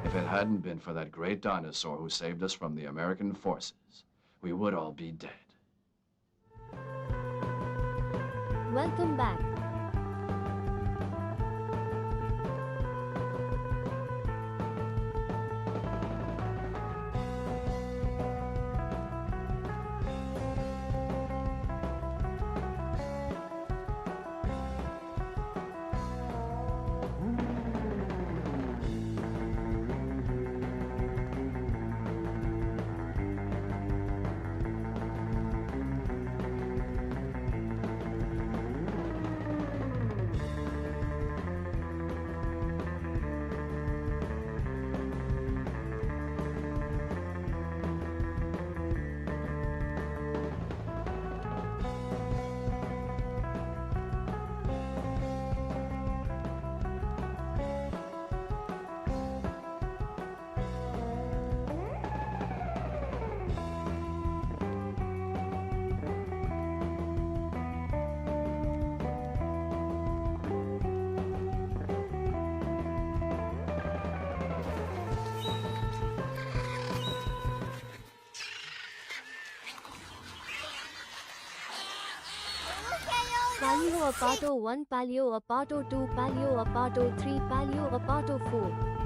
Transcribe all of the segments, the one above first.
If it hadn't been for that great dinosaur who saved us from the American forces, we would all be dead. Welcome back. Paleoapato 1, Paleoapato 2, Paleoapato 3, Paleoapato 4.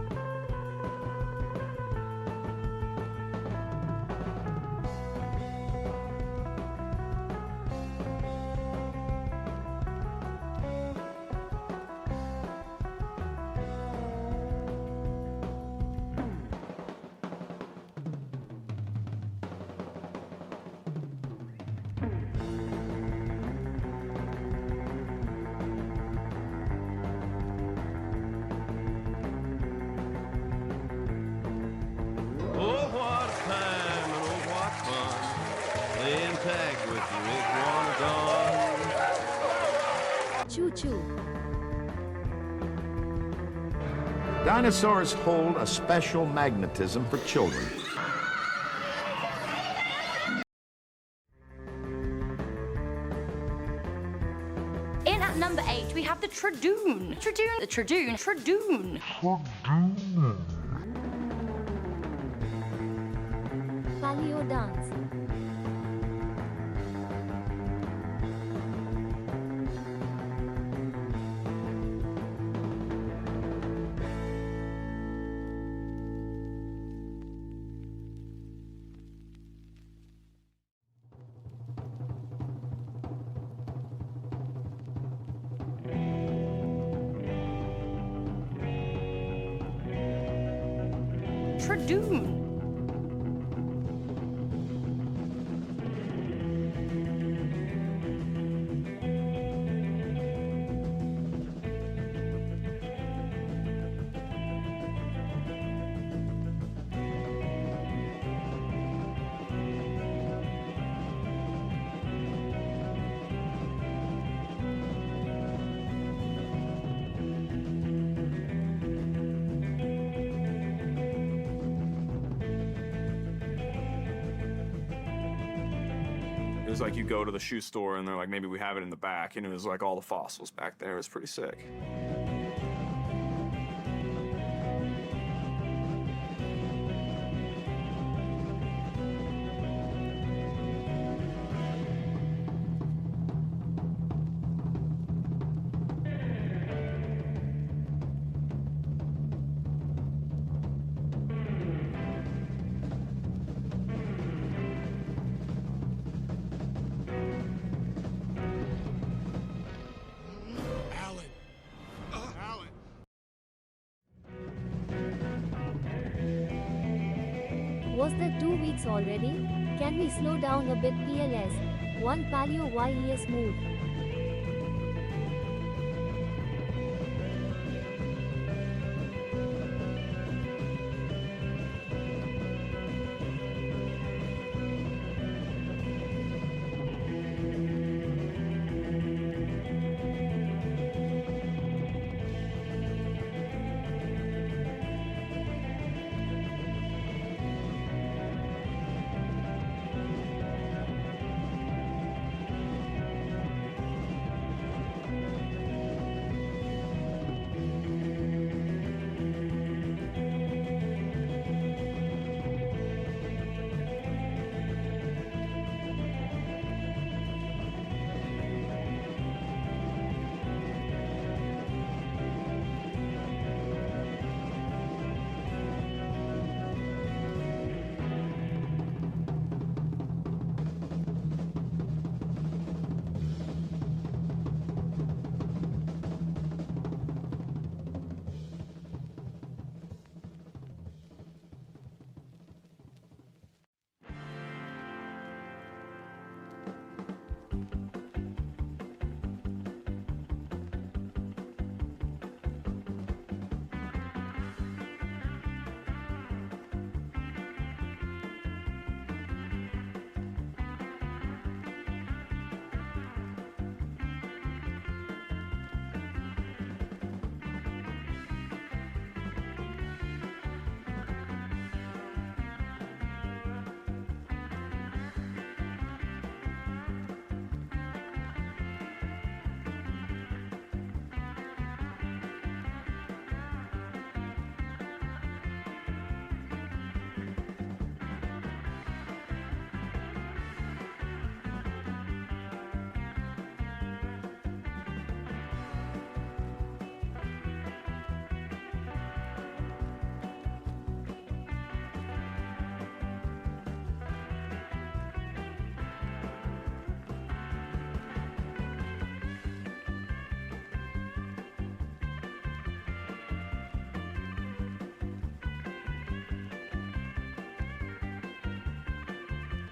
Choo-choo. Dinosaurs hold a special magnetism for children. In at number 8, we have the Tradoon. Tradoon. Paleo dance. Tradoon. It was like you go to the shoe store and they're like, maybe we have it in the back, and it was like all the fossils back there. It was pretty sick. Was that 2 weeks already? Can we slow down a bit? PLS. 1 Paleo YES move.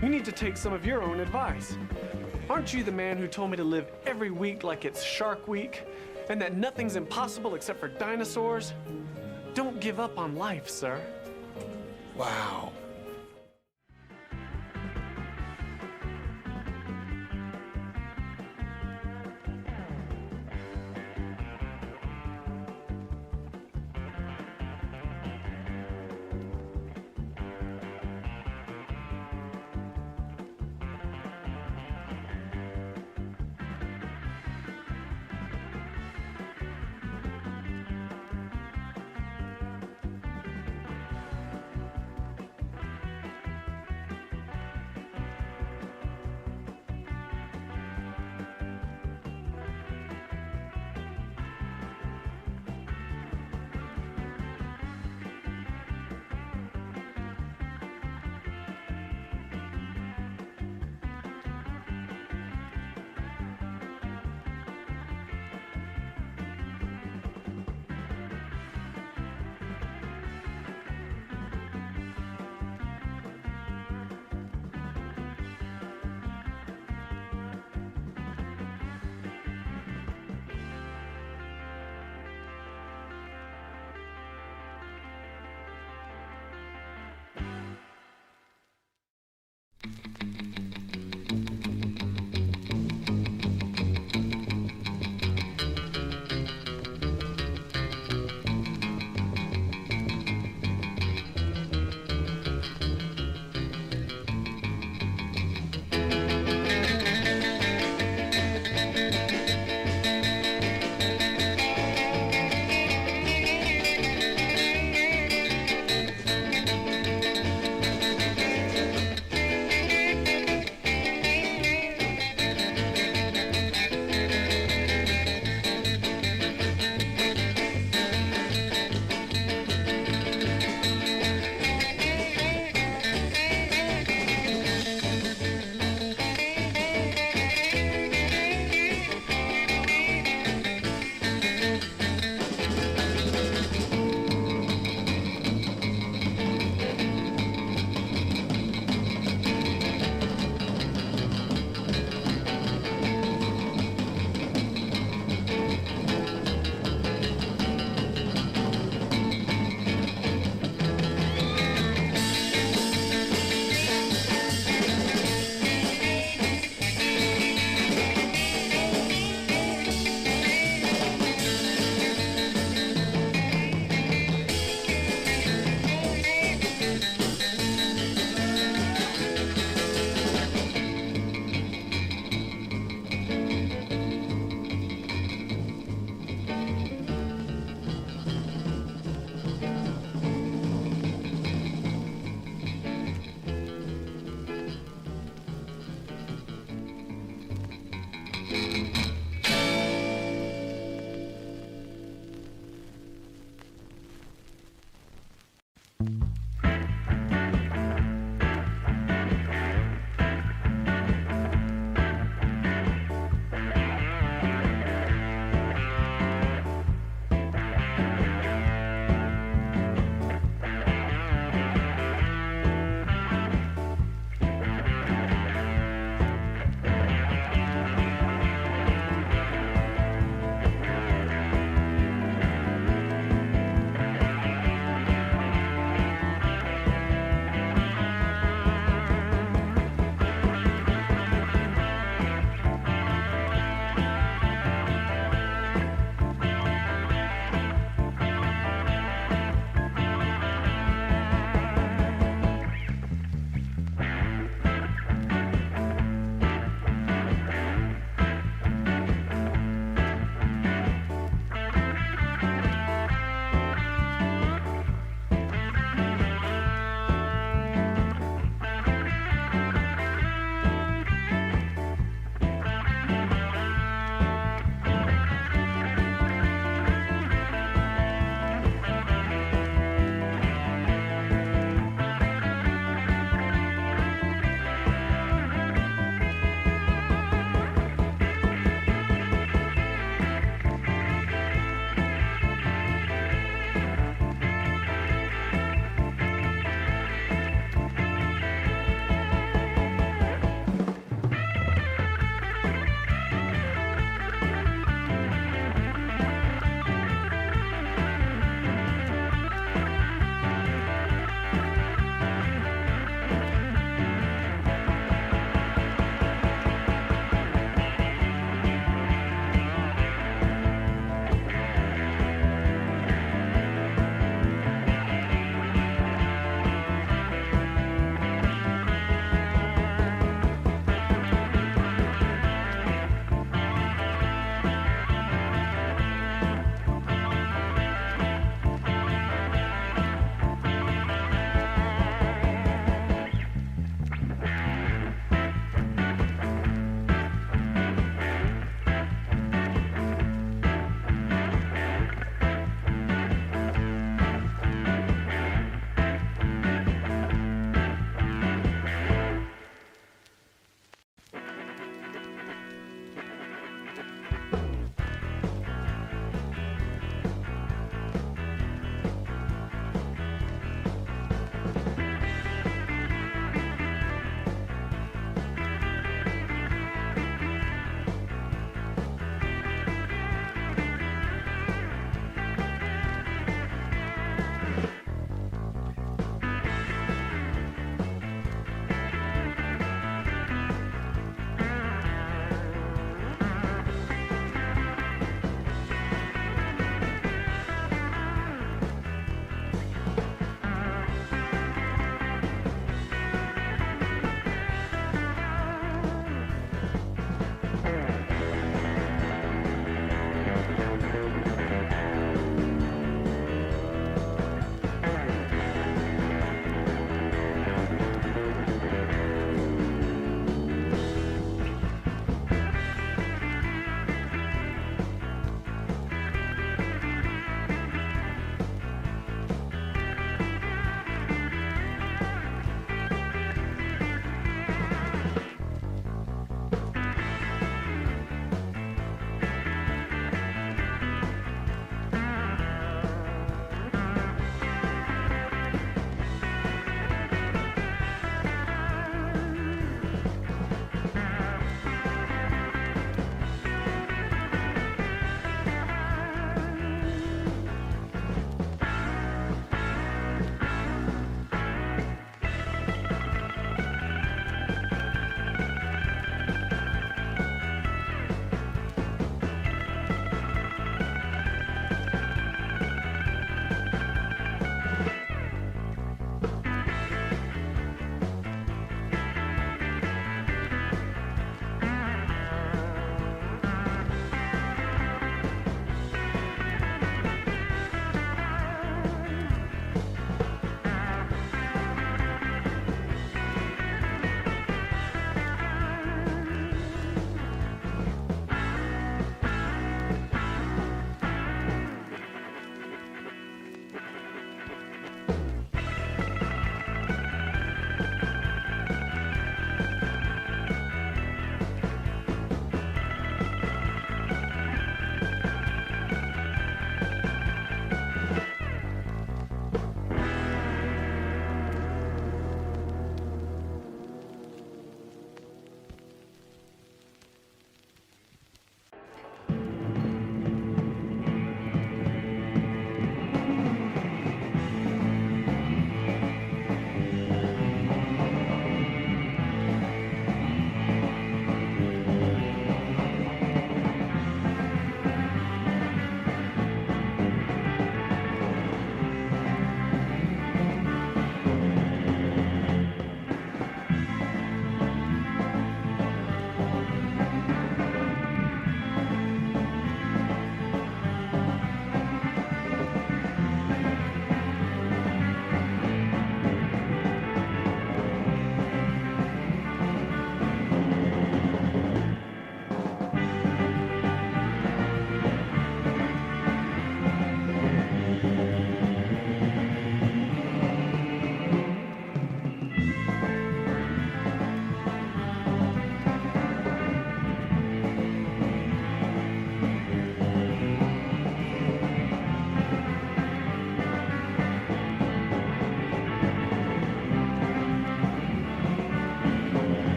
You need to take some of your own advice. Aren't you the man who told me to live every week like it's Shark Week, and that nothing's impossible except for dinosaurs? Don't give up on life, sir. Wow.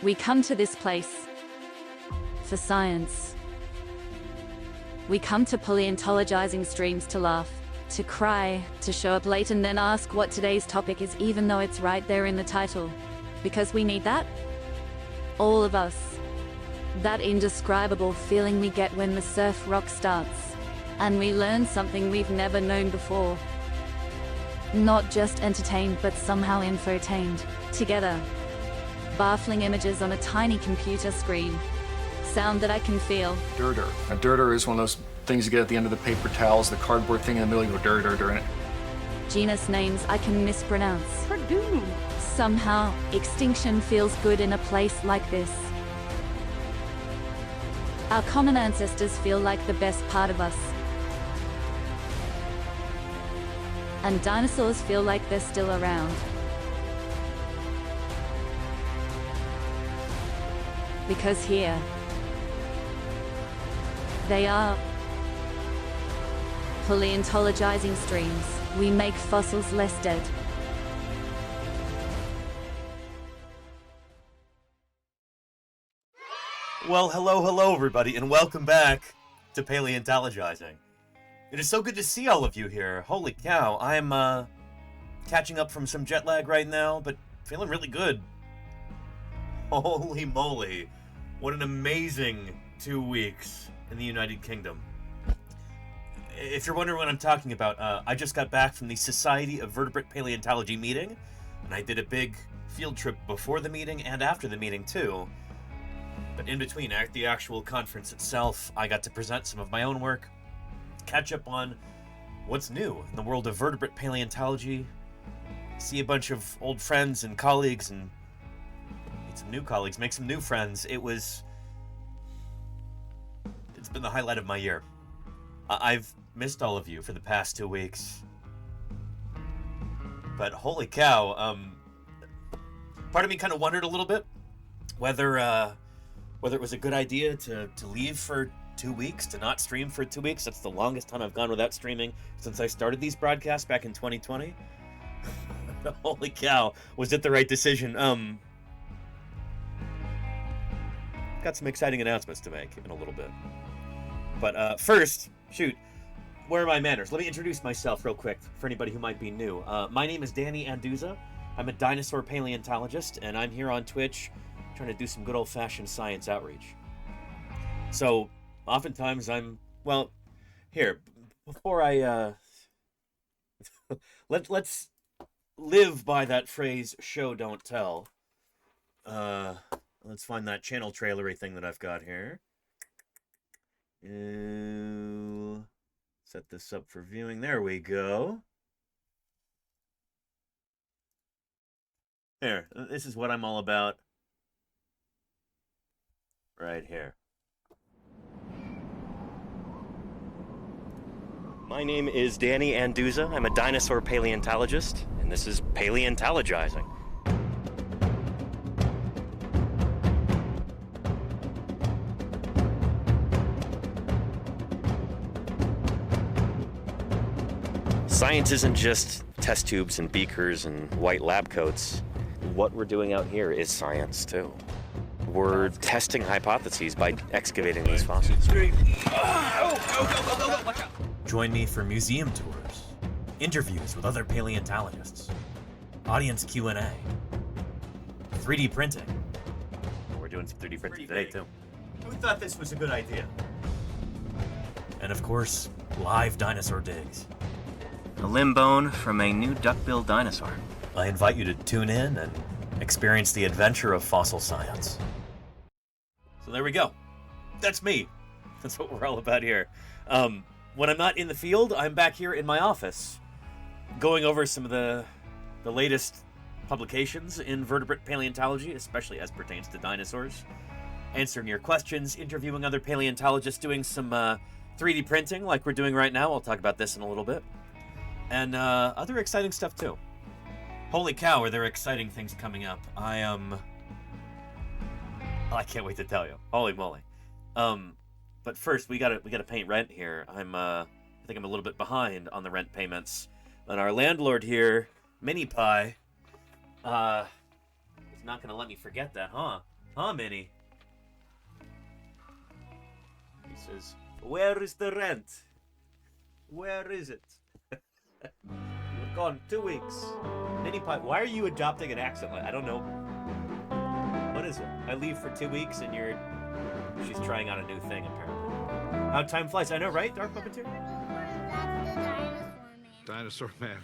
We come to this place for science. We come to paleontologizing streams to laugh, to cry, to show up late and then ask what today's topic is even though it's right there in the title. Because we need that. All of us. That indescribable feeling we get when the surf rock starts. And we learn something we've never known before. Not just entertained but somehow infotained. Together. Baffling images on a tiny computer screen. Sound that I can feel. Dirter. A dirter is one of those things you get at the end of the paper towels, the cardboard thing in the middle, you go dir in it. Genus names I can mispronounce. Tradoon. Somehow, extinction feels good in a place like this. Our common ancestors feel like the best part of us. And dinosaurs feel like they're still around. Because here, they are. Paleontologizing streams, we make fossils less dead. Well, hello everybody, and welcome back to Paleontologizing. It is so good to see all of you here. Holy cow, I'm catching up from some jet lag right now, but feeling really good. Holy moly, what an amazing 2 weeks in the United Kingdom. If you're wondering what I'm talking about, I just got back from the Society of Vertebrate Paleontology meeting, and I did a big field trip before the meeting and after the meeting too. But in between, at the actual conference itself, I got to present some of my own work, catch up on what's new in the world of vertebrate paleontology, see a bunch of old friends and colleagues, and meet some new colleagues, make some new friends. It's been the highlight of my year. I've missed all of you for the past 2 weeks. But holy cow, part of me kind of wondered a little bit whether it was a good idea to leave for 2 weeks, to not stream for 2 weeks. That's the longest time I've gone without streaming since I started these broadcasts back in 2020. Holy cow, was it the right decision? Got some exciting announcements to make in a little bit. But first, shoot, where are my manners? Let me introduce myself real quick for anybody who might be new. My name is Danny Anduza. I'm a dinosaur paleontologist, and I'm here on Twitch trying to do some good old-fashioned science outreach. So, oftentimes well, here, before I, let's live by that phrase, show, don't tell. Let's find that channel trailery thing that I've got here. Set this up for viewing. There we go. Here, this is what I'm all about. Right here. My name is Danny Anduza. I'm a dinosaur paleontologist, and this is Paleontologizing. Science isn't just test tubes and beakers and white lab coats. What we're doing out here is science, too. We're testing hypotheses by excavating these fossils. Join me for museum tours, interviews with other paleontologists, audience Q&A, 3D printing. We're doing some 3D printing today, too. Who thought this was a good idea? And of course, live dinosaur digs. A limb bone from a new duck-billed dinosaur. I invite you to tune in and experience the adventure of fossil science. So there we go. That's me. That's what we're all about here. When I'm not in the field, I'm back here in my office, going over some of the latest publications in vertebrate paleontology, especially as pertains to dinosaurs, answering your questions, interviewing other paleontologists, doing some 3D printing like we're doing right now. I'll talk about this in a little bit. And other exciting stuff too. Holy cow, are there exciting things coming up. I can't wait to tell you. Holy moly. But first we gotta paint rent here. I think I'm a little bit behind on the rent payments. And our landlord here, Mini Pie, is not gonna let me forget that, huh? Huh, Minnie? He says, where is the rent? Where is it? You're gone 2 weeks. Minnie Pie, why are you adopting an accent? I don't know. What is it? I leave for 2 weeks and you're... She's trying out a new thing, apparently. How time flies. I know, right, Dark Puppeteer? Dinosaur man.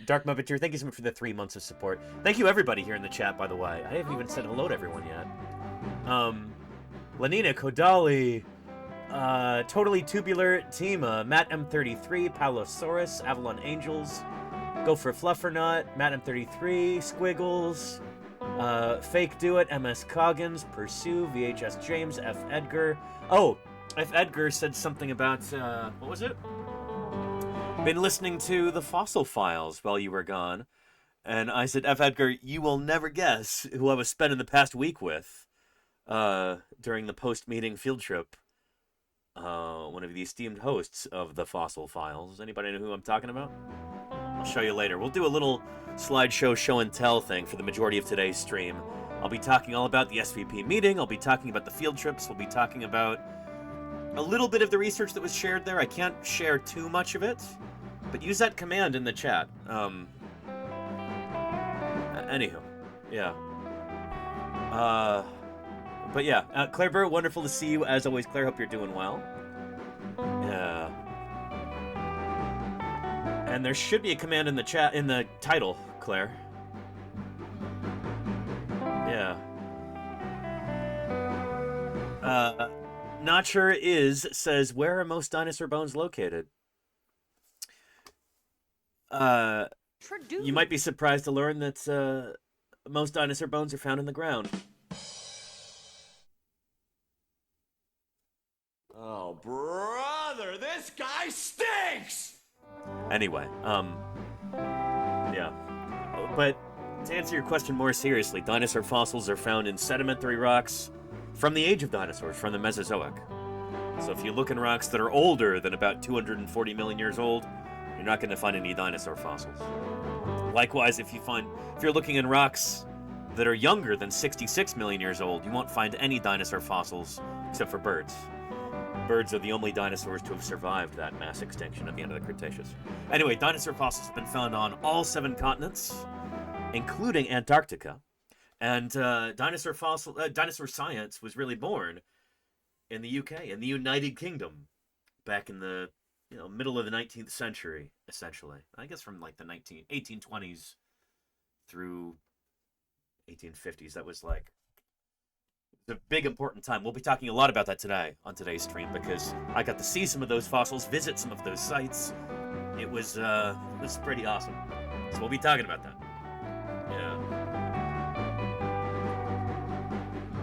Dark Puppeteer, thank you so much for the 3 months of support. Thank you, everybody, here in the chat, by the way. I haven't even said hello to everyone yet. Lenina, Kodali, Totally Tubular, Tima, Matt M33, Palosaurus, Avalon Angels, Go for Fluffernutt, Matt M33, Squiggles, Fake Do It, MS Coggins, Pursue, VHS James, F. Edgar. Oh, F. Edgar said something about, what was it? Been listening to the Fossil Files while you were gone. And I said, F. Edgar, you will never guess who I was spending the past week with during the post-meeting field trip. One of the esteemed hosts of the Fossil Files. Does anybody know who I'm talking about? I'll show you later. We'll do a little slideshow show and tell thing for the majority of today's stream. I'll be talking all about the SVP meeting. I'll be talking about the field trips. We'll be talking about a little bit of the research that was shared there. I can't share too much of it, but use that command in the chat. Anywho, yeah. But yeah, Claire Burr, wonderful to see you as always. Claire, hope you're doing well. Yeah. And there should be a command in the chat, in the title, Claire. Yeah. Notcher says, where are most dinosaur bones located? You might be surprised to learn that most dinosaur bones are found in the ground. Oh, brother, this guy stinks! Anyway, yeah. But to answer your question more seriously, dinosaur fossils are found in sedimentary rocks from the age of dinosaurs, from the Mesozoic. So if you look in rocks that are older than about 240 million years old, you're not going to find any dinosaur fossils. Likewise, if you're looking in rocks that are younger than 66 million years old, you won't find any dinosaur fossils except for birds. Birds are the only dinosaurs to have survived that mass extinction at the end of the Cretaceous. Anyway, dinosaur fossils have been found on all 7 continents, including Antarctica. And dinosaur science was really born in the UK, in the United Kingdom, back in the middle of the 19th century, essentially. I guess from like the 1820s through 1850s. That was like the big important time. We'll be talking a lot about that today on today's stream because I got to see some of those fossils, visit some of those sites. It was pretty awesome. So we'll be talking about that. Yeah.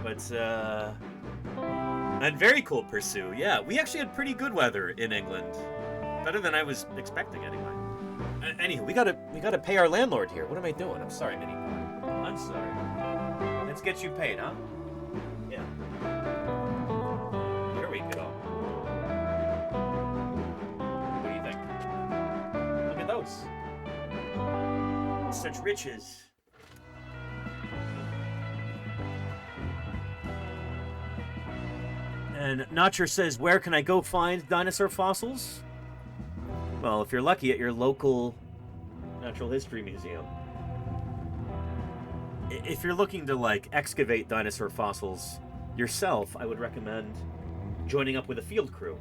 But and very cool Pursue. Yeah, we actually had pretty good weather in England. Better than I was expecting anyway. Anywho, we gotta pay our landlord here. What am I doing? I'm sorry, Minnie. I'm sorry. Let's get you paid, huh? Yeah. Here we go. What do you think? Look at those. Such riches. And Notcher says, where can I go find dinosaur fossils? Well, if you're lucky, at your local natural history museum. If you're looking to, excavate dinosaur fossils yourself, I would recommend joining up with a field crew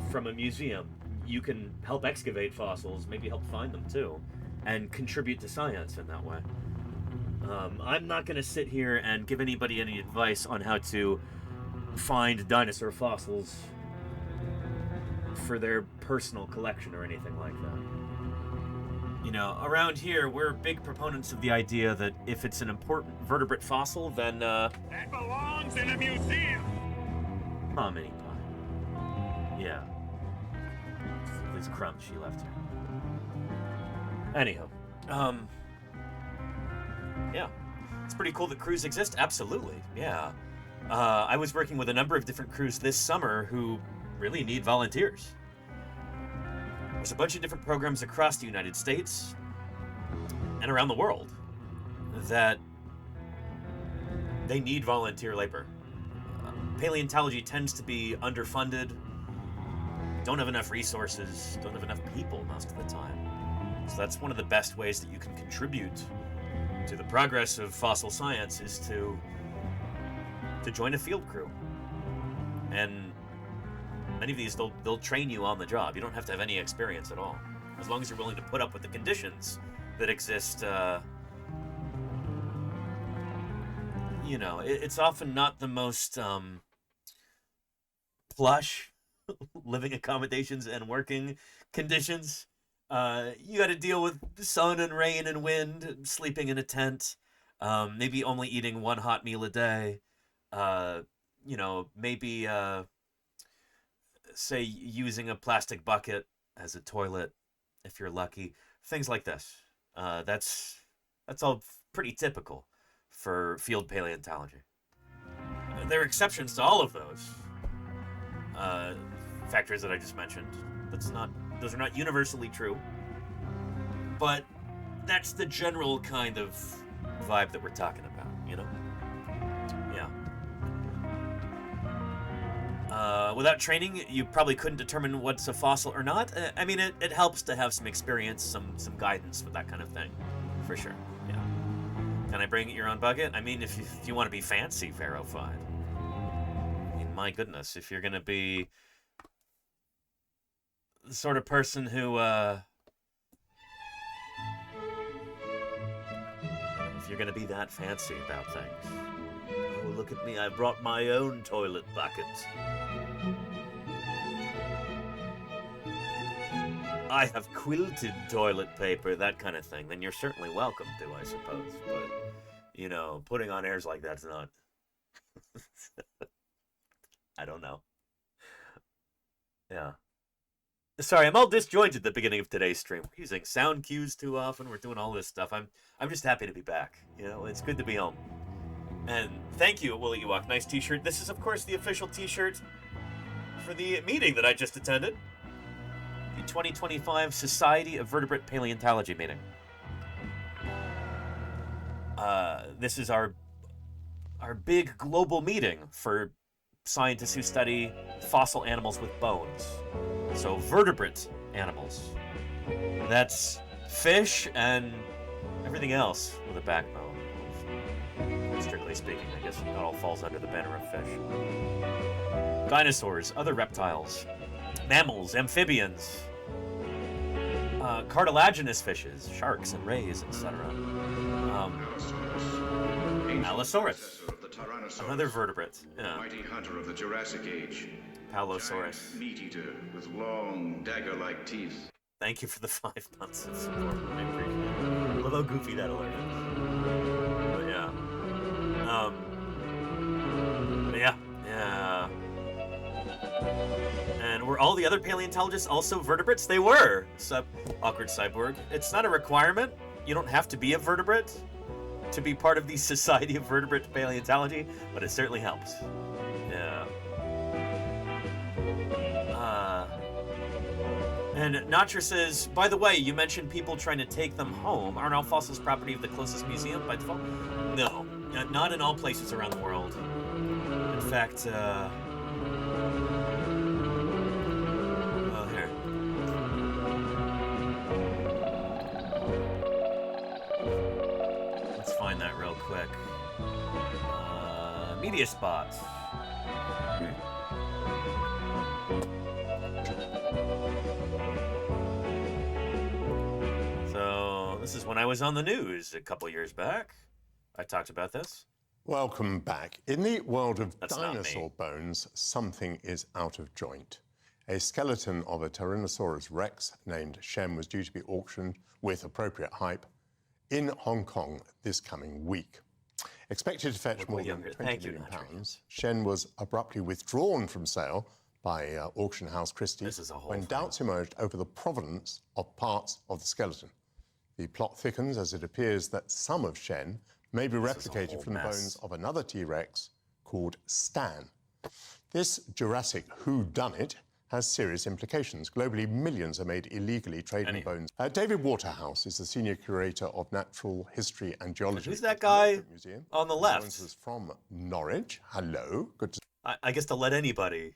from a museum. You can help excavate fossils, maybe help find them too, and contribute to science in that way. I'm not going to sit here and give anybody any advice on how to find dinosaur fossils for their personal collection or anything like that. Around here, we're big proponents of the idea that if it's an important vertebrate fossil, then, That belongs in a museum! Mom, Minnie Pie. Yeah. These crumbs she left her. Anyhow, yeah. It's pretty cool that crews exist. Absolutely, yeah. I was working with a number of different crews this summer who really need volunteers. There's a bunch of different programs across the United States and around the world that They need volunteer labor. Paleontology tends to be underfunded, don't have enough resources, don't have enough people most of the time. So that's one of the best ways that you can contribute to the progress of fossil science is to join a field crew. And many of these, they'll train you on the job. You don't have to have any experience at all. As long as you're willing to put up with the conditions that exist, you know, it's often not the most plush living accommodations and working conditions. You got to deal with sun and rain and wind, sleeping in a tent, maybe only eating one hot meal a day. You know, maybe, say, using a plastic bucket as a toilet, if you're lucky. Things like this. That's all pretty typical for field paleontology. There are exceptions to all of those factors that I just mentioned. Those are not universally true, but that's the general kind of vibe that we're talking about, you know? Yeah. Without training, you probably couldn't determine what's a fossil or not. I mean, it helps to have some experience, some guidance with that kind of thing, for sure. Yeah. Can I bring your own bucket? I mean, if you want to be fancy, verified. I mean, my goodness, if you're gonna be the sort of person who, if you're gonna be that fancy about things. Oh, look at me, I brought my own toilet bucket. I have quilted toilet paper, that kind of thing. Then you're certainly welcome to, I suppose. But, you know, putting on airs like that's not... I don't know. Yeah. Sorry, I'm all disjointed at the beginning of today's stream. We're using sound cues too often. We're doing all this stuff. I'm just happy to be back. You know, it's good to be home. And thank you, Willie Ewok. Nice t-shirt. This is, of course, the official t-shirt for the meeting that I just attended. The 2025 Society of Vertebrate Paleontology meeting. This is our big global meeting for scientists who study fossil animals with bones. So vertebrate animals. That's fish and everything else with a backbone. Strictly speaking, I guess that all falls under the banner of fish. Dinosaurs, other reptiles, mammals, amphibians, cartilaginous fishes, sharks and rays, etc. Allosaurus, another vertebrate. Yeah. Mighty hunter of the Jurassic Age. Palosaurus. Meat eater with long dagger-like teeth. Thank you for the 5 months of support. I appreciate it. Love how goofy that alert is. But yeah. Yeah. And were all the other paleontologists also vertebrates? They were. Awkward cyborg. It's not a requirement. You don't have to be a vertebrate to be part of the Society of Vertebrate Paleontology, but it certainly helps. Yeah. And Natra says, by the way, you mentioned people trying to take them home. Aren't all fossils property of the closest museum by default? No, not in all places around the world. In fact, well, here. Let's find that real quick. Media spots. So, this is when I was on the news a couple years back. I talked about this. Welcome back. In the world of dinosaur bones, something is out of joint. A skeleton of a Tyrannosaurus rex named Shen was due to be auctioned with appropriate hype in Hong Kong this coming week. Expected to fetch more than £20 million, Shen was abruptly withdrawn from sale by auction house Christie's when doubts emerged over the provenance of parts of the skeleton. The plot thickens as it appears that some of Shen may be replicated from the bones of another T-Rex called Stan. This Jurassic whodunit has serious implications. Globally, millions are made illegally trading bones. David Waterhouse is the senior curator of natural history and geology. Who's that guy Museum. on the left? Joins us from Norwich. Hello. Good to I guess to let anybody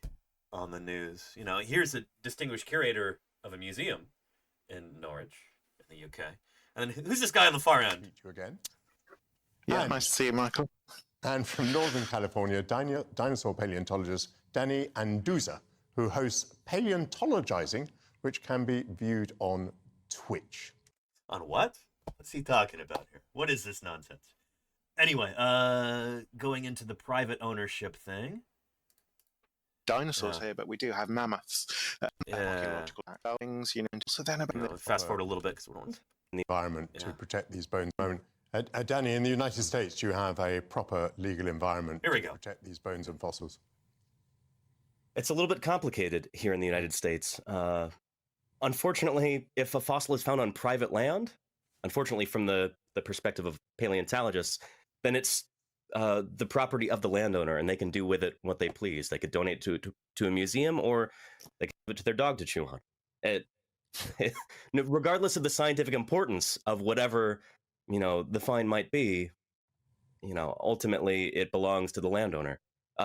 on the news. You know, here's a distinguished curator of a museum in Norwich, in the UK. And who's this guy on the far end? meet you again. Yeah, And- nice to see you, Michael. And from Northern California, dinosaur paleontologist Danny Anduza, who hosts Paleontologizing, which can be viewed on Twitch. On what? What's he talking about here? What is this nonsense? Anyway, going into the private ownership thing. Dinosaurs here, but we do have mammoths. Archaeological things, you know. So then about Fast forward a little bit because we don't. The environment to protect these bones. Danny, in the United States, you have a proper legal environment Here we to go. protect these bones and fossils. It's a little bit complicated here in the United States. Unfortunately, if a fossil is found on private land, unfortunately from the perspective of paleontologists, then it's the property of the landowner, and they can do with it what they please. They could donate to a museum, or they could give it to their dog to chew on. Regardless of the scientific importance of whatever, you know, the find might be, you know, ultimately it belongs to the landowner.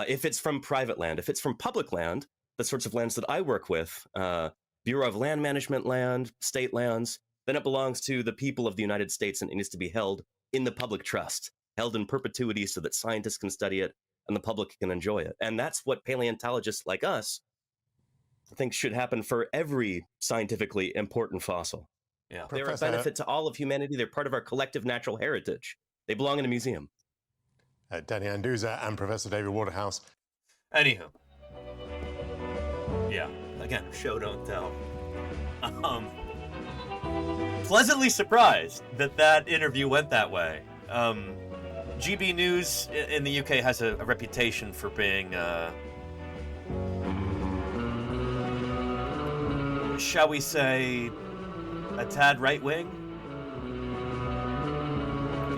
If it's from private land, if it's from public land, the sorts of lands that I work with, Bureau of Land Management land, state lands, then it belongs to the people of the United States, and it needs to be held in the public trust, held in perpetuity so that scientists can study it and the public can enjoy it. And that's what paleontologists like us think should happen for every scientifically important fossil. Yeah. They're a benefit to all of humanity. They're part of our collective natural heritage. They belong in a museum. Danny Anduza and Professor David Waterhouse. Anywho. Yeah. Again, show don't tell. Pleasantly surprised that interview went that way. GB News in the UK has a reputation for being, shall we say, a tad right-wing?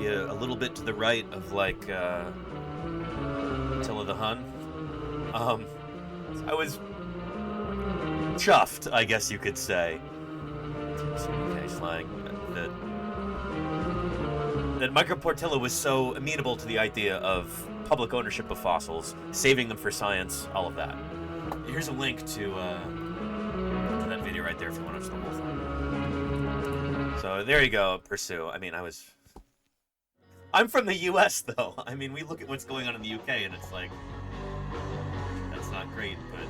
Yeah, a little bit to the right of, like, Attila the Hun. I was chuffed, I guess you could say. Some UK slang. That Michael Portillo was so amenable to the idea of public ownership of fossils, saving them for science, all of that. Here's a link to that video right there if you want to watch the whole thing. So there you go, pursue. I mean, I'm from the US though. I mean, we look at what's going on in the UK and it's like, that's not great, but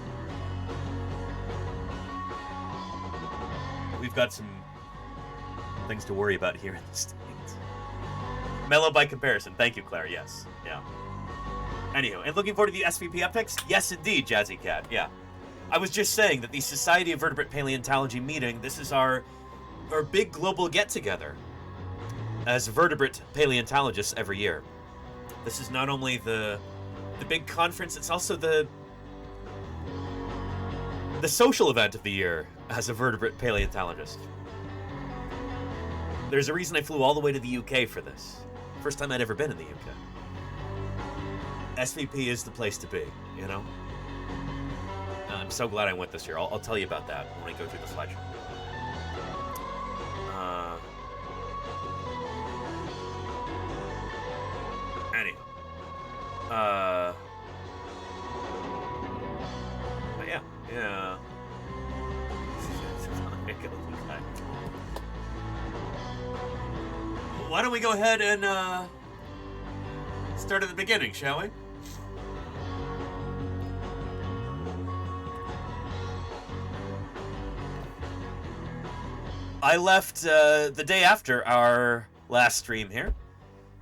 we've got some things to worry about here in the States. Mellow by comparison. Thank you, Claire. Yes. Yeah. Anywho, and looking forward to the SVP upticks? Yes, indeed, Jazzy Cat. Yeah. I was just saying that the Society of Vertebrate Paleontology meeting, this is our big global get-together as vertebrate paleontologists every year. This is not only the big conference, it's also the social event of the year as a vertebrate paleontologist. There's a reason I flew all the way to the UK for this. First time I'd ever been in the UK. SVP is the place to be, you know? I'm so glad I went this year. I'll tell you about that when we go through the slideshow. But yeah. Why don't we go ahead and start at the beginning, shall we? I left the day after our last stream here,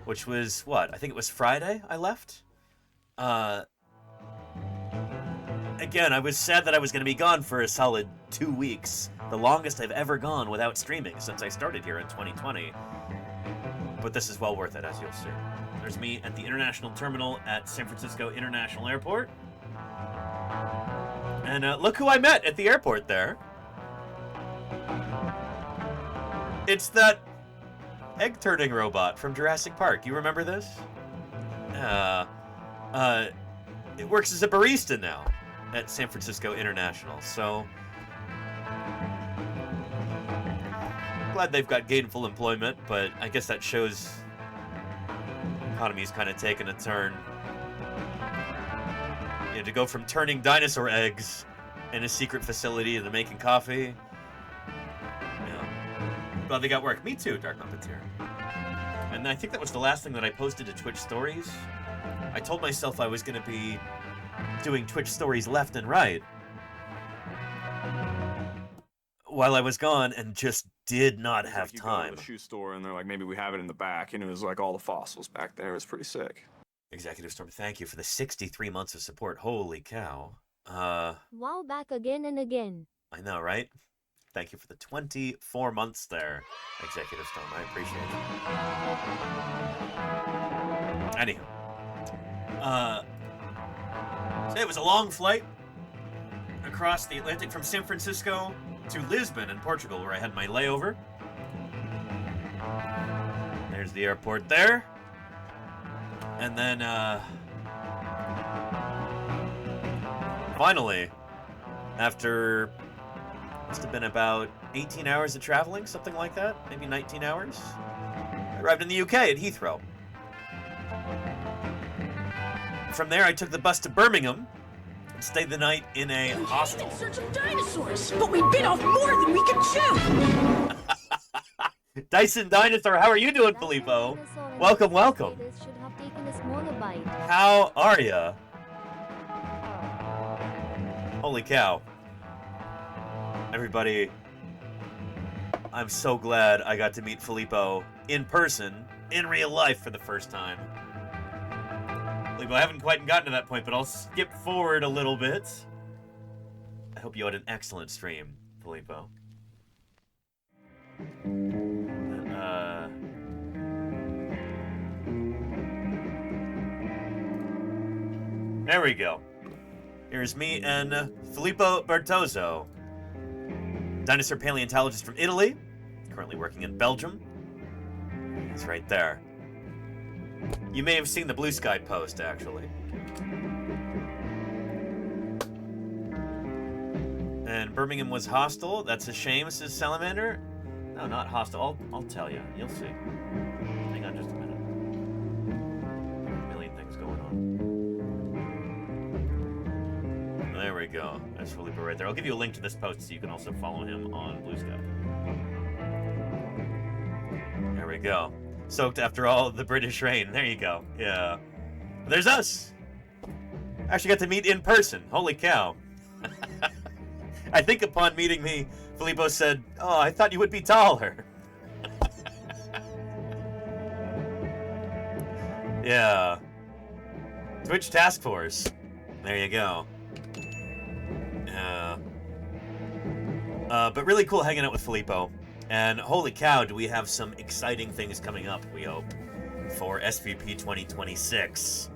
which was what? I think it was Friday I left. Again, I was sad that I was going to be gone for a solid 2 weeks, the longest I've ever gone without streaming since I started here in 2020. But this is well worth it, as you'll see. There's me at the International Terminal at San Francisco International Airport. And look who I met at the airport there. It's that egg-turning robot from Jurassic Park. You remember this? It works as a barista now. at San Francisco International. So glad they've got gainful employment, but I guess that shows the economy's kind of taken a turn. You know, to go from turning dinosaur eggs in a secret facility to making coffee. Glad they got work. Me too, Dark Puppeteer. And I think that was the last thing that I posted to Twitch Stories. I told myself I was going to be doing Twitch Stories left and right while I was gone, and just did not have You time. go to the shoe store and they're like, maybe we have it in the back, and it was like all the fossils back there. It was pretty sick. Executive Storm, thank you for the 63 months of support. Holy cow. Wow, back again and again. I know, right? Thank you for the 24 months there, Executive Storm. I appreciate it. Anyhow. So it was a long flight across the Atlantic from San Francisco to Lisbon in Portugal, where I had my layover. There's the airport there. And then, finally, after must have been about 18 hours of traveling, something like that, maybe 19 hours, I arrived in the UK at Heathrow. From there, I took the bus to Birmingham and stayed the night in a hostel. In search of dinosaurs, but we bit off more than we could chew. Dyson Dinosaur, how are you doing, Filippo? Welcome, welcome. Should have taken a smaller bite. How are ya? Holy cow. Everybody, I'm so glad I got to meet Filippo in person, in real life for the first time. Filippo, I haven't quite gotten to that point, but I'll skip forward a little bit. I hope you had an excellent stream, Filippo. There we go. Here's me and Filippo Bertozzo, dinosaur paleontologist from Italy, currently working in Belgium. He's right there. You may have seen the Blue Sky post, actually. And Birmingham was hostile. That's a shame, says Salamander. No, not hostile. I'll tell you. You'll see. Hang on just a minute. A million things going on. There we go. That's Filippo right there. I'll give you a link to this post so you can also follow him on Blue Sky. There we go. Soaked after all the British rain. There you go. Yeah. There's us. Actually got to meet in person. Holy cow. I think upon meeting me, Filippo said, "Oh, I thought you would be taller." Yeah. Twitch Task Force. There you go. Yeah. But really cool hanging out with Filippo. And holy cow, do we have some exciting things coming up, we hope, for SVP 2026.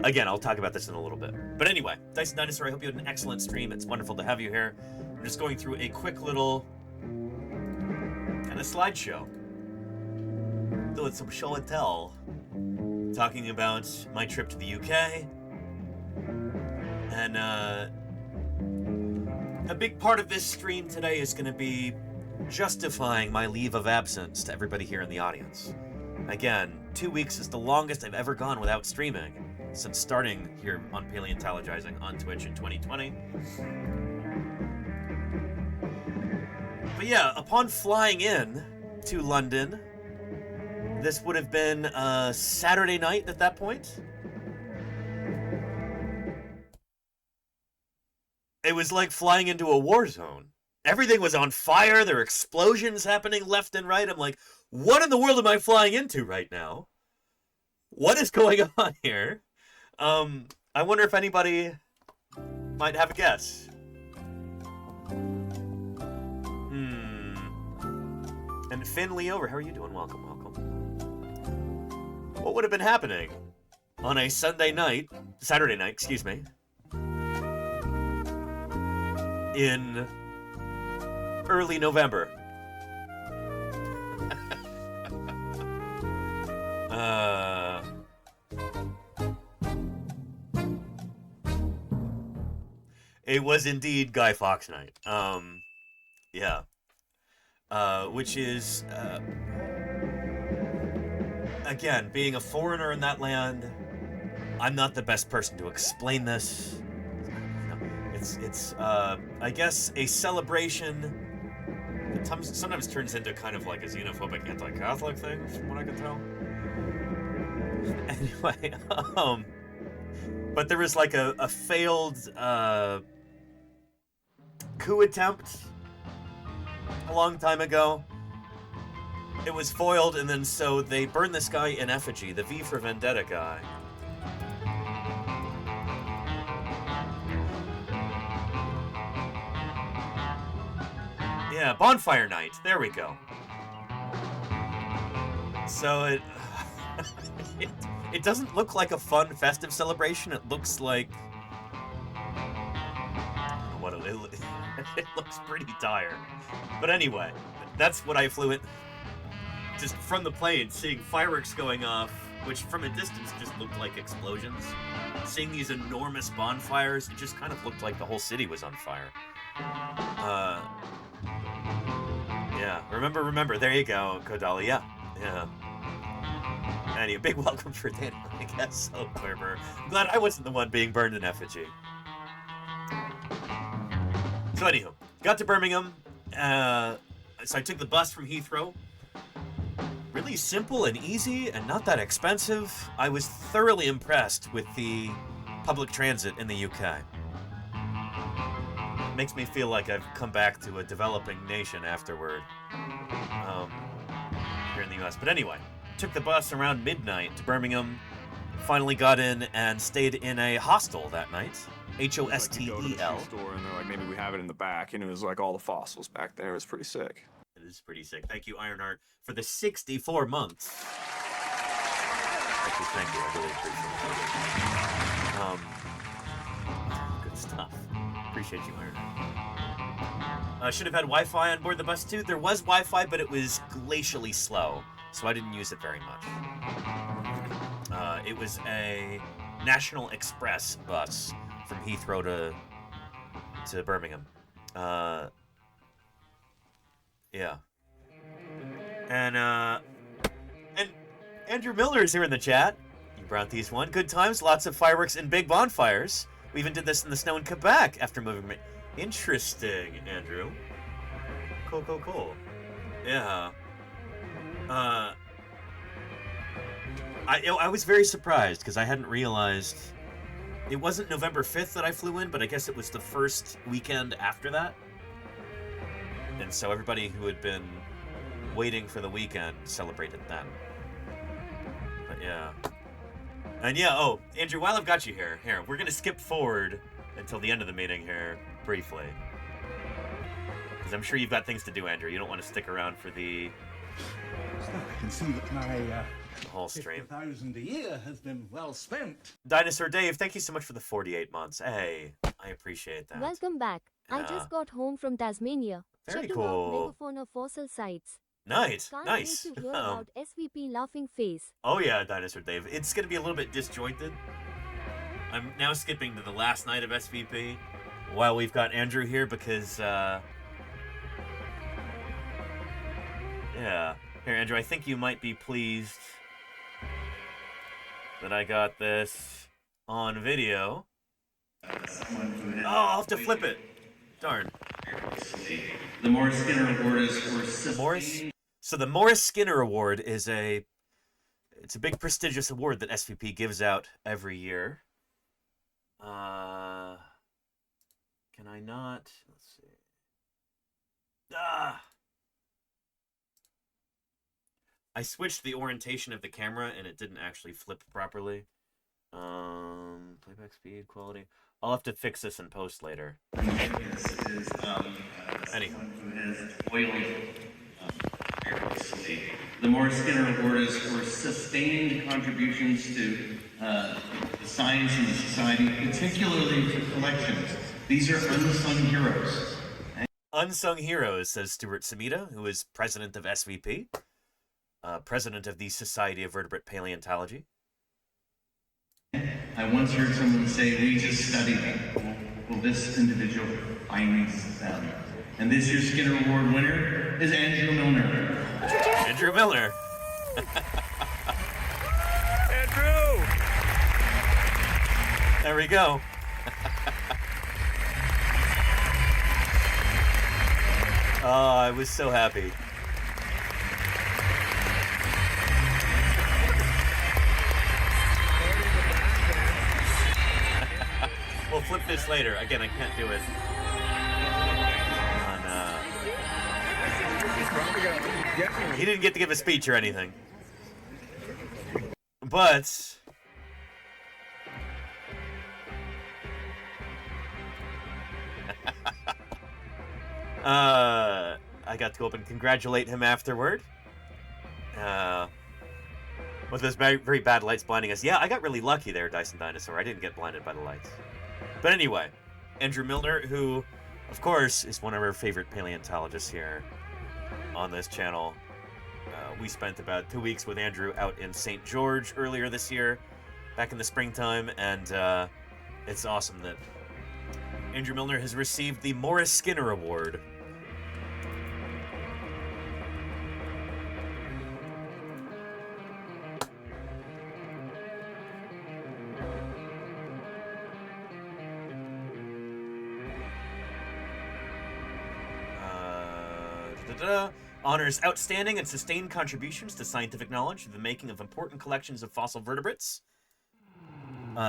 Again, I'll talk about this in a little bit. But anyway, Dyson Dinosaur, I hope you had an excellent stream. It's wonderful to have you here. I'm just going through a quick little kind of slideshow. Doing some show and tell. Talking about my trip to the UK. And a big part of this stream today is going to be justifying my leave of absence to everybody here in the audience. Again, 2 weeks is the longest I've ever gone without streaming since starting here on Paleontologizing on Twitch in 2020. But yeah, upon flying in to London, this would have been Saturday night at that point. It was like flying into a war zone. Everything was on fire. There were explosions happening left and right. I'm like, what in the world am I flying into right now? What is going on here? I wonder if anybody might have a guess. And Finn Lee over, how are you doing? Welcome, welcome. What would have been happening on a Saturday night, excuse me, in early November? It was indeed Guy Fawkes night. Yeah. Which is, again, being a foreigner in that land, I'm not the best person to explain this. It's I guess, a celebration that sometimes turns into kind of like a xenophobic anti-Catholic thing, from what I can tell. Anyway, but there was like a failed coup attempt a long time ago. It was foiled, and then so they burned this guy in effigy, the V for Vendetta guy. Yeah, bonfire night. There we go. So it doesn't look like a fun festive celebration. It looks like what it looks pretty dire. But anyway, that's what I flew it. Just from the plane, seeing fireworks going off, which from a distance just looked like explosions. Seeing these enormous bonfires, it just kind of looked like the whole city was on fire. Yeah, remember, there you go, Kodali, yeah. Anyway, big welcome for Daniel, I guess, so clever. I'm glad I wasn't the one being burned in effigy. So anywho, got to Birmingham, so I took the bus from Heathrow. Really simple and easy and not that expensive. I was thoroughly impressed with the public transit in the UK. Makes me feel like I've come back to a developing nation afterward here in the US. But anyway, took the bus around midnight to Birmingham, finally got in and stayed in a hostel that night. Hostel. Like you go to the shoe store and they're like, maybe we have it in the back, and it was like all the fossils back there. It was pretty sick. It is pretty sick. Thank you, Ironheart, for the 64 months. Thank you. I really appreciate it. Good stuff. Appreciate you, Ironheart. Should have had Wi-Fi on board the bus too. There was Wi-Fi, but it was glacially slow, so I didn't use it very much. It was a National Express bus from Heathrow to Birmingham. Yeah. And Andrew Miller is here in the chat. You brought these one. Good times, lots of fireworks and big bonfires. We even did this in the snow in Quebec after moving. Interesting, Andrew. Cool. Yeah. I was very surprised because I hadn't realized it wasn't November 5th that I flew in, but I guess it was the first weekend after that. And so everybody who had been waiting for the weekend celebrated then. But yeah. And yeah, oh, Andrew, while I've got you here, we're going to skip forward until the end of the meeting here, briefly. Because I'm sure you've got things to do, Andrew. You don't want to stick around for the I can see that my whole stream. 50,000 a year has been well spent. Dinosaur Dave, thank you so much for the 48 months. Hey, I appreciate that. Welcome back. I just got home from Tasmania. Very checking cool. out megafauna fossil sites. Nice, Can't nice. wait to hear about SVP laughing face. Oh yeah, Dinosaur Dave. It's going to be a little bit disjointed. I'm now skipping to the last night of SVP while we've got Andrew here because, yeah. Here, Andrew, I think you might be pleased that I got this on video. Oh, I'll have to flip it. Darn. The Morris Skinner Award is for So the Morris Skinner Award is it's a big prestigious award that SVP gives out every year. Can I not? Let's see. I switched the orientation of the camera and it didn't actually flip properly. Playback speed, quality. I'll have to fix this in post later. Anyhow. The Morris Skinner Award is for sustained contributions to the science and the society, particularly to collections. These are unsung heroes. Unsung heroes, says Stuart Samita, who is president of SVP, president of the Society of Vertebrate Paleontology. I once heard someone say, we just study them. Well, Well, this individual finds them. And this year's Skinner Award winner is Andrew Milner. Andrew Milner. Andrew! There we go. Oh, I was so happy. We'll flip this later. Again, I can't do it on, he didn't get to give a speech or anything. But I got to go up and congratulate him afterward. With those very, very bad lights blinding us. Yeah, I got really lucky there, Dyson Dinosaur. I didn't get blinded by the lights. But anyway, Andrew Milner, who, of course, is one of our favorite paleontologists here on this channel. We spent about 2 weeks with Andrew out in St. George earlier this year, back in the springtime, and it's awesome that Andrew Milner has received the Morris Skinner Award. Honors outstanding and sustained contributions to scientific knowledge through the making of important collections of fossil vertebrates.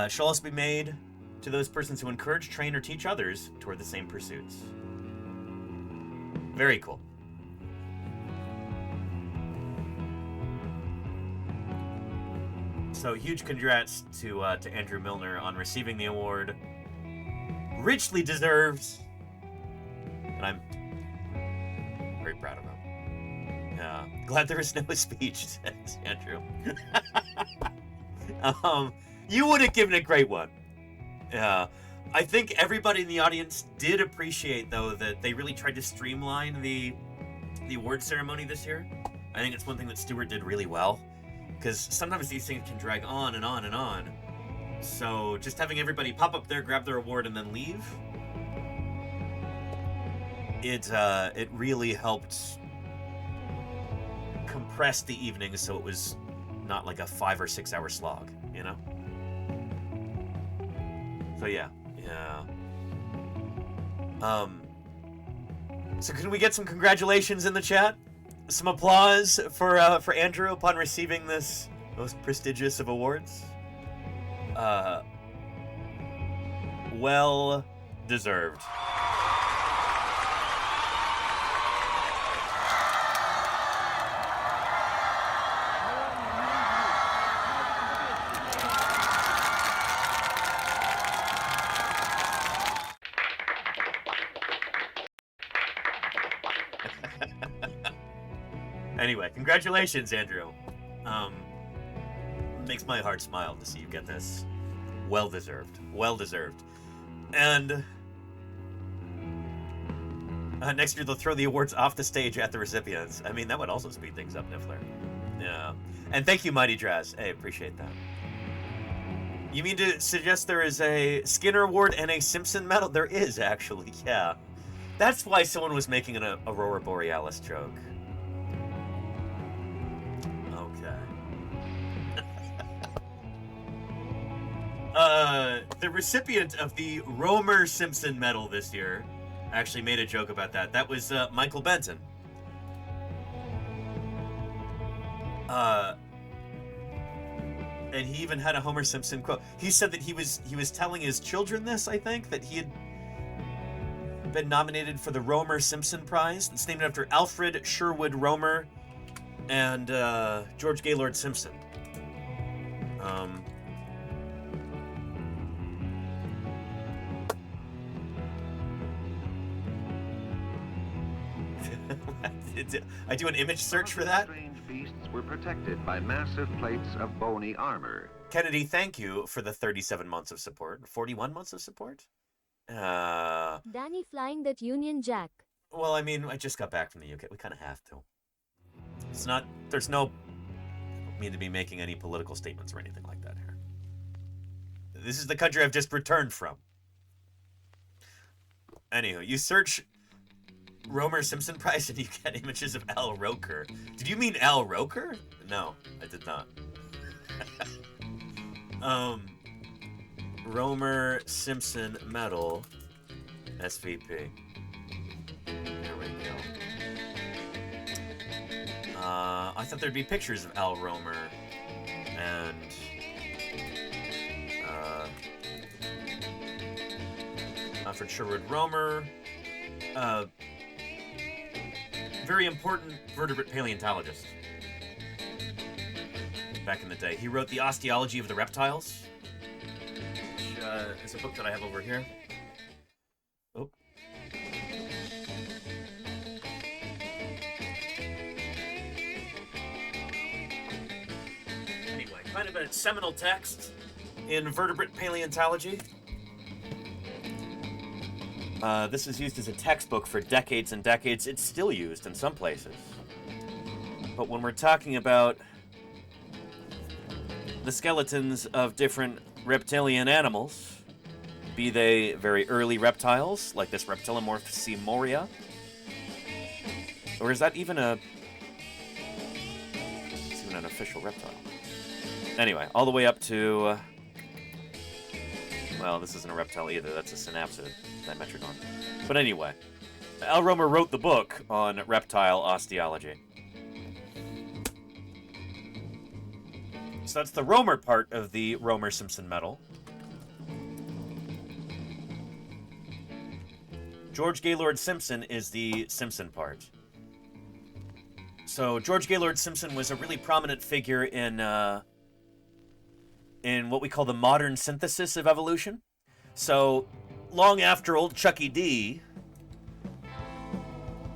Shall also be made to those persons who encourage, train, or teach others toward the same pursuits. Very cool. So huge congrats to Andrew Milner on receiving the award. Richly deserved. And I'm very proud of him. Yeah. Glad there was no speech, says Andrew. You would have given a great one. Yeah. I think everybody in the audience did appreciate, though, that they really tried to streamline the award ceremony this year. I think it's one thing that Stuart did really well, because sometimes these things can drag on and on and on. So just having everybody pop up there, grab their award, and then leave, it really helped compress the evening so it was not like a 5 or 6 hour slog, you know? So yeah. So can we get some congratulations in the chat? Some applause for Andrew upon receiving this most prestigious of awards? Well deserved. Anyway, congratulations, Andrew. Makes my heart smile to see you get this. Well deserved. Well deserved. And next year they'll throw the awards off the stage at the recipients. I mean, that would also speed things up, Niffler. Yeah. And thank you, Mighty Draz. Hey, appreciate that. You mean to suggest there is a Skinner Award and a Simpson Medal? There is, actually, yeah. That's why someone was making an Aurora Borealis joke. The recipient of the Romer Simpson Medal this year actually made a joke about that. That was Michael Benton. And he even had a Homer Simpson quote. He said that he was telling his children this, I think, that he had been nominated for the Romer Simpson Prize. It's named after Alfred Sherwood Romer and George Gaylord Simpson. I do an image search for that. Strange beasts were protected by massive plates of bony armor. Kennedy, thank you for the 37 months of support. 41 months of support? Danny flying that Union Jack. Well, I mean, I just got back from the UK. We kind of have to. It's not, there's no, I don't mean to be making any political statements or anything like that here. This is the country I've just returned from. Anywho, you search Romer Simpson Prize and you get images of Al Roker. Did you mean Al Roker? No, I did not. Romer Simpson Medal, SVP. There we go. I thought there'd be pictures of Al Romer and Alfred Sherwood Romer, very important vertebrate paleontologist back in the day. He wrote The Osteology of the Reptiles, which is a book that I have over here. Oh. Anyway, kind of a seminal text in vertebrate paleontology. This is used as a textbook for decades and decades. It's still used in some places. But when we're talking about the skeletons of different reptilian animals, be they very early reptiles, like this Reptilomorph C. moria, or is that even an official reptile? Anyway, all the way up to, well, this isn't a reptile either. That's a synapsid, Dimetrodon. But anyway, Al Romer wrote the book on reptile osteology. So that's the Romer part of the Romer-Simpson medal. George Gaylord Simpson is the Simpson part. So George Gaylord Simpson was a really prominent figure in what we call the modern synthesis of evolution. So long after old Chucky D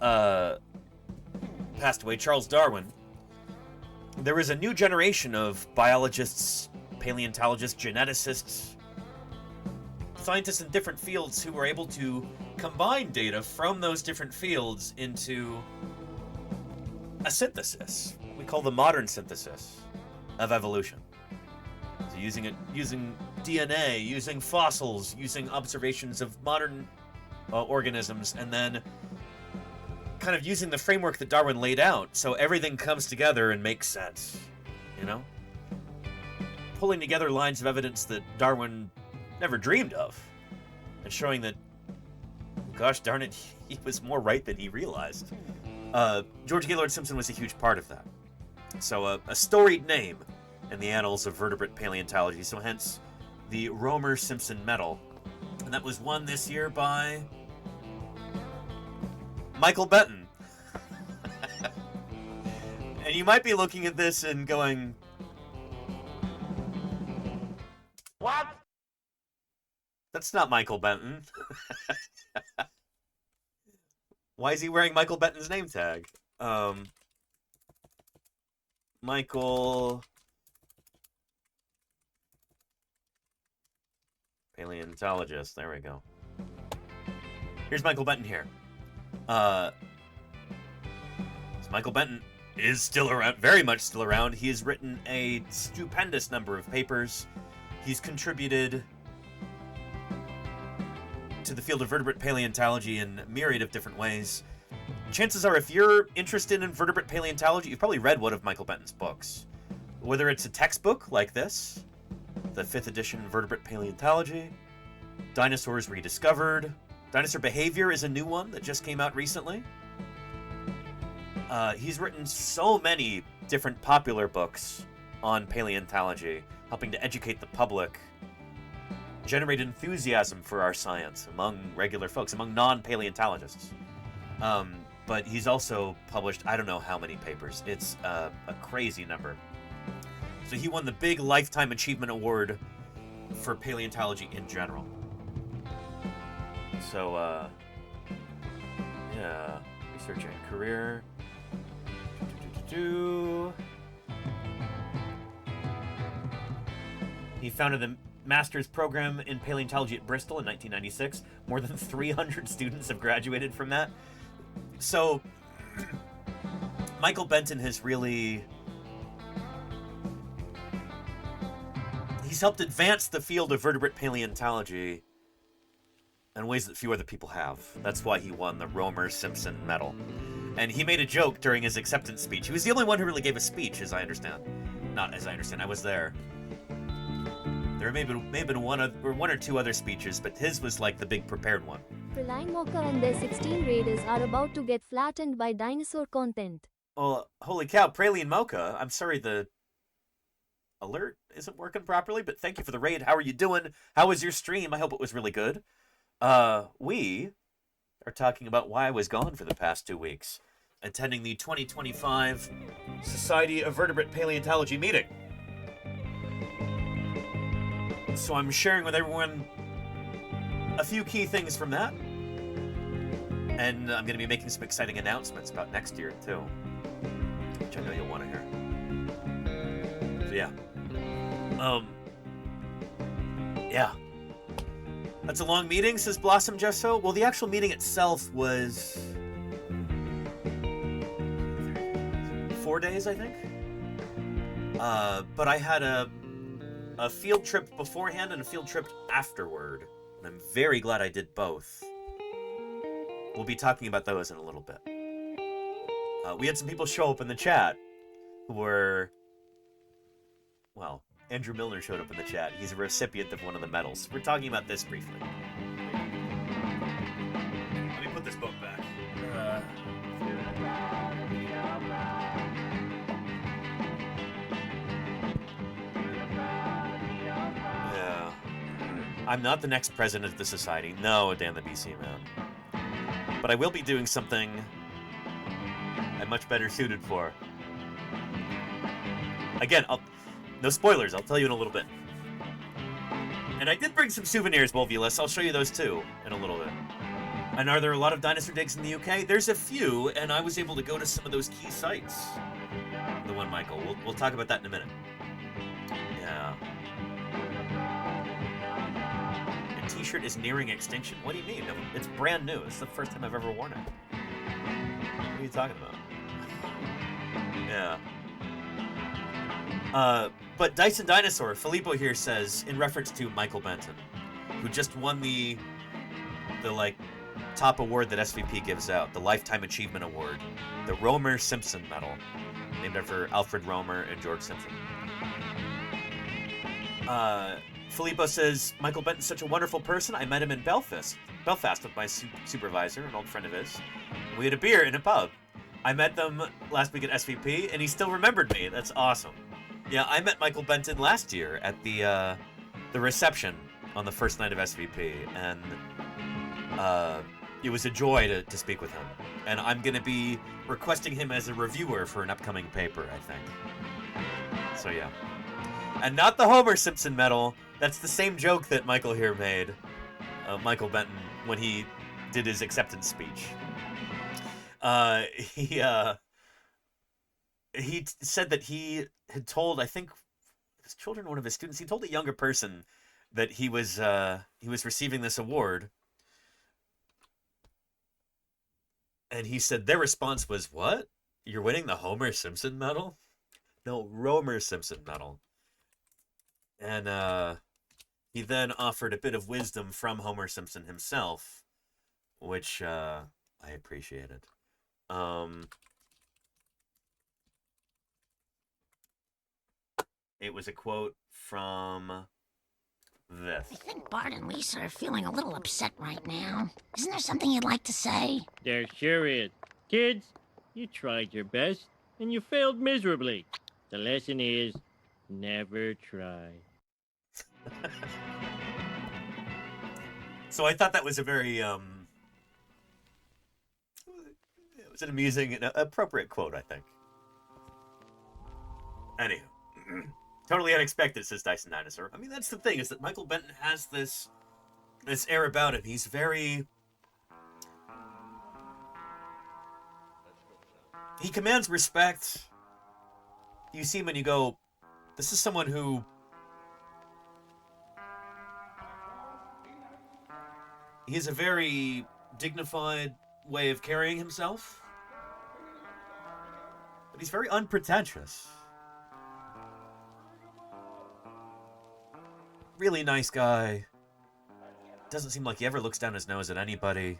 passed away, Charles Darwin, there was a new generation of biologists, paleontologists, geneticists, scientists in different fields who were able to combine data from those different fields into a synthesis. We call the modern synthesis of evolution. So using DNA, using fossils, using observations of modern organisms, and then kind of using the framework that Darwin laid out, so everything comes together and makes sense, you know? Pulling together lines of evidence that Darwin never dreamed of, and showing that, gosh darn it, he was more right than he realized. George Gaylord Simpson was a huge part of that. So a storied name in the annals of vertebrate paleontology, so hence the Romer Simpson Medal. And that was won this year by Michael Benton. And you might be looking at this and going, what? That's not Michael Benton. Why is he wearing Michael Benton's name tag? Michael Paleontologist. There we go. Here's Michael Benton here. So Michael Benton is still around, very much still around. He has written a stupendous number of papers. He's contributed to the field of vertebrate paleontology in a myriad of different ways. Chances are, if you're interested in vertebrate paleontology, you've probably read one of Michael Benton's books. Whether it's a textbook like this, the 5th edition Vertebrate Paleontology, Dinosaurs Rediscovered, Dinosaur Behavior is a new one that just came out recently. He's written so many different popular books on paleontology, helping to educate the public, generate enthusiasm for our science among regular folks, among non-paleontologists. But he's also published I don't know how many papers. It's a crazy number. So he won the big Lifetime Achievement Award for paleontology in general. So, yeah, research and career. He founded the master's program in paleontology at Bristol in 1996. More than 300 students have graduated from that. So, Michael Benton has really... he's helped advance the field of vertebrate paleontology in ways that few other people have. That's why he won the Romer-Simpson Medal. And he made a joke during his acceptance speech. He was the only one who really gave a speech, as I understand. Not as I understand, I was there. There may have been one or two other speeches, but his was like the big prepared one. Praline Mocha and their 16 raiders are about to get flattened by dinosaur content. Oh, holy cow, Praline Mocha. I'm sorry the alert isn't working properly, but thank you for the raid. How are you doing? How was your stream? I hope it was really good. We are talking about why I was gone for the past 2 weeks, attending the 2025 Society of Vertebrate Paleontology meeting. So I'm sharing with everyone a few key things from that. And I'm going to be making some exciting announcements about next year, too. Which I know you'll want to hear. So, yeah. Yeah. That's a long meeting, says Blossom Gesso. Well, the actual meeting itself was 4 days, I think. But I had a field trip beforehand and a field trip afterward. And I'm very glad I did both. We'll be talking about those in a little bit. We had some people show up in the chat who were... Well, Andrew Milner showed up in the chat. He's a recipient of one of the medals. We're talking about this briefly. Let me put this book back. Yeah. I'm not the next president of the society. No, Dan the BC man. But I will be doing something I'm much better suited for. Again, no spoilers, I'll tell you in a little bit. And I did bring some souvenirs, Volvulus. I'll show you those too in a little bit. And are there a lot of dinosaur digs in the UK? There's a few, and I was able to go to some of those key sites. The one, Michael. We'll talk about that in a minute. Yeah. The t-shirt is nearing extinction. What do you mean? It's brand new. It's the first time I've ever worn it. What are you talking about? Yeah. But Dyson Dinosaur, Filippo here says, in reference to Michael Benton, who just won the like, top award that SVP gives out, the Lifetime Achievement Award, the Romer-Simpson Medal, named after Alfred Romer and George Simpson. Filippo says, Michael Benton's such a wonderful person. I met him in Belfast with my supervisor, an old friend of his. We had a beer in a pub. I met them last week at SVP, and he still remembered me. That's awesome. Yeah, I met Michael Benton last year at the reception on the first night of SVP, and it was a joy to speak with him. And I'm going to be requesting him as a reviewer for an upcoming paper, I think. So yeah. And not the Homer Simpson medal. That's the same joke that Michael here made, Michael Benton, when he did his acceptance speech. He said that he had told, I think, his children, one of his students, he told a younger person that he was receiving this award. And he said their response was, "What? You're winning the Homer Simpson medal?" No, Romer Simpson medal. And he then offered a bit of wisdom from Homer Simpson himself, which I appreciated. It was a quote from this. I think Bart and Lisa are feeling a little upset right now. Isn't there something you'd like to say? There sure is. Kids, you tried your best, and you failed miserably. The lesson is, never try. So I thought that was a very, it was an amusing and appropriate quote, I think. Anywho. Totally unexpected, says Dyson Dinosaur. I mean, that's the thing, is that Michael Benton has this air about him. He's very... He commands respect. You see him and you go, this is someone who... He has a very dignified way of carrying himself. But he's very unpretentious. Really nice guy. doesn't seem like he ever looks down his nose at anybody.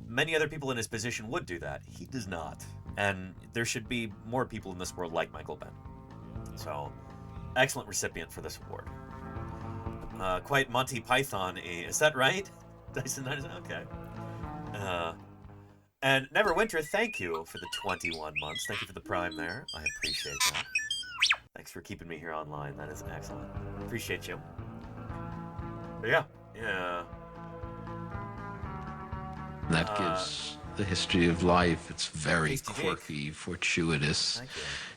Many other people in his position would do that. He does not. And there should be more people in this world like Michael Benton. So, excellent recipient for this award. Quite Monty Python-y. Is that right? Dyson, okay. And Neverwinter, thank you for the 21 months. Thank you for the Prime there. I appreciate that. Thanks for keeping me here online. That is excellent. Appreciate you. But yeah. That gives the history of life its very quirky, fortuitous,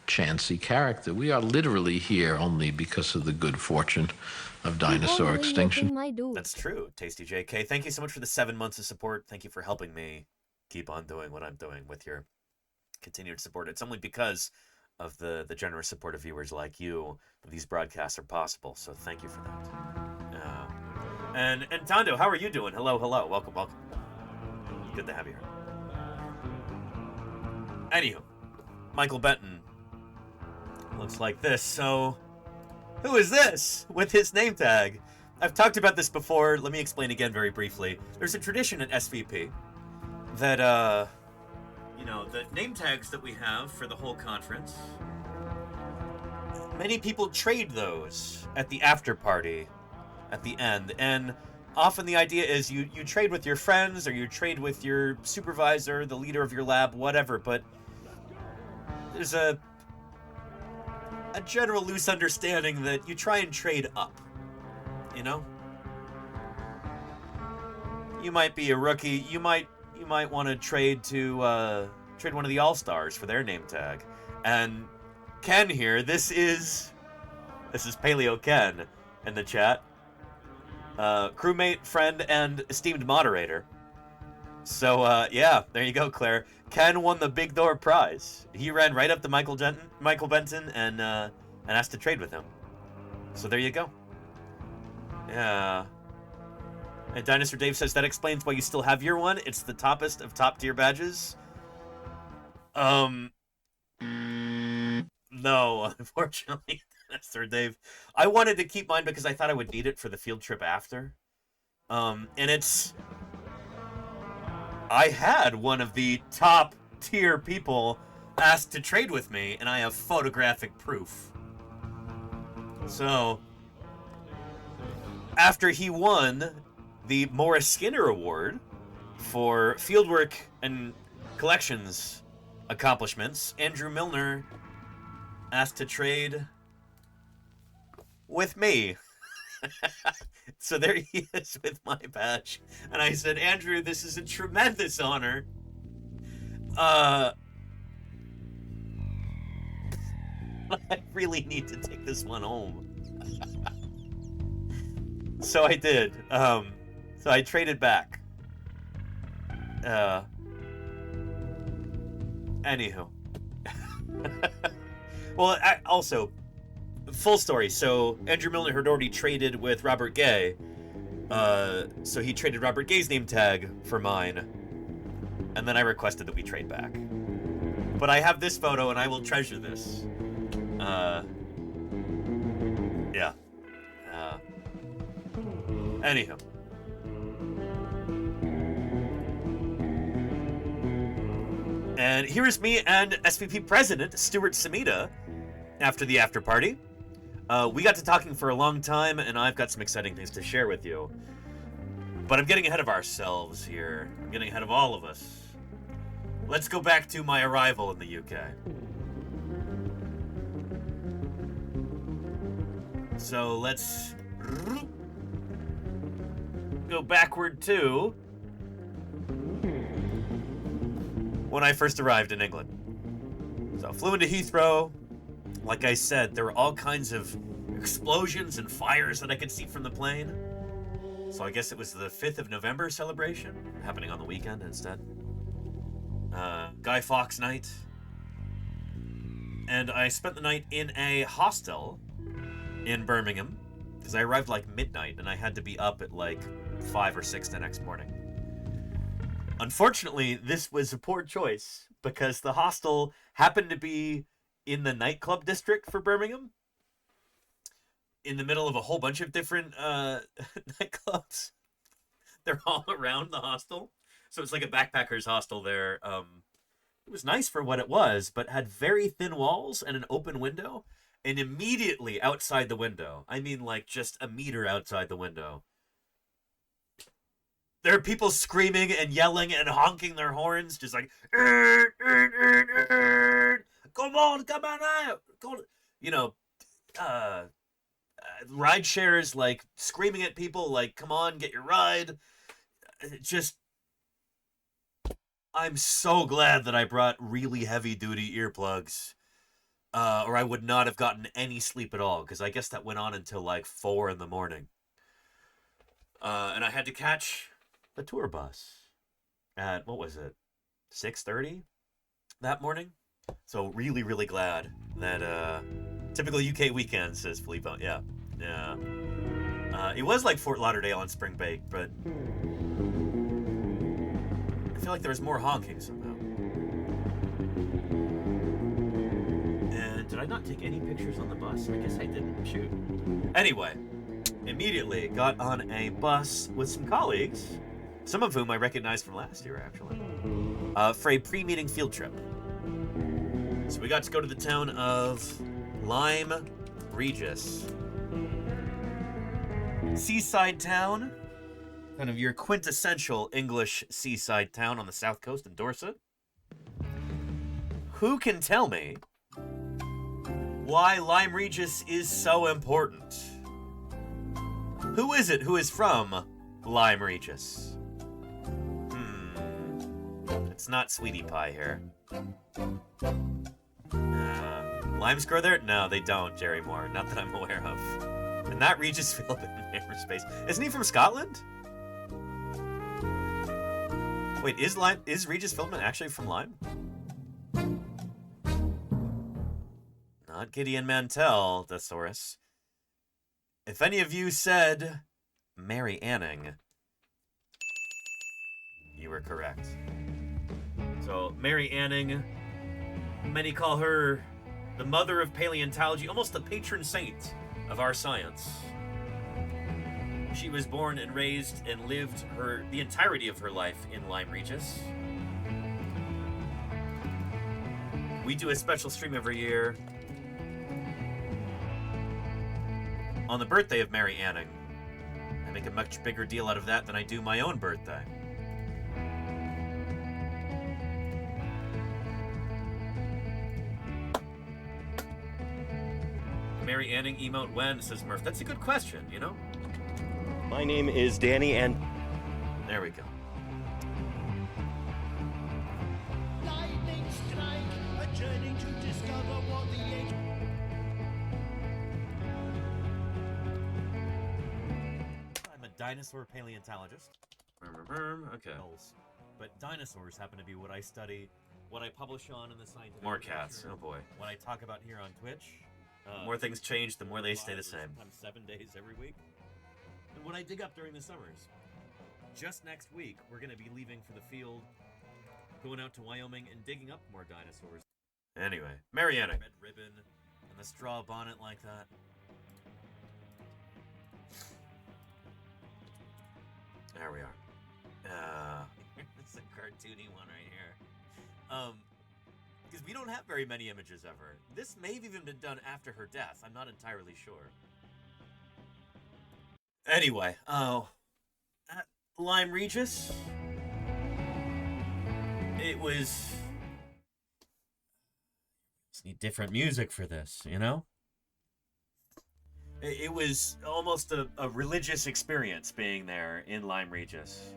chancy character. We are literally here only because of the good fortune of dinosaur extinction. That's true, Tasty JK. Thank you so much for the 7 months of support. Thank you for helping me keep on doing what I'm doing with your continued support. It's only because of the generous support of viewers like you that these broadcasts are possible. So thank you for that. And Tondo, how are you doing? Hello. Welcome. Good to have you here. Anywho, Michael Benton looks like this. So, who is this with his name tag? I've talked about this before. Let me explain again very briefly. There's a tradition at SVP that, the name tags that we have for the whole conference, many people trade those at the after party at the end. And often the idea is you trade with your friends or you trade with your supervisor, the leader of your lab, whatever, but there's a general loose understanding that you try and trade up, You might be a rookie, you might want to trade to trade one of the All-Stars for their name tag. And Ken here, this is Paleo Ken in the chat. Crewmate, friend, and esteemed moderator. So, there you go, Claire. Ken won the Big Door prize. He ran right up to Michael Benton and asked to trade with him. So there you go. Yeah. And Dinosaur Dave says, that explains why you still have your one. It's the toppest of top-tier badges. No, unfortunately. Dinosaur Dave. I wanted to keep mine because I thought I would need it for the field trip after. And I had one of the top-tier people asked to trade with me, and I have photographic proof. So, after he won the Morris Skinner Award for fieldwork and collections accomplishments, Andrew Milner asked to trade with me. So there he is with my badge. And I said, Andrew, this is a tremendous honor. I really need to take this one home. So I did. So I traded back. Anywho. Well, also, full story. So Andrew Milner had already traded with Robert Gay. So he traded Robert Gay's name tag for mine. And then I requested that we trade back. But I have this photo and I will treasure this. Yeah. Anyhow. And here is me and SVP President Stuart Samita after the after party. We got to talking for a long time, and I've got some exciting things to share with you. But I'm getting ahead of ourselves here. I'm getting ahead of all of us. Let's go back to my arrival in the UK. So let's go backward to when I first arrived in England. So I flew into Heathrow. Like I said, there were all kinds of explosions and fires that I could see from the plane. So I guess it was the 5th of November celebration, happening on the weekend instead. Guy Fawkes night. And I spent the night in a hostel in Birmingham, because I arrived like midnight and I had to be up at like 5 or 6 the next morning. Unfortunately, this was a poor choice because the hostel happened to be in the nightclub district for Birmingham. in the middle of a whole bunch of different nightclubs. They're all around the hostel. So it's like a backpacker's hostel there. It was nice for what it was, but had very thin walls and an open window. And immediately outside the window, I mean like just a meter outside the window, there are people screaming and yelling and honking their horns, just like, come on out. You know, ride shares like screaming at people like, come on, get your ride. Just, I'm so glad that I brought really heavy duty earplugs, or I would not have gotten any sleep at all, because I guess that went on until like 4 in the morning. And I had to catch the tour bus at, what was it, 6:30 that morning? So really, really glad that, typical UK weekend, says Felipe. Yeah. It was like Fort Lauderdale on spring break, but I feel like there was more honking somehow. And did I not take any pictures on the bus? I guess I didn't. Shoot. Anyway, immediately got on a bus with some colleagues, some of whom I recognized from last year, actually, for a pre-meeting field trip. So we got to go to the town of Lyme Regis. Seaside town, kind of your quintessential English seaside town on the south coast in Dorset. Who can tell me why Lyme Regis is so important? Who is it who is from Lyme Regis? It's not Sweetie Pie here. Limes grow there? No, they don't, Jerry Moore. Not that I'm aware of. And not Regis Philbin in hyperspace. Isn't he from Scotland? Wait, is Regis Philbin actually from Lyme? Not Gideon Mantell, Thesaurus. If any of you said Mary Anning, you were correct. So, Mary Anning, many call her the mother of paleontology, almost the patron saint of our science. She was born and raised and lived the entirety of her life in Lyme Regis. We do a special stream every year on the birthday of Mary Anning. I make a much bigger deal out of that than I do my own birthday. Mary Anning emote when, says Murph. That's a good question, you know? My name is Danny, and there we go. Lightning strike, a journey to discover what the age. I'm a dinosaur paleontologist. Okay. But dinosaurs happen to be what I study, what I publish on in the scientific More literature, cats, oh boy. What I talk about here on Twitch. The more things change, the more they stay the same. Sometimes 7 days every week. And what I dig up during the summers. Just next week, we're going to be leaving for the field, going out to Wyoming and digging up more dinosaurs. Anyway, Mary Anning. Red ribbon and the straw bonnet like that. There we are. It's a cartoony one right here. Because we don't have very many images of her. This may have even been done after her death. I'm not entirely sure. Anyway, at Lyme Regis, it was... Just need different music for this, you know? It was almost a religious experience being there in Lyme Regis.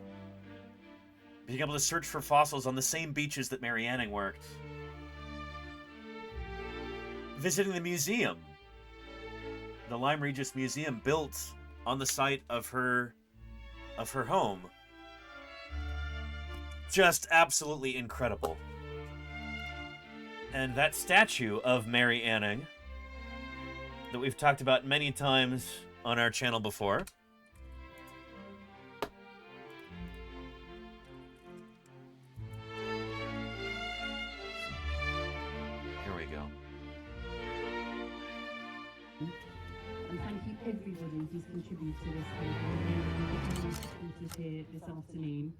Being able to search for fossils on the same beaches that Mary Anning worked. Visiting the museum. The Lyme Regis Museum, built on the site of her home. Just absolutely incredible. And that statue of Mary Anning that we've talked about many times on our channel before. Here we go. And thank you everybody who's contributed to this campaign is here this afternoon.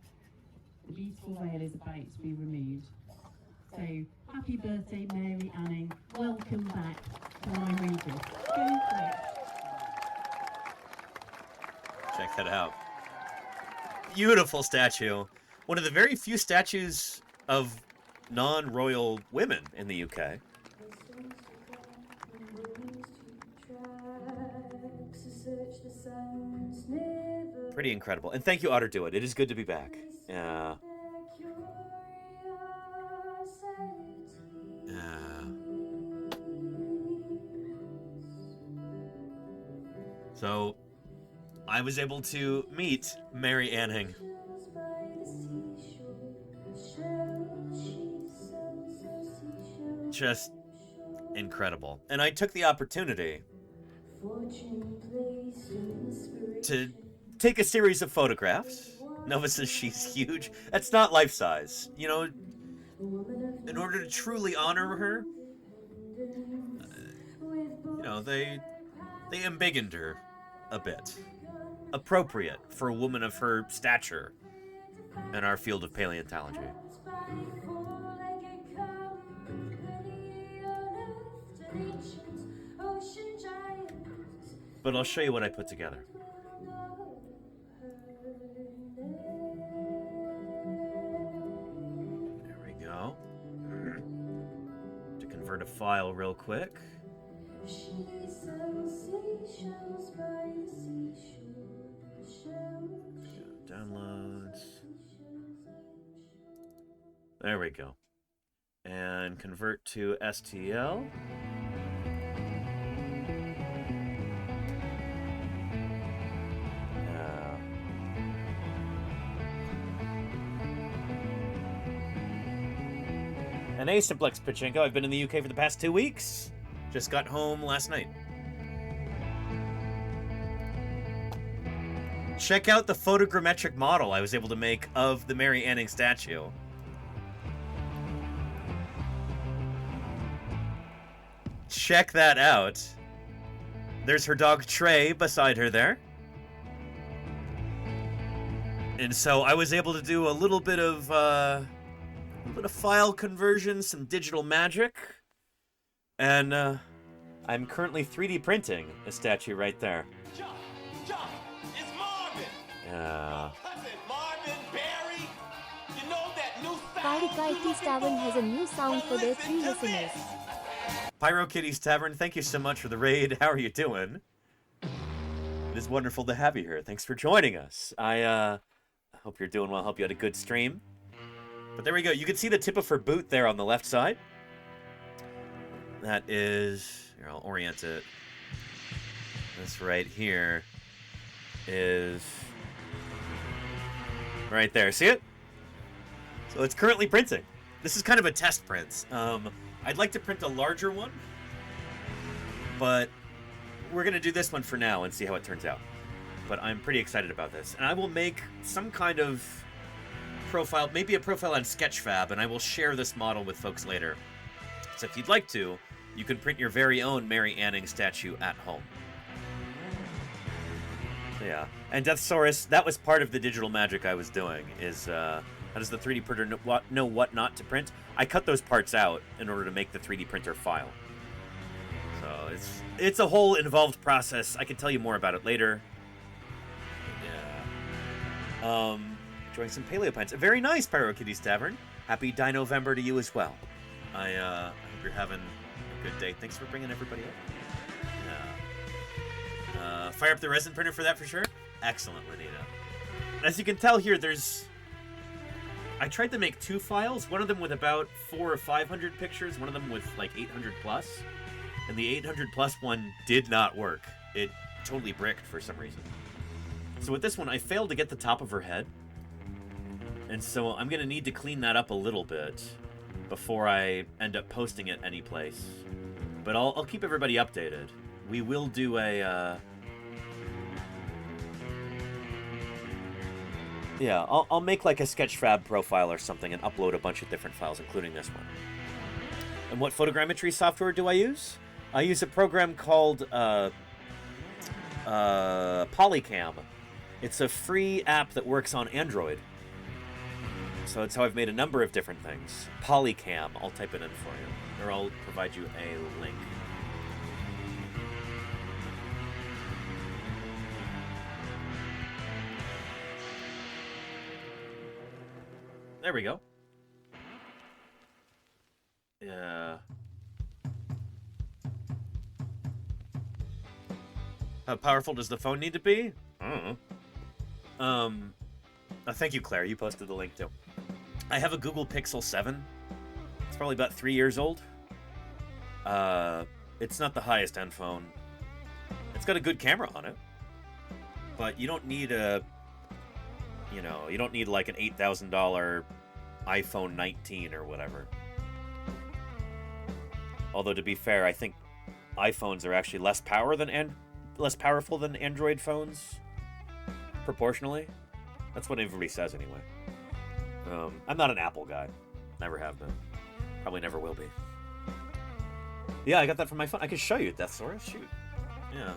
The beautiful veil is about to be removed. So, happy birthday, Mary Anning. Welcome back to my Regis. Go for it. Check that out. Beautiful statue. One of the very few statues of non-royal women in the UK. Pretty incredible. And thank you, Otter Do It. It is good to be back. Yeah. So, I was able to meet Mary Anning. Just incredible. And I took the opportunity to take a series of photographs. Nova says she's huge. That's not life-size. You know, in order to truly honor her, you know, they embiggened her a bit. Appropriate for a woman of her stature in our field of paleontology. But I'll show you what I put together. There we go. To convert a file real quick. Downloads. There we go. And convert to STL. And hey, Simplex Pachinko, I've been in the UK for the past 2 weeks. Just got home last night. Check out the photogrammetric model I was able to make of the Mary Anning statue. Check that out. There's her dog Trey beside her there. And so I was able to do a little bit of file conversion, some digital magic. And I'm currently 3D printing a statue right there. It's Marvin. Yeah. Cousin Marvin Barry. You know that new Pyrokitty's Tavern has a new sound for their 3 listeners. Pyro Kitty's Tavern, thank you so much for the raid. How are you doing? It is wonderful to have you here. Thanks for joining us. I hope you're doing well. Hope you had a good stream. But there we go. You can see the tip of her boot there on the left side. That is... Here, I'll orient it. This right here is... right there. See it? So it's currently printing. This is kind of a test print. I'd like to print a larger one, but we're going to do this one for now and see how it turns out. But I'm pretty excited about this. And I will make some kind of profile, maybe a profile on Sketchfab, and I will share this model with folks later. So if you'd like to, you can print your very own Mary Anning statue at home. Yeah. And Deathsaurus, that was part of the digital magic I was doing, is how does the 3D printer know what not to print? I cut those parts out in order to make the 3D printer file. So it's a whole involved process. I can tell you more about it later. Yeah. Enjoying some Paleopants. Very nice, Pyrokitty's Tavern. Happy Dino-Vember to you as well. I hope you're having a good day. Thanks for bringing everybody up. Yeah. Fire up the resin printer for that for sure. Excellent, Lenita. As you can tell here, I tried to make 2 files, one of them with about 400 or 500 pictures, one of them with like 800 plus, and the 800 plus one did not work. It totally bricked for some reason. So with this one, I failed to get the top of her head, and so I'm going to need to clean that up a little bit before I end up posting it anyplace. But I'll keep everybody updated. We will do a... Yeah, I'll make like a Sketchfab profile or something and upload a bunch of different files, including this one. And what photogrammetry software do I use? I use a program called Polycam. It's a free app that works on Android. So it's how I've made a number of different things. Polycam. I'll type it in for you, or I'll provide you a link. There we go. Yeah. How powerful does the phone need to be? I don't know. Thank you, Claire. You posted the link, too. I have a Google Pixel 7. It's probably about 3 years old. It's not the highest end phone. It's got a good camera on it. But you don't need a... You know, you don't need like an $8,000 iPhone 19 or whatever. Although, to be fair, I think iPhones are actually less powerful than Android phones, proportionally. That's what everybody says, anyway. I'm not an Apple guy. Never have been. Probably never will be. Yeah, I got that from my phone. I could show you, Deathsaurus. Shoot. Yeah.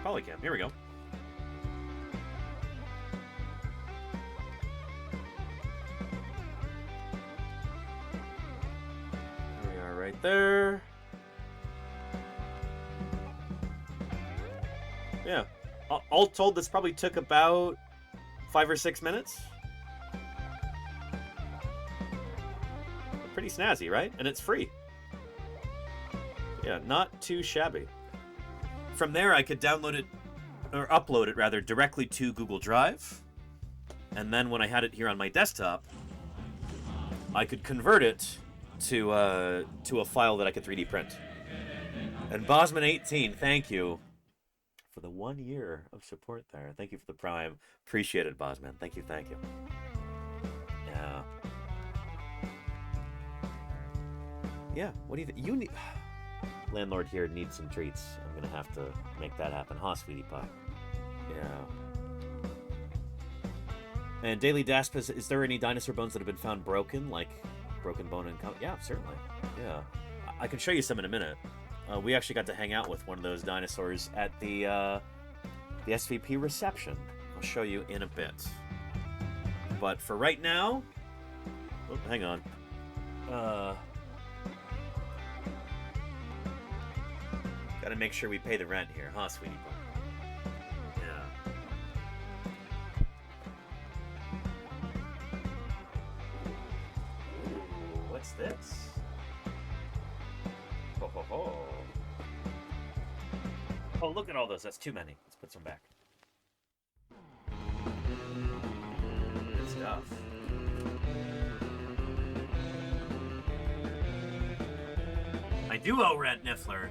Polycam. Here we go. There we are right there. Yeah. All told, this probably took about 5 or 6 minutes. Pretty snazzy, right? And it's free. Yeah, not too shabby. From there, I could download it, or upload it rather, directly to Google Drive. And then when I had it here on my desktop, I could convert it to a file that I could 3D print. And Bosman18, thank you for the 1 year of support there. Thank you for the Prime. Appreciate it, Bosman. Thank you, thank you. Yeah. Yeah, what do you think? You need... Landlord here needs some treats. I'm gonna have to make that happen. Huh, sweetie pie? Yeah. And Daily Dasp, is there any dinosaur bones that have been found broken? Like broken bone and... Yeah, certainly. Yeah. I can show you some in a minute. We actually got to hang out with one of those dinosaurs at the SVP reception. I'll show you in a bit. But for right now... Oh, hang on. Gotta make sure we pay the rent here, huh, sweetie pie? Yeah. What's this? Ho ho ho. Oh, look at all those. That's too many. Let's put some back. Good stuff. I do owe rent, Niffler.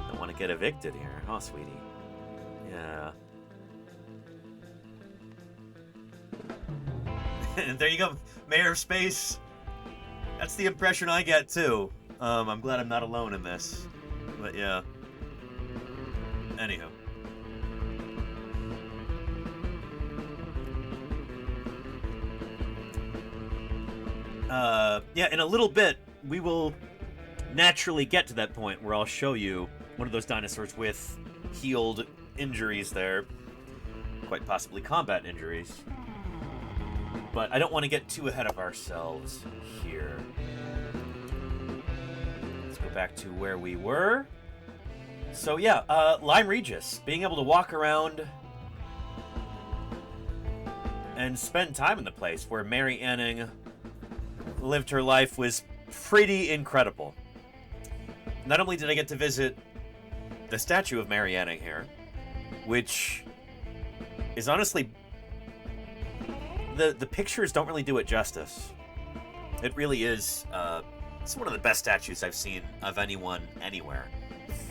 Don't want to get evicted here, huh, sweetie? Yeah. And there you go, Mayor of Space. That's the impression I get too. I'm glad I'm not alone in this. But yeah. Anywho. Yeah, in a little bit, we will naturally get to that point where I'll show you one of those dinosaurs with healed injuries there. Quite possibly combat injuries. But I don't want to get too ahead of ourselves here. Let's go back to where we were. So yeah, Lyme Regis. Being able to walk around and spend time in the place where Mary Anning lived her life was pretty incredible. Not only did I get to visit the statue of Mary Anning here, which is honestly... The pictures don't really do it justice. It really is, it's one of the best statues I've seen of anyone, anywhere.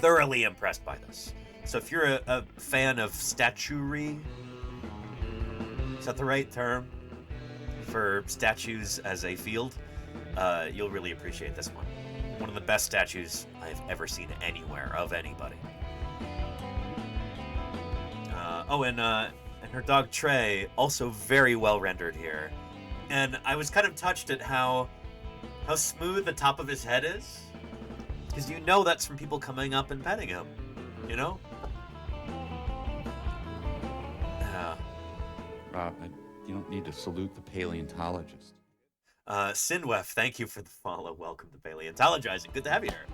Thoroughly impressed by this. So if you're a fan of statuary, is that the right term for statues as a field? You'll really appreciate this one. One of the best statues I've ever seen anywhere of anybody. and her dog Trey, also very well rendered here. And I was kind of touched at how smooth the top of his head is. Because you know that's from people coming up and petting him, you know? Yeah. Rob, you don't need to salute the paleontologist. Sinwef, thank you for the follow. Welcome to Paleontologizing. Good to have you here.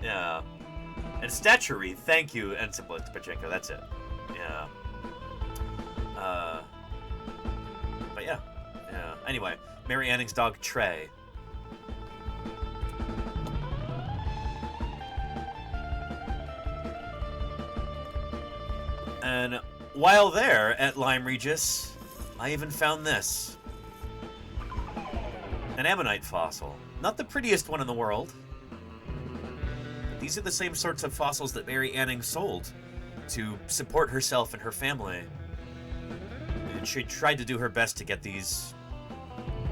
Yeah. And Statuary, thank you. And Simple Pachenko, that's it. Yeah. But yeah. Yeah. Anyway, Mary Anning's dog Trey. And while there at Lyme Regis, I even found this. An ammonite fossil. Not the prettiest one in the world. But these are the same sorts of fossils that Mary Anning sold to support herself and her family. And she tried to do her best to get these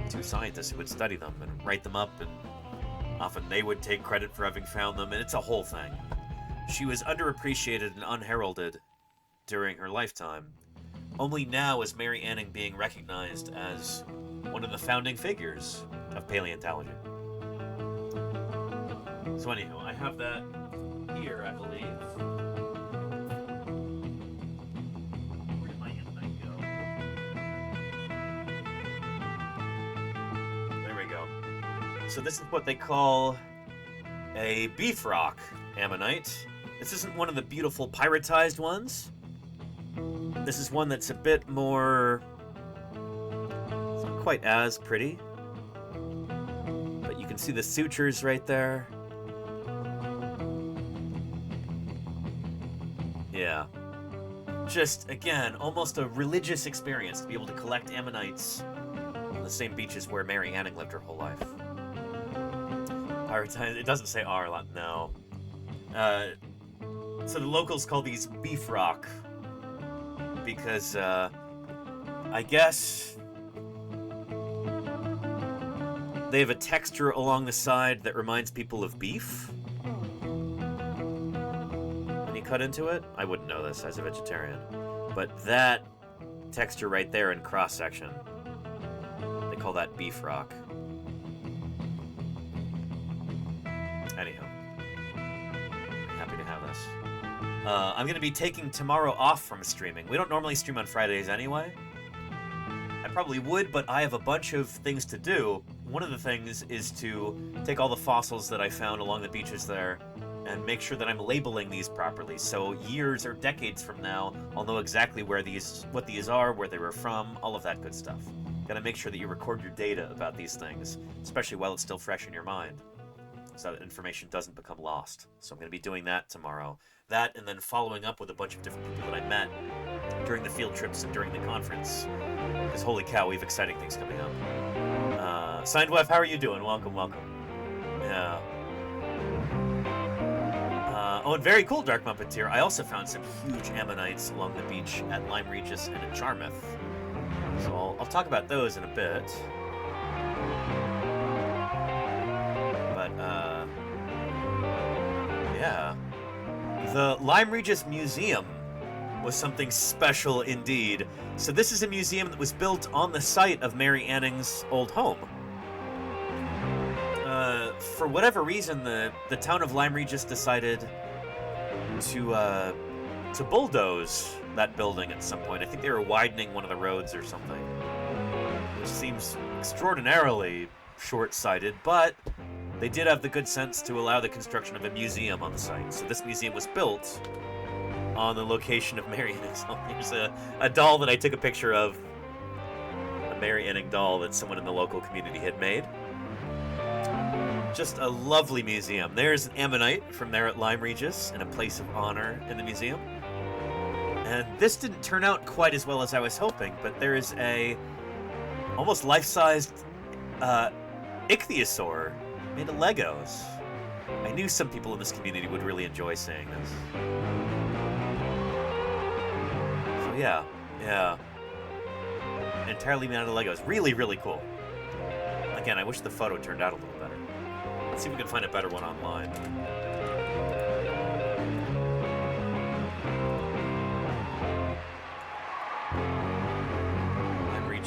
two scientists who would study them and write them up, and often they would take credit for having found them, and it's a whole thing. She was underappreciated and unheralded during her lifetime. Only now is Mary Anning being recognized as one of the founding figures of paleontology. So anyhow, I have that here, I believe. Where did my ammonite go? There we go. So this is what they call a beef rock ammonite. This isn't one of the beautiful pyritized ones. This is one that's a bit more... It's not quite as pretty. But you can see the sutures right there. Yeah. Just, again, almost a religious experience to be able to collect ammonites on the same beaches where Mary Anning lived her whole life. Pyritized, it doesn't say R a lot, no. So the locals call these beef rock because, I guess they have a texture along the side that reminds people of beef. When you cut into it, I wouldn't know this as a vegetarian, but that texture right there in cross-section, they call that beef rock. Anyhow, happy to have this. I'm going to be taking tomorrow off from streaming. We don't normally stream on Fridays anyway. I probably would, but I have a bunch of things to do. One of the things is to take all the fossils that I found along the beaches there and make sure that I'm labeling these properly. So years or decades from now, I'll know exactly what these are, where they were from, all of that good stuff. Gotta make sure that you record your data about these things, especially while it's still fresh in your mind, so that information doesn't become lost. So I'm going to be doing that tomorrow. That, and then following up with a bunch of different people that I met during the field trips and during the conference. Because holy cow, we have exciting things coming up. Signedwef, how are you doing? Welcome, welcome. Yeah. Oh, and very cool, Dark Muppeteer. I also found some huge ammonites along the beach at Lyme Regis and at Charmouth. So I'll talk about those in a bit. But, yeah. The Lyme Regis Museum was something special indeed. So this is a museum that was built on the site of Mary Anning's old home. For whatever reason, the town of Lyme Regis decided to bulldoze that building at some point. I think they were widening one of the roads or something, which seems extraordinarily short-sighted, but they did have the good sense to allow the construction of a museum on the site. So this museum was built on the location of Mary Anning's home. There's a doll that I took a picture of, a Mary Anning doll that someone in the local community had made. Just a lovely museum. There's an ammonite from there at Lyme Regis and a place of honor in the museum. And this didn't turn out quite as well as I was hoping, but there is a almost life-sized ichthyosaur made of Legos. I knew some people in this community would really enjoy seeing this. So yeah. Entirely made out of Legos. Really, really cool. Again, I wish the photo turned out a little better. Let's see if we can find a better one online.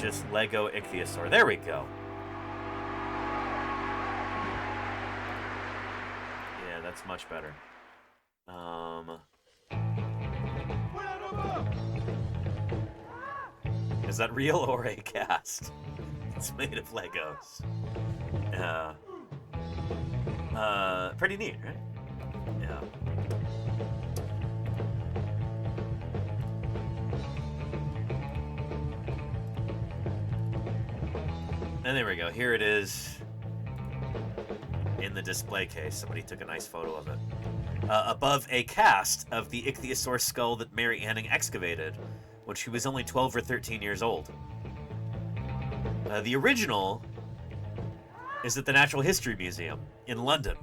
just Lego ichthyosaur. There we go. Yeah, that's much better. Is that real or a cast? It's made of Legos. Pretty neat, right? Yeah. And there we go. Here it is in the display case. Somebody took a nice photo of it. Above a cast of the ichthyosaur skull that Mary Anning excavated when she was only 12 or 13 years old. The original is at the Natural History Museum in London.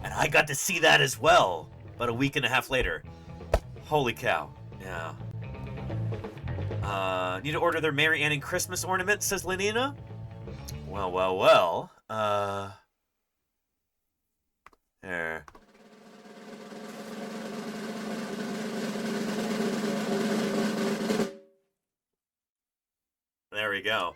And I got to see that as well, about a week and a half later. Holy cow. Yeah. Need to order their Mary Anning Christmas ornament, says Lenina. Well, well, well. There. There we go.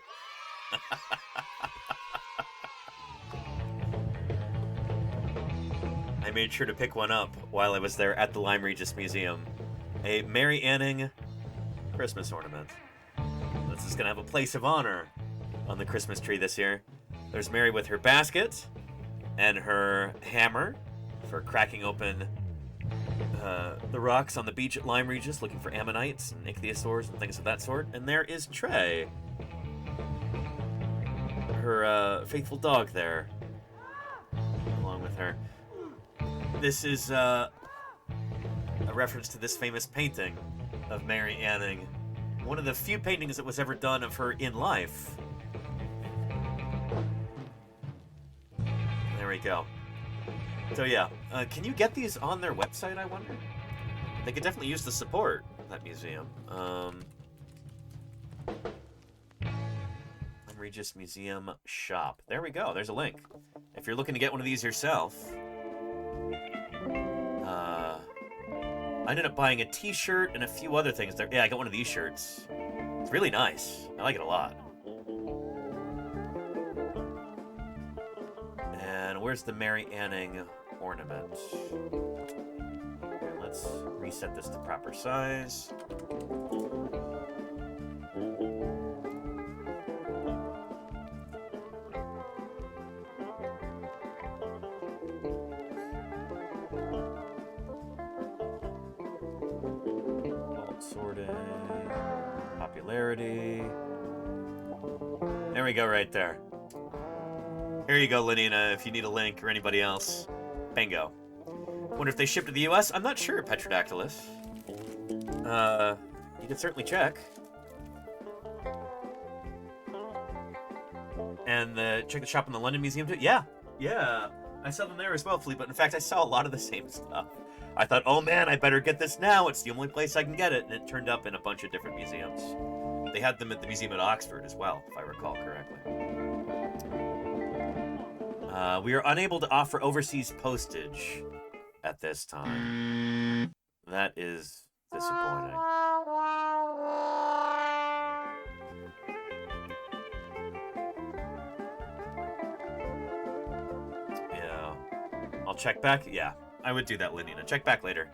I made sure to pick one up while I was there at the Lyme Regis Museum. A Mary Anning Christmas ornament. This is going to have a place of honor on the Christmas tree this year. There's Mary with her basket and her hammer for cracking open the rocks on the beach at Lyme Regis, looking for ammonites and ichthyosaurs and things of that sort. And there is Trey, her faithful dog there, along with her. This is a reference to this famous painting of Mary Anning. One of the few paintings that was ever done of her in life. There we go. So yeah, can you get these on their website, I wonder? They could definitely use the support of that museum. Regis Museum shop. There we go. There's a link. If you're looking to get one of these yourself, I ended up buying a t-shirt and a few other things there. Yeah, I got one of these shirts. It's really nice. I like it a lot. And where's the Mary Anning ornament? Okay, let's reset this to proper size. Sorting, popularity. There we go, right there. Here you go, Lenina, if you need a link, or anybody else. Bingo. Wonder if they ship to the US? I'm not sure, Petrodactylus. You can certainly check. And check the shop in the London Museum too? Yeah, I saw them there as well, Philippe, but in fact I saw a lot of the same stuff. I thought, oh man, I better get this now. It's the only place I can get it. And it turned up in a bunch of different museums. They had them at the museum at Oxford as well, if I recall correctly. We are unable to offer overseas postage at this time. That is disappointing. Yeah. I'll check back. Yeah. I would do that, Lenina. Check back later.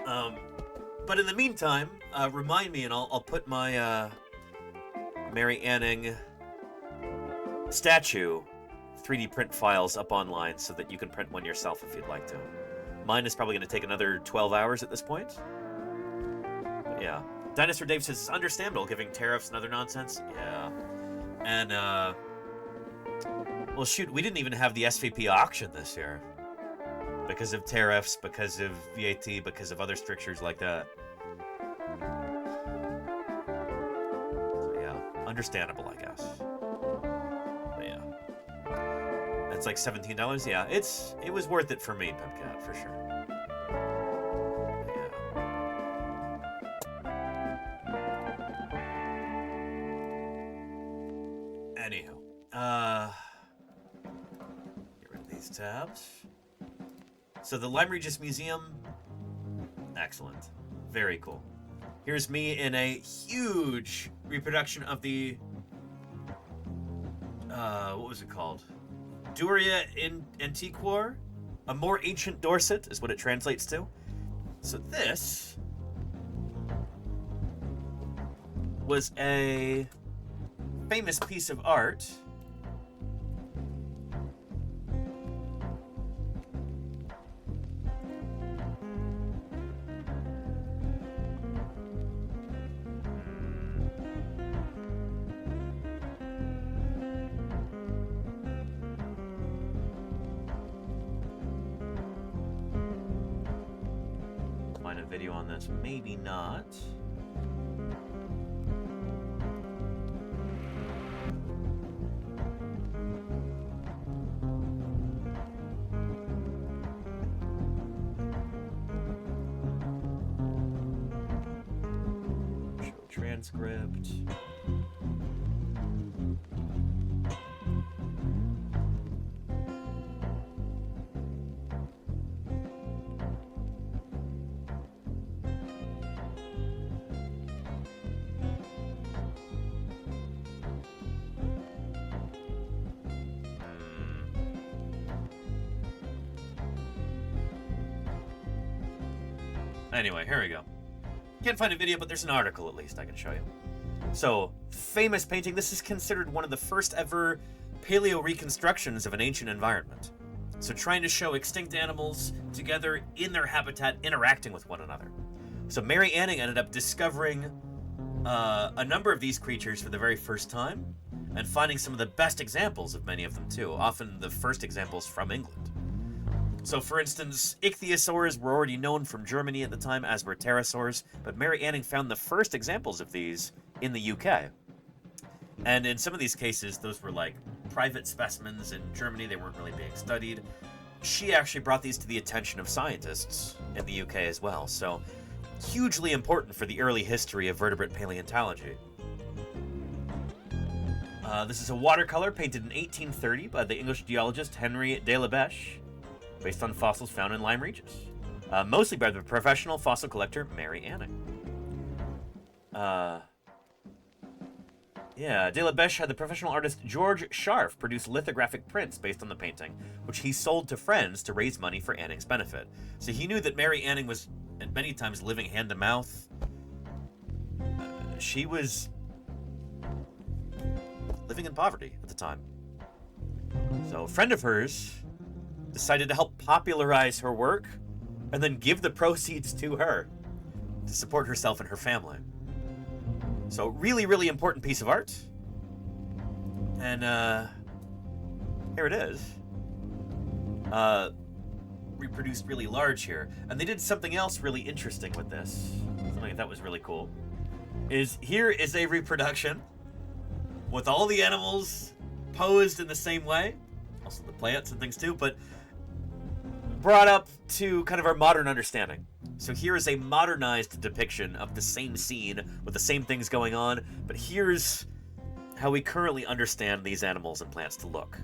But in the meantime, remind me, and I'll put my Mary Anning statue 3D print files up online so that you can print one yourself if you'd like to. Mine is probably going to take another 12 hours at this point. But yeah. Dinosaur Dave says it's understandable, giving tariffs and other nonsense. Yeah. And, well, shoot, we didn't even have the SVP auction this year. Because of tariffs, because of VAT, because of other strictures like that. So yeah, understandable, I guess. But yeah. That's like $17? Yeah, it was worth it for me, Pimcat, for sure. Yeah. Anywho. Get rid of these tabs. So the Lyme Regis Museum, excellent. Very cool. Here's me in a huge reproduction of the, what was it called? Duria in Antiquor? A more ancient Dorset is what it translates to. So this was a famous piece of art. Find a video on this, maybe not. Show transcript. Anyway, here we go. Can't find a video, but there's an article at least I can show you. So, famous painting. This is considered one of the first ever paleo reconstructions of an ancient environment. So trying to show extinct animals together in their habitat interacting with one another. So Mary Anning ended up discovering a number of these creatures for the very first time and finding some of the best examples of many of them too, often the first examples from England. So, for instance, ichthyosaurs were already known from Germany at the time, as were pterosaurs, but Mary Anning found the first examples of these in the UK. And in some of these cases, those were like private specimens in Germany. They weren't really being studied. She actually brought these to the attention of scientists in the UK as well. So, hugely important for the early history of vertebrate paleontology. This is a watercolor painted in 1830 by the English geologist Henry de la Beche, based on fossils found in Lyme Regis, mostly by the professional fossil collector Mary Anning. De la Beche had the professional artist George Scharf produce lithographic prints based on the painting, which he sold to friends to raise money for Anning's benefit. So he knew that Mary Anning was, at many times, living hand to mouth. She was living in poverty at the time. So a friend of hers decided to help popularize her work and then give the proceeds to her to support herself and her family. So really, really important piece of art. And here it is. Reproduced really large here. And they did something else really interesting with this. Something that was really cool. Here is a reproduction with all the animals posed in the same way. Also the plants and things too, but brought up to kind of our modern understanding. So here is a modernized depiction of the same scene with the same things going on, but here's how we currently understand these animals and plants to look,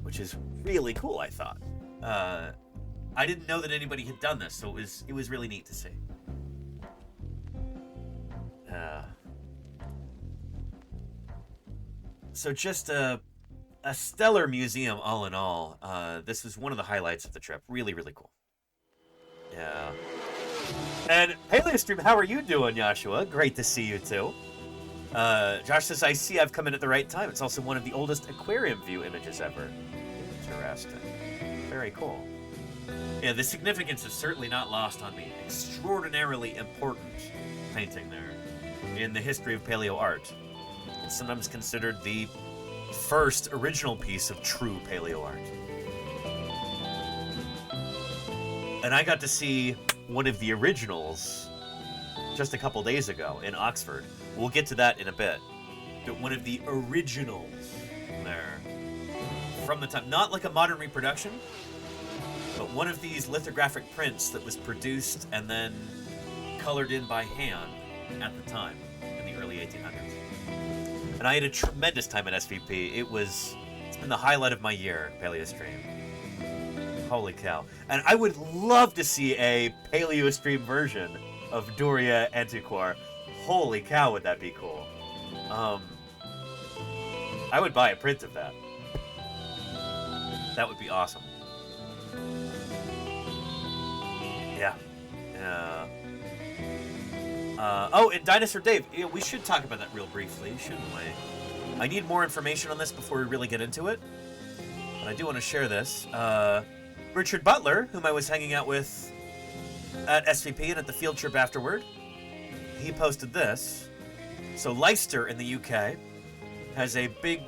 which is really cool, I thought. I didn't know that anybody had done this, so it was really neat to see. So just a stellar museum all in all. This was one of the highlights of the trip. Really, really cool. Yeah. And PaleoStream, how are you doing, Joshua? Great to see you too. Josh says, I see I've come in at the right time. It's also one of the oldest aquarium view images ever. Interesting. Very cool. Yeah, the significance is certainly not lost on me. Extraordinarily important painting there in the history of paleo art. It's sometimes considered the first original piece of true paleo art. And I got to see one of the originals just a couple days ago in Oxford. We'll get to that in a bit. But one of the originals there from the time, not like a modern reproduction, but one of these lithographic prints that was produced and then colored in by hand at the time in the early 1800s. And I had a tremendous time at SVP. It's been the highlight of my year, PaleoStream. Holy cow. And I would love to see a PaleoStream version of Doria Antiquar. Holy cow, would that be cool? I would buy a print of that. That would be awesome. Yeah. Oh, and Dinosaur Dave, yeah, we should talk about that real briefly, shouldn't we? I need more information on this before we really get into it. But I do want to share this. Richard Butler, whom I was hanging out with at SVP and at the field trip afterward, he posted this. So Leicester in the UK has a big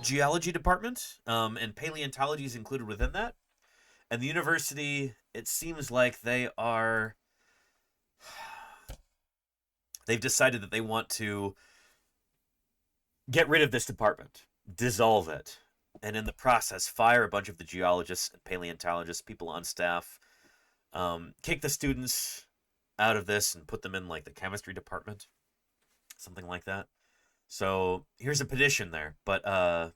geology department, and paleontology is included within that. And the university, it seems like they've decided that they want to get rid of this department, dissolve it, and in the process fire a bunch of the geologists and paleontologists, people on staff, kick the students out of this and put them in like the chemistry department, something like that. So here's a petition there, but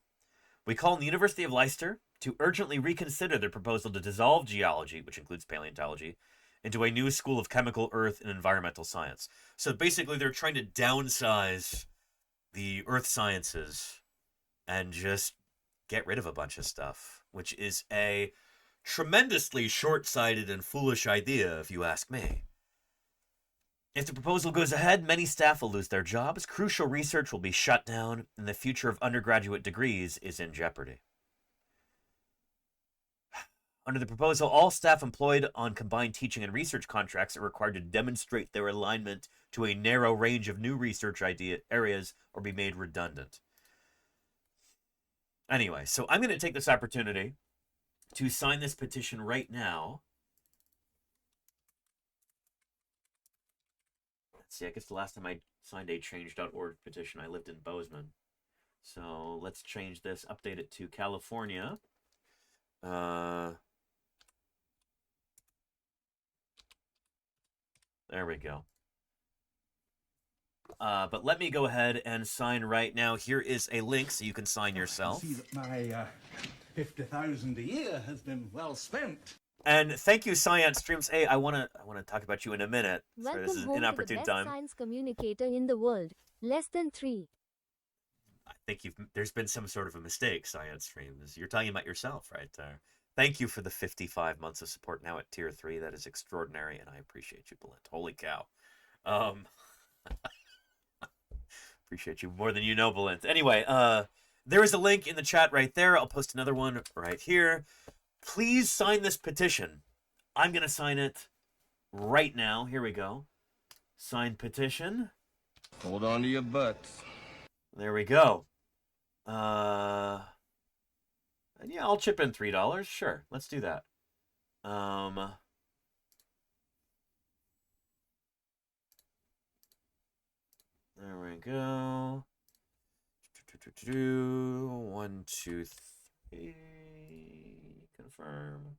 we call on the University of Leicester to urgently reconsider their proposal to dissolve geology, which includes paleontology, into a new school of chemical, earth, and environmental science. So basically they're trying to downsize the earth sciences and just get rid of a bunch of stuff, which is a tremendously short-sighted and foolish idea, if you ask me. If the proposal goes ahead, many staff will lose their jobs, crucial research will be shut down, and the future of undergraduate degrees is in jeopardy. Under the proposal, all staff employed on combined teaching and research contracts are required to demonstrate their alignment to a narrow range of new research areas or be made redundant. Anyway, so I'm going to take this opportunity to sign this petition right now. Let's see, I guess the last time I signed a change.org petition, I lived in Bozeman. So let's change this, update it to California. There we go. But let me go ahead and sign right now. Here is a link so you can sign yourself. I see that my 50,000 a year has been well spent. And thank you, Science Streams. Hey, I wanna talk about you in a minute. Sorry, this is Welcome home an to the opportune best time. science communicator in the world. Less than 3. I think there's been some sort of a mistake, Science Streams. You're talking about yourself right there. Thank you for the 55 months of support now at Tier 3. That is extraordinary, and I appreciate you, Balint. Holy cow. Appreciate you more than you know, Balint. Anyway, there is a link in the chat right there. I'll post another one right here. Please sign this petition. I'm going to sign it right now. Here we go. Signed petition. Hold on to your butts. There we go. And yeah, I'll chip in $3. Sure, let's do that. There we go. 1, 2, 3. Confirm.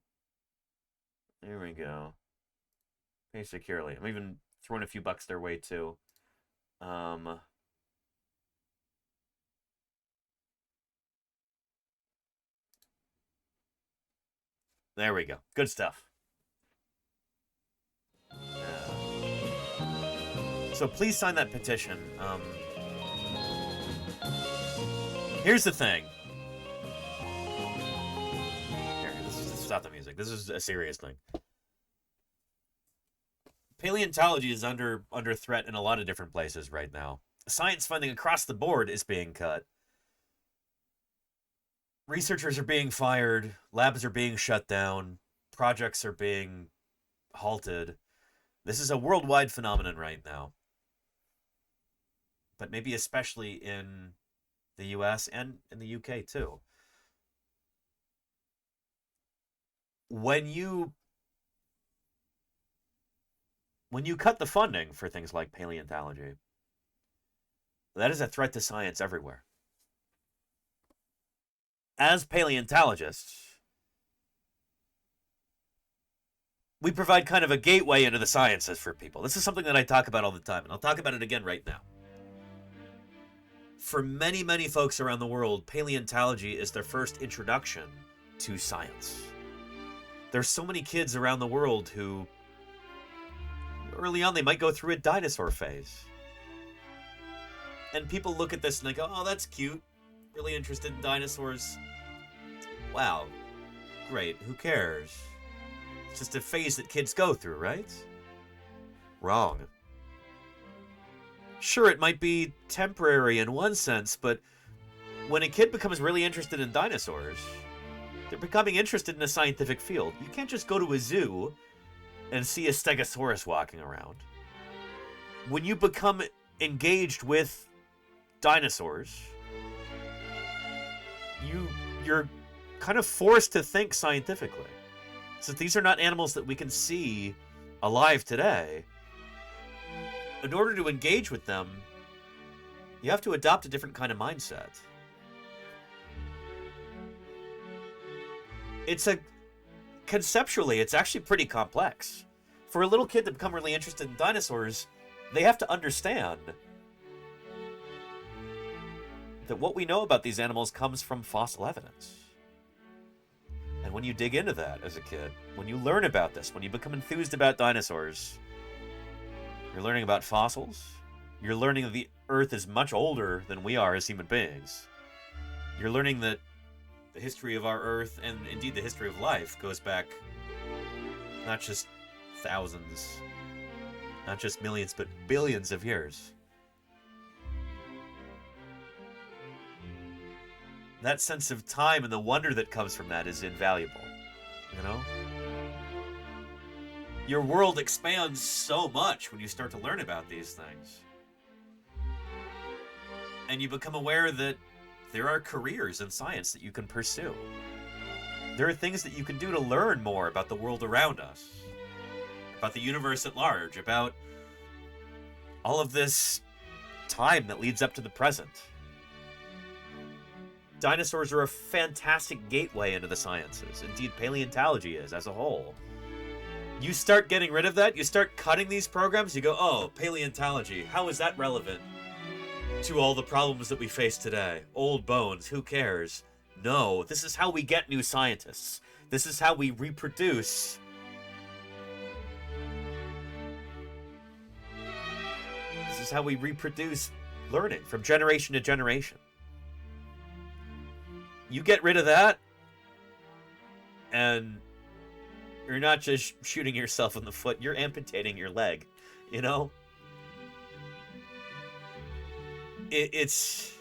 There we go. Pay securely. I'm even throwing a few bucks their way too. There we go. Good stuff. So please sign that petition. Here's the thing. Here, stop the music. This is a serious thing. Paleontology is under threat in a lot of different places right now. Science funding across the board is being cut. Researchers are being fired, labs are being shut down, projects are being halted. This is a worldwide phenomenon right now. But maybe especially in the US and in the UK too. When you cut the funding for things like paleontology, that is a threat to science everywhere. As paleontologists, we provide kind of a gateway into the sciences for people. This is something that I talk about all the time, and I'll talk about it again right now. For many, many folks around the world, paleontology is their first introduction to science. There's so many kids around the world who early on, they might go through a dinosaur phase. And people look at this and they go, oh, that's cute. Really interested in dinosaurs. Wow. Great. Who cares? It's just a phase that kids go through, right? Wrong. Sure, it might be temporary in one sense, but when a kid becomes really interested in dinosaurs, they're becoming interested in a scientific field. You can't just go to a zoo and see a stegosaurus walking around. When you become engaged with dinosaurs, you're kind of forced to think scientifically. Since these are not animals that we can see alive today, in order to engage with them, you have to adopt a different kind of mindset. Conceptually, it's actually pretty complex. For a little kid to become really interested in dinosaurs, they have to understand that what we know about these animals comes from fossil evidence. And when you dig into that as a kid, when you learn about this, when you become enthused about dinosaurs, you're learning about fossils. You're learning that the Earth is much older than we are as human beings. You're learning that the history of our Earth, and indeed the history of life, goes back not just thousands, not just millions, but billions of years. That sense of time and the wonder that comes from that is invaluable, you know? Your world expands so much when you start to learn about these things. And you become aware that there are careers in science that you can pursue. There are things that you can do to learn more about the world around us, about the universe at large, about all of this time that leads up to the present. Dinosaurs are a fantastic gateway into the sciences. Indeed, paleontology is as a whole. You start getting rid of that, you start cutting these programs, you go, oh, paleontology, how is that relevant to all the problems that we face today? Old bones, who cares? No, this is how we get new scientists. This is how we reproduce. This is how we reproduce learning from generation to generation. You get rid of that, and you're not just shooting yourself in the foot, you're amputating your leg, you know? It's...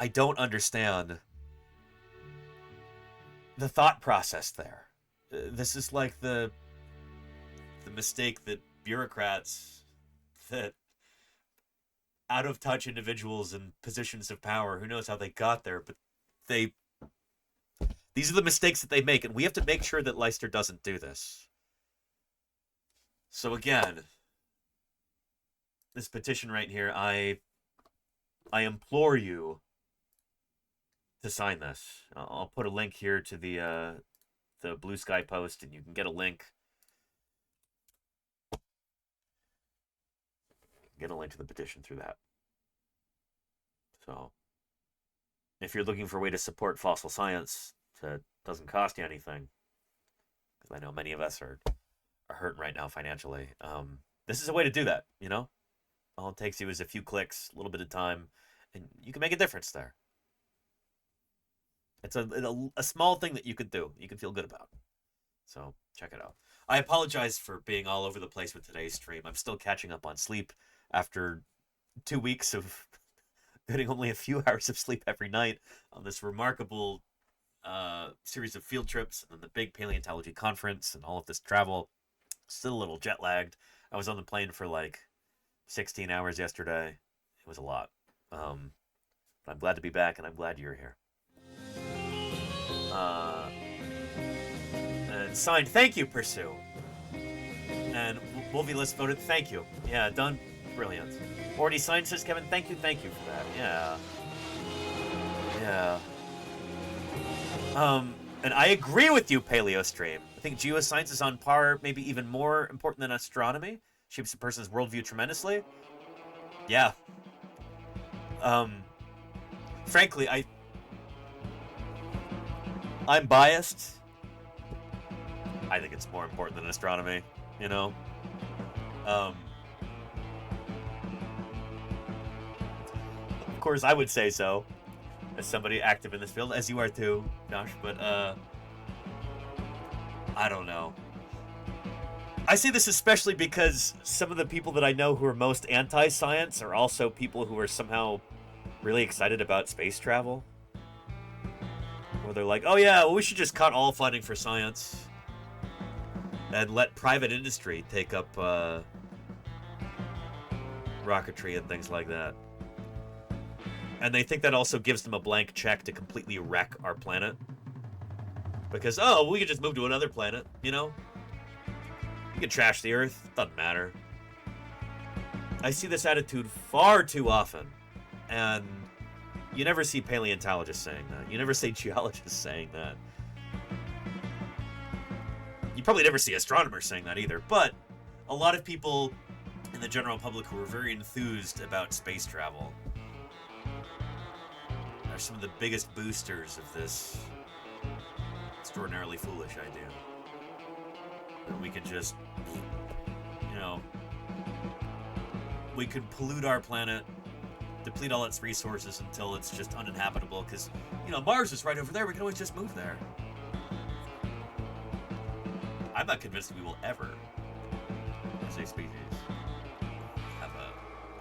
I don't understand the thought process there. This is like the mistake that bureaucrats, that out-of-touch individuals in positions of power, who knows how they got there, but these are the mistakes that they make, and we have to make sure that Leicester doesn't do this. So again, this petition right here, I implore you to sign this. I'll put a link here to the Blue Sky post, and you can get a link. Get a link to the petition through that. So, if you're looking for a way to support fossil science that doesn't cost you anything, because I know many of us are hurting right now financially, this is a way to do that, you know? All it takes you is a few clicks, a little bit of time, and you can make a difference there. It's a small thing that you could do, you can feel good about. So, check it out. I apologize for being all over the place with today's stream. I'm still catching up on sleep after 2 weeks of getting only a few hours of sleep every night on this remarkable series of field trips, and then the big paleontology conference and all of this travel. Still a little jet lagged. I was on the plane for like 16 hours yesterday. It was a lot. But I'm glad to be back, and I'm glad you're here. And signed, thank you, Pursue. And Wolvie List voted, thank you. Yeah, done. Brilliant. Already signed, says Kevin. Thank you for that. Yeah. And I agree with you, Paleo Stream. I think geoscience is on par, maybe even more important than astronomy. Shapes a person's worldview tremendously. Yeah. Frankly, I'm biased. I think it's more important than astronomy, you know? Of course, I would say so, as somebody active in this field, as you are too, Josh, but, I don't know. I say this especially because some of the people that I know who are most anti-science are also people who are somehow really excited about space travel. Where they're like, oh yeah, well, we should just cut all funding for science and let private industry take up rocketry and things like that. And they think that also gives them a blank check to completely wreck our planet. Because, oh, we could just move to another planet, you know? You can trash the Earth, doesn't matter. I see this attitude far too often, and you never see paleontologists saying that. You never see geologists saying that. You probably never see astronomers saying that either, but a lot of people in the general public who are very enthused about space travel are some of the biggest boosters of this extraordinarily foolish idea. That we could just, you know, we could pollute our planet, deplete all its resources until it's just uninhabitable, because, you know, Mars is right over there, we can always just move there. I'm not convinced that we will ever, as a species, have a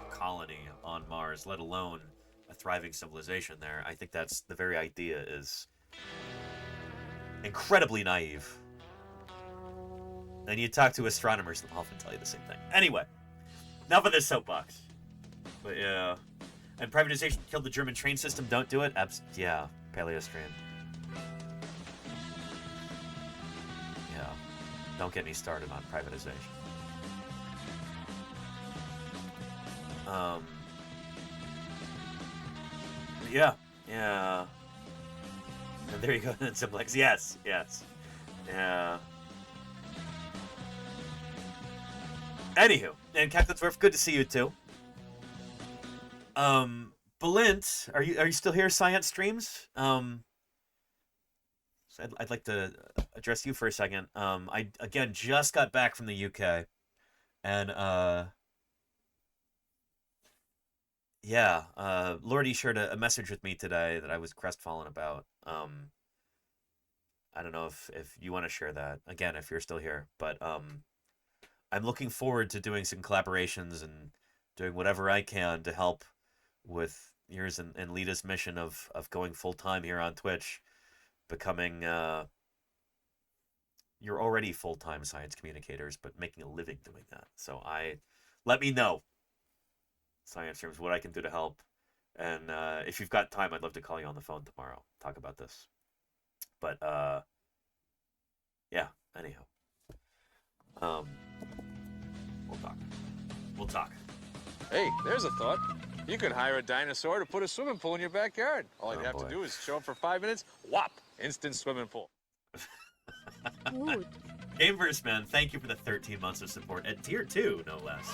colony on Mars, let alone a thriving civilization there. I think that's, the very idea is incredibly naive. And you talk to astronomers, they'll often tell you the same thing. Anyway, enough of this soapbox. But yeah. And privatization killed the German train system, don't do it? Yeah, paleo stream. Yeah. Don't get me started on privatization. Yeah. Yeah. And there you go, Simplex. Yes, yes. Yeah. Anywho, and Captain Swerf, good to see you too. Balint, are you still here, Science Streams? So I'd like to address you for a second. I again just got back from the UK, and yeah, Lordy shared a message with me today that I was crestfallen about. I don't know if you want to share that again if you're still here, but I'm looking forward to doing some collaborations and doing whatever I can to help with yours and Lita's mission of going full-time here on Twitch, becoming you're already full-time science communicators, but making a living doing that. So let me know, Science Streams, what I can do to help. And if you've got time, I'd love to call you on the phone tomorrow, talk about this. But yeah, anyhow. We'll talk. Hey, there's a thought. You could hire a dinosaur to put a swimming pool in your backyard. All you'd have to do is show up for 5 minutes, whop, instant swimming pool. Gameverse Man, thank you for the 13 months of support at tier 2, no less.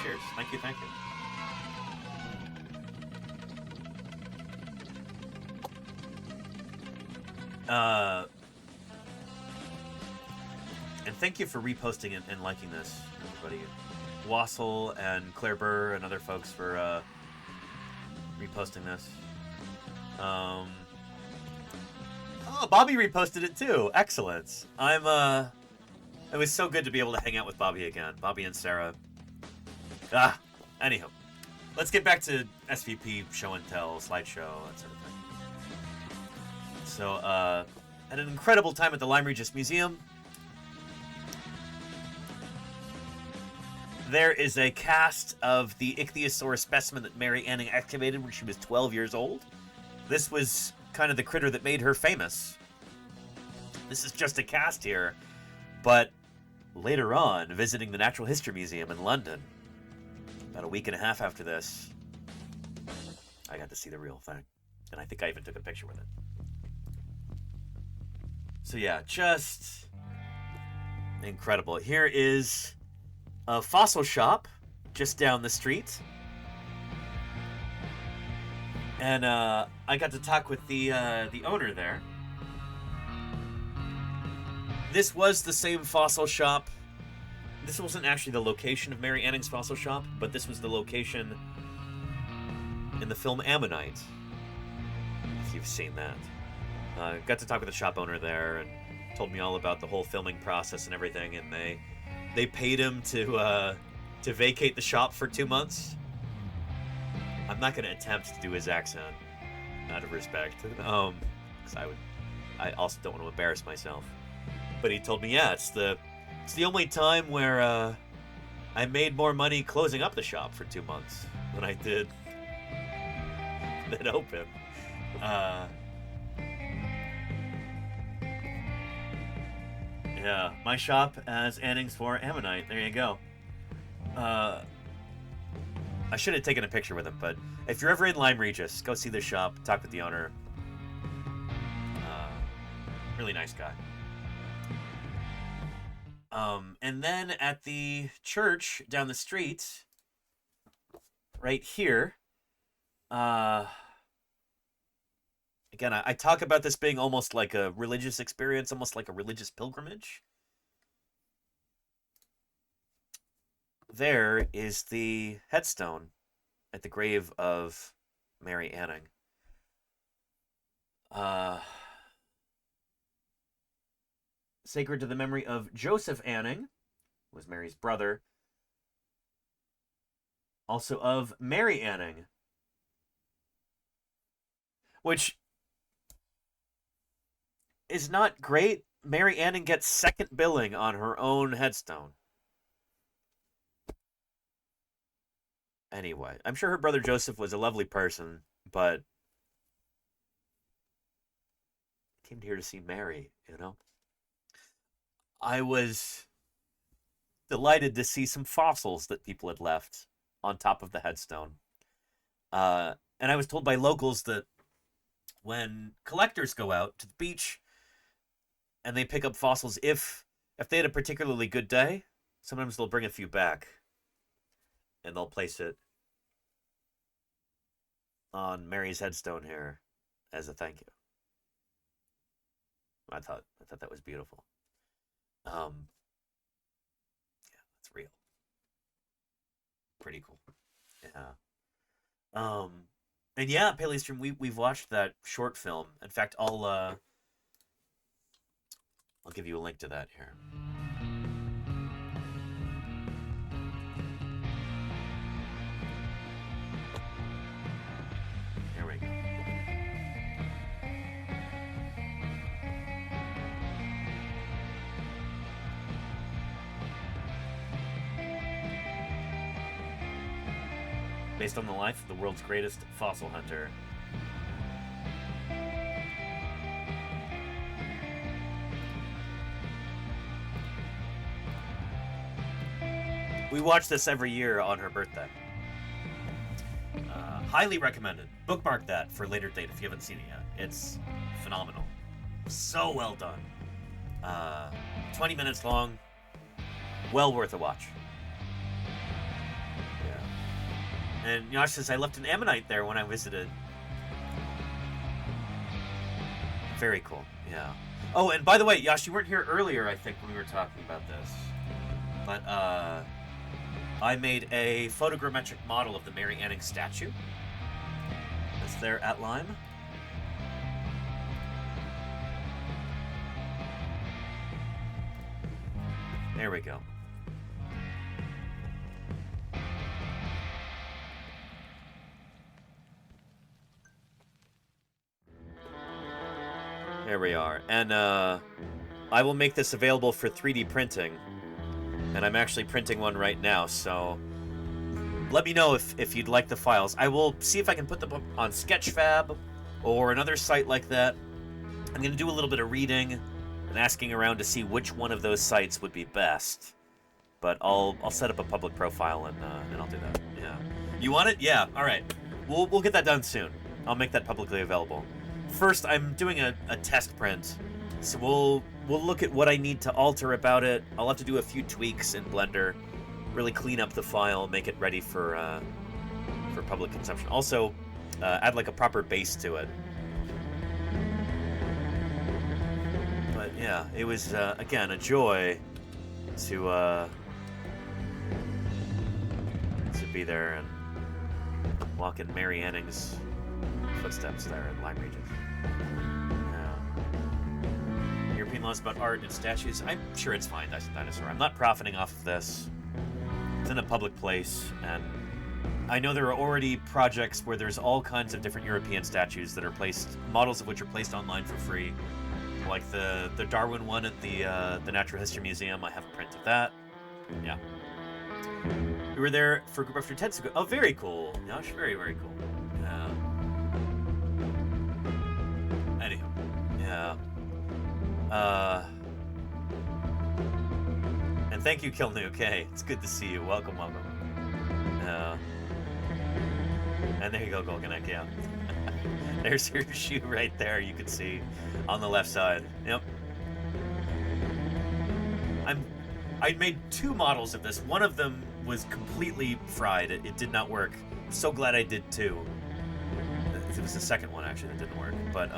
Cheers. Thank you, thank you. And thank you for reposting and liking this, everybody. Wassel and Claire Burr and other folks for reposting this. Oh, Bobby reposted it too. Excellent. It was so good to be able to hang out with Bobby again. Bobby and Sarah. Anywho. Let's get back to SVP, show and tell, slideshow, that sort of thing. So, at an incredible time at the Lyme Regis Museum, there is a cast of the ichthyosaur specimen that Mary Anning excavated when she was 12 years old. This was kind of the critter that made her famous. This is just a cast here, but later on, visiting the Natural History Museum in London, about a week and a half after this, I got to see the real thing. And I think I even took a picture with it. So yeah, just incredible. Here is a fossil shop just down the street. And I got to talk with the owner there. This was the same fossil shop. This wasn't actually the location of Mary Anning's fossil shop, but this was the location in the film Ammonite, if you've seen that. Got to talk with the shop owner there and told me all about the whole filming process and everything, and they paid him to vacate the shop for 2 months. I'm not going to attempt to do his accent, out of respect, because I also don't want to embarrass myself. But he told me, yeah, it's the only time where I made more money closing up the shop for 2 months than I did than open. Yeah, my shop as Anning's for Ammonite. There you go. I should have taken a picture with him, but if you're ever in Lyme Regis, go see the shop, talk with the owner. Really nice guy. And then at the church down the street, right here, again, I talk about this being almost like a religious experience, almost like a religious pilgrimage. There is the headstone at the grave of Mary Anning. Sacred to the memory of Joseph Anning, who was Mary's brother. Also of Mary Anning, which is not great. Mary Anning gets second billing on her own headstone. Anyway, I'm sure her brother Joseph was a lovely person, but came here to see Mary, you know? I was delighted to see some fossils that people had left on top of the headstone. And I was told by locals that when collectors go out to the beach and they pick up fossils, if they had a particularly good day, sometimes they'll bring a few back and they'll place it on Mary's headstone here as a thank you. I thought that was beautiful. Yeah, that's real. Pretty cool. Yeah. And yeah, Paleostream, we've watched that short film. In fact, I'll give you a link to that here. Here we go. Based on the life of the world's greatest fossil hunter. We watch this every year on her birthday. Highly recommended. Bookmark that for a later date if you haven't seen it yet. It's phenomenal. So well done. 20 minutes long. Well worth a watch. And Yash says, I left an ammonite there when I visited. Very cool, yeah. Oh, and by the way, Yash, you weren't here earlier, I think, when we were talking about this. But, I made a photogrammetric model of the Mary Anning statue. That's there at Lyme. There we go. There we are. And I will make this available for 3D printing. And I'm actually printing one right now, so let me know if you'd like the files. I will see if I can put them up on Sketchfab or another site like that. I'm going to do a little bit of reading and asking around to see which one of those sites would be best. But I'll set up a public profile and I'll do that. Yeah. You want it? Yeah. All right. We'll get that done soon. I'll make that publicly available. First, I'm doing a test print, so we'll look at what I need to alter about it. I'll have to do a few tweaks in Blender, really clean up the file, make it ready for public consumption. Also, add like a proper base to it. But yeah, it was, again, a joy to be there and walk in Mary Anning's footsteps there in Lyme Regis. European laws about art and statues. I'm sure it's fine, Dinosaur. I'm not profiting off of this. It's in a public place, and I know there are already projects where there's all kinds of different European statues that are placed, models of which are placed online for free. Like the Darwin one at the Natural History Museum. I have a print of that. Yeah. We were there for Group After 10 ago. Oh, very cool. Gosh, very, very cool. Anywho. Yeah. And thank you, Kilnuke. Hey, it's good to see you. Welcome, welcome. And there you go, Golganek, yeah. There's your shoe right there, you can see on the left side. Yep. I made 2 models of this. One of them was completely fried. It did not work. I'm so glad I did 2. It was the second one, actually, that didn't work. But,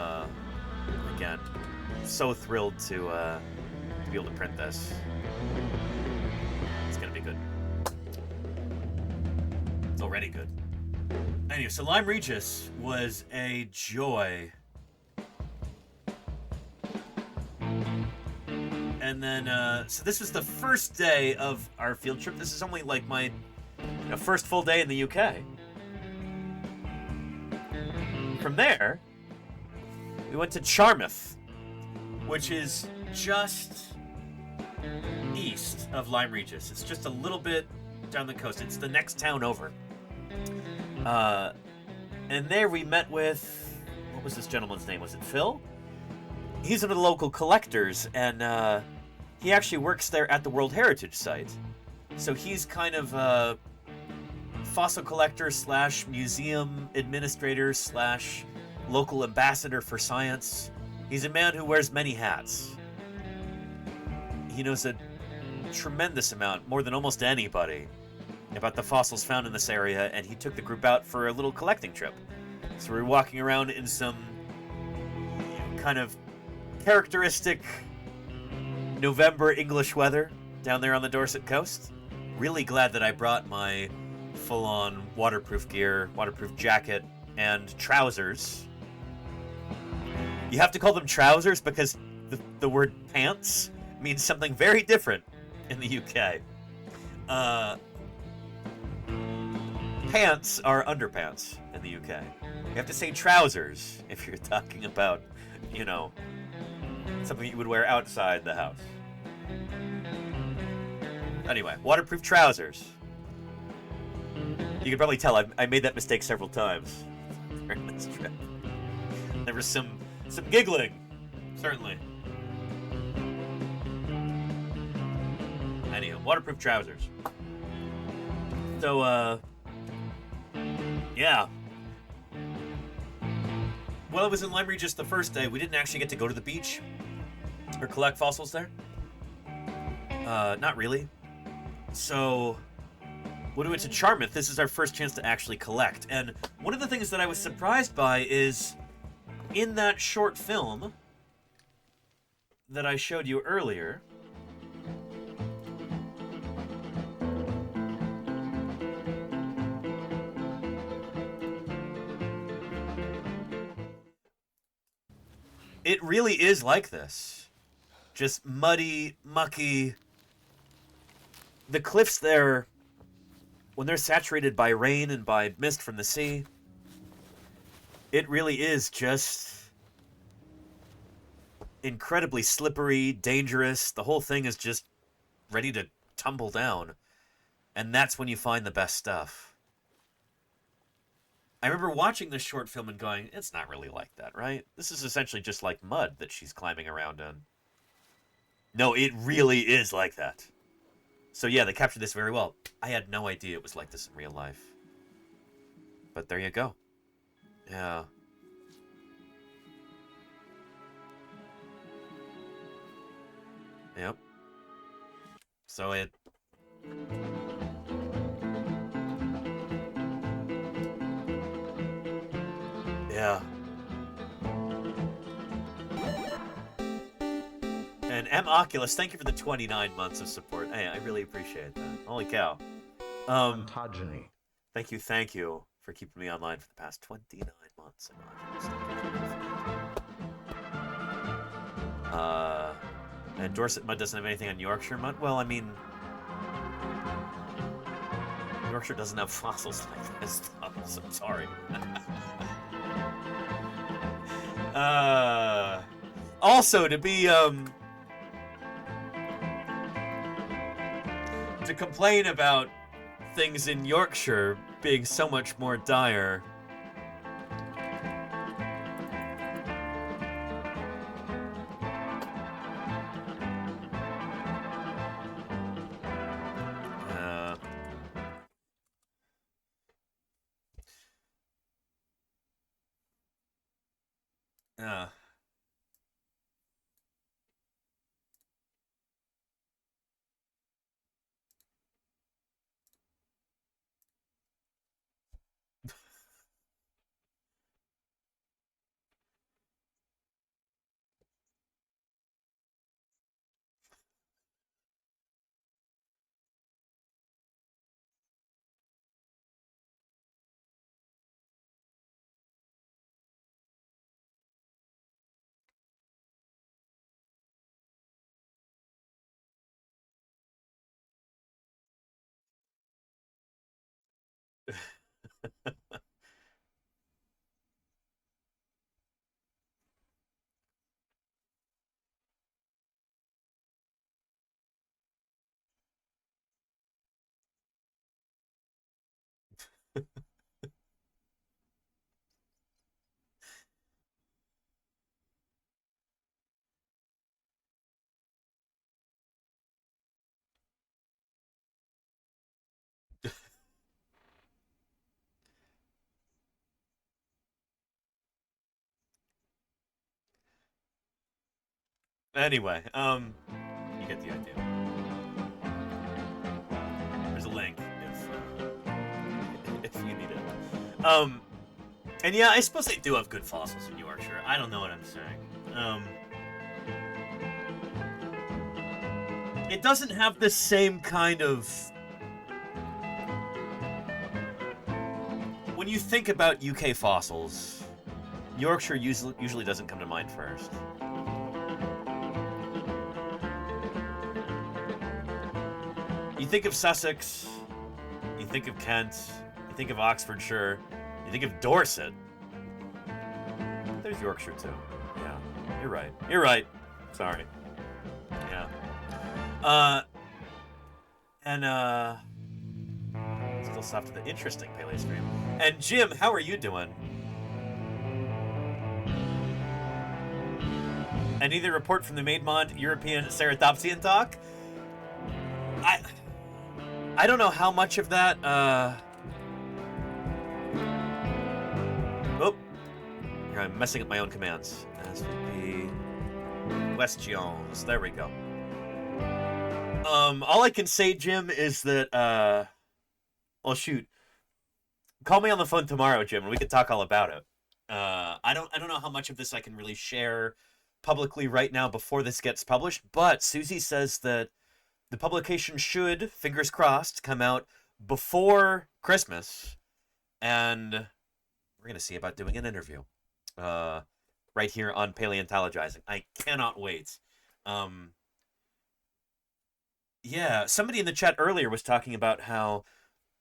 again, so thrilled to be able to print this. It's gonna be good. It's already good. Anyway, so Lyme Regis was a joy. And then, so this was the first day of our field trip. This is only like my first full day in the UK. From there, we went to Charmouth, which is just east of Lyme Regis. It's just a little bit down the coast. It's the next town over. And there we met with, what was this gentleman's name? Was it Phil? He's one of the local collectors, and he actually works there at the World Heritage Site. So he's kind of a fossil collector / museum administrator / local ambassador for science. He's a man who wears many hats. He knows a tremendous amount, more than almost anybody, about the fossils found in this area, and he took the group out for a little collecting trip. So we were walking around in some kind of characteristic November English weather down there on the Dorset coast. Really glad that I brought my full-on waterproof gear, waterproof jacket, and trousers. You have to call them trousers because the word pants means something very different in the UK. Pants are underpants in the UK. You have to say trousers if you're talking about, something you would wear outside the house. Anyway, waterproof trousers. You can probably tell I made that mistake several times during this trip. There was some giggling, certainly. Anyhow, waterproof trousers. So, yeah. Well, it was in Lyme Regis the first day. We didn't actually get to go to the beach or collect fossils there. Not really. So, when we went to Charmouth, this is our first chance to actually collect. And one of the things that I was surprised by is in that short film that I showed you earlier, it really is like this. Just muddy, mucky. The cliffs there, when they're saturated by rain and by mist from the sea, it really is just incredibly slippery, dangerous. The whole thing is just ready to tumble down. And that's when you find the best stuff. I remember watching this short film and going, it's not really like that, right? This is essentially just like mud that she's climbing around in. No, it really is like that. So yeah, they captured this very well. I had no idea it was like this in real life. But there you go. Yeah. Yep. So it... Yeah. M. Oculus, thank you for the 29 months of support. Hey, I really appreciate that. Holy cow. Ontogeny. Thank you for keeping me online for the past 29 months. And Dorset Mud doesn't have anything on Yorkshire Mud? Well, I mean, Yorkshire doesn't have fossils like this, though, so I'm sorry. Also, to be, to complain about things in Yorkshire being so much more dire. Anyway, you get the idea. There's a link if you need it. And yeah, I suppose they do have good fossils in Yorkshire. I don't know what I'm saying. It doesn't have the same kind of... When you think about UK fossils, Yorkshire usually doesn't come to mind first. You think of Sussex, you think of Kent, you think of Oxfordshire, you think of Dorset. There's Yorkshire too. Yeah, you're right. You're right. Sorry. Yeah. Still soft to the interesting Paleo stream. And Jim, how are you doing? And either report from the Maidmont European Ceratopsian talk? I don't know how much of that, Oh! Here, I'm messing up my own commands. SVP... Questions. There we go. All I can say, Jim, is that, well, shoot. Call me on the phone tomorrow, Jim, and we can talk all about it. I don't know how much of this I can really share publicly right now before this gets published, but Susie says that the publication should, fingers crossed, come out before Christmas, and we're going to see about doing an interview right here on Paleontologizing. I cannot wait. Yeah, somebody in the chat earlier was talking about how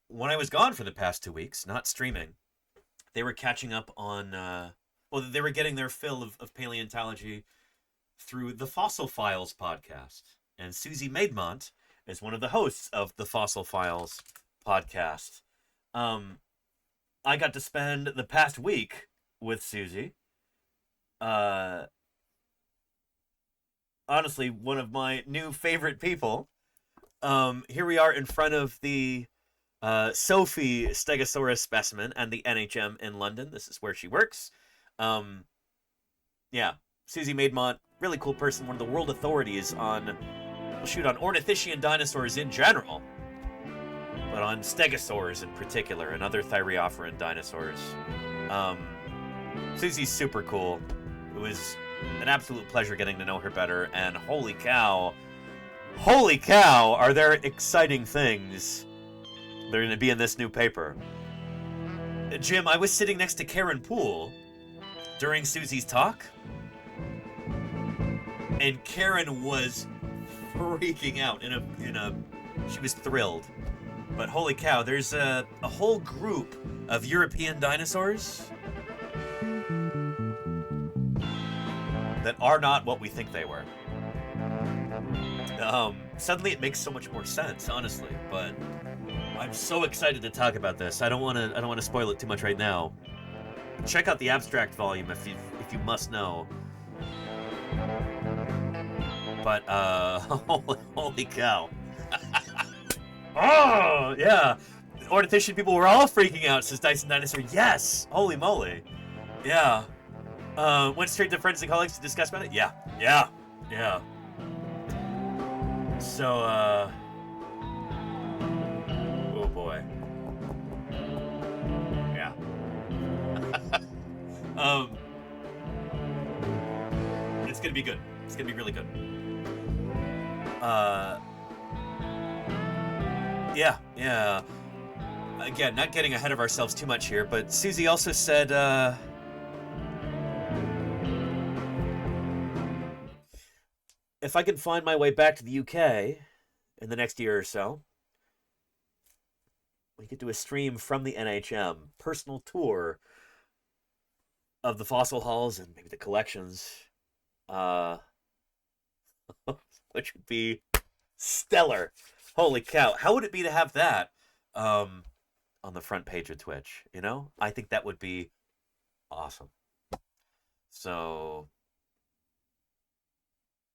when I was gone for the past 2 weeks, not streaming, they were catching up on, well, they were getting their fill of paleontology through the Fossil Files podcast. And Susie Maidmont is one of the hosts of the Fossil Files podcast. I got to spend the past week with Susie. Honestly, one of my new favorite people. Here we are in front of the Sophie Stegosaurus specimen and the NHM in London. This is where she works. Yeah, Susie Maidmont, really cool person, one of the world authorities on, well, shoot, on ornithischian dinosaurs in general, but on stegosaurs in particular and other thyreophorine dinosaurs. Susie's super cool. It was an absolute pleasure getting to know her better, and holy cow, are there exciting things that are going to be in this new paper. Jim, I was sitting next to Karen Poole during Susie's talk, and Karen was freaking out she was thrilled. But holy cow, there's a whole group of European dinosaurs that are not what we think they were. Suddenly it makes so much more sense, honestly, but I'm so excited to talk about this. I don't want to spoil it too much right now. Check out the abstract volume if you must know. But holy cow. Oh, yeah. Ornithischian people were all freaking out, says Dyson Dinosaur. Yes! Holy moly. Yeah. Went straight to friends and colleagues to discuss about it? Yeah. So, oh boy. Yeah. It's gonna be good. It's gonna be really good. Yeah. Again, not getting ahead of ourselves too much here, but Susie also said, if I can find my way back to the UK in the next year or so, we could do a stream from the NHM, personal tour of the fossil halls and maybe the collections, which would be stellar. Holy cow. How would it be to have that on the front page of Twitch, you know? I think that would be awesome. So,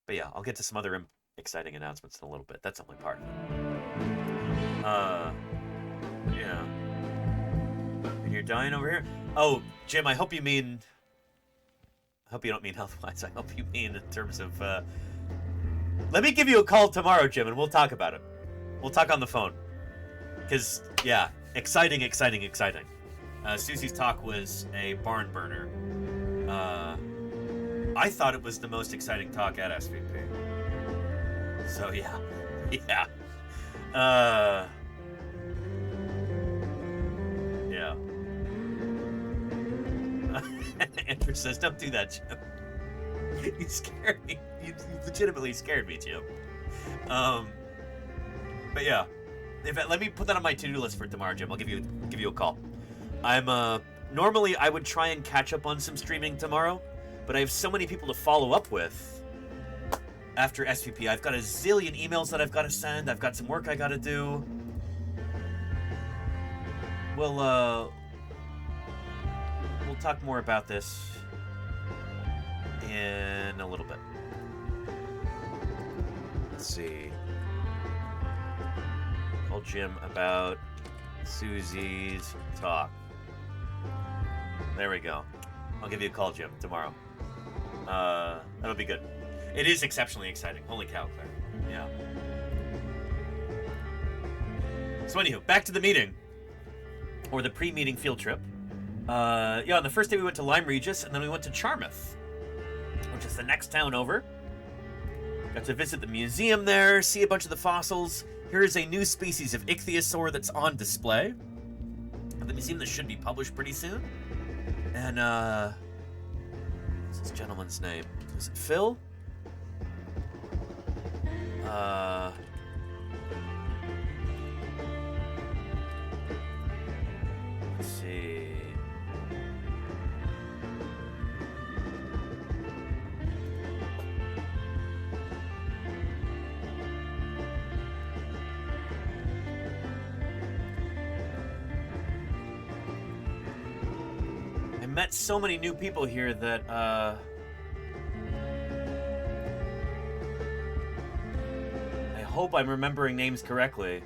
but yeah, I'll get to some other exciting announcements in a little bit. That's only part of it. Yeah. And you're dying over here? Oh, Jim, I hope you don't mean health-wise. I hope you mean in terms of, let me give you a call tomorrow, Jim, and we'll talk about it. We'll talk on the phone. Because, yeah, exciting. Susie's talk was a barn burner. I thought it was the most exciting talk at SVP. So, yeah. Yeah. Andrew says, don't do that, Jim. You scared me. You legitimately scared me, Jim. But yeah, let me put that on my to-do list for tomorrow, Jim. I'll give you a call. Normally I would try and catch up on some streaming tomorrow, but I have so many people to follow up with after SVP. I've got a zillion emails that I've got to send. I've got some work I got to do. We'll talk more about this in a little bit. Let's see. Call Jim about Susie's talk. There we go. I'll give you a call, Jim, tomorrow. That'll be good. It is exceptionally exciting. Holy cow, Claire. Yeah. So anywho, back to the meeting. Or the pre-meeting field trip. On the first day we went to Lyme Regis, and then we went to Charmouth, which is the next town over. Got to visit the museum there, see a bunch of the fossils. Here is a new species of ichthyosaur that's on display at the museum that should be published pretty soon. And, what's this gentleman's name? Is it Phil? Let's see. Met so many new people here that I hope I'm remembering names correctly.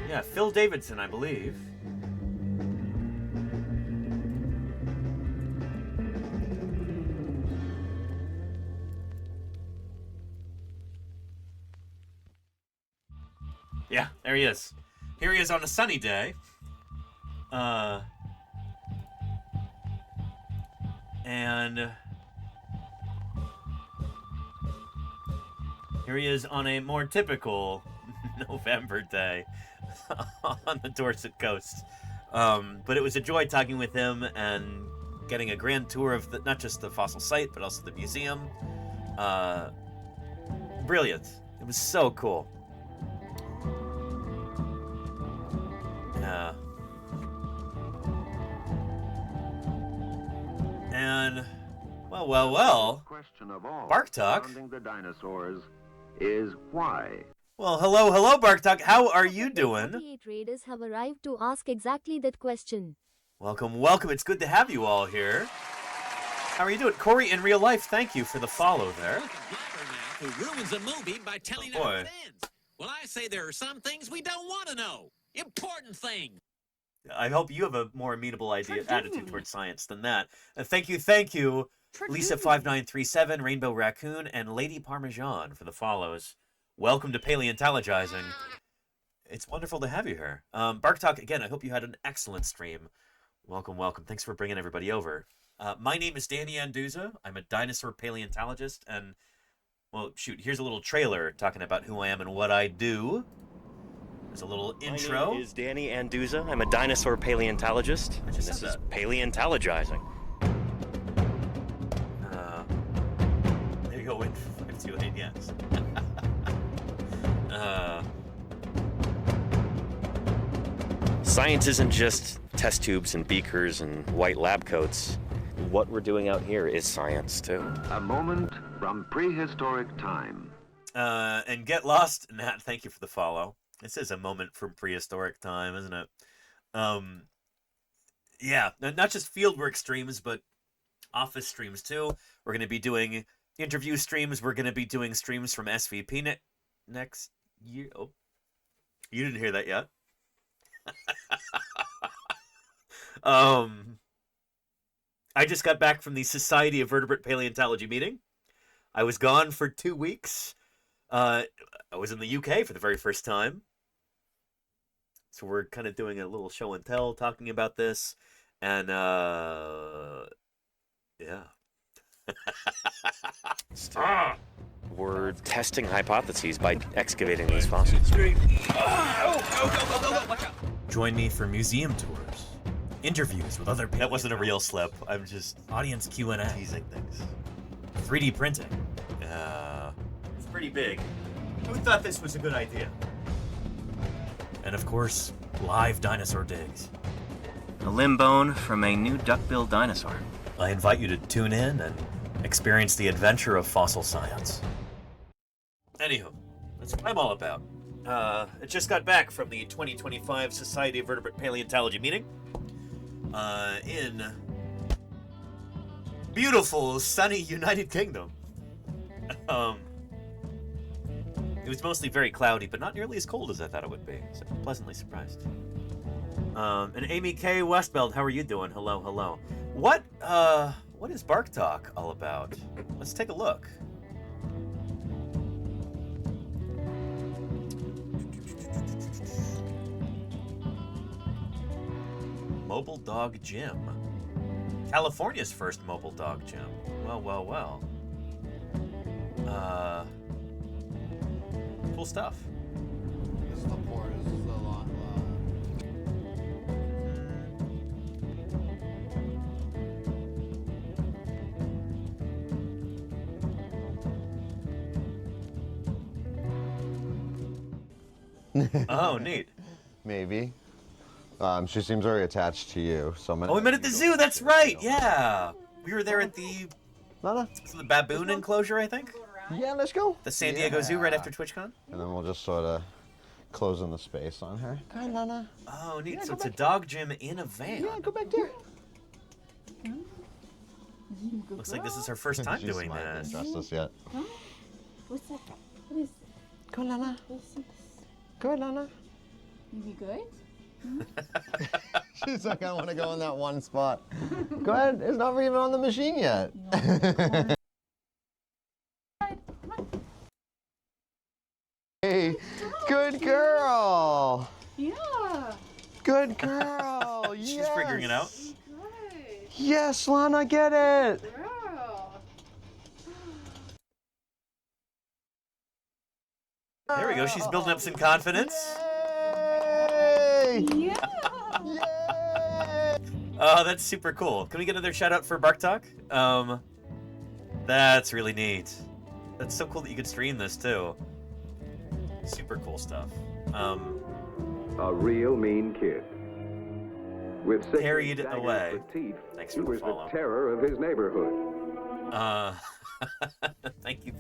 Yeah, Phil Davidson, I believe. Yeah, there he is. Here he is on a sunny day. And here he is on a more typical November day on the Dorset coast. But it was a joy talking with him and getting a grand tour of not just the fossil site, but also the museum. Brilliant. It was so cool. And, well, Question of all Bark Talk. surrounding the dinosaurs is why. Well, hello, Bark Talk. How are you doing? 48 raiders have arrived to ask exactly that question. Welcome. It's good to have you all here. How are you doing? Corey, in real life, thank you for the follow there. Who ruins a movie by telling how it ends. Well, I say there are some things we don't want to know. Important things. I hope you have a more amenable attitude towards science than that. Thank you, Lisa5937, Rainbow Raccoon, and Lady Parmesan for the follows. Welcome to Paleontologizing. It's wonderful to have you here. Bark Talk, again, I hope you had an excellent stream. Welcome. Thanks for bringing everybody over. My name is Danny Anduza. I'm a dinosaur paleontologist, and, well, shoot, here's a little trailer talking about who I am and what I do. There's a little intro. My name is Danny Anduza. I'm a dinosaur paleontologist, and this is Paleontologizing. There you go, wait for 528, yes. Science isn't just test tubes and beakers and white lab coats. What we're doing out here is science, too. A moment from prehistoric time. And get lost, Nat, thank you for the follow. This is a moment from prehistoric time, isn't it? Yeah, not just fieldwork streams, but office streams, too. We're going to be doing interview streams. We're going to be doing streams from SVP next year. Oh, you didn't hear that yet? I just got back from the Society of Vertebrate Paleontology meeting. I was gone for 2 weeks. I was in the UK for the very first time. So we're kind of doing a little show and tell talking about this. And, yeah. We're testing hypotheses by excavating these fossils. Join me for museum tours, interviews with other people. That wasn't a real slip. I'm just audience Q&A. Teasing things. 3D printing. It's pretty big. Who thought this was a good idea? And of course, live dinosaur digs. A limb bone from a new duck-billed dinosaur. I invite you to tune in and experience the adventure of fossil science. Anywho, that's what I'm all about. I just got back from the 2025 Society of Vertebrate Paleontology meeting in beautiful, sunny United Kingdom. It was mostly very cloudy, but not nearly as cold as I thought it would be, so I'm pleasantly surprised. And Amy K. Westbeld, how are you doing? Hello. What is Bark Talk all about? Let's take a look. Mobile Dog Gym. California's first mobile dog gym. Well. Cool stuff. This support is a lot. Oh, neat. Maybe. She seems very attached to you, so I'm gonna... Oh, we met at the zoo. That's right. Yeah, we were there at the baboon enclosure, I think. Yeah, let's go. The San Diego Zoo right after TwitchCon. And then we'll just sort of close in the space on her. Come on, Nana. Oh, neat. Yeah, So it's a back. dog gym in a van. Yeah, go back there. Looks like this is her first time She's doing smiling. this. Trust us yet. What's that? What is? Go, Nana. What's this? Go, Nana. You be good? She's like, I want to go in that one spot. Go ahead. It's not even on the machine yet. Hey, Good girl. Yeah. Good girl. She's figuring it out. Yes, Lana, get it. There we go. She's building up some confidence. Yay! Oh, that's super cool. Can we get another shout out for Bark Talk? That's really neat. That's so cool that you could stream this too. Super cool stuff. A real mean kid. With Carried away. teeth, Thanks he for the was follow. the terror of his neighborhood. Thank you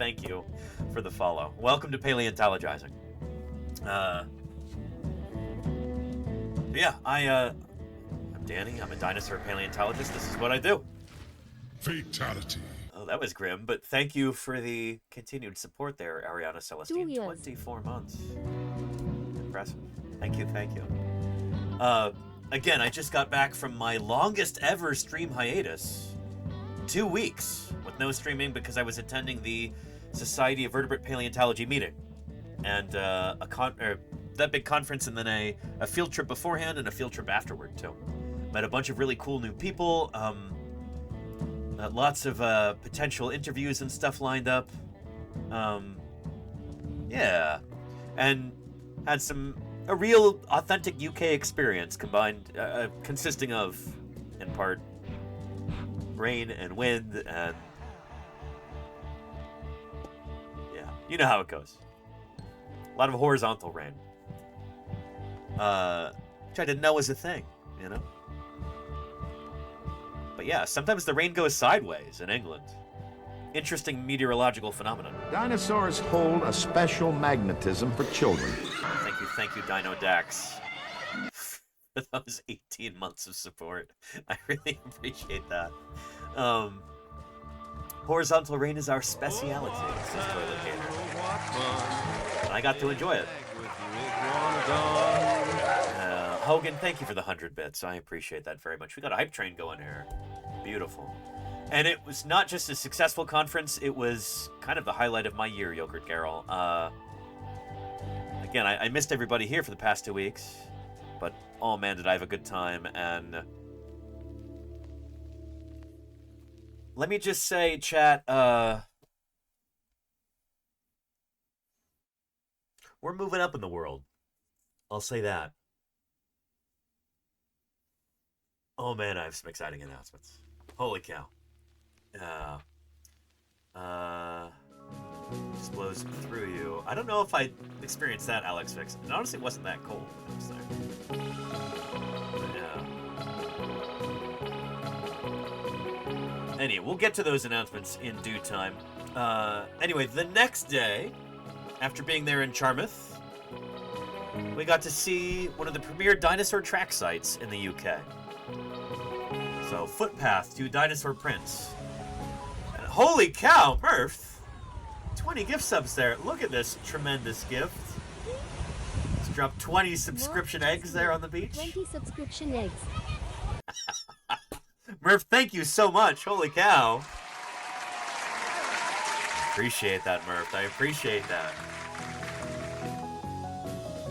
for the follow. Welcome to Paleontologizing. Yeah, I'm Danny. I'm a dinosaur paleontologist. This is what I do. Fatality. Oh, that was grim, but thank you for the continued support there, Ariana Celestine. 2 years. 24 months. Impressive. Thank you. Again, I just got back from my longest ever stream hiatus. 2 weeks with no streaming because I was attending the Society of Vertebrate Paleontology meeting. And that big conference, and then a field trip beforehand and a field trip afterward, too. Met a bunch of really cool new people. Lots of potential interviews and stuff lined up. Yeah. And had a real authentic UK experience combined, consisting of, in part, rain and wind and... Yeah, you know how it goes. A lot of horizontal rain. Which I didn't know was a thing, you know? But yeah, sometimes the rain goes sideways in England. Interesting meteorological phenomenon. Dinosaurs hold a special magnetism for children. Thank you, Dino Dax, for those 18 months of support. I really appreciate that. Horizontal rain is our speciality, says Toilet Gator. And I got to enjoy it. Hogan, thank you for the 100 bits. I appreciate that very much. We got a hype train going here. Beautiful. And it was not just a successful conference, it was kind of the highlight of my year, Yogurt Garrel. Again, I missed everybody here for the past 2 weeks, but oh man, did I have a good time. And let me just say, chat, we're moving up in the world. I'll say that. Oh man, I have some exciting announcements. Holy cow. Just blows through you. I don't know if I experienced that, Alex Fix. And honestly, it wasn't that cold. But yeah. Anyway, we'll get to those announcements in due time. Anyway, the next day, after being there in Charmouth, we got to see one of the premier dinosaur track sites in the UK. So, footpath to dinosaur prints. And holy cow, Murph! 20 gift subs there. Look at this tremendous gift. Let's drop 20 subscription eggs there on the beach. 20 subscription eggs. Murph, thank you so much. Holy cow. Appreciate that, Murph. I appreciate that.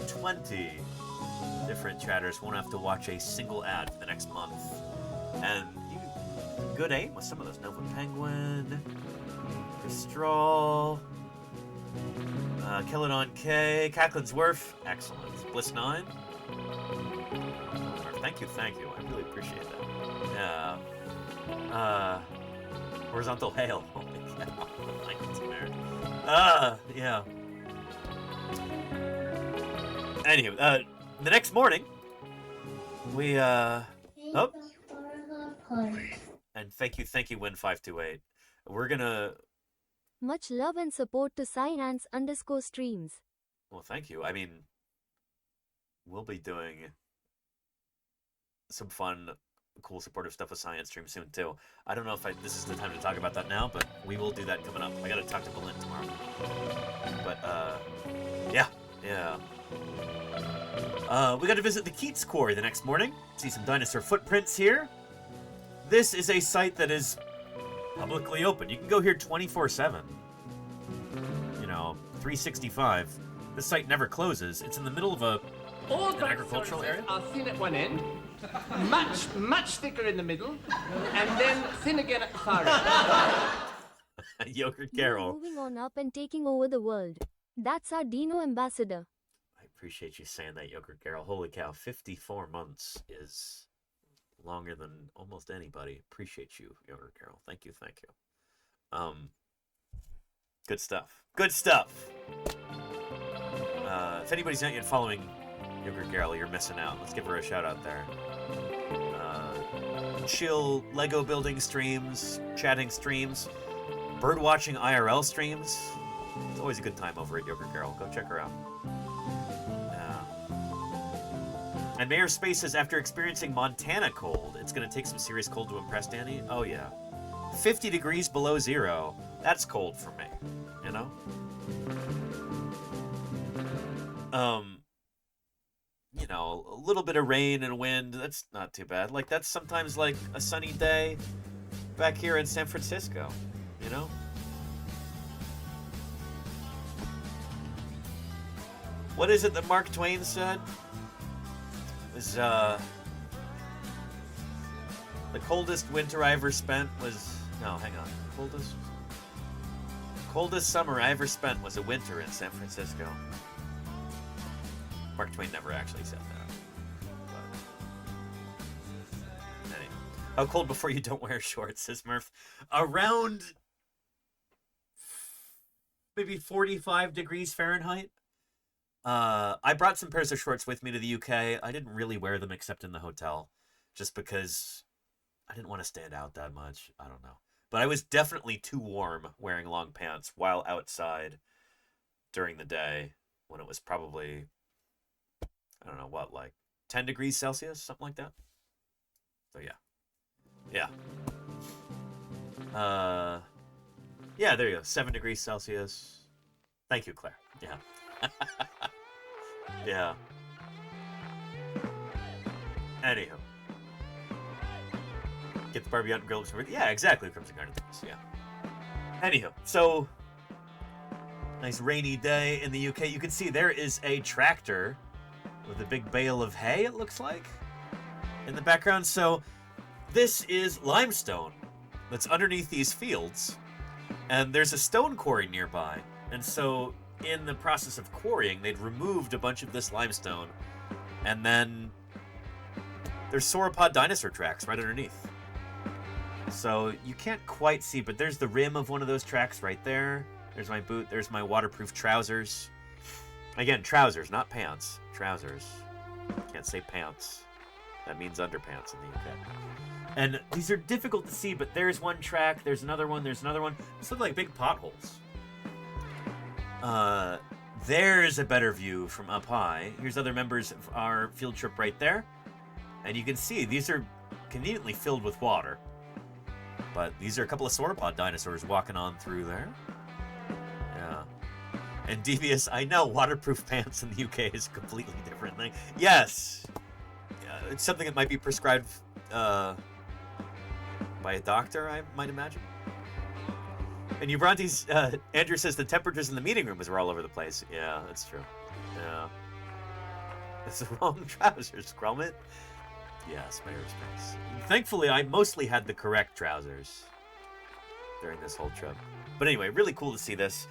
20 different chatters won't have to watch a single ad for the next month. And you good aim with some of those. Nova Penguin, Strawl, Kelladon K, Cacklin's Wharf, excellent. Bliss 9. Thank you. I really appreciate that. Yeah. Horizontal Hail. Holy cow. Yeah. Anywho, the next morning, we, oh. And thank you, Win528. We're gonna... Much love and support to Science_streams. Well, thank you. I mean, we'll be doing some fun, cool, supportive stuff with Science Stream soon, too. I don't know if this is the time to talk about that now, but we will do that coming up. I gotta talk to Belinda tomorrow. But, yeah. We got to visit the Keats Quarry the next morning. See some dinosaur footprints here. This is a site that is publicly open. You can go here 24/7. You know, 365. The site never closes. It's in the middle of an agricultural area. Are thin at one end, much thicker in the middle, and then thin again at the far end. Yogurt You're Carol. moving on up and taking over the world. That's our Dino ambassador. I appreciate you saying that, Yogurt Carol. Holy cow, 54 months is longer than almost anybody. Appreciate you, Yogurt Carol. Thank you, thank you. Good stuff. Good stuff. If anybody's not yet following Yogurt Carol, you're missing out. Let's give her a shout out there. Chill Lego building streams, chatting streams, bird watching IRL streams. It's always a good time over at Yogurt Carol. Go check her out. And Mayor Space says, after experiencing Montana cold, it's going to take some serious cold to impress Danny. Oh, yeah. 50 degrees below zero. That's cold for me, you know? You know, a little bit of rain and wind, that's not too bad. Like, that's sometimes like a sunny day back here in San Francisco, you know? What is it that Mark Twain said? It was, the coldest winter I ever spent was... No, hang on. Coldest summer I ever spent was a winter in San Francisco. Mark Twain never actually said that. But anyway. How cold before you don't wear shorts, says Murph? Around maybe 45 degrees Fahrenheit. I brought some pairs of shorts with me to the UK. I didn't really wear them except in the hotel, just because I didn't want to stand out that much. I don't know. But I was definitely too warm wearing long pants while outside during the day when it was probably, I don't know what, like 10 degrees Celsius, something like that. So yeah. Yeah, there you go. 7 degrees Celsius. Thank you, Claire. Yeah. Yeah. Anywho. Get the Barbie out and grill some... Yeah, exactly, Crimson Garden things, yeah. Anywho, so... Nice rainy day in the UK. You can see there is a tractor with a big bale of hay, it looks like, in the background. So this is limestone that's underneath these fields, and there's a stone quarry nearby. And so in the process of quarrying, they'd removed a bunch of this limestone, and then there's sauropod dinosaur tracks right underneath. So you can't quite see, but there's the rim of one of those tracks right there. There's my boot. There's my waterproof trousers. Again, trousers, not pants. Trousers. Can't say pants. That means underpants in the UK. And these are difficult to see, but there's one track, there's another one, there's another one. These look like big potholes. There's a better view from up high. Here's other members of our field trip right there. And you can see these are conveniently filled with water. But these are a couple of sauropod dinosaurs walking on through there. Yeah. And Devious, I know waterproof pants in the UK is a completely different thing. Yes! It's something that might be prescribed by a doctor, I might imagine. And Ubrante's, Andrew says the temperatures in the meeting rooms were all over the place. Yeah, that's true. Yeah. It's the wrong trousers, Gromit. Yes, my response. Thankfully, I mostly had the correct trousers during this whole trip. But anyway, really cool to see this.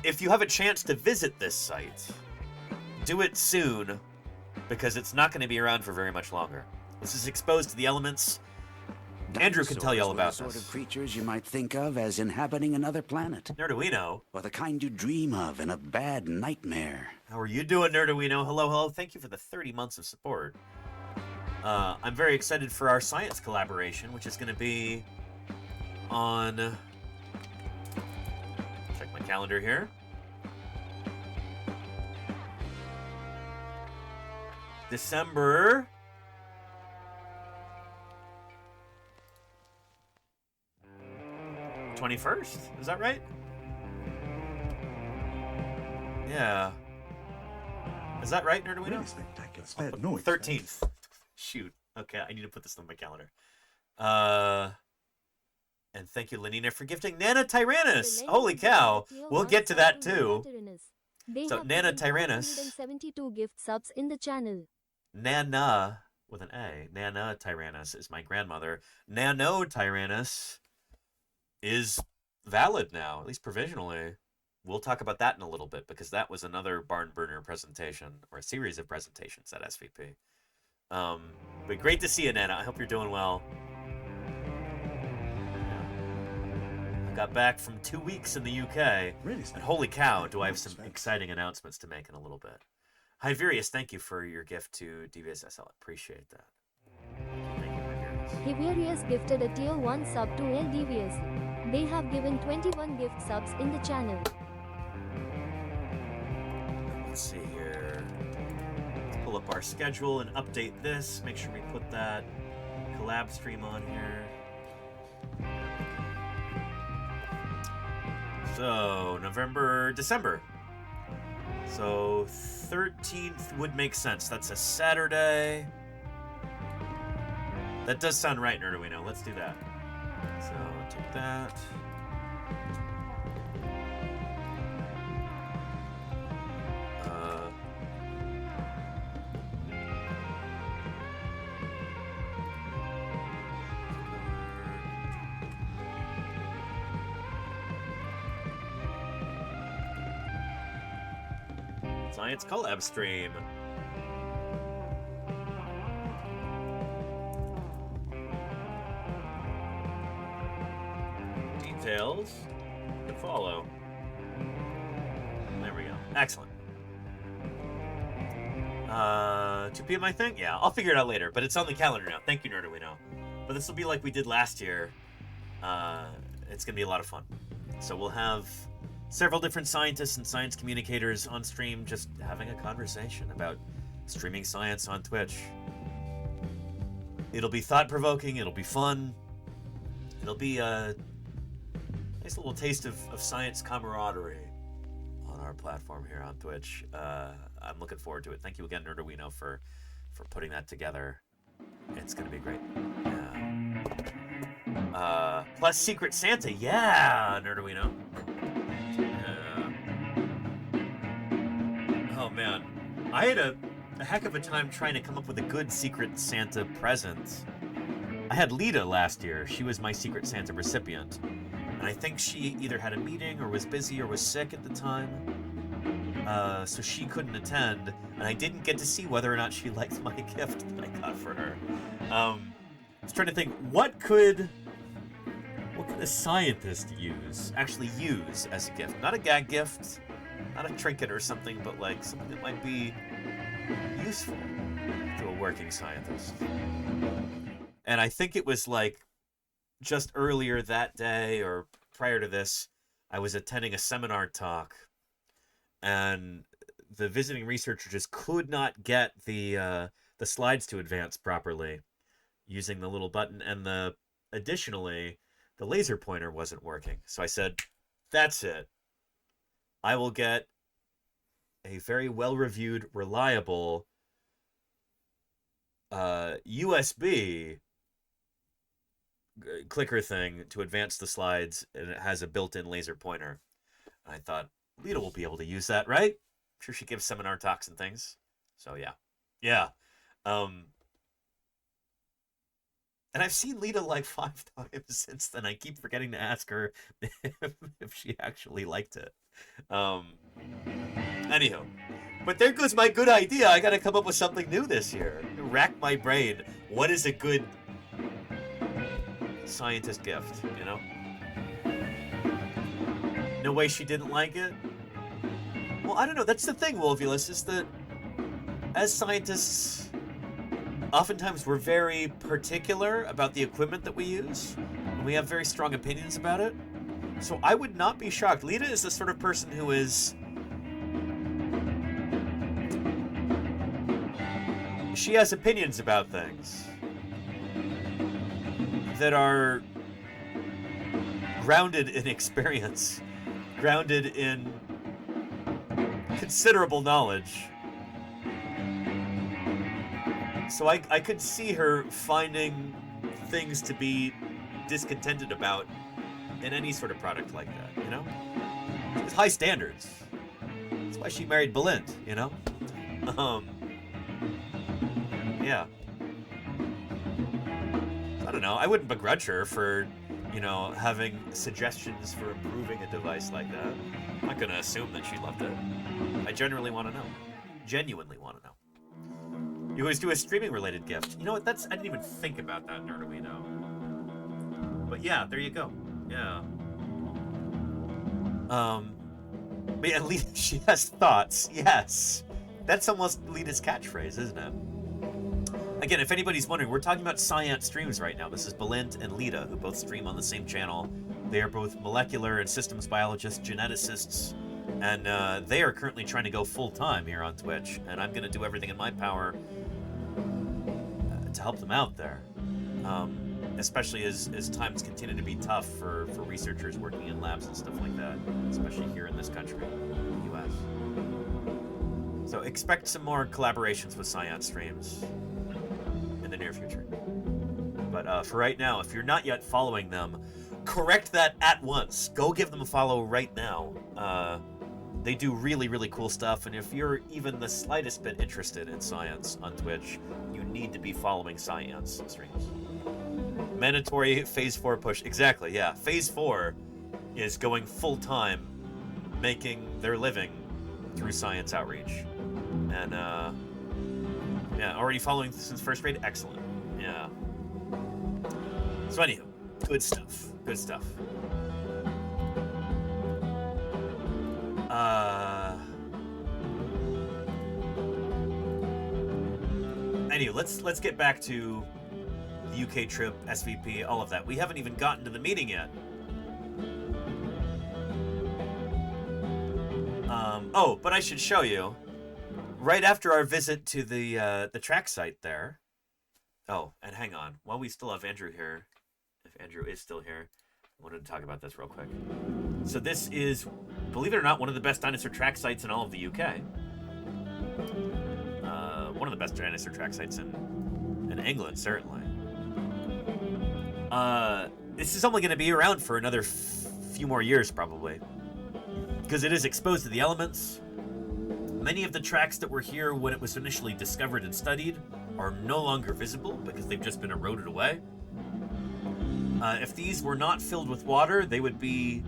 If you have a chance to visit this site, do it soon, because it's not going to be around for very much longer. This is exposed to the elements. Andrew can tell you all about the this. sort of creatures you might think of as inhabiting another planet. Nerduino. Or the kind you dream of in a bad nightmare. How are you doing, Nerduino? Hello, hello. Thank you for the 30 months of support. I'm very excited for our science collaboration, which is going to be on... Check my calendar here. December 21st? Is that right? Yeah. Is that right, Nerduino? Really spectacular. Spared no 13th. Shoot. Okay, I need to put this on my calendar. And thank you, Lenina, for gifting Nana Tyrannus. Holy cow. We'll get to that, too. They So have Nana given Tyrannus, 172 gift subs in the channel. Nana with an A, Nana Tyrannus is my grandmother. Nano Tyrannus is valid now, at least provisionally. We'll talk about that in a little bit because that was another barn burner presentation or a series of presentations at SVP. But great to see you, Nana. I hope you're doing well. I got back from 2 weeks in the UK. Really? And holy cow, do I have some exciting announcements to make in a little bit. Hi, Virius, thank you for your gift to Devious SL. Appreciate that. Thank you, Hivarius gifted a tier 1 sub to El Devious. They have given 21 gift subs in the channel. Let's see here. Let's pull up our schedule and update this. Make sure we put that collab stream on here. So, December. So, 13th would make sense. That's a Saturday. That does sound right, Nerduino. Let's do that. So, take that. Science collab stream. Details to follow. There we go. Excellent. 2 p.m. I think? Yeah, I'll figure it out later, but it's on the calendar now. Thank you, Nerduino. But this will be like we did last year. It's going to be a lot of fun. So we'll have several different scientists and science communicators on stream just having a conversation about streaming science on Twitch. It'll be thought-provoking, it'll be fun, it'll be a nice little taste of science camaraderie on our platform here on Twitch. I'm looking forward to it. Thank you again, Nerduino, for putting that together. It's gonna be great. Plus Secret Santa, yeah, Nerduino. Oh man, I had a heck of a time trying to come up with a good Secret Santa present. I had Lita last year. She was my Secret Santa recipient. And I think she either had a meeting or was busy or was sick at the time. So she couldn't attend. And I didn't get to see whether or not she liked my gift that I got for her. I was trying to think, what could a scientist actually use as a gift? Not a gag gift, not a trinket or something, but like something that might be useful to a working scientist. And I think it was like just earlier that day or prior to this, I was attending a seminar talk and the visiting researcher just could not get the slides to advance properly using the little button, and additionally the laser pointer wasn't working. So I said, that's it. I will get a very well-reviewed, reliable USB clicker thing to advance the slides, and it has a built-in laser pointer. And I thought, Lita will be able to use that, right? I'm sure she gives seminar talks and things. So yeah. Yeah. And I've seen Lita like 5 times since then. I keep forgetting to ask her if she actually liked it. Anyhow. But there goes my good idea. I gotta come up with something new this year. Rack my brain. What is a good scientist gift, you know? No way she didn't like it? Well, I don't know. That's the thing, Wolvulus, is that as scientists, oftentimes we're very particular about the equipment that we use, and we have very strong opinions about it. So I would not be shocked. Lita is the sort of person who is... She has opinions about things that are grounded in experience, grounded in considerable knowledge. So I could see her finding things to be discontented about in any sort of product like that, you know? She has high standards. That's why she married Balint, you know? Yeah. I don't know. I wouldn't begrudge her for, you know, having suggestions for improving a device like that. I'm not going to assume that she loved it. I genuinely want to know. Genuinely want to know. You always do a streaming-related gift. You know what? I didn't even think about that, Nerdowino. But yeah, there you go. Yeah. But yeah, she has thoughts. Yes. That's almost Lita's catchphrase, isn't it? Again, if anybody's wondering, we're talking about science streams right now. This is Balint and Lita, who both stream on the same channel. They are both molecular and systems biologists, geneticists, and they are currently trying to go full-time here on Twitch, and I'm going to do everything in my power to help them out there. Especially as times continue to be tough for researchers working in labs and stuff like that, especially here in this country, the U.S. So expect some more collaborations with science streams in the near future. But for right now, if you're not yet following them, correct that at once. Go give them a follow right now. They do really, really cool stuff, and if you're even the slightest bit interested in science on Twitch, you need to be following science streams. Mandatory Phase 4 push. Exactly, yeah. Phase 4 is going full-time, making their living through science outreach. And, yeah, already following since first grade? Excellent. Yeah. So anywho, good stuff. Good stuff. Anyway, let's get back to the UK trip, SVP, all of that. We haven't even gotten to the meeting yet. Oh, but I should show you. Right after our visit to the track site there. Oh, and hang on. While we still have Andrew here, if Andrew is still here, I wanted to talk about this real quick. So this is, believe it or not, one of the best dinosaur track sites in all of the UK. One of the best dinosaur track sites in England, certainly. This is only going to be around for another few more years, probably. Because it is exposed to the elements. Many of the tracks that were here when it was initially discovered and studied are no longer visible because they've just been eroded away. If these were not filled with water, they would be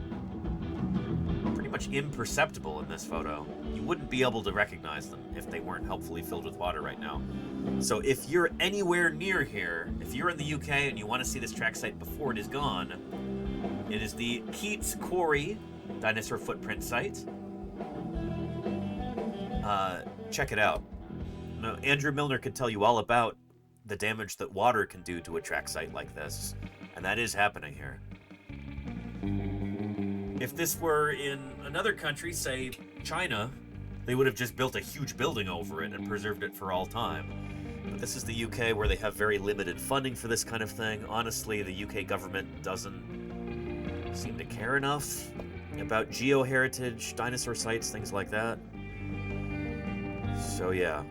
pretty much imperceptible in this photo. You wouldn't be able to recognize them if they weren't helpfully filled with water right now. So if you're anywhere near here, if you're in the UK and you want to see this track site before it is gone, it is the Keats Quarry dinosaur footprint site. Check it out. Now, Andrew Milner could tell you all about the damage that water can do to a track site like this, and that is happening here. If this were in another country, say China, they would have just built a huge building over it and preserved it for all time. But this is the UK, where they have very limited funding for this kind of thing. Honestly, the UK government doesn't seem to care enough about geoheritage, dinosaur sites, things like that. So yeah,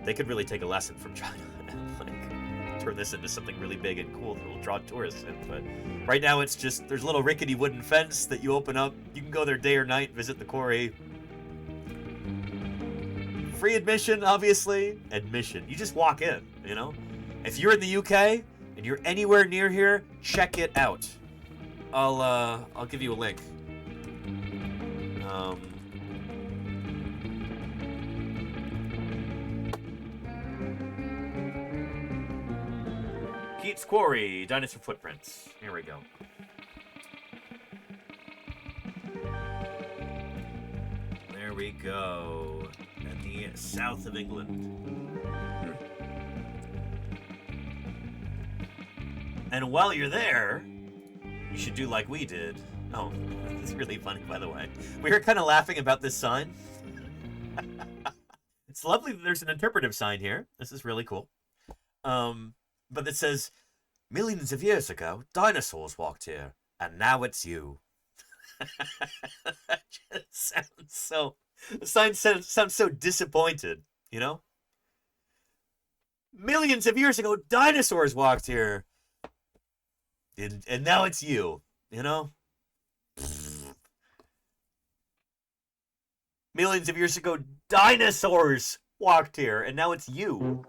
they could really take a lesson from China and like turn this into something really big and cool that will draw tourists in. But right now it's just, there's a little rickety wooden fence that you open up. You can go there day or night, visit the quarry. Free admission, obviously. Admission. You just walk in, you know? If you're in the UK and you're anywhere near here, check it out. I'll give you a link. Keats Quarry, dinosaur footprints. Here we go. There we go. At the south of England. And while you're there, you should do like we did. Oh, it's really funny, by the way. We were kind of laughing about this sign. It's lovely that there's an interpretive sign here. This is really cool. But it says, millions of years ago, dinosaurs walked here, and now it's you. That just sounds so... The sign sounds so disappointed, you know? Millions of years ago, dinosaurs walked here. And now it's you, you know? Millions of years ago, dinosaurs walked here, and now it's you.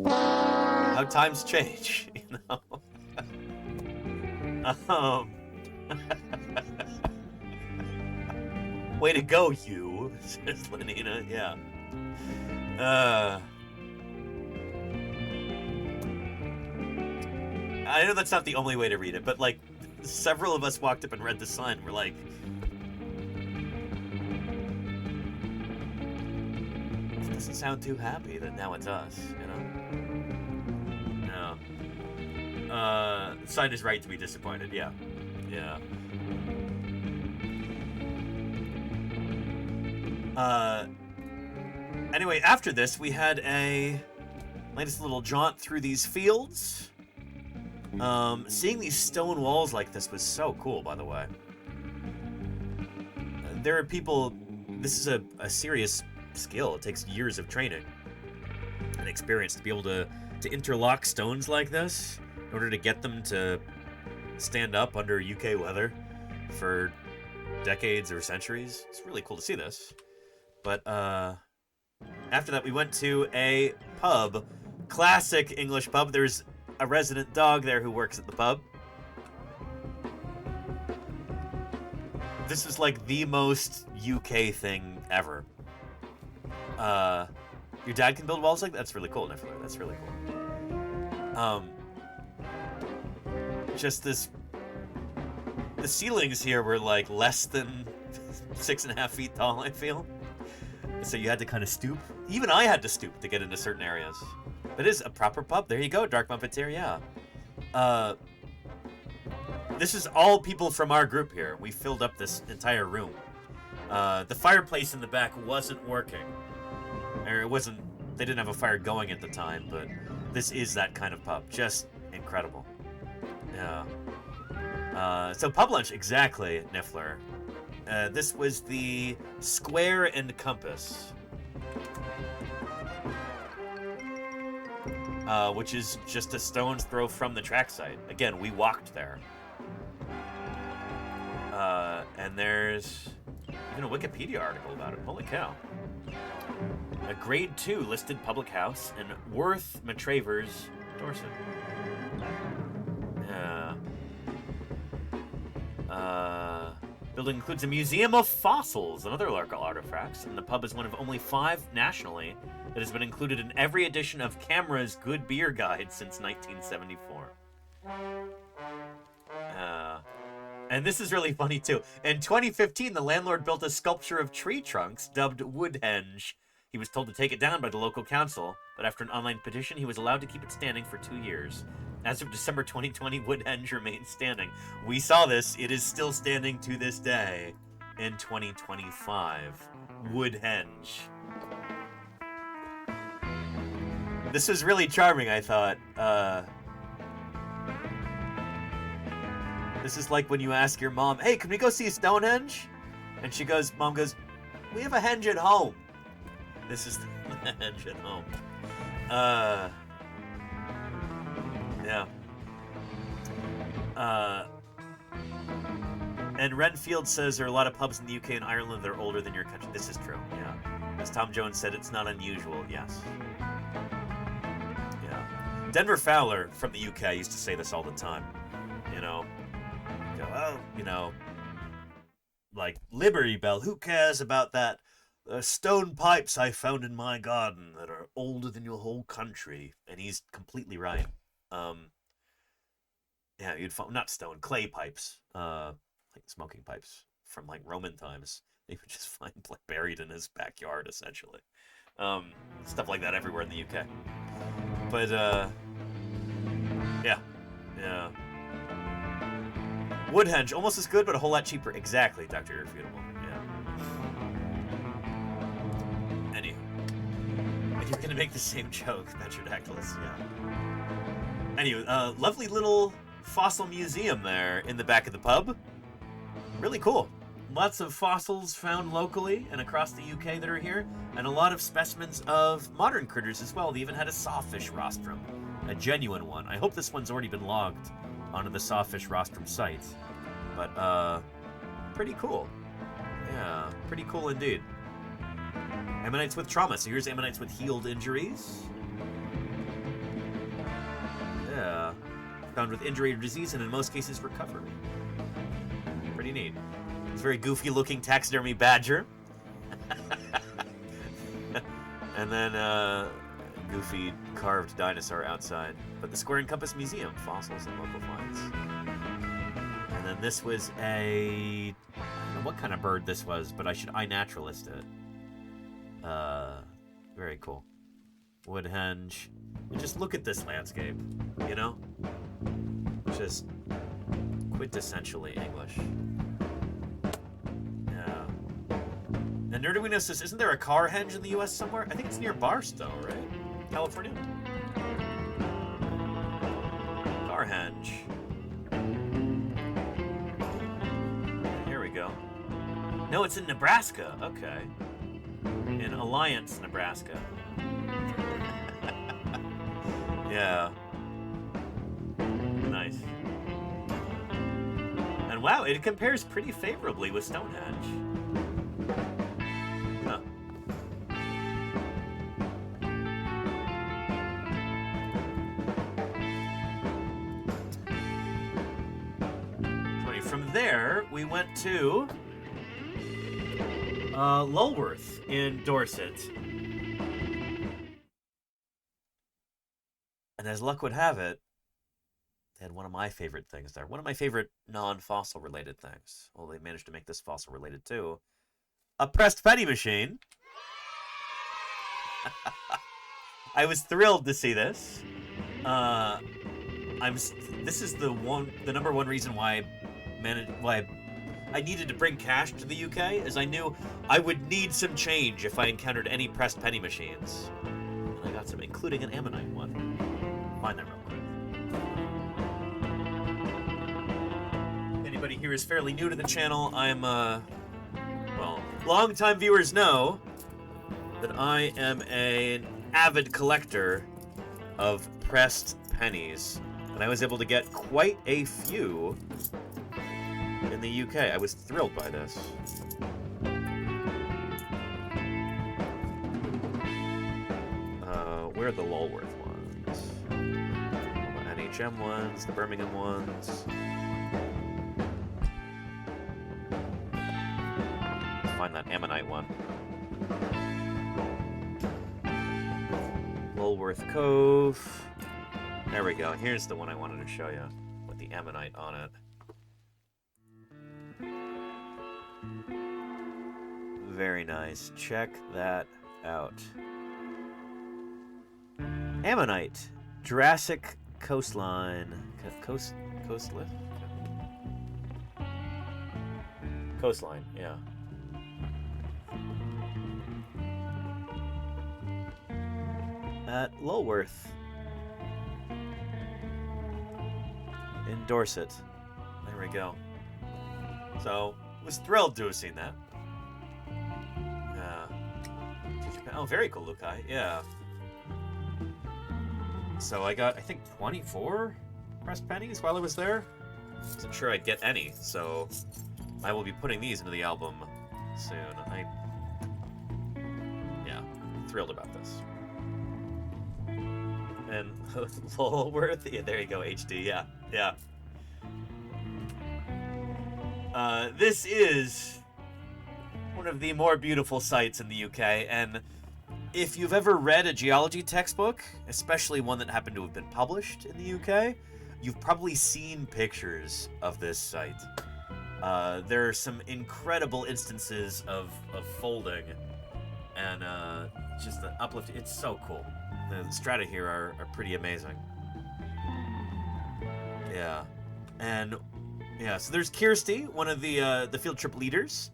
How times change, you know? Way to go, you, says Lenina, yeah. I know that's not the only way to read it, but, like, several of us walked up and read the sign. We're like, it doesn't sound too happy that now it's us, you know? No. Sign is right to be disappointed, yeah. Yeah. Anyway, after this, we had a latest little jaunt through these fields. Seeing these stone walls like this was so cool, by the way. There are people, this is a serious skill. It takes years of training and experience to be able to interlock stones like this in order to get them to stand up under UK weather for decades or centuries. It's really cool to see this. But after that, we went to a pub, classic English pub. There's a resident dog there who works at the pub. This is like the most UK thing ever. Your dad can build walls like that? That's really cool, Niffler. That's really cool. Just this... The ceilings here were like less than 6.5 feet tall, I feel. So you had to kind of stoop. Even I had to stoop to get into certain areas. That is a proper pub. There you go, Dark Muppeteer, yeah. This is all people from our group here. We filled up this entire room. The fireplace in the back wasn't working. Or it wasn't, they didn't have a fire going at the time, but this is that kind of pub. Just incredible. Yeah. So pub lunch, exactly, Niffler. This was the Square and Compass. Which is just a stone's throw from the trackside. Again, we walked there. And there's even a Wikipedia article about it. Holy cow. A grade 2 listed public house in Worth, Matravers, Dorset. Building includes a museum of fossils and other local artifacts, and the pub is one of only 5 nationally that has been included in every edition of Camera's Good Beer Guide since 1974. And this is really funny, too. In 2015, the landlord built a sculpture of tree trunks dubbed Woodhenge. He was told to take it down by the local council, but after an online petition, he was allowed to keep it standing for 2 years. As of December 2020, Woodhenge remains standing. We saw this. It is still standing to this day in 2025. Woodhenge. This was really charming, I thought. This is like when you ask your mom, hey, can we go see Stonehenge? And she goes, Mom goes, we have a henge at home. This is the henge at home. Yeah. And Renfield says there are a lot of pubs in the UK and Ireland that are older than your country. This is true, yeah. As Tom Jones said, it's not unusual, yes. Yeah. Denver Fowler from the UK used to say this all the time. You know, go, oh, you know, like, Liberty Bell, who cares about that? Stone pipes I found in my garden that are older than your whole country. And he's completely right. Yeah, you'd find, not stone, clay pipes, like smoking pipes from like Roman times. You would just find like buried in his backyard, essentially. Stuff like that everywhere in the UK. But yeah. Woodhenge, almost as good, but a whole lot cheaper. Exactly, Dr. Irrefutable. Yeah. Anywho, if you're gonna make the same joke, Petrodactylus, yeah. Anyway, lovely little fossil museum there in the back of the pub. Really cool. Lots of fossils found locally and across the UK that are here, and a lot of specimens of modern critters as well. They even had a sawfish rostrum, a genuine one. I hope this one's already been logged onto the sawfish rostrum site, but pretty cool. Yeah, pretty cool indeed. Ammonites with trauma. So here's ammonites with healed injuries. Yeah. Found with injury or disease, and in most cases recover. Pretty neat. It's a very goofy looking taxidermy badger. And then goofy carved dinosaur outside. But the Square and Compass Museum, fossils and local finds. And then this was a... I don't know what kind of bird this was, but I should iNaturalist it. Very cool. Woodhenge. And just look at this landscape, you know? Just quintessentially English. Yeah. And Nerduino says, isn't there a car henge in the US somewhere? I think it's near Barstow, right? California? Car henge. Here we go. No, it's in Nebraska. Okay. In Alliance, Nebraska. Yeah. Nice. And wow, it compares pretty favorably with Stonehenge. Huh. From there, we went to Lulworth in Dorset. And as luck would have it, they had one of my favorite things there. One of my favorite non-fossil related things. Well, they managed to make this fossil related too. A pressed penny machine. I was thrilled to see this. This is the number one reason why I needed to bring cash to the UK, is I knew I would need some change if I encountered any pressed penny machines. And I got some, including an ammonite one. Find that real quick. Anybody here is fairly new to the channel. I'm, well, long-time viewers know that I am an avid collector of pressed pennies. And I was able to get quite a few in the UK. I was thrilled by this. Where are the Lulworth ones? The NHM ones, the Birmingham ones. Find that ammonite one. Lulworth Cove. There we go. Here's the one I wanted to show you with the ammonite on it. Very nice. Check that out. Ammonite. Jurassic coastline. Coastline? Coastline, yeah. At Lulworth. In Dorset. There we go. So, was thrilled to have seen that. Oh, very cool, Lukai. Yeah. So I got, I think, 24 pressed pennies while I was there. Wasn't sure I'd get any, so I will be putting these into the album soon. Yeah, thrilled about this. And Lulworth, yeah, there you go, HD, yeah. This is one of the more beautiful sites in the UK, and if you've ever read a geology textbook, especially one that happened to have been published in the UK, you've probably seen pictures of this site. There are some incredible instances of folding and just the uplift. It's so cool. The strata here are pretty amazing. Yeah. And yeah, so there's Kirsty, one of the field trip leaders.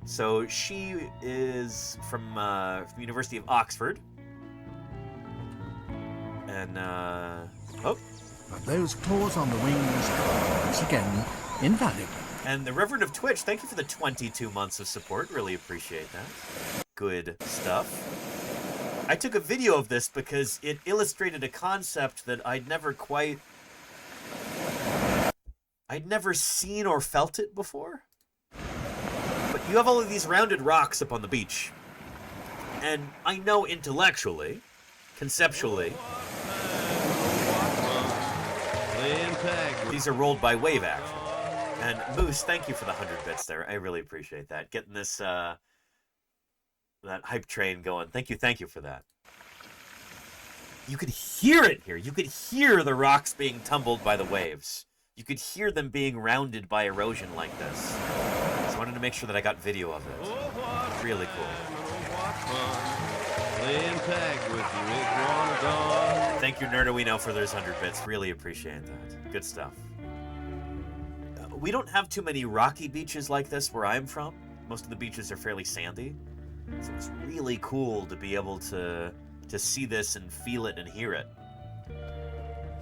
So she is from University of Oxford. And, oh. But those claws on the wings are once again invaluable. And the Reverend of Twitch, thank you for the 22 months of support. Really appreciate that. Good stuff. I took a video of this because it illustrated a concept that I'd never seen or felt it before. But you have all of these rounded rocks up on the beach. And I know intellectually, conceptually, these are rolled by wave action. And Moose, thank you for the 100 bits there. I really appreciate that. Getting this, that hype train going. Thank you for that. You could hear it here. You could hear the rocks being tumbled by the waves. You could hear them being rounded by erosion like this. So I wanted to make sure that I got video of it. Really cool. Thank you, Nerdowino, for those 100 bits. Really appreciate that. Good stuff. We don't have too many rocky beaches like this where I'm from. Most of the beaches are fairly sandy. So it's really cool to be able to see this and feel it and hear it. You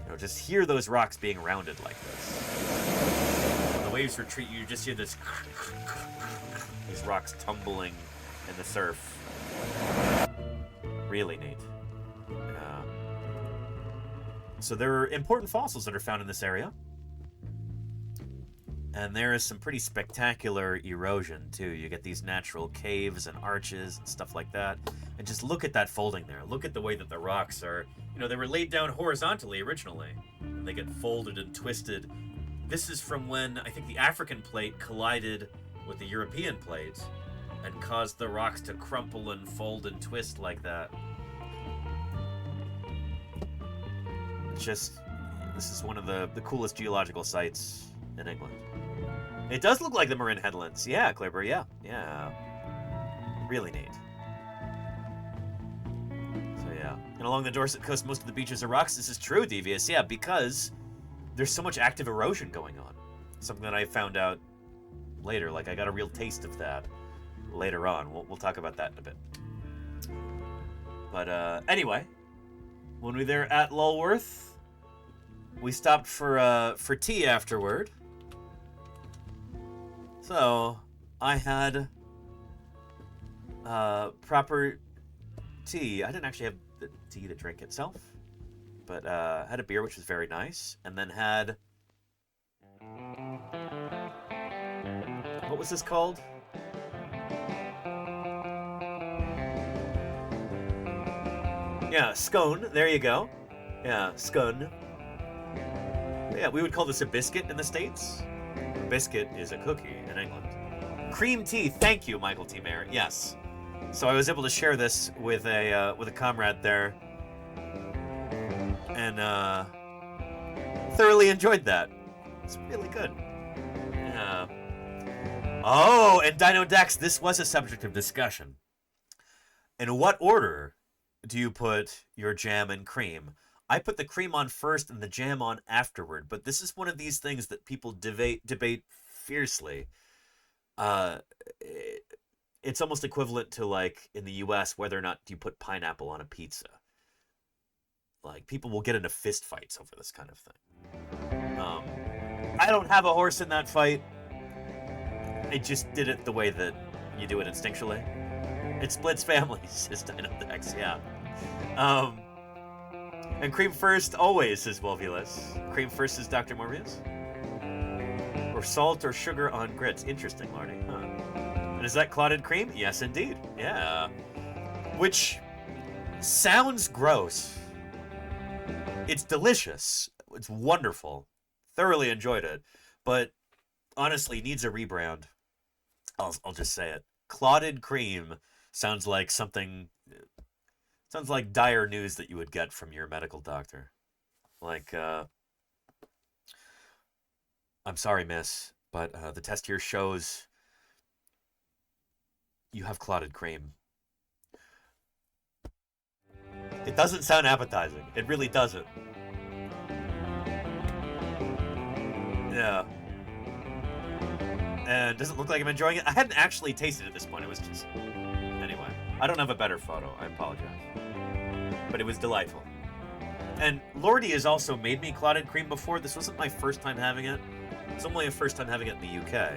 know, just hear those rocks being rounded like this. When the waves retreat, you just hear this these rocks tumbling in the surf. Really neat. So there are important fossils that are found in this area. And there is some pretty spectacular erosion, too. You get these natural caves and arches and stuff like that. And just look at that folding there. Look at the way that the rocks are... You know, they were laid down horizontally originally. And they get folded and twisted. This is from when, I think, the African plate collided with the European plate and caused the rocks to crumple and fold and twist like that. Just... This is one of the coolest geological sites in England. It does look like the Marin Headlands. Yeah, Clipper, yeah. Really neat. So yeah. And along the Dorset coast, most of the beaches are rocks. This is true, Devious. Yeah, because there's so much active erosion going on. Something that I found out later. Like, I got a real taste of that later on. We'll talk about that in a bit. But anyway, when we were there at Lulworth, we stopped for tea afterward. So, I had proper tea. I didn't actually have the tea to drink itself, but had a beer, which was very nice, and then had... What was this called? Yeah, scone. There you go. Yeah, scone. Yeah, we would call this a biscuit in the States. A biscuit is a cookie in England. Cream tea, thank you, Michael T. Mayer. Yes. So I was able to share this with a comrade there, and thoroughly enjoyed that. It's really good. Yeah. Oh, and Dino Dex, this was a subject of discussion. In what order do you put your jam and cream? I put the cream on first and the jam on afterward, but this is one of these things that people debate fiercely. It's almost equivalent to, like, in the US, whether or not you put pineapple on a pizza. Like, people will get into fist fights over this kind of thing. I don't have a horse in that fight. I just did it the way that you do it instinctually. It splits families, says Dino Dex, yeah. And cream first always, says Volvulus. Cream first, says Dr. Morbius. Or salt or sugar on grits. Interesting, Marty, huh? And is that clotted cream? Yes, indeed. Yeah. Which sounds gross. It's delicious. It's wonderful. Thoroughly enjoyed it. But honestly, needs a rebrand. I'll just say it. Clotted cream sounds like something... Sounds like dire news that you would get from your medical doctor. Like, I'm sorry, miss, but the test here shows you have clotted cream. It doesn't sound appetizing. It really doesn't. Yeah. And does it look like I'm enjoying it? I hadn't actually tasted it at this point. It was just... Anyway, I don't have a better photo. I apologize. But it was delightful. And Lordy has also made me clotted cream before. This wasn't my first time having it. It's only a first time having it in the UK.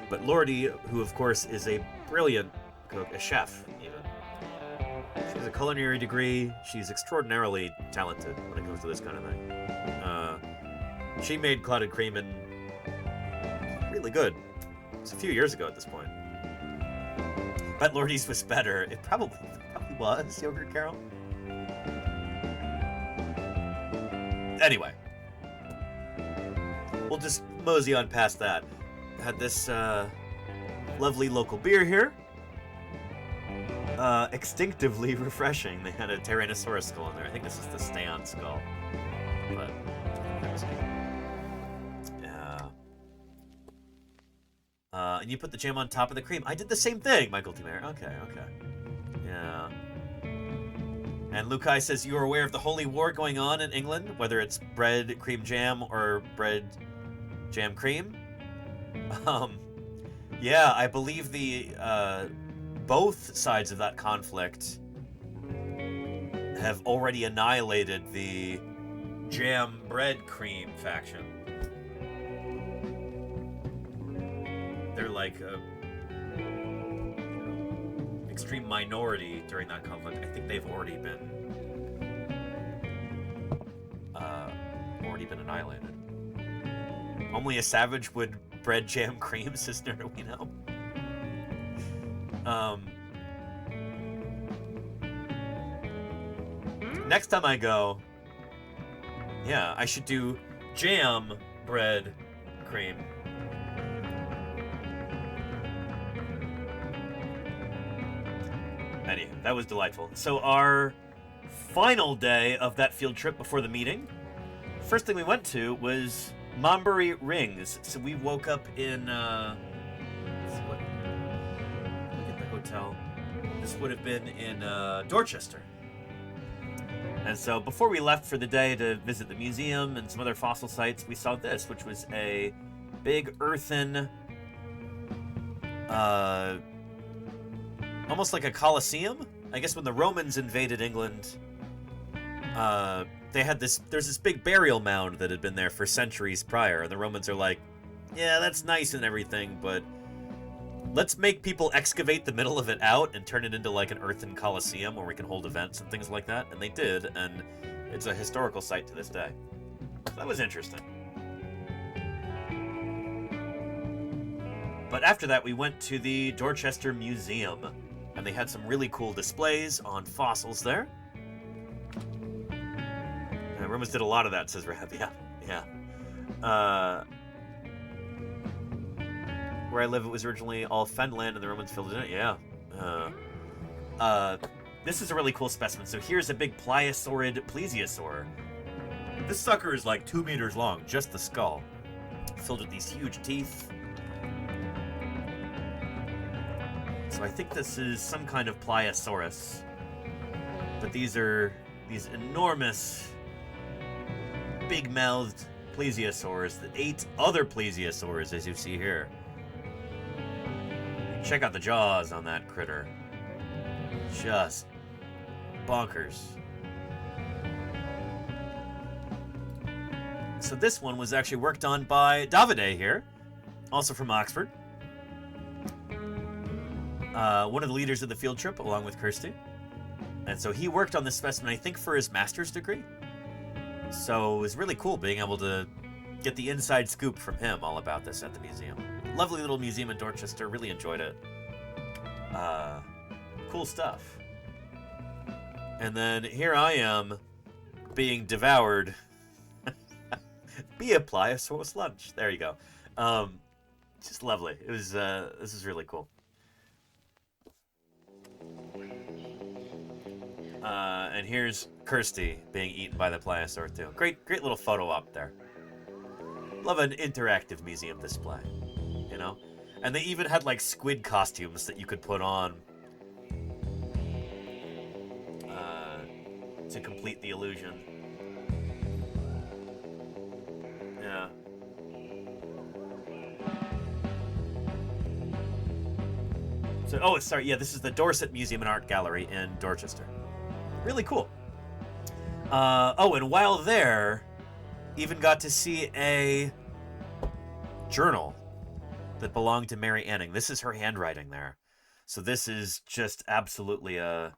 But Lordy, who of course is a brilliant cook, a chef even. She has a culinary degree. She's extraordinarily talented when it comes to this kind of thing. She made clotted cream and really good. It's a few years ago at this point. Bet Lordy's was better. It probably was, Yogurt Carol. Anyway. We'll just mosey on past that. Had this lovely local beer here. Extinctively refreshing. They had a Tyrannosaurus skull in there. I think this is the stay-on skull. But, yeah. And you put the jam on top of the cream. I did the same thing, Michael T. Mayer. Okay. Yeah. And Lukai says, you are aware of the holy war going on in England, whether it's bread, cream jam, or bread, jam, cream? Yeah, I believe the, both sides of that conflict have already annihilated the jam, bread, cream faction. They're like a extreme minority during that conflict. I think they've already been annihilated. Only a savage would bread, jam, cream, sister, we know. Next time I go, yeah, I should do jam, bread, cream. Anywho, that was delightful. So our final day of that field trip before the meeting, first thing we went to was Monbury Rings. So we woke up in, look at the hotel. This would have been in Dorchester. And so before we left for the day to visit the museum and some other fossil sites, we saw this, which was a big earthen, almost like a Colosseum. I guess when the Romans invaded England, they had there's this big burial mound that had been there for centuries prior, and the Romans are like, yeah, that's nice and everything, but let's make people excavate the middle of it out and turn it into like an earthen Colosseum where we can hold events and things like that. And they did, and it's a historical site to this day. So that was interesting. But after that, we went to the Dorchester Museum, and they had some really cool displays on fossils there. Romans did a lot of that, says Rab. Yeah. Where I live, it was originally all fenland, and the Romans filled it in. Yeah. This is a really cool specimen. So here's a big pliosaurid plesiosaur. This sucker is like 2 meters long, just the skull, filled with these huge teeth. So I think this is some kind of pliosaurus. But these are these enormous, big-mouthed plesiosaurs that ate other plesiosaurs, as you see here. Check out the jaws on that critter. Just bonkers. So this one was actually worked on by Davide here, also from Oxford. One of the leaders of the field trip, along with Kirsty. And so he worked on this specimen, I think, for his master's degree. So it was really cool being able to get the inside scoop from him all about this at the museum. Lovely little museum in Dorchester. Really enjoyed it. Cool stuff. And then here I am being devoured. Be a pliosaurus lunch. There you go. Just lovely. It was. This is really cool. And here's Kirsty being eaten by the pliosaur too. Great little photo op there. Love an interactive museum display, you know? And they even had like squid costumes that you could put on to complete the illusion. Yeah. So, sorry, yeah, this is the Dorset Museum and Art Gallery in Dorchester. Really cool. And while there, even got to see a journal that belonged to Mary Anning. This is her handwriting there. So this is just absolutely a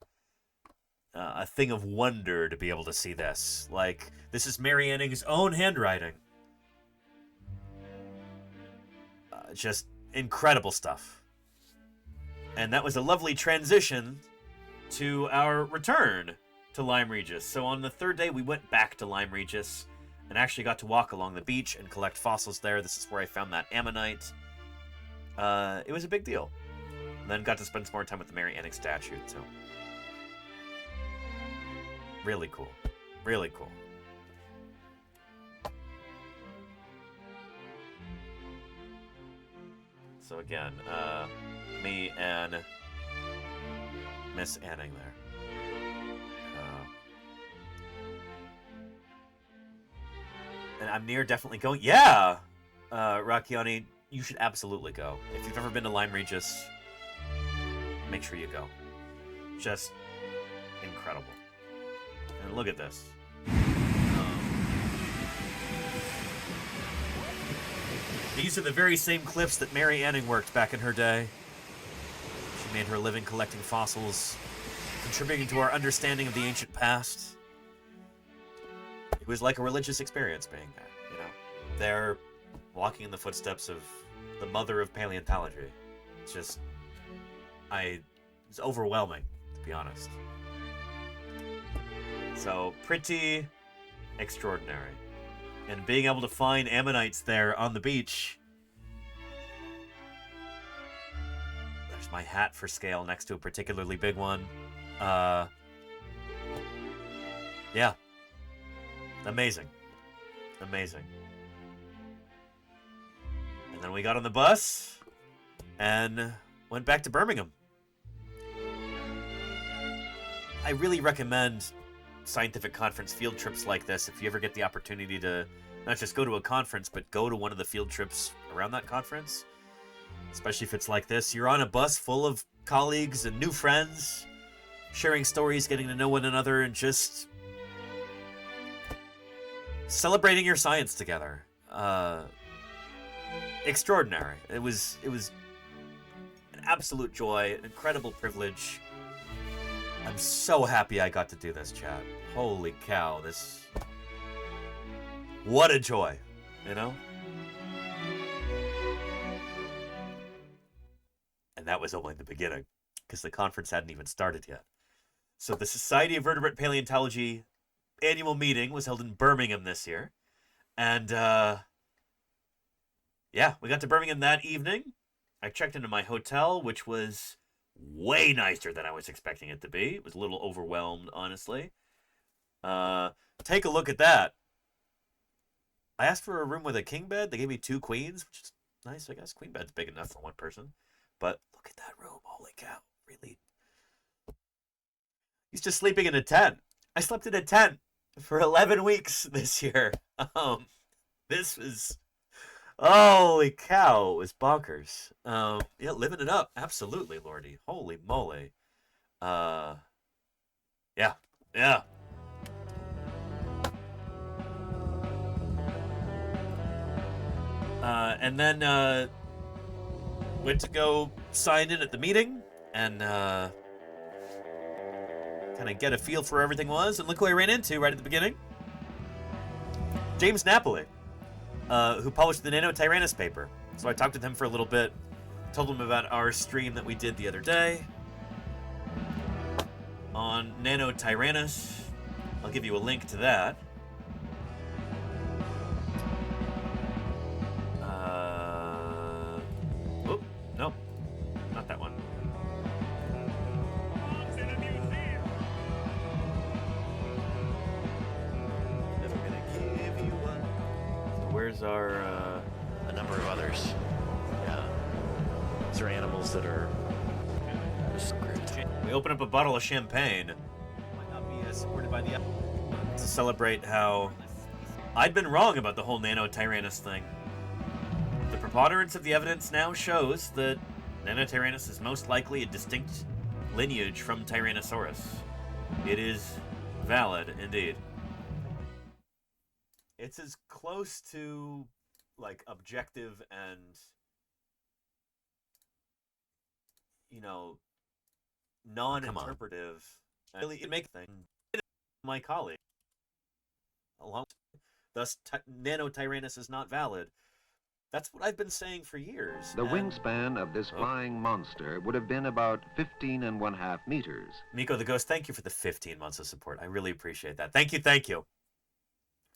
thing of wonder to be able to see this. Like, this is Mary Anning's own handwriting. Just incredible stuff. And that was a lovely transition to our return to Lyme Regis. So on the third day, we went back to Lyme Regis and actually got to walk along the beach and collect fossils there. This is where I found that ammonite. It was a big deal. And then got to spend some more time with the Mary Anning statue, so. Really cool. Really cool. So again, me and Miss Anning there. And I'm near definitely going. Yeah! Racchiani, you should absolutely go. If you've ever been to Lyme Regis, make sure you go. Just incredible. And look at this. These are the very same cliffs that Mary Anning worked back in her day. She made her living collecting fossils, contributing to our understanding of the ancient past. It was like a religious experience being there, you know? There, walking in the footsteps of the mother of paleontology. It's just... it's overwhelming, to be honest. So, pretty extraordinary. And being able to find ammonites there on the beach. There's my hat for scale next to a particularly big one. Yeah. Amazing. Amazing. And then we got on the bus and went back to Birmingham. I really recommend scientific conference field trips like this if you ever get the opportunity to not just go to a conference, but go to one of the field trips around that conference. Especially if it's like this. You're on a bus full of colleagues and new friends, sharing stories, getting to know one another, and just celebrating your science together. Extraordinary. It was an absolute joy, an incredible privilege. I'm so happy I got to do this, chat. Holy cow, this... What a joy, you know? And that was only the beginning, because the conference hadn't even started yet. So the Society of Vertebrate Paleontology annual meeting was held in Birmingham this year. And, yeah, we got to Birmingham that evening. I checked into my hotel, which was way nicer than I was expecting it to be. It was a little overwhelmed, honestly. Take a look at that. I asked for a room with a king bed. They gave me 2 queens, which is nice, I guess. Queen bed's big enough for one person. But look at that room. Holy cow. Really. He's just sleeping in a tent. I slept in a tent for 11 weeks this year. This was... Holy cow, it was bonkers. Yeah, living it up. Absolutely, Lordy. Holy moly. Yeah. Yeah. And then, went to go sign in at the meeting and, kind of get a feel for where everything was. And look who I ran into right at the beginning. James Napoli. Who published the Nanotyrannus paper. So I talked with him for a little bit, told him about our stream that we did the other day on Nanotyrannus. I'll give you a link to that. Oh, no, not that one. Where's our, a number of others. Yeah. These are animals that are screwed. We open up a bottle of champagne. Might not be supported by the... To celebrate how I'd been wrong about the whole Nanotyrannus thing. The preponderance of the evidence now shows that Nanotyrannus is most likely a distinct lineage from Tyrannosaurus. It is valid, indeed. It's as close to, like, objective and, you know, non-interpretive. Really, it makes things. My colleague. Thus, Nanotyrannus is not valid. That's what I've been saying for years. The wingspan of this flying monster would have been about 15.5 meters. Miko the Ghost, thank you for the 15 months of support. I really appreciate that. Thank you, thank you.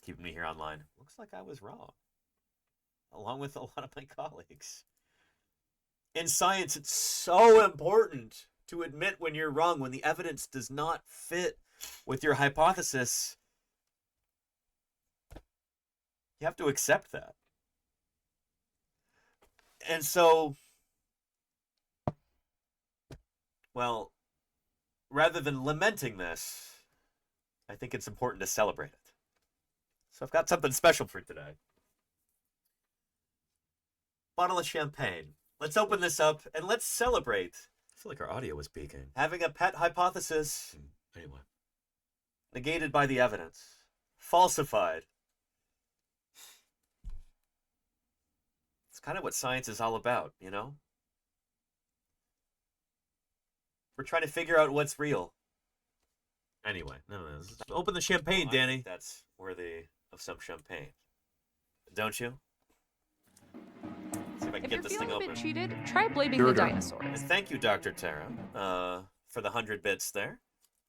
Keeping me here online. Looks like I was wrong. Along with a lot of my colleagues. In science, it's so important to admit when you're wrong, when the evidence does not fit with your hypothesis. You have to accept that. And so, well, rather than lamenting this, I think it's important to celebrate it. So I've got something special for today. Bottle of champagne. Let's open this up and let's celebrate. I feel like our audio was peaking. Having a pet hypothesis. Anyway. Negated by the evidence. Falsified. It's kind of what science is all about, you know? We're trying to figure out what's real. Anyway, no. Open the champagne, Danny. That's worthy of some champagne. Don't you? See if I can get this thing open. If you're feeling a bit cheated, try blaming the dinosaurs. Thank you, Dr. Tara, for the 100 bits there.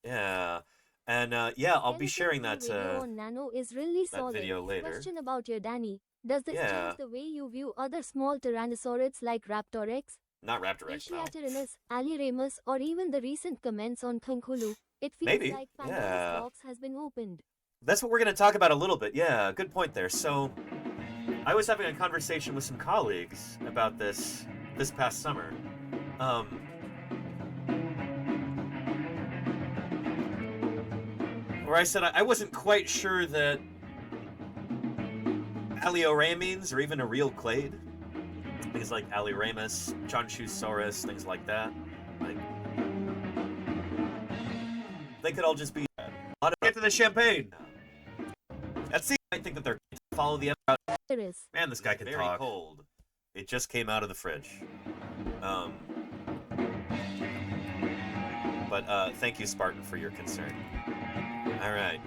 Yeah. And, yeah, I'll be sharing that, video on Nano is really that solid. video later. Question about your Danny. Does this change the way you view other small tyrannosaurids like Raptorex, Not Raptorex, no. Asiatyranus, Aliramus, or even the recent comments on Kunkulu? It feels Maybe, like Pandora's yeah. box has been opened. That's what we're going to talk about a little bit. Yeah, good point there. So, I was having a conversation with some colleagues about this past summer. Where I said I wasn't quite sure that Alioramines are even a real clade. Things like Aliramus, Chonchusaurus, things like that. Like, they could all just be a lot of get to the champagne. That's the I think that they're follow the It is. Man, this guy can talk. Very cold. It just came out of the fridge. But thank you, Spartan, for your concern. All right,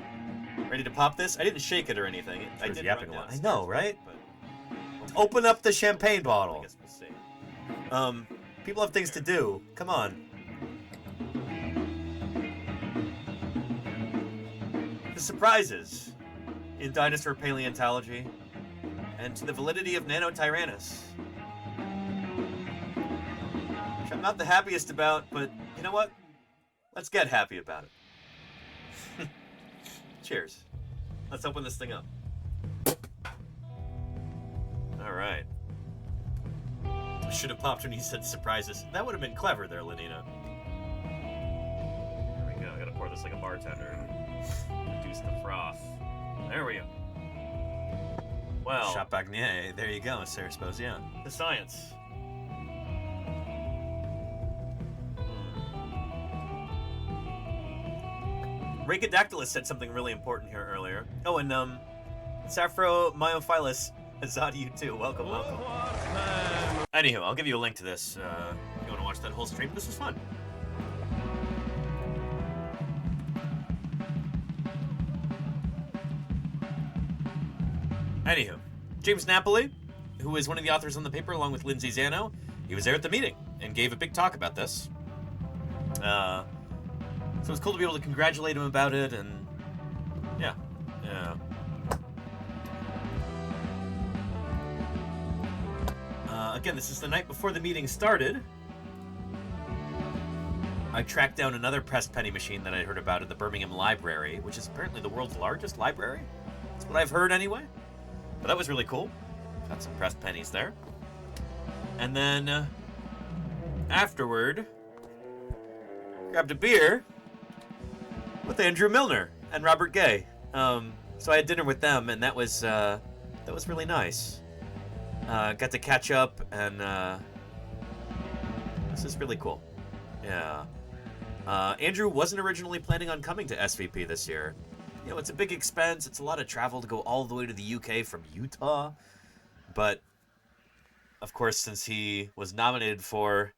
ready to pop this? I didn't shake it or anything. I did yapping a lot. I know, right? But open up the champagne bottle. I guess we'll see. People have things to do. Come on. The surprises in dinosaur paleontology and to the validity of Nanotyrannus. Which I'm not the happiest about, but you know what? Let's get happy about it. Cheers. Let's open this thing up. All right. I should have popped when you said surprises. That would have been clever there, Lenina. There we go. I gotta pour this like a bartender. Reduce the froth. There we go. Well. Champagne. There you go, Sir Sposian. The science. Rhagodactylus said something really important here earlier. Oh, and Saphromyophilus Azadi, you too. Welcome, welcome. Anywho, I'll give you a link to this. If you want to watch that whole stream, this was fun. Anywho, James Napoli, who is one of the authors on the paper along with Lindsay Zano, he was there at the meeting and gave a big talk about this. So it's cool to be able to congratulate him about it, and yeah. Again, this is the night before the meeting started. I tracked down another pressed penny machine that I heard about at the Birmingham Library, which is apparently the world's largest library. That's what I've heard anyway. But that was really cool. Got some pressed pennies there. And then afterward, grabbed a beer with Andrew Milner and Robert Gay. So I had dinner with them, and that was really nice. Got to catch up, and this is really cool. Yeah. Andrew wasn't originally planning on coming to SVP this year. You know, it's a big expense. It's a lot of travel to go all the way to the UK from Utah. But, of course, since he was nominated for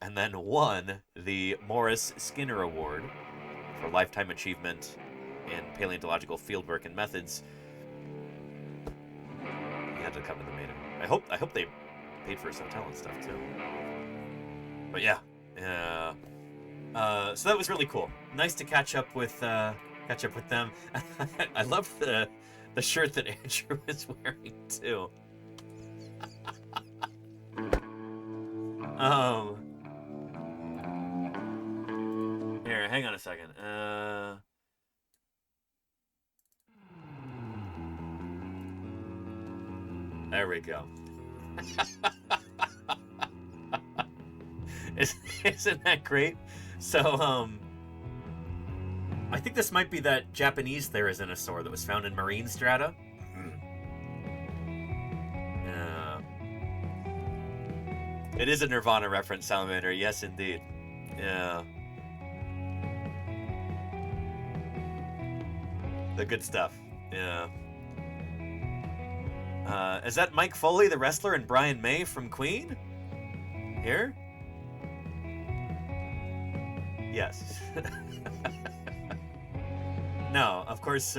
and then won the Morris Skinner Award for Lifetime Achievement in Paleontological Fieldwork and Methods, he had to come to the meeting. I hope they paid for his hotel and stuff too. But yeah, so that was really cool. Nice to catch up with them. I love the shirt that Andrew is wearing too. Here, hang on a second. There we go. Isn't that great? So, I think this might be that Japanese therizinosaur that was found in marine strata. It is a Nirvana reference, Salamander. Yes, indeed. Yeah. The good stuff. Yeah. Is that Mike Foley, the wrestler, and Brian May from Queen? Here? Yes. No, of course,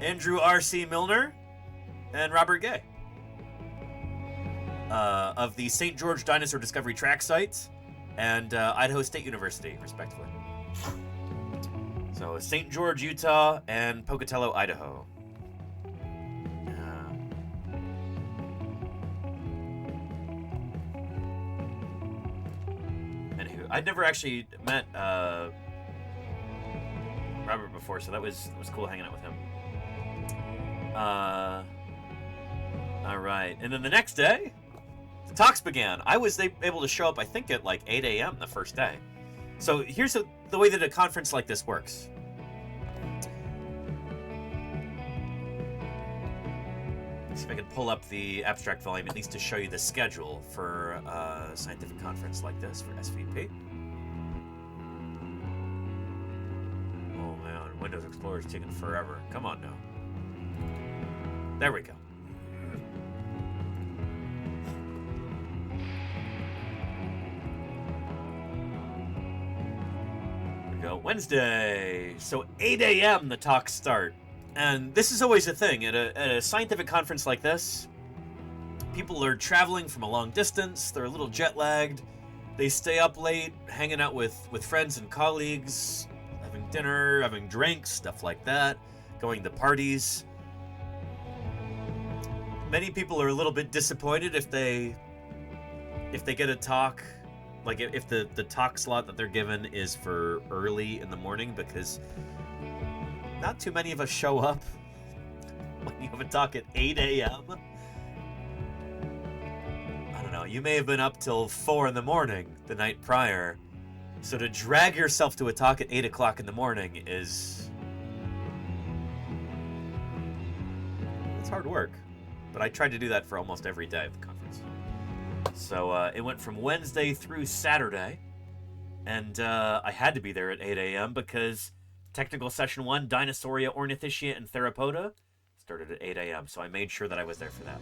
Andrew R.C. Milner and Robert Gay. Of the St. George Dinosaur Discovery Track Site and Idaho State University, respectively. So, St. George, Utah, and Pocatello, Idaho. Anywho, I'd never actually met Robert before, so that was cool hanging out with him. All right, and then the next day, the talks began. I was able to show up, I think, at like 8 a.m. the first day. So here's the way that a conference like this works. See if I can pull up the abstract volume, at least to show you the schedule for a scientific conference like this for SVP. Oh man, Windows Explorer is taking forever. Come on now. There we go. Wednesday. So 8 a.m. the talks start. And this is always a thing. At a scientific conference like this, people are traveling from a long distance. They're a little jet-lagged. They stay up late, hanging out with friends and colleagues, having dinner, having drinks, stuff like that, going to parties. Many people are a little bit disappointed if they get a talk. Like, if the talk slot that they're given is for early in the morning, because not too many of us show up when you have a talk at 8 a.m. I don't know, you may have been up till 4 in the morning the night prior, so to drag yourself to a talk at 8 o'clock in the morning it's hard work. But I tried to do that for almost every day of the conference. So it went from Wednesday through Saturday, and I had to be there at 8 a.m. because technical session 1, Dinosauria, Ornithischia, and Theropoda, started at 8 a.m. So I made sure that I was there for that.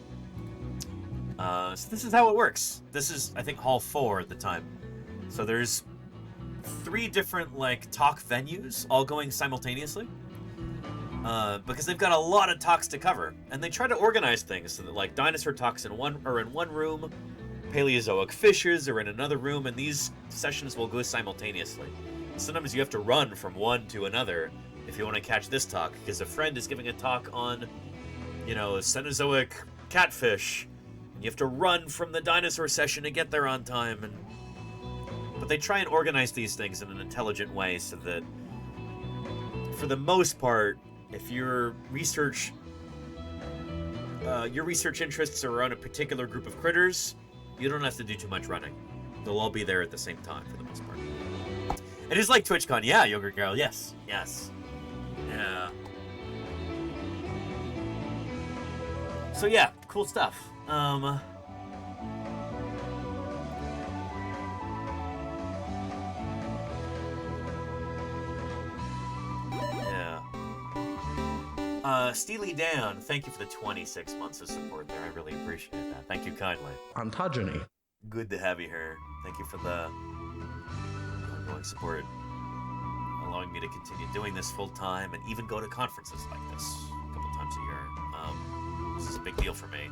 So this is how it works. This is, I think, Hall 4 at the time. So there's 3 different talk venues all going simultaneously. Because they've got a lot of talks to cover, and they try to organize things so that dinosaur talks in one room, Paleozoic fishes are in another room, and these sessions will go simultaneously. Sometimes you have to run from one to another if you want to catch this talk, because a friend is giving a talk on, Cenozoic catfish. You have to run from the dinosaur session to get there on time, but they try and organize these things in an intelligent way so that, for the most part, if your research interests are on a particular group of critters, you don't have to do too much running. They'll all be there at the same time for the most part. It is like TwitchCon, yeah, Yogurt Girl, yes. Yeah. So yeah, cool stuff. Steely Dan, thank you for the 26 months of support there. I really appreciate that. Thank you kindly. Ontogeny. Good to have you here. Thank you for the ongoing support, allowing me to continue doing this full time and even go to conferences like this a couple times a year. This is a big deal for me.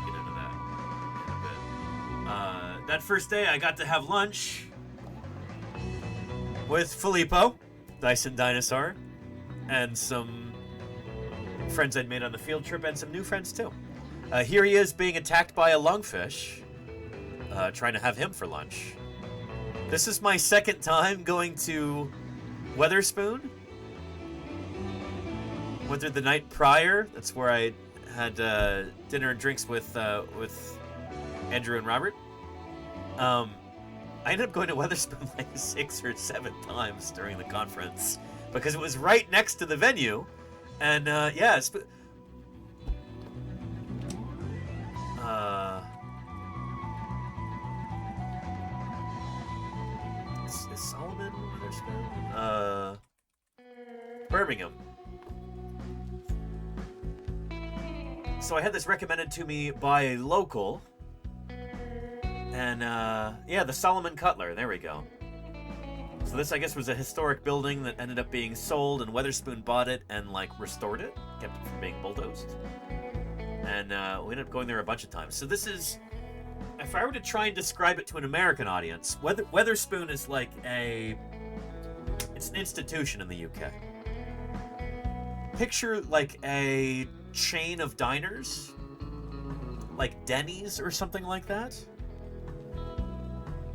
Get into that in a bit. That first day, I got to have lunch with Filippo, Dyson Dinosaur, and some friends I'd made on the field trip, and some new friends too. Here he is being attacked by a lungfish, trying to have him for lunch. This is my second time going to Weatherspoon. Went there the night prior. That's where I had dinner and drinks with Andrew and Robert. I ended up going to Weatherspoon like 6 or 7 times during the conference because it was right next to the venue, and yeah, is Solomon Weatherspoon? Birmingham. So I had this recommended to me by a local, and yeah, the Solomon Cutler, there we go. So this, I guess, was a historic building that ended up being sold, and Weatherspoon bought it and, like, restored it, kept it from being bulldozed. And we ended up going there a bunch of times. So this is, if I were to try and describe it to an American audience, Weatherspoon is like it's an institution in the UK. Picture like a chain of diners, like Denny's or something like that.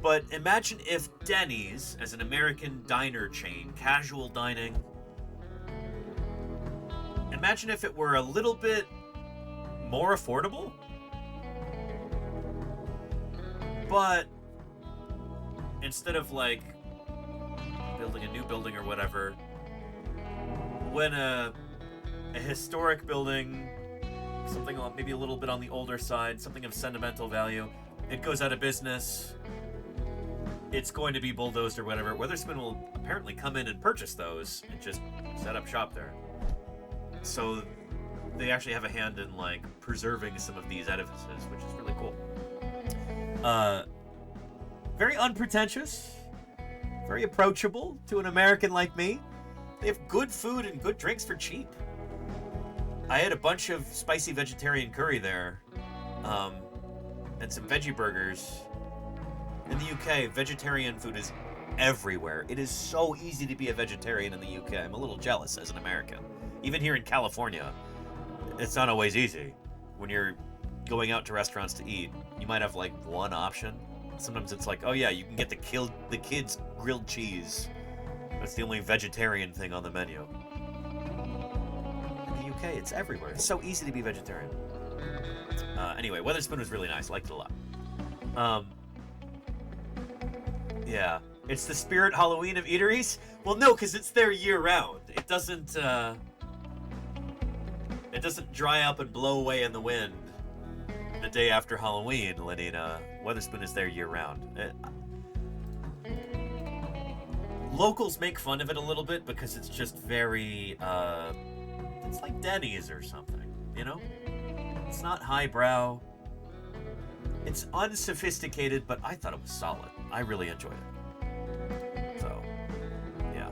But imagine if Denny's, as an American diner chain, casual dining, imagine if it were a little bit more affordable, but instead of like building a new building or whatever, when a historic building, something maybe a little bit on the older side, something of sentimental value, it goes out of business, it's going to be bulldozed or whatever, Weatherspoon will apparently come in and purchase those and just set up shop there. So they actually have a hand in like preserving some of these edifices, which is really cool. Very unpretentious, very approachable to an American like me. They have good food and good drinks for cheap. I had a bunch of spicy vegetarian curry there, and some veggie burgers. In the UK, vegetarian food is everywhere. It is so easy to be a vegetarian in the UK. I'm a little jealous as an American. Even here in California, it's not always easy. When you're going out to restaurants to eat, you might have like one option. Sometimes it's like, oh yeah, you can get the kids' grilled cheese. That's the only vegetarian thing on the menu. In the UK, it's everywhere. It's so easy to be vegetarian. Anyway, Weatherspoon was really nice. Liked it a lot. Yeah. It's the spirit Halloween of eateries? Well, no, because it's there year-round. It doesn't dry up and blow away in the wind the day after Halloween, Lenina. Weatherspoon is there year-round. Locals make fun of it a little bit because it's just very, it's like Denny's or something, you know? It's not highbrow. It's unsophisticated, but I thought it was solid. I really enjoyed it. So, yeah.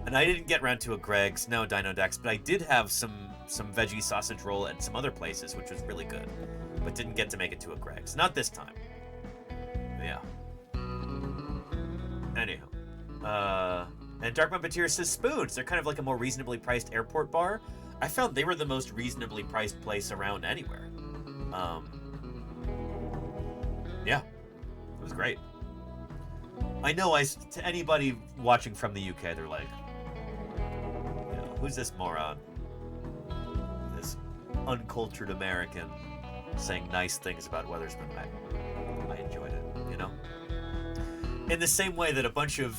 And I didn't get around to a Greg's, no Dino Dex, but I did have some veggie sausage roll at some other places, which was really good. But didn't get to make it to a Greg's. Not this time. Yeah. Anyhow. And Dark Mumpeteer says spoons. They're kind of like a more reasonably priced airport bar. I found they were the most reasonably priced place around anywhere. Yeah. It was great. I know to anybody watching from the UK, they're like, you know, who's this moron? This uncultured American saying nice things about Weatherspoon. I enjoyed it, you know? In the same way that a bunch of,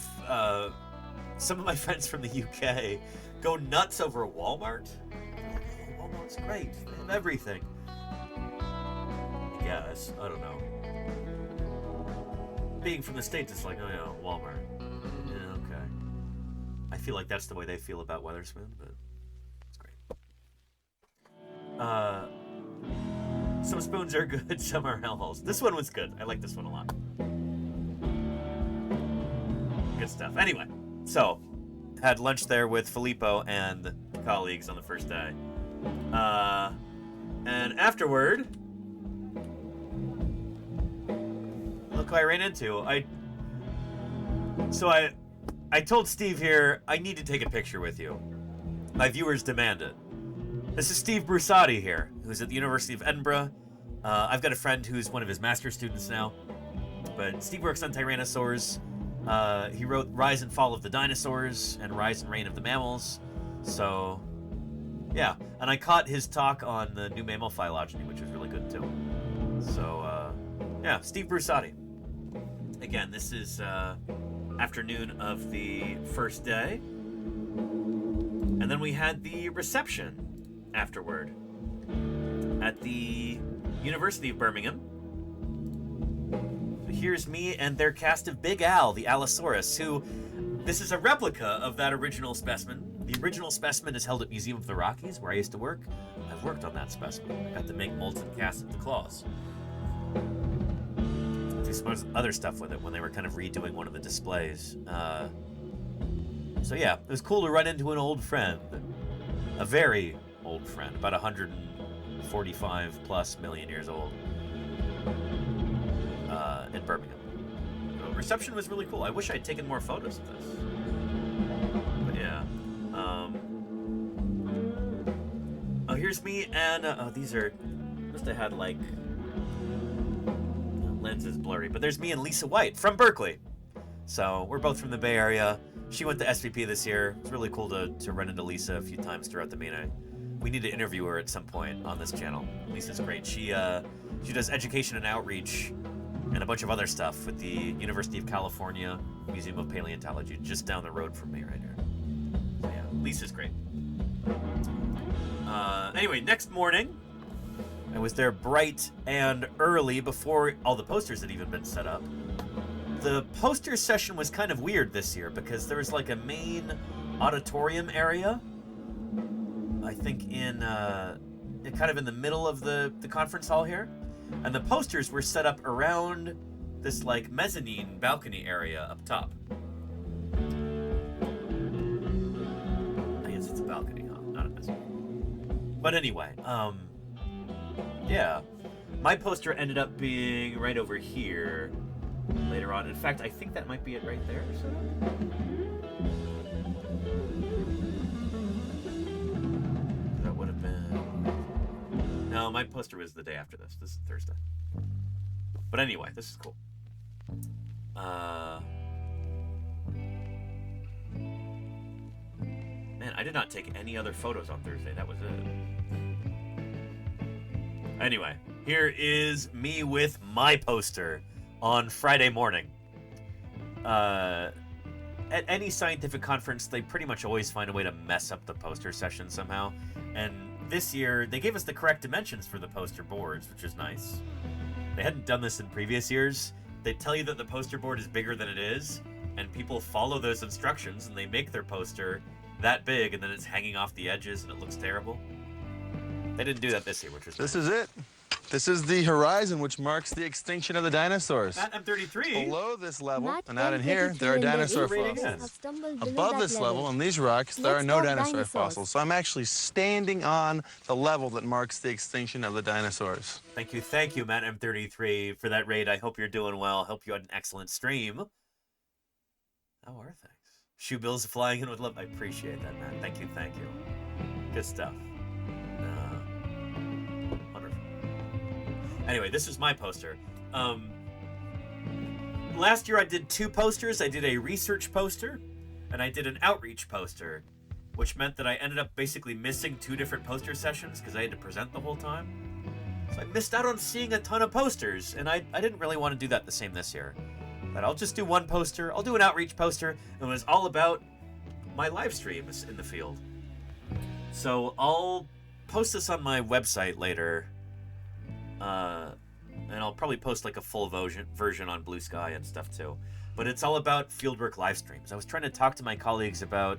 some of my friends from the UK go nuts over Walmart. Oh, Walmart's great. They have everything. Yes, I don't know. Being from the States, it's like, oh yeah, Walmart. Yeah, okay. I feel like that's the way they feel about Weatherspoon, but it's great. Some spoons are good, some are hellholes. This one was good. I like this one a lot. Good stuff. Anyway, so, had lunch there with Filippo and colleagues on the first day. And afterward, look who I ran into. I told Steve here, I need to take a picture with you. My viewers demand it. This is Steve Brusati here, who's at the University of Edinburgh. I've got a friend who's one of his master's students now. But Steve works on tyrannosaurs. He wrote Rise and Fall of the Dinosaurs and Rise and Reign of the Mammals. So, yeah. And I caught his talk on the new mammal phylogeny, which was really good too. So, yeah, Steve Brusati. Again, this is afternoon of the first day. And then we had the reception afterward at the University of Birmingham. Here's me and their cast of Big Al, the Allosaurus, who, this is a replica of that original specimen. The original specimen is held at Museum of the Rockies, where I used to work. I've worked on that specimen. I got to make molds and casts of the claws. Do some other stuff with it when they were kind of redoing one of the displays. So yeah, it was cool to run into an old friend. A very old friend, about 145 plus million years old. In Birmingham. The reception was really cool. I wish I'd taken more photos of this. But yeah. Oh, here's me and these are, must have had like, lens is blurry, but there's me and Lisa White from Berkeley. So we're both from the Bay Area. She went to SVP this year. It's really cool to run into Lisa a few times throughout the meeting. We need to interview her at some point on this channel. Lisa's great. She does education and outreach and a bunch of other stuff with the University of California Museum of Paleontology, just down the road from me right here. So yeah, Lisa's great. Anyway, next morning, I was there bright and early before all the posters had even been set up. The poster session was kind of weird this year because there was like a main auditorium area, I think in kind of in the middle of the conference hall here. And the posters were set up around this like mezzanine balcony area up top. I guess it's a balcony, huh? Not a mezzanine. But anyway, yeah. My poster ended up being right over here later on. In fact, I think that might be it right there. So. That would have been... No, my poster was the day after this. This is Thursday. But anyway, this is cool. Man, I did not take any other photos on Thursday. That was it. Anyway, here is me with my poster on Friday morning. At any scientific conference, they pretty much always find a way to mess up the poster session somehow. And this year, they gave us the correct dimensions for the poster boards, which is nice. They hadn't done this in previous years. They tell you that the poster board is bigger than it is, and people follow those instructions, and they make their poster that big, and then it's hanging off the edges, and it looks terrible. They didn't do that this year, which was This is it. This is the horizon, which marks the extinction of the dinosaurs. At M33. Below this level, Matt and out in here, there are dinosaur fossils. Above this level, on these rocks, there are no dinosaur fossils. So I'm actually standing on the level that marks the extinction of the dinosaurs. Thank you, Matt M33, for that raid. I hope you're doing well. Hope you had an excellent stream. How are things? Shoe bills flying in with love. I appreciate that, Matt. Thank you. Good stuff. Wonderful. Anyway, this is my poster. Last year I did 2 posters. I did a research poster, and I did an outreach poster, which meant that I ended up basically missing 2 different poster sessions because I had to present the whole time. So I missed out on seeing a ton of posters, and I didn't really want to do that the same this year. But I'll just do one poster. I'll do an outreach poster, and it was all about my live streams in the field. So I'll post this on my website later, and I'll probably post like a full version on Blue Sky and stuff too. But it's all about fieldwork live streams. I was trying to talk to my colleagues about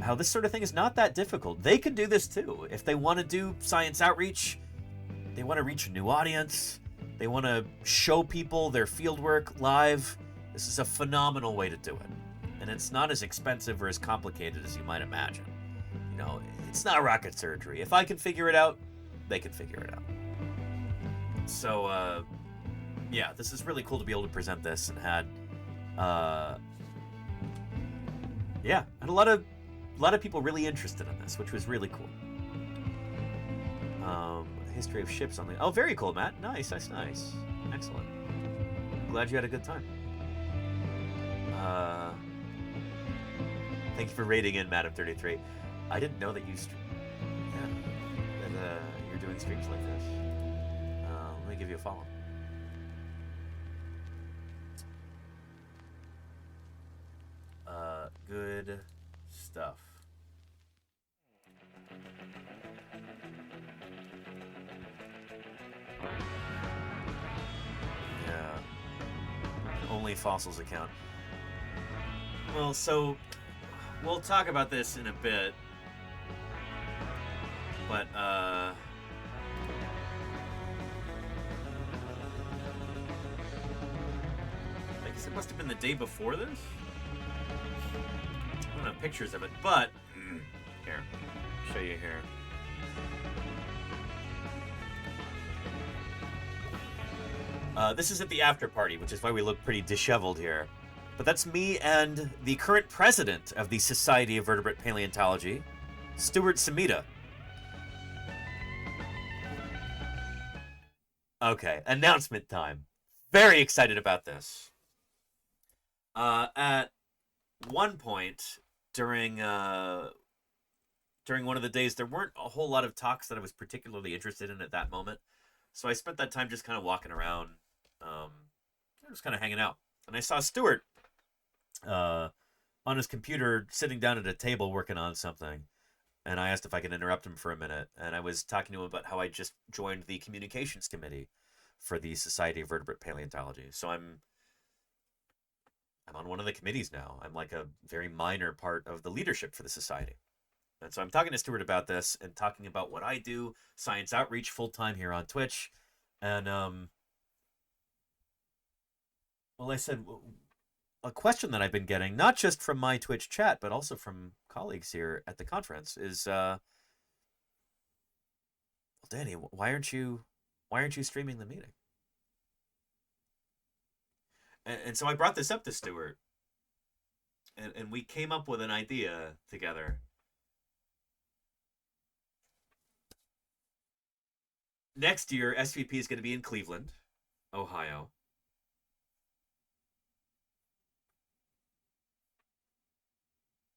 how this sort of thing is not that difficult. They can do this too. If they want to do science outreach, they want to reach a new audience, they want to show people their fieldwork live, this is a phenomenal way to do it. And it's not as expensive or as complicated as you might imagine. You know, it's not rocket surgery. If I can figure it out, they can figure it out. So, yeah, this is really cool to be able to present this, and had, yeah, and a lot of people really interested in this, which was really cool. History of ships on the... Oh, very cool, Matt. Nice. Excellent. Glad you had a good time. Thank you for rating in, Madam33. I didn't know that you you're doing streams like this. Let me give you a follow. Good stuff. Yeah. Only fossils account. Well, so we'll talk about this in a bit. But I guess it must have been the day before this. I don't have pictures of it, but here, I'll show you here. This is at the after party, which is why we look pretty disheveled here. But that's me and the current president of the Society of Vertebrate Paleontology, Stuart Samita. Okay, announcement time. Very excited about this. At one point during one of the days, there weren't a whole lot of talks that I was particularly interested in at that moment. So I spent that time just kind of walking around, just kind of hanging out. And I saw Stuart on his computer sitting down at a table working on something. And I asked if I could interrupt him for a minute. And I was talking to him about how I just joined the communications committee for the Society of Vertebrate Paleontology. So I'm on one of the committees now. I'm like a very minor part of the leadership for the society. And so I'm talking to Stuart about this and talking about what I do, science outreach full-time here on Twitch. And, well, I said, a question that I've been getting, not just from my Twitch chat, but also from colleagues here at the conference, is, well, Danny, why aren't you streaming the meeting? And so I brought this up to Stuart, and we came up with an idea together. Next year, SVP is going to be in Cleveland, Ohio.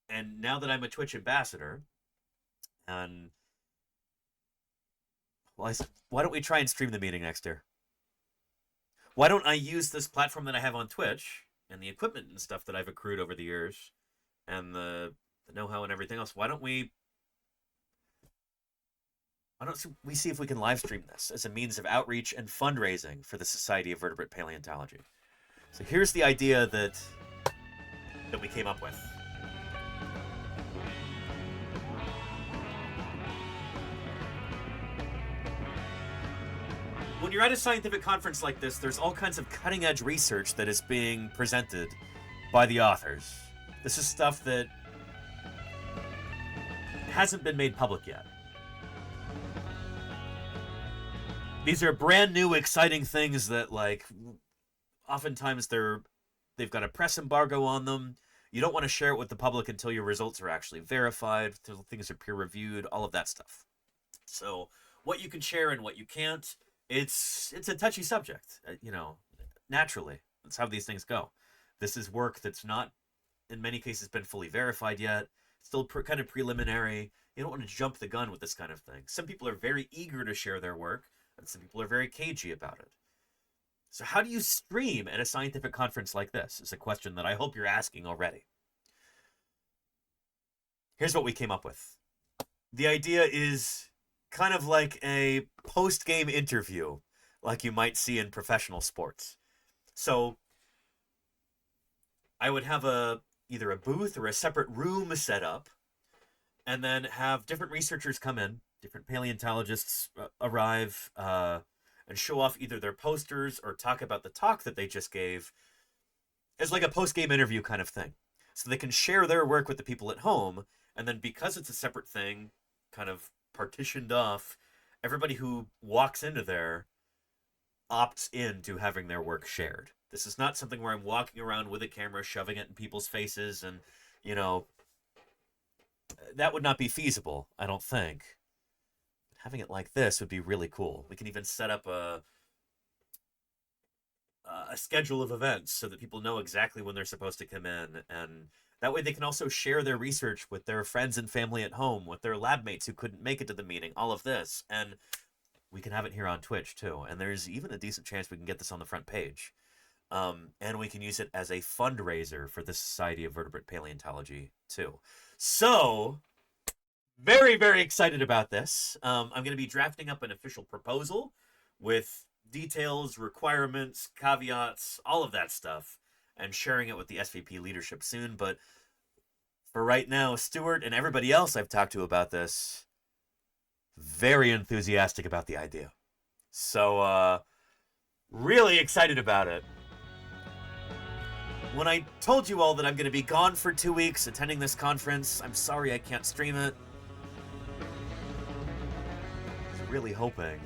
And now that I'm a Twitch ambassador, and well, I said, why don't we try and stream the meeting next year? Why don't I use this platform that I have on Twitch and the equipment and stuff that I've accrued over the years and the know-how and everything else? Why don't we see if we can live stream this as a means of outreach and fundraising for the Society of Vertebrate Paleontology? So here's the idea that we came up with. When you're at a scientific conference like this, there's all kinds of cutting-edge research that is being presented by the authors. This is stuff that hasn't been made public yet. These are brand new, exciting things that, like, oftentimes they've got a press embargo on them. You don't want to share it with the public until your results are actually verified, until things are peer-reviewed, all of that stuff. So what you can share and what you can't, it's a touchy subject, naturally. That's how these things go. This is work that's not, in many cases, been fully verified yet. Still kind of preliminary. You don't want to jump the gun with this kind of thing. Some people are very eager to share their work, and some people are very cagey about it. So how do you stream at a scientific conference like this? Is a question that I hope you're asking already. Here's what we came up with. The idea is kind of like a post-game interview, like you might see in professional sports. So I would have either a booth or a separate room set up, and then have different researchers come in, different paleontologists arrive, and show off either their posters or talk about the talk that they just gave as like a post-game interview kind of thing. So they can share their work with the people at home, and then because it's a separate thing, kind of partitioned off, everybody who walks into there opts into having their work shared. This is not something where I'm walking around with a camera, shoving it in people's faces, and, you know, that would not be feasible, I don't think. Having it like this would be really cool. We can even set up a schedule of events so that people know exactly when they're supposed to come in, and that way they can also share their research with their friends and family at home, with their lab mates who couldn't make it to the meeting, all of this. And we can have it here on Twitch too, and there's even a decent chance we can get this on the front page. And we can use it as a fundraiser for the Society of Vertebrate Paleontology too. So, very, very excited about this. I'm going to be drafting up an official proposal with details, requirements, caveats, all of that stuff, and sharing it with the SVP leadership soon. But for right now, Stuart and everybody else I've talked to about this, very enthusiastic about the idea. So, really excited about it. When I told you all that I'm going to be gone for 2 weeks attending this conference, I'm sorry I can't stream it. I was really hoping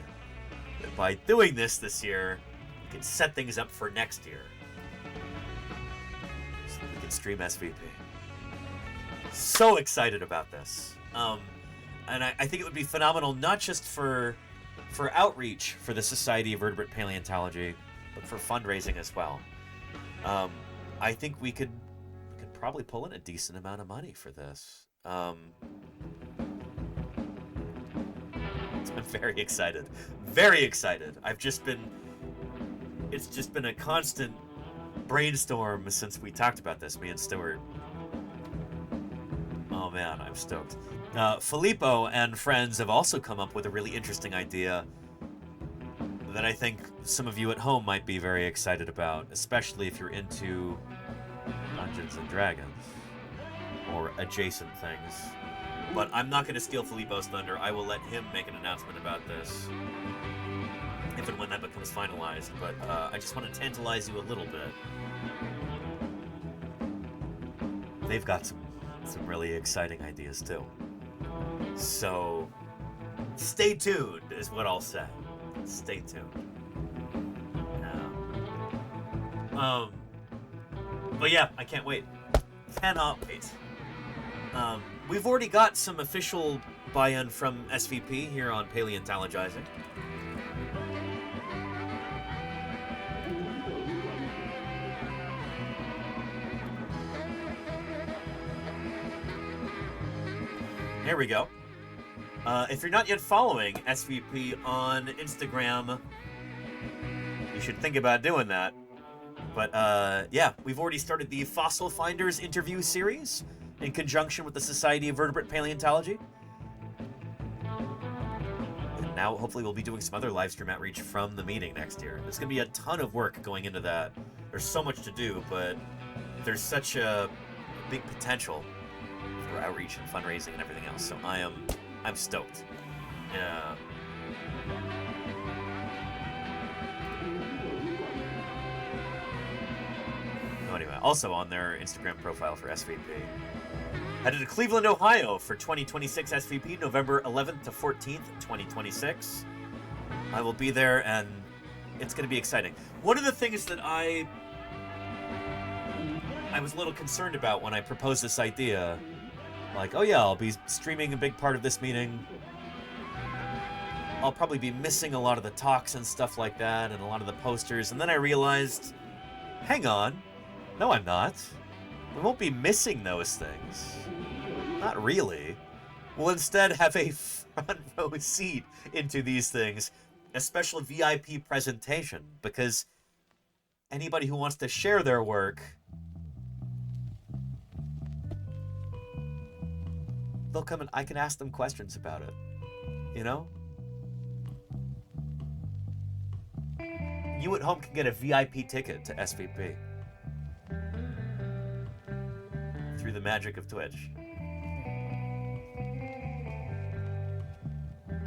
that by doing this year, we can set things up for next year. So that we can stream SVP. So excited about this. And I think it would be phenomenal, not just for outreach for the Society of Vertebrate Paleontology, but for fundraising as well. I think we could probably pull in a decent amount of money for this. I'm very excited. Very excited. It's just been a constant brainstorm since we talked about this, me and Stuart. Oh man, I'm stoked. Filippo and friends have also come up with a really interesting idea that I think some of you at home might be very excited about, especially if you're into Dungeons and Dragons or adjacent things. But I'm not going to steal Filippo's thunder. I will let him make an announcement about this if and when that becomes finalized. But I just want to tantalize you a little bit. They've got some really exciting ideas too. So stay tuned is what I'll say. Stay tuned. But yeah, I can't wait. Cannot wait. We've already got some official buy-in from SVP here on Paleontologizing. There we go. If you're not yet following SVP on Instagram, you should think about doing that. But yeah, we've already started the Fossil Finders interview series in conjunction with the Society of Vertebrate Paleontology. And now hopefully we'll be doing some other live stream outreach from the meeting next year. There's going to be a ton of work going into that. There's so much to do, but there's such a big potential for outreach and fundraising and everything else. So I'm stoked. Yeah. Anyway, also on their Instagram profile for SVP. Headed to Cleveland, Ohio for 2026 SVP, November 11th to 14th, 2026. I will be there, and it's going to be exciting. One of the things that I was a little concerned about when I proposed this idea, like, oh yeah, I'll be streaming a big part of this meeting. I'll probably be missing a lot of the talks and stuff like that, and a lot of the posters, and then I realized, hang on. No, I'm not. We won't be missing those things. Not really. We'll instead have a front row seat into these things, a special VIP presentation, because anybody who wants to share their work, they'll come and I can ask them questions about it. You know? You at home can get a VIP ticket to SVP. Through the magic of Twitch.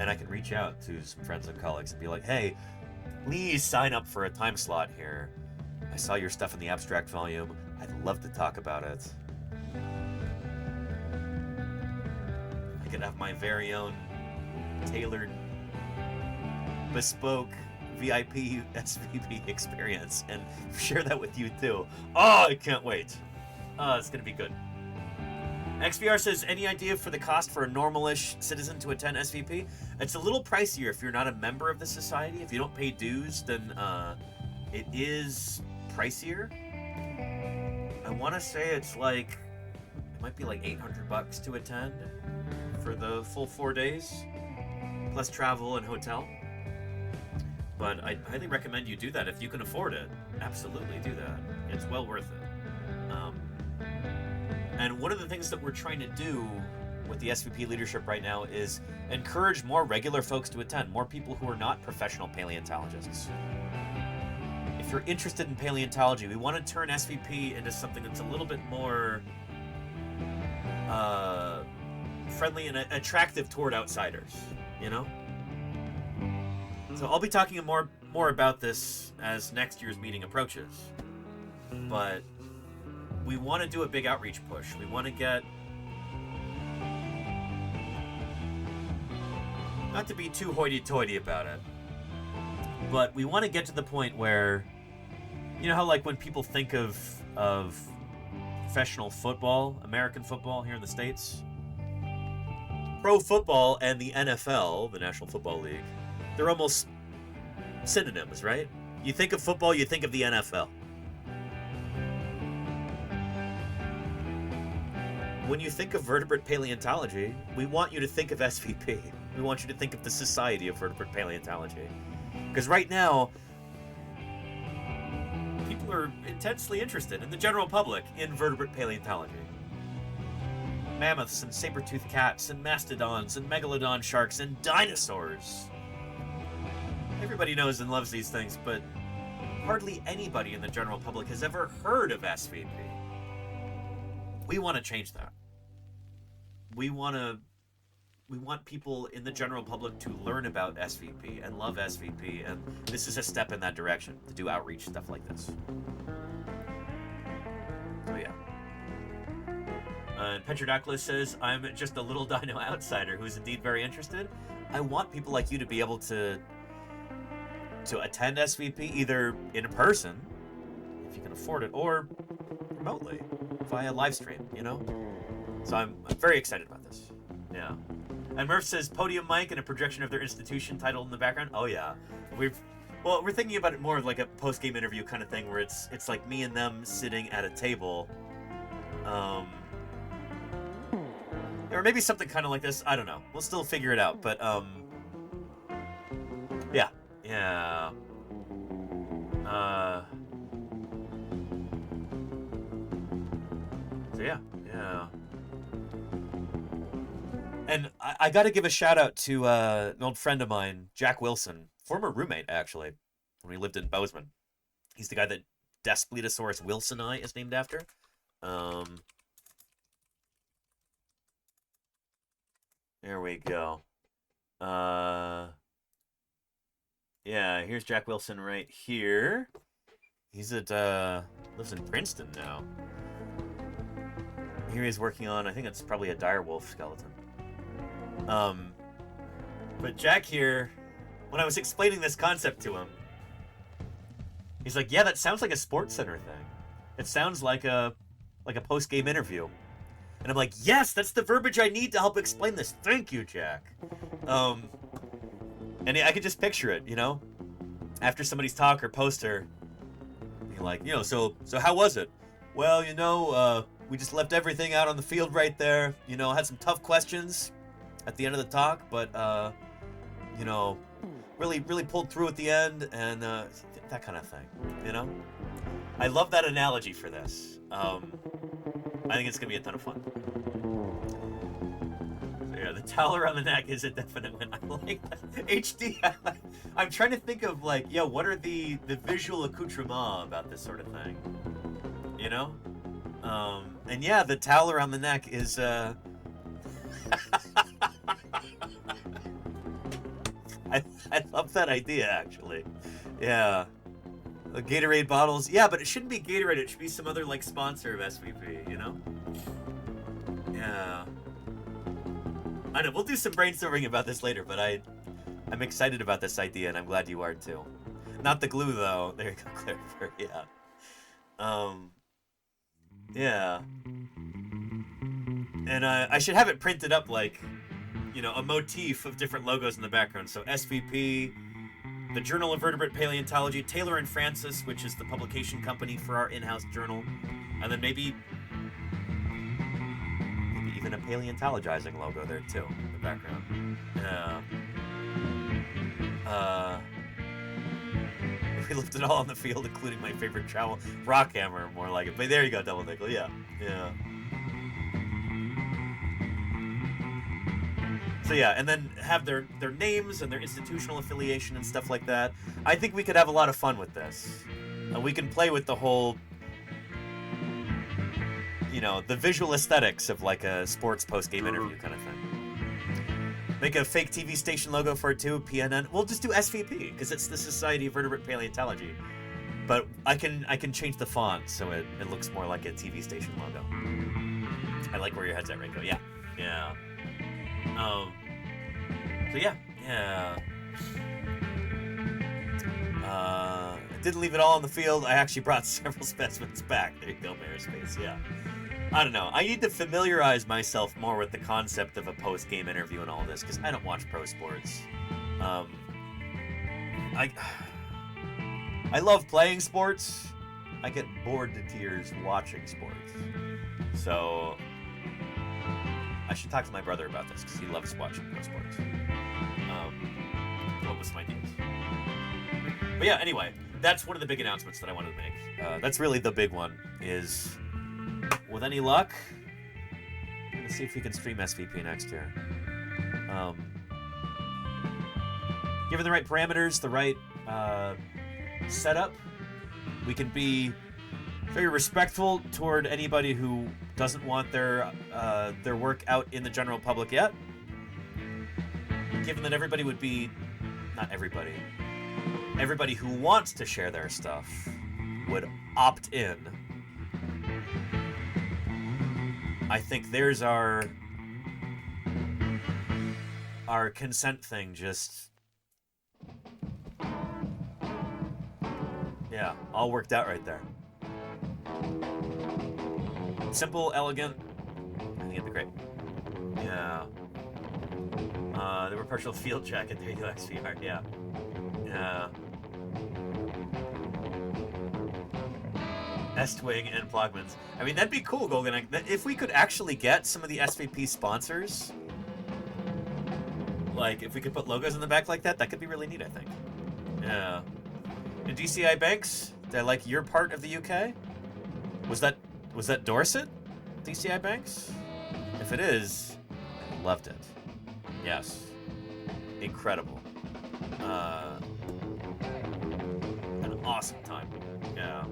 And I can reach out to some friends and colleagues and be like, hey, please sign up for a time slot here. I saw your stuff in the abstract volume. I'd love to talk about it. I could have my very own tailored bespoke VIP SVP experience and share that with you too. Oh, I can't wait. It's gonna be good. XVR says, any idea for the cost for a normal-ish citizen to attend SVP? It's a little pricier if you're not a member of the society. If you don't pay dues, then it is pricier. I want to say it's like, it might be like $800 to attend for the full 4 days, plus travel and hotel. But I highly recommend you do that if you can afford it. Absolutely do that. It's well worth it. And one of the things that we're trying to do with the SVP leadership right now is encourage more regular folks to attend, more people who are not professional paleontologists. If you're interested in paleontology, we want to turn SVP into something that's a little bit more friendly and attractive toward outsiders, you know? So I'll be talking more about this as next year's meeting approaches. But we want to do a big outreach push. We want to get, not to be too hoity-toity about it, but we want to get to the point where, you know how like when people think of professional football, American football here in the States, pro football and the NFL, the National Football League, they're almost synonyms, right? You think of football, you think of the NFL. When you think of vertebrate paleontology, we want you to think of SVP. We want you to think of the Society of Vertebrate Paleontology. Because right now, people are intensely interested, in the general public, in vertebrate paleontology. Mammoths and saber-toothed cats and mastodons and megalodon sharks and dinosaurs. Everybody knows and loves these things, but hardly anybody in the general public has ever heard of SVP. We want to change that. We want people in the general public to learn about SVP and love SVP, and this is a step in that direction, to do outreach, stuff like this. So yeah. And Petrodaclys says, I'm just a little dino outsider who is indeed very interested. I want people like you to be able to attend SVP either in person, if you can afford it, or remotely via live stream, you know? So I'm very excited about this. Yeah. And Murph says podium mic and a projection of their institution titled in the background. Oh yeah. We're thinking about it more like a post-game interview kind of thing where it's like me and them sitting at a table. Or maybe something kind of like this. I don't know. We'll still figure it out, but yeah. Yeah. So yeah. And I got to give a shout out to an old friend of mine, Jack Wilson, former roommate actually, when we lived in Bozeman. He's the guy that Daspletosaurus wilsoni is named after. There we go. Yeah, here's Jack Wilson right here. He's at lives in Princeton now. Here he's working on, I think it's probably a direwolf skeleton. But Jack here, when I was explaining this concept to him, he's like, yeah, that sounds like a Sports Center thing. It sounds like a post-game interview. And I'm like, yes, that's the verbiage I need to help explain this. Thank you, Jack. And I could just picture it, you know? After somebody's talk or poster, being like, you know, so how was it? Well, you know, we just left everything out on the field right there. You know, had some tough questions at the end of the talk, but, you know, really pulled through at the end, and that kind of thing, you know? I love that analogy for this. I think it's going to be a ton of fun. So yeah, the towel around the neck is a definite win. I like that. HD, I'm trying to think of, like, yeah, what are the visual accoutrements about this sort of thing? You know? And yeah, the towel around the neck is, I love that idea, actually. Yeah. The Gatorade bottles. Yeah, but it shouldn't be Gatorade. It should be some other, like, sponsor of SVP, you know? Yeah. I know, we'll do some brainstorming about this later, but I'm excited about this idea, and I'm glad you are too. Not the glue, though. There you go, Claire. Yeah. Yeah. And I should have it printed up like, you know, a motif of different logos in the background. So SVP, the Journal of Vertebrate Paleontology, Taylor and Francis, which is the publication company for our in-house journal, and then maybe even a Paleontologizing logo there too in the background. Yeah. We left it all on the field, including my favorite trowel, rock hammer, more like it. But there you go, Double Nickel. Yeah, yeah. So yeah, and then have their names and their institutional affiliation and stuff like that. I think we could have a lot of fun with this. We can play with the whole, you know, the visual aesthetics of like a sports post-game interview kind of thing. Make a fake TV station logo for it too, PNN. We'll just do SVP because it's the Society of Vertebrate Paleontology. But I can change the font so it looks more like a TV station logo. I like where your head's at, Rico. Yeah, yeah. So yeah. I didn't leave it all in the field. I actually brought several specimens back. There you go, Mayorspace. Yeah. I don't know. I need to familiarize myself more with the concept of a post-game interview and all this because I don't watch pro sports. I love playing sports. I get bored to tears watching sports. So I should talk to my brother about this because he loves watching pro sports. Come up with some ideas. But yeah, anyway, that's one of the big announcements that I wanted to make. That's really the big one is, with any luck, let's see if we can stream SVP next year. Given the right parameters, the right setup, we can be very respectful toward anybody who doesn't want their work out in the general public yet. Given that everybody would be, not everybody who wants to share their stuff would opt in. I think there's our consent thing just, yeah, all worked out right there. Simple, elegant, I think it'd be great. Yeah. There were partial field jacket, there you go, XVR, yeah. Yeah. Estwing and Plugmans. I mean, that'd be cool, Golden. If we could actually get some of the SVP sponsors, like if we could put logos in the back like that, that could be really neat, I think. Yeah. And DCI Banks, they're like your part of the UK? Was that Dorset? DCI Banks? If it is, I loved it. Yes. Incredible. An awesome time. Yeah.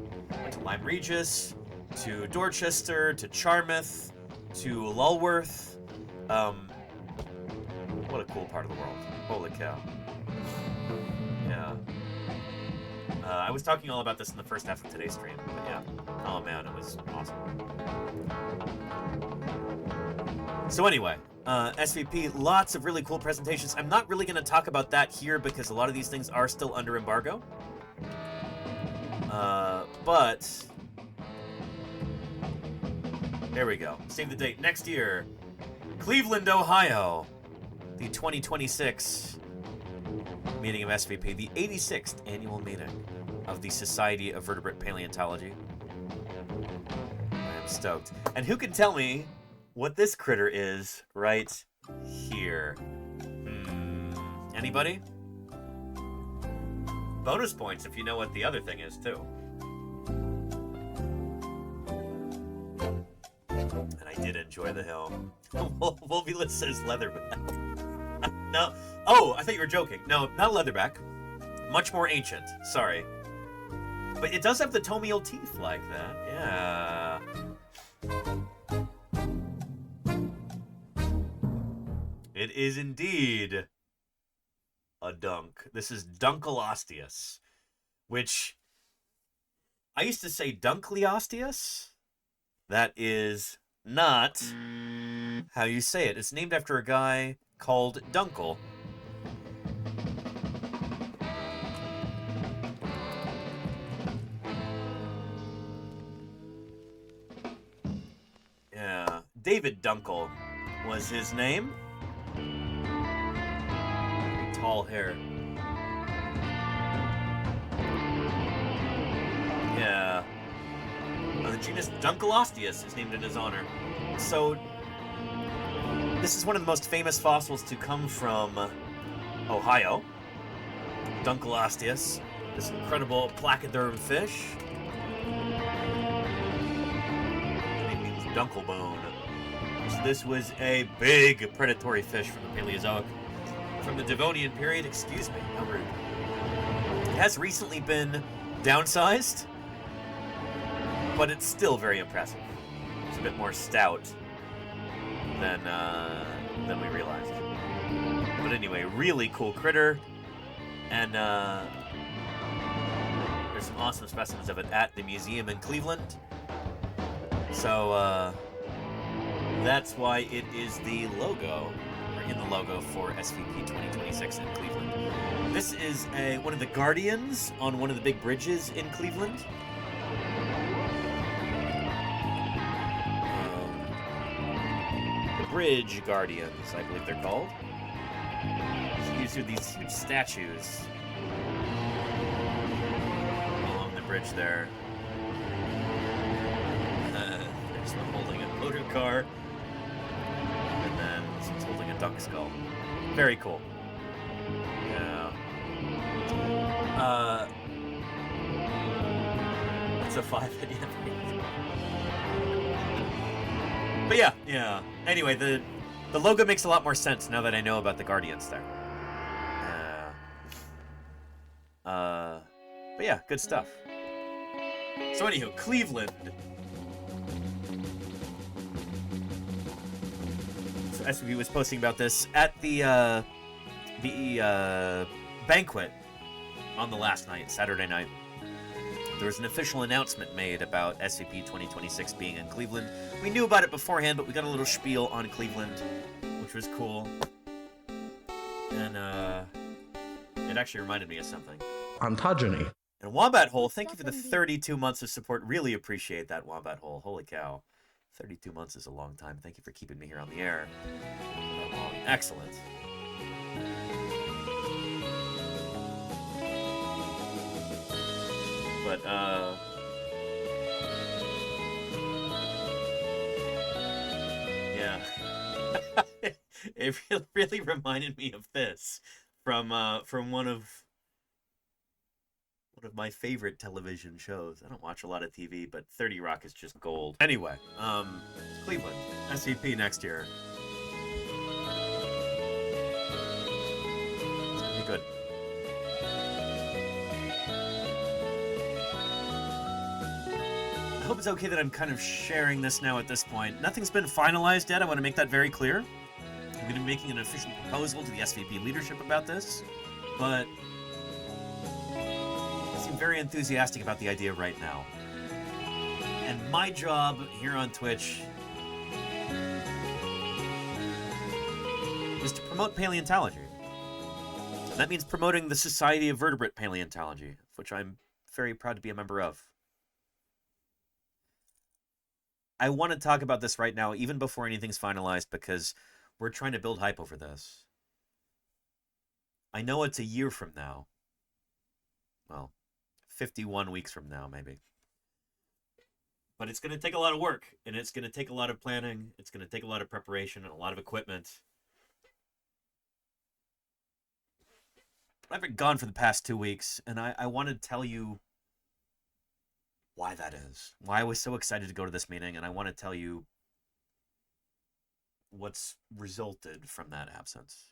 Went to Lyme Regis, to Dorchester, to Charmouth, to Lulworth. What a cool part of the world. Holy cow. Yeah. I was talking all about this in the first half of today's stream, but yeah. Oh man, it was awesome. So anyway, SVP, lots of really cool presentations. I'm not really going to talk about that here because a lot of these things are still under embargo. But there we go. Save the date. Next year, Cleveland, Ohio. The 2026 meeting of SVP. The 86th annual meeting of the Society of Vertebrate Paleontology. I am stoked. And who can tell me what this critter is right here? Anybody? Bonus points if you know what the other thing is, too. And I did enjoy the hill. Wolvulus says leatherback. No. Oh, I thought you were joking. No, not leatherback. Much more ancient. Sorry. But it does have the tomial teeth like that. Yeah. It is indeed a dunk. This is Dunkleosteus, which I used to say Dunkleosteus. That is not how you say it. It's named after a guy called Dunkel. David Dunkel was his name. Very tall hair. Yeah. The genus Dunkleosteus is named in his honor. So, this is one of the most famous fossils to come from Ohio. Dunkleosteus, this incredible placoderm fish. It means dunklebone. So this was a big predatory fish from the Paleozoic. From the Devonian period, excuse me, how rude. It has recently been downsized, but it's still very impressive. It's a bit more stout than we realized. But anyway, really cool critter. And there's some awesome specimens of it at the museum in Cleveland. So that's why it is the logo, or in the logo for SVP 2026 in Cleveland. This is one of the guardians on one of the big bridges in Cleveland. The Bridge Guardians, I believe they're called. These are these huge statues along the bridge there. There's one holding a motor car, and then this one's holding a duck skull. Very cool. Yeah. It's a 5 hit. But yeah. Anyway, the logo makes a lot more sense now that I know about the Guardians there. But yeah, good stuff. So anywho, Cleveland. So SVP was posting about this at the banquet on the last night, Saturday night. There was an official announcement made about SVP 2026 being in Cleveland. We knew about it beforehand, but we got a little spiel on Cleveland, which was cool. And it actually reminded me of something. Ontogeny. And Wombat Hole, thank you for the 32 months of support. Really appreciate that, Wombat Hole. Holy cow. 32 months is a long time. Thank you for keeping me here on the air. Excellent. But, yeah. It really reminded me of this from one of my favorite television shows. I don't watch a lot of TV, but 30 Rock is just gold. Anyway, Cleveland, SVP next year. It's gonna be good. I hope it's okay that I'm kind of sharing this now at this point. Nothing's been finalized yet. I want to make that very clear. I'm going to be making an official proposal to the SVP leadership about this, but I seem very enthusiastic about the idea right now. And my job here on Twitch is to promote paleontology. And that means promoting the Society of Vertebrate Paleontology, which I'm very proud to be a member of. I want to talk about this right now, even before anything's finalized, because we're trying to build hype over this. I know it's a year from now. Well, 51 weeks from now, maybe. But it's going to take a lot of work, and it's going to take a lot of planning. It's going to take a lot of preparation and a lot of equipment. I've been gone for the past 2 weeks, and I want to tell you why that is. Why I was so excited to go to this meeting, and I want to tell you what's resulted from that absence.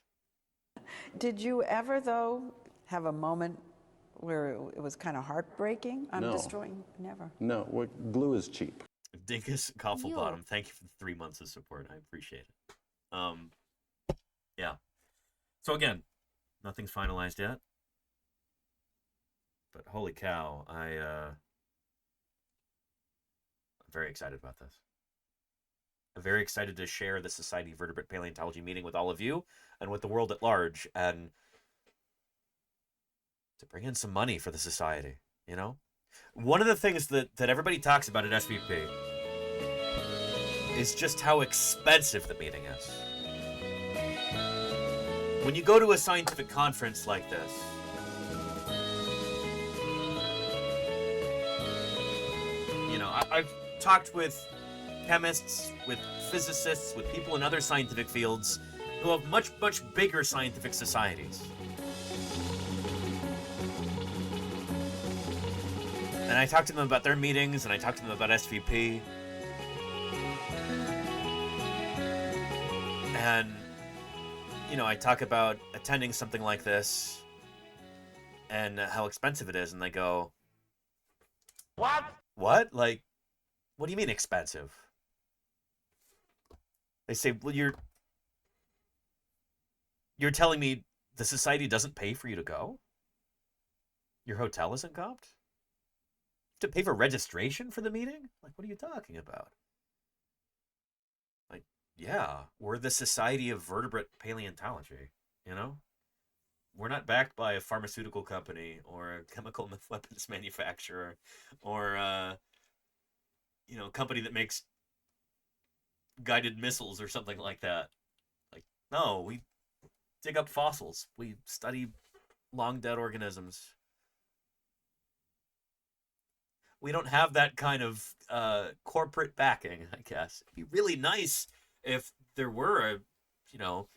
Did you ever, though, have a moment where it was kind of heartbreaking? I'm No. destroying, never. No, glue is cheap. Dinkus Kofflebottom, thank you for the 3 months of support. I appreciate it. Yeah. So again, nothing's finalized yet. But holy cow, I'm very excited about this. I'm very excited to share the Society of Vertebrate Paleontology meeting with all of you and with the world at large, and to bring in some money for the society, you know? One of the things that everybody talks about at SVP is just how expensive the meeting is. When you go to a scientific conference like this, you know, I've talked with chemists, with physicists, with people in other scientific fields who have much, much bigger scientific societies. And I talked to them about their meetings, and I talked to them about SVP. And, you know, I talk about attending something like this and how expensive it is, and they go, "What? What? Like, what do you mean expensive?" They say, "Well, you're telling me the society doesn't pay for you to go? Your hotel isn't comped? To pay for registration for the meeting? Like, what are you talking about?" Like, yeah, we're the Society of Vertebrate Paleontology, you know? We're not backed by a pharmaceutical company or a chemical weapons manufacturer or, you know, a company that makes guided missiles or something like that. Like, no, we dig up fossils. We study long-dead organisms. We don't have that kind of corporate backing, I guess. It'd be really nice if there were a, you know,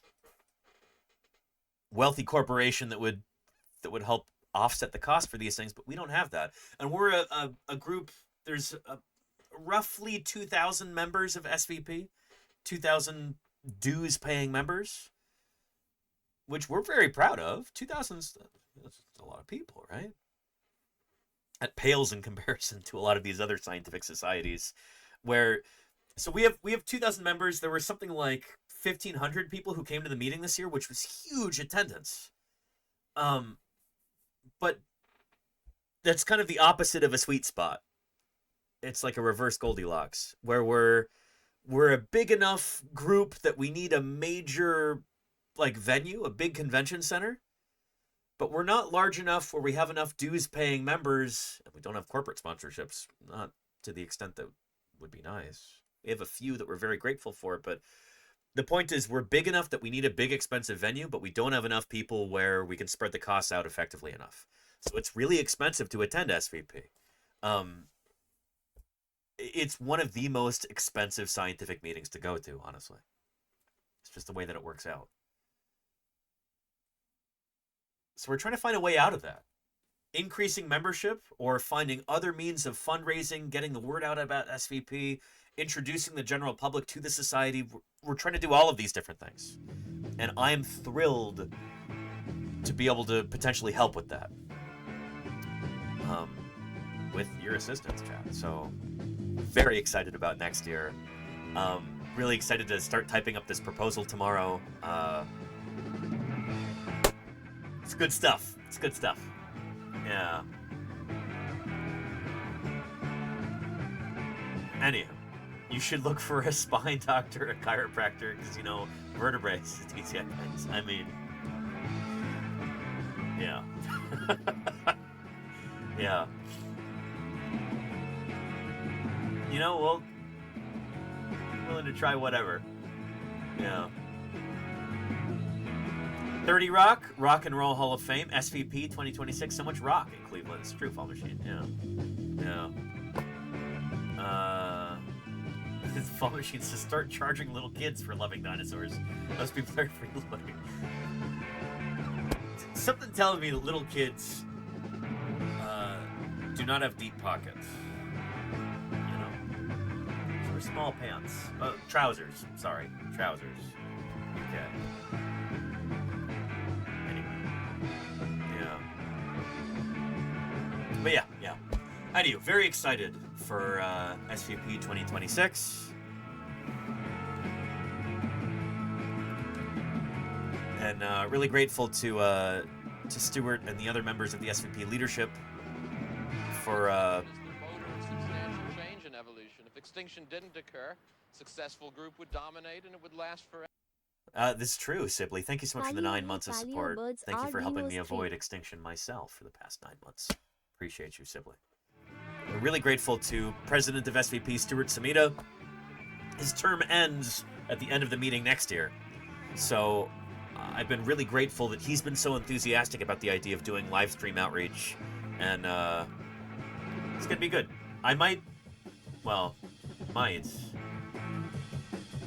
wealthy corporation that would help offset the cost for these things, but we don't have that. And we're a group, there's roughly 2,000 members of SVP, 2,000 dues-paying members, which we're very proud of. 2,000's that's a lot of people, right? That pales in comparison to a lot of these other scientific societies where, so we have 2,000 members. There were something like 1,500 people who came to the meeting this year, which was huge attendance. But that's kind of the opposite of a sweet spot. It's like a reverse Goldilocks, where we're a big enough group that we need a major, like, venue, a big convention center. But we're not large enough where we have enough dues-paying members, and we don't have corporate sponsorships, not to the extent that would be nice. We have a few that we're very grateful for, but the point is we're big enough that we need a big, expensive venue, but we don't have enough people where we can spread the costs out effectively enough. So it's really expensive to attend SVP. It's one of the most expensive scientific meetings to go to, honestly. It's just the way that it works out. So we're trying to find a way out of that. Increasing membership or finding other means of fundraising, getting the word out about SVP, introducing the general public to the society. We're trying to do all of these different things. And I'm thrilled to be able to potentially help with that. With your assistance, Chad. So very excited about next year. Really excited to start typing up this proposal tomorrow. It's good stuff. It's good stuff. Yeah. Anyhow, you should look for a spine doctor, a chiropractor, because, you know, vertebrates, things. I mean, yeah. Yeah. You know, well, willing to try whatever. Yeah. 30 Rock, Rock and Roll Hall of Fame, SVP 2026. So much rock in Cleveland. It's true, Fall Machine. Yeah. Yeah. Fall Machine says start charging little kids for loving dinosaurs. Those people are freeloading. Something telling me that little kids do not have deep pockets. You know? Or small pants. Trousers. Sorry. Trousers. Okay. But yeah. Anyway, very excited for SVP 2026. And really grateful to Stuart and the other members of the SVP leadership for substantial change in evolution. If extinction didn't occur, a successful group would dominate and it would last forever. This is true, Sibley. Thank you so much for the 9 months of support. Thank you for helping me avoid extinction myself for the past 9 months. Appreciate you, Sibley. We're really grateful to President of SVP, Stuart Samita, his term ends at the end of the meeting next year. So I've been really grateful that he's been so enthusiastic about the idea of doing live stream outreach, and it's gonna be good. I might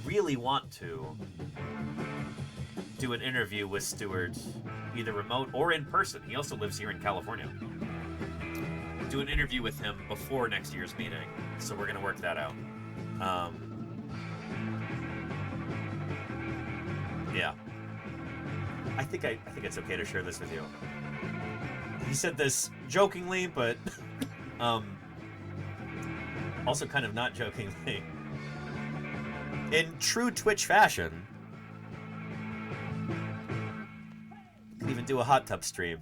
really want to do an interview with Stuart, either remote or in person. He also lives here in California. Do an interview with him before next year's meeting, so we're gonna work that out. Yeah. I think it's okay to share this with you. He said this jokingly, but also kind of not jokingly. In true Twitch fashion, you can even do a hot tub stream,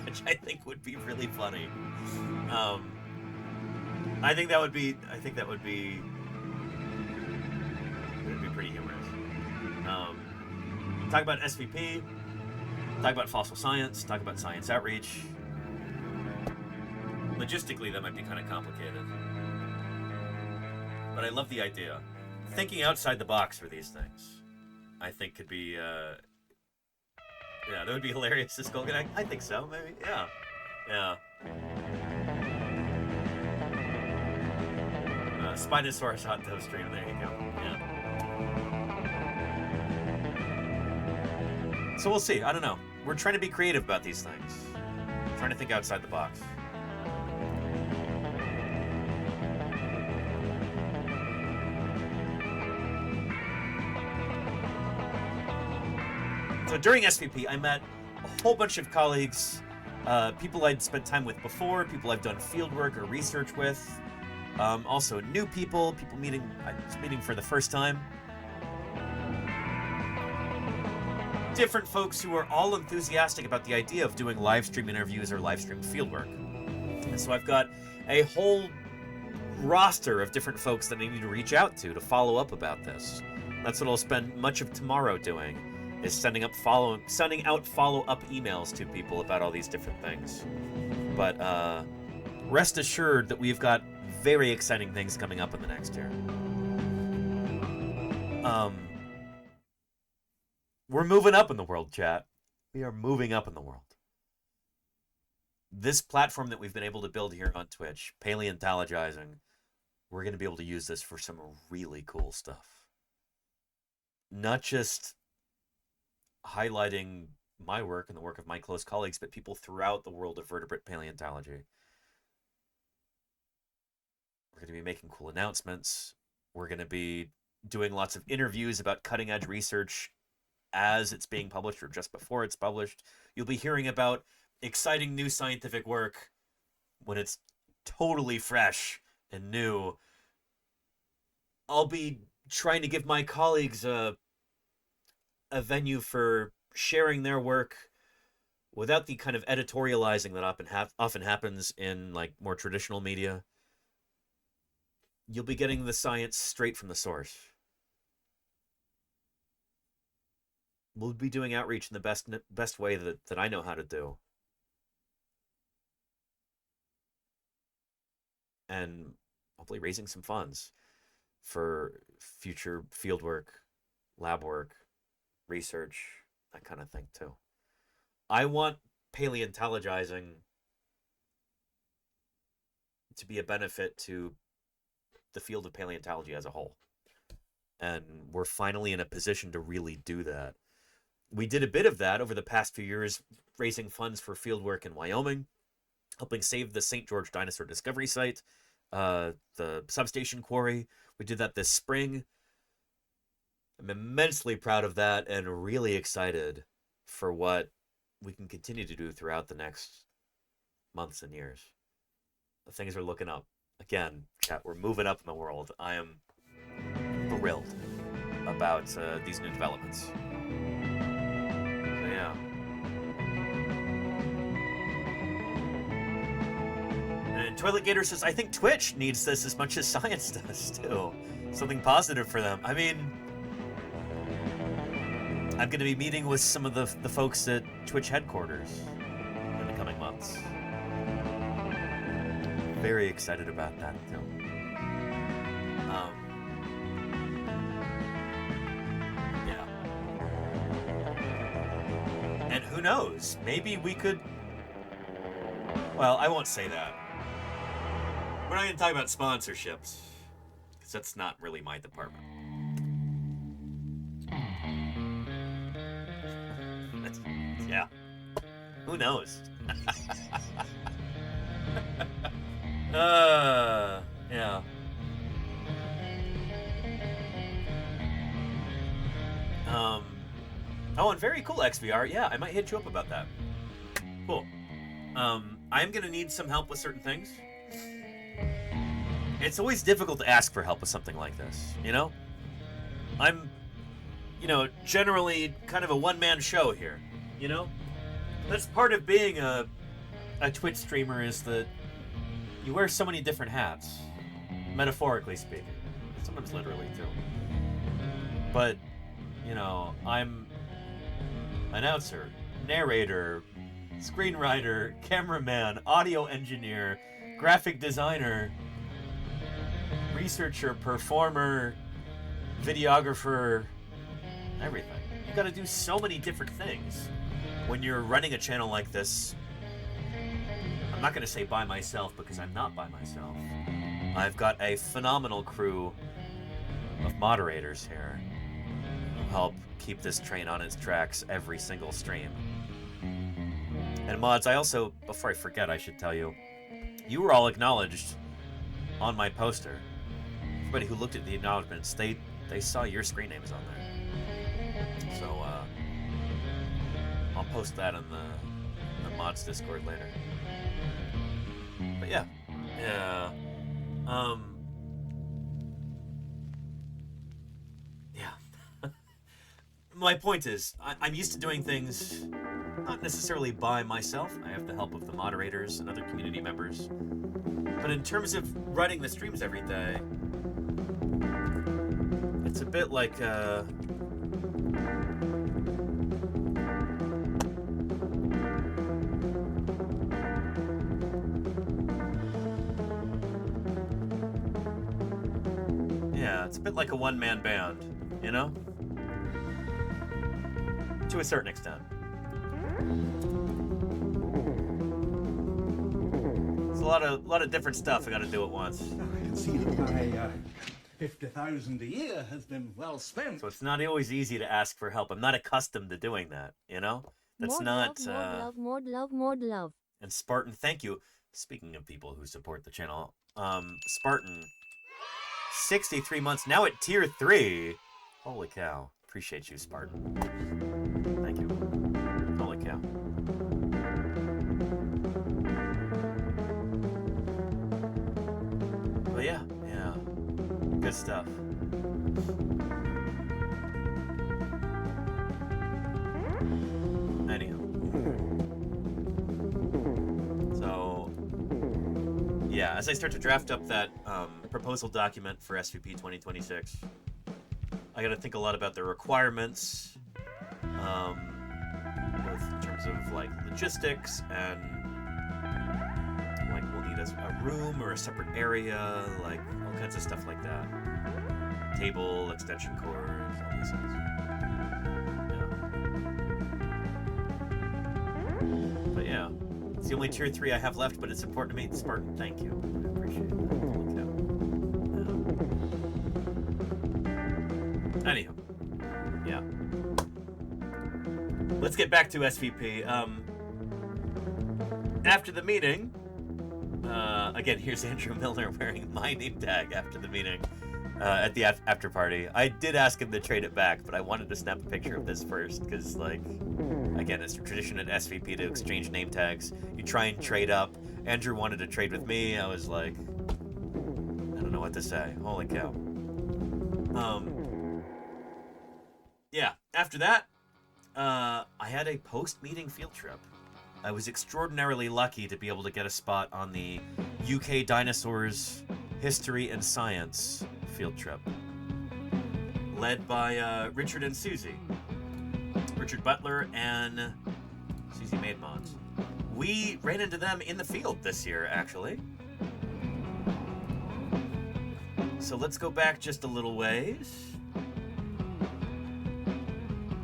which I think would be really funny. I think that would be pretty humorous. Talk about SVP, talk about fossil science, talk about science outreach. Logistically, that might be kind of complicated. But I love the idea. Thinking outside the box for these things, I think could be, yeah, that would be hilarious. This Golgan, I think so, maybe, yeah. Spinosaurus hot tub stream, there you go, yeah. So we'll see. I don't know. We're trying to be creative about these things. Trying to think outside the box. So during SVP, I met a whole bunch of colleagues, people I'd spent time with before, people I've done fieldwork or research with, also new people I was meeting for the first time. Different folks who are all enthusiastic about the idea of doing live stream interviews or live stream fieldwork. And so I've got a whole roster of different folks that I need to reach out to follow up about this. That's what I'll spend much of tomorrow doing, is sending out follow-up emails to people about all these different things. But rest assured that we've got very exciting things coming up in the next year. We're moving up in the world, chat. We are moving up in the world. This platform that we've been able to build here on Twitch, Paleontologizing, we're going to be able to use this for some really cool stuff. Not just highlighting my work and the work of my close colleagues, but people throughout the world of vertebrate paleontology. We're going to be making cool announcements. We're going to be doing lots of interviews about cutting-edge research as it's being published or just before it's published. You'll be hearing about exciting new scientific work when it's totally fresh and new. I'll be trying to give my colleagues a venue for sharing their work without the kind of editorializing that often happens in like more traditional media. You'll be getting the science straight from the source. We'll be doing outreach in the best way that I know how to do. And hopefully raising some funds for future fieldwork, lab work, research, that kind of thing too. I want paleontologizing to be a benefit to the field of paleontology as a whole. And we're finally in a position to really do that. We did a bit of that over the past few years, raising funds for fieldwork in Wyoming, helping save the St. George Dinosaur Discovery Site, the substation quarry. We did that this spring. I'm immensely proud of that and really excited for what we can continue to do throughout the next months and years. Things are looking up. Again, chat, we're moving up in the world. I am thrilled about these new developments. So, yeah. And Toilet Gator says, I think Twitch needs this as much as science does, too. Something positive for them. I mean, I'm going to be meeting with some of the folks at Twitch headquarters in the coming months. Very excited about that, too. knows? Maybe we could... Well, I won't say that. We're not going to talk about sponsorships, because that's not really my department. Yeah. Who knows? Yeah. Oh, and very cool, XVR. Yeah, I might hit you up about that. Cool. I'm gonna need some help with certain things. It's always difficult to ask for help with something like this, you know? I'm, generally kind of a one-man show here, you know? That's part of being a Twitch streamer, is that you wear so many different hats, metaphorically speaking. Sometimes literally, too. But, I'm announcer, narrator, screenwriter, cameraman, audio engineer, graphic designer, researcher, performer, videographer, everything. You gotta do so many different things when you're running a channel like this. I'm not gonna say by myself, because I'm not by myself. I've got a phenomenal crew of moderators here who help keep this train on its tracks every single stream. And mods, I also, before I forget, I should tell you, you were all acknowledged on my poster. Everybody who looked at the acknowledgements, they saw your screen names on there. So, I'll post that in the mods Discord later. But yeah. Yeah. Yeah. My point is, I'm used to doing things not necessarily by myself. I have the help of the moderators and other community members. But in terms of running the streams every day, it's a bit like, yeah, it's a bit like a one-man band, you know? To a certain extent. It's a lot of different stuff I got to do at once. I can see that my 50,000 a year has been well spent. So it's not always easy to ask for help. I'm not accustomed to doing that, you know? That's not... More love. And Spartan, thank you. Speaking of people who support the channel, Spartan, 63 months, now at tier 3. Holy cow. Appreciate you, Spartan. Thank you. Holy cow. But yeah. Good stuff. Anyhow. So, yeah, as I start to draft up that proposal document for SVP 2026, I got to think a lot about the requirements, both in terms of like logistics and like we'll need a room or a separate area, like all kinds of stuff like that. Table, extension cords, all these things. Yeah. But yeah, it's the only tier 3 I have left, but it's important to me. Spartan, thank you. I appreciate that. Anyhow, yeah. Let's get back to SVP. After the meeting, again, here's Andrew Milner wearing my name tag after the meeting, at the after party. I did ask him to trade it back, but I wanted to snap a picture of this first, because, like, again, it's a tradition at SVP to exchange name tags. You try and trade up. Andrew wanted to trade with me. I was like, I don't know what to say. Holy cow. Yeah, after that, I had a post-meeting field trip. I was extraordinarily lucky to be able to get a spot on the UK Dinosaurs History and Science field trip, led by Richard and Susie. Richard Butler and Susie Maidmont. We ran into them in the field this year, actually. So let's go back just a little ways.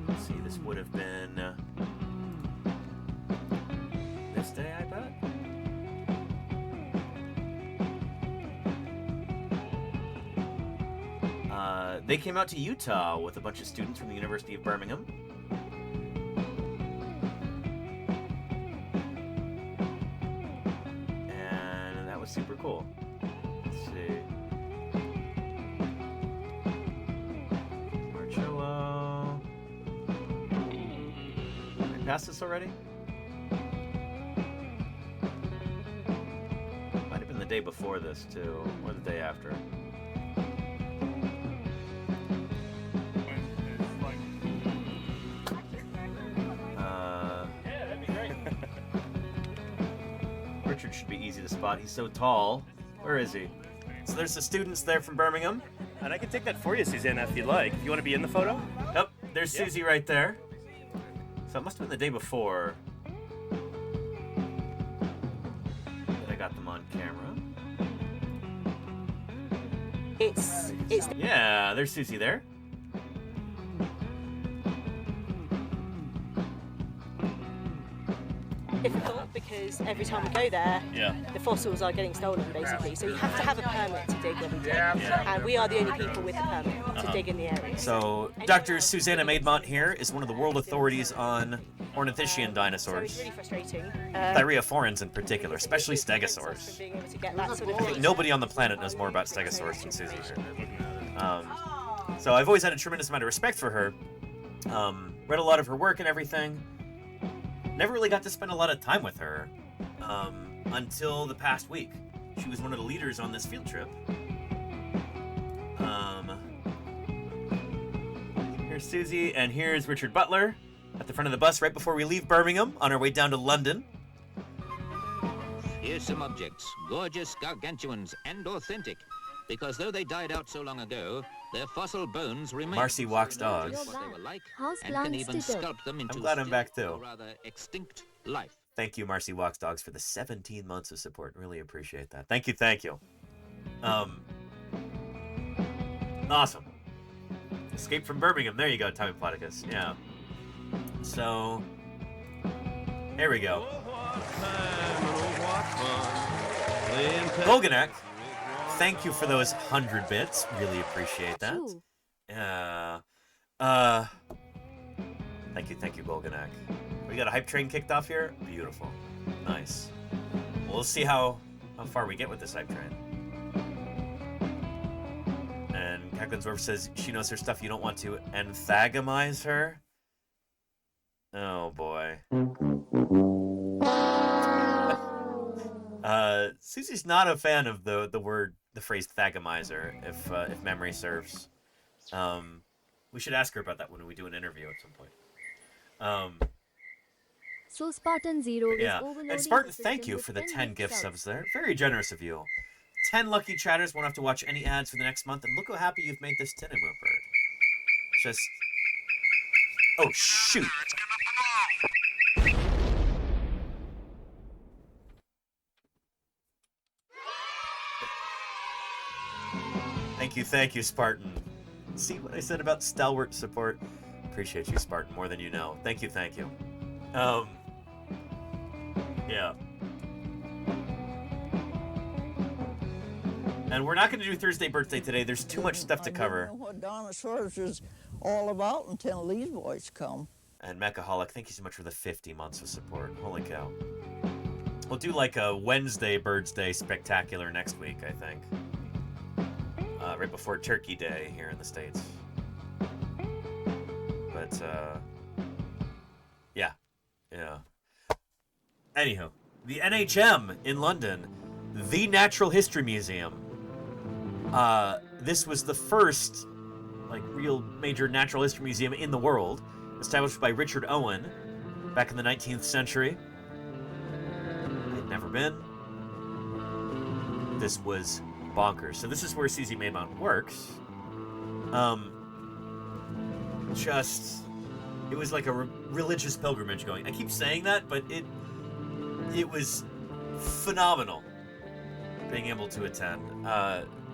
Let's see, this would have been to stay, I bet. They came out to Utah with a bunch of students from the University of Birmingham. And that was super cool. Let's see. Marcello. Did I pass this already? Might have been the day before this, too, or the day after. Richard should be easy to spot. He's so tall. Where is he? So there's the students there from Birmingham. And I can take that for you, Susanna, if you'd like. If you want to be in the photo? Yep, there's Susie right there. So it must have been the day before that I got them on camera. It's Yeah, there's Susie there. difficult because every time we go there, Yeah. the fossils are getting stolen basically. So you have to have a permit to dig when we dig, and we are the only people with the permit to dig in the area. So Dr. Susanna Maidmont here is one of the world authorities on ornithischian So dinosaurs. it's really frustrating. Thyreophorans in particular, especially stegosaurs. Being able to get that sort I of think nobody on the planet knows more about stegosaurs than Susie. So I've always had a tremendous amount of respect for her. Read a lot of her work and everything. Never really got to spend a lot of time with her until the past week. She was one of the leaders on this field trip. Here's Susie, and here's Richard Butler at the front of the bus right before we leave Birmingham on our way down to London. Here's some objects, gorgeous gargantuans and authentic, because though they died out so long ago, their fossil bones remain. Marcy walks dogs. What they were like, How's and can plants even still? sculpt them into I'm glad I'm back still, too. or rather extinct life. Thank you, Marcy Walks Dogs, for the 17 months of support. Really appreciate that. Thank you, thank you. Awesome. Escape from Birmingham. There you go, Tommy Platicus. Yeah. So, there we go. Boganek, thank you for those 100 bits. Really appreciate that. Thank you, Boganek. We got a hype train kicked off here. Beautiful. Nice. Well, we'll see how far we get with this hype train. And Kacklinsdorf says she knows her stuff. You don't want to anthagamize her. Oh boy. Susie's not a fan of the phrase thagamizer, if memory serves. We should ask her about that when we do an interview at some point. So Spartan Zero Yeah, is overloading and Spartan, the thank system you with for the 10 10 gift subs. subs there. Very generous of you. 10 lucky chatters won't have to watch any ads for the next month, and look how happy you've made this Tinnamooper. Just... Oh, shoot! Thank you, Spartan. See what I said about stalwart support? Appreciate you, Spartan, more than you know. Thank you. Yeah. And we're not going to do Thursday birthday today. There's too much stuff to cover. I didn't know what dinosaurs was all about until these boys come. And Mechaholic, thank you so much for the 50 months of support. Holy cow. We'll do like a Wednesday Birds Day spectacular next week, I think. Right before Turkey Day here in the States. But, yeah. Anywho, the NHM in London, the Natural History Museum. This was the first, real major natural history museum in the world, established by Richard Owen back in the 19th century. I'd never been. This was bonkers. So this is where Susie Maymount works. It was like a religious pilgrimage going. I keep saying that, but it was phenomenal being able to attend,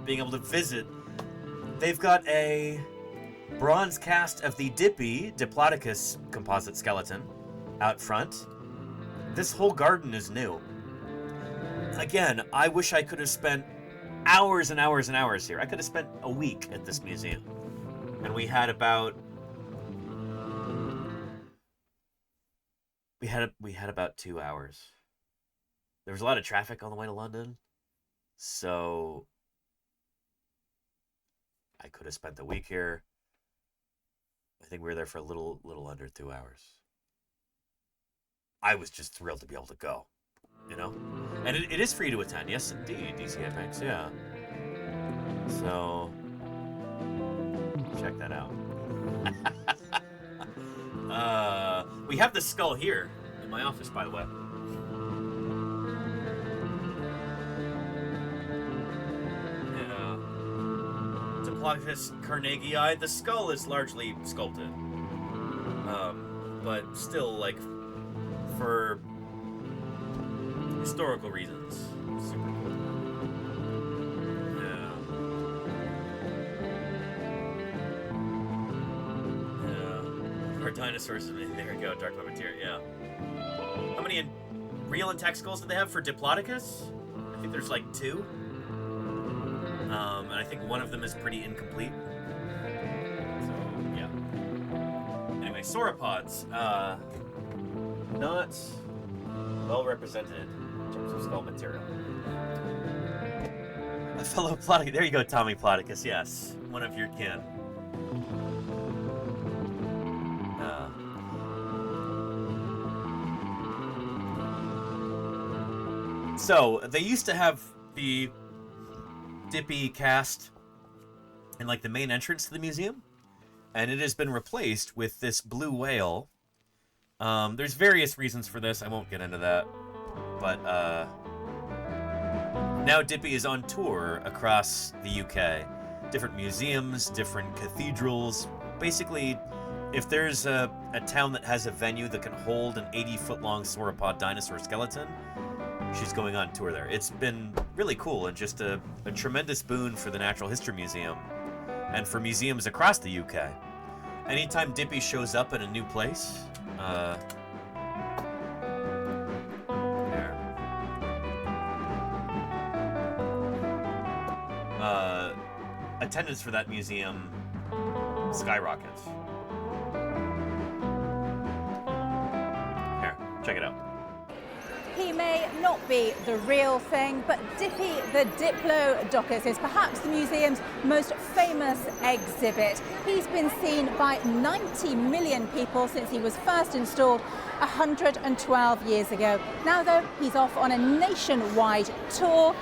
being able to visit. They've got a bronze cast of the Diplodocus composite skeleton out front. this whole garden is new. Again, I wish I could have spent hours and hours and hours here. I could have spent a week at this museum. And we had about... We had about 2 hours. There was a lot of traffic on the way to London. So... I could have spent the week here. I think we were there for a little under 2 hours. I was just thrilled to be able to go, you know? And it is free to attend. Yes, indeed. DCFX, yeah. So, check that out. We have the skull here in my office, by the way. Diplodocus carnegii. The skull is largely sculpted, but still, like, for historical reasons, super cool. Yeah. Our dinosaurs. There we go. Dark material. Yeah. How many real intact skulls do they have for Diplodocus? I think there's like 2. And I think one of them is pretty incomplete. So, yeah. Anyway, sauropods. Not well represented in terms of skull material. A fellow Plodicus. There you go, Tommy Plodicus. Yes. One of your kin. So, they used to have the Dippy cast in like the main entrance to the museum, and it has been replaced with this blue whale. There's various reasons for this. I won't get into that, but now Dippy is on tour across the UK, different museums, different cathedrals. Basically, if there's a town that has a venue that can hold an 80-foot-long sauropod dinosaur skeleton, she's going on tour there. It's been really cool and just a tremendous boon for the Natural History Museum and for museums across the UK. Anytime Dippy shows up in a new place, attendance for that museum skyrockets. Here, check it out. He may not be the real thing, but Dippy the Diplodocus is perhaps the museum's most famous exhibit. He's been seen by 90 million people since he was first installed 112 years ago. Now, though, he's off on a nationwide tour,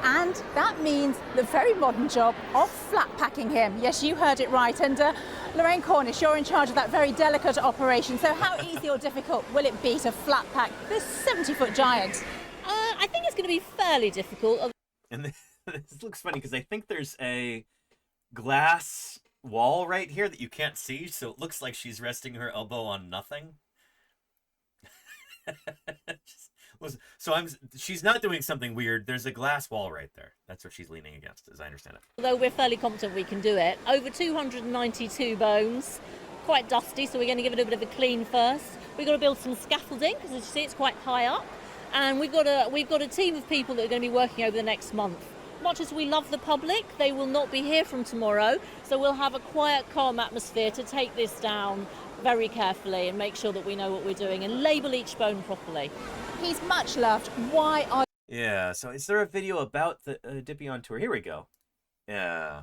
and that means the very modern job of flat packing him. Yes, you heard it right. And Lorraine Cornish, you're in charge of that very delicate operation. So how easy or difficult will it be to flat pack this 70-foot giant? I think it's going to be fairly difficult. And this looks funny because I think there's a glass wall right here that you can't see, so it looks like she's resting her elbow on nothing. She's not doing something weird. There's a glass wall right there. That's what she's leaning against, as I understand it. Although we're fairly confident we can do it. Over 292 bones, quite dusty, so we're going to give it a bit of a clean first. We've got to build some scaffolding, because as you see, it's quite high up. And we've got a team of people that are going to be working over the next month. Much as we love the public, they will not be here from tomorrow, so we'll have a quiet, calm atmosphere to take this down very carefully and make sure that we know what we're doing and label each bone properly. He's much loved. Why are... Yeah, so is there a video about the Dippy on tour? Here we go. Yeah.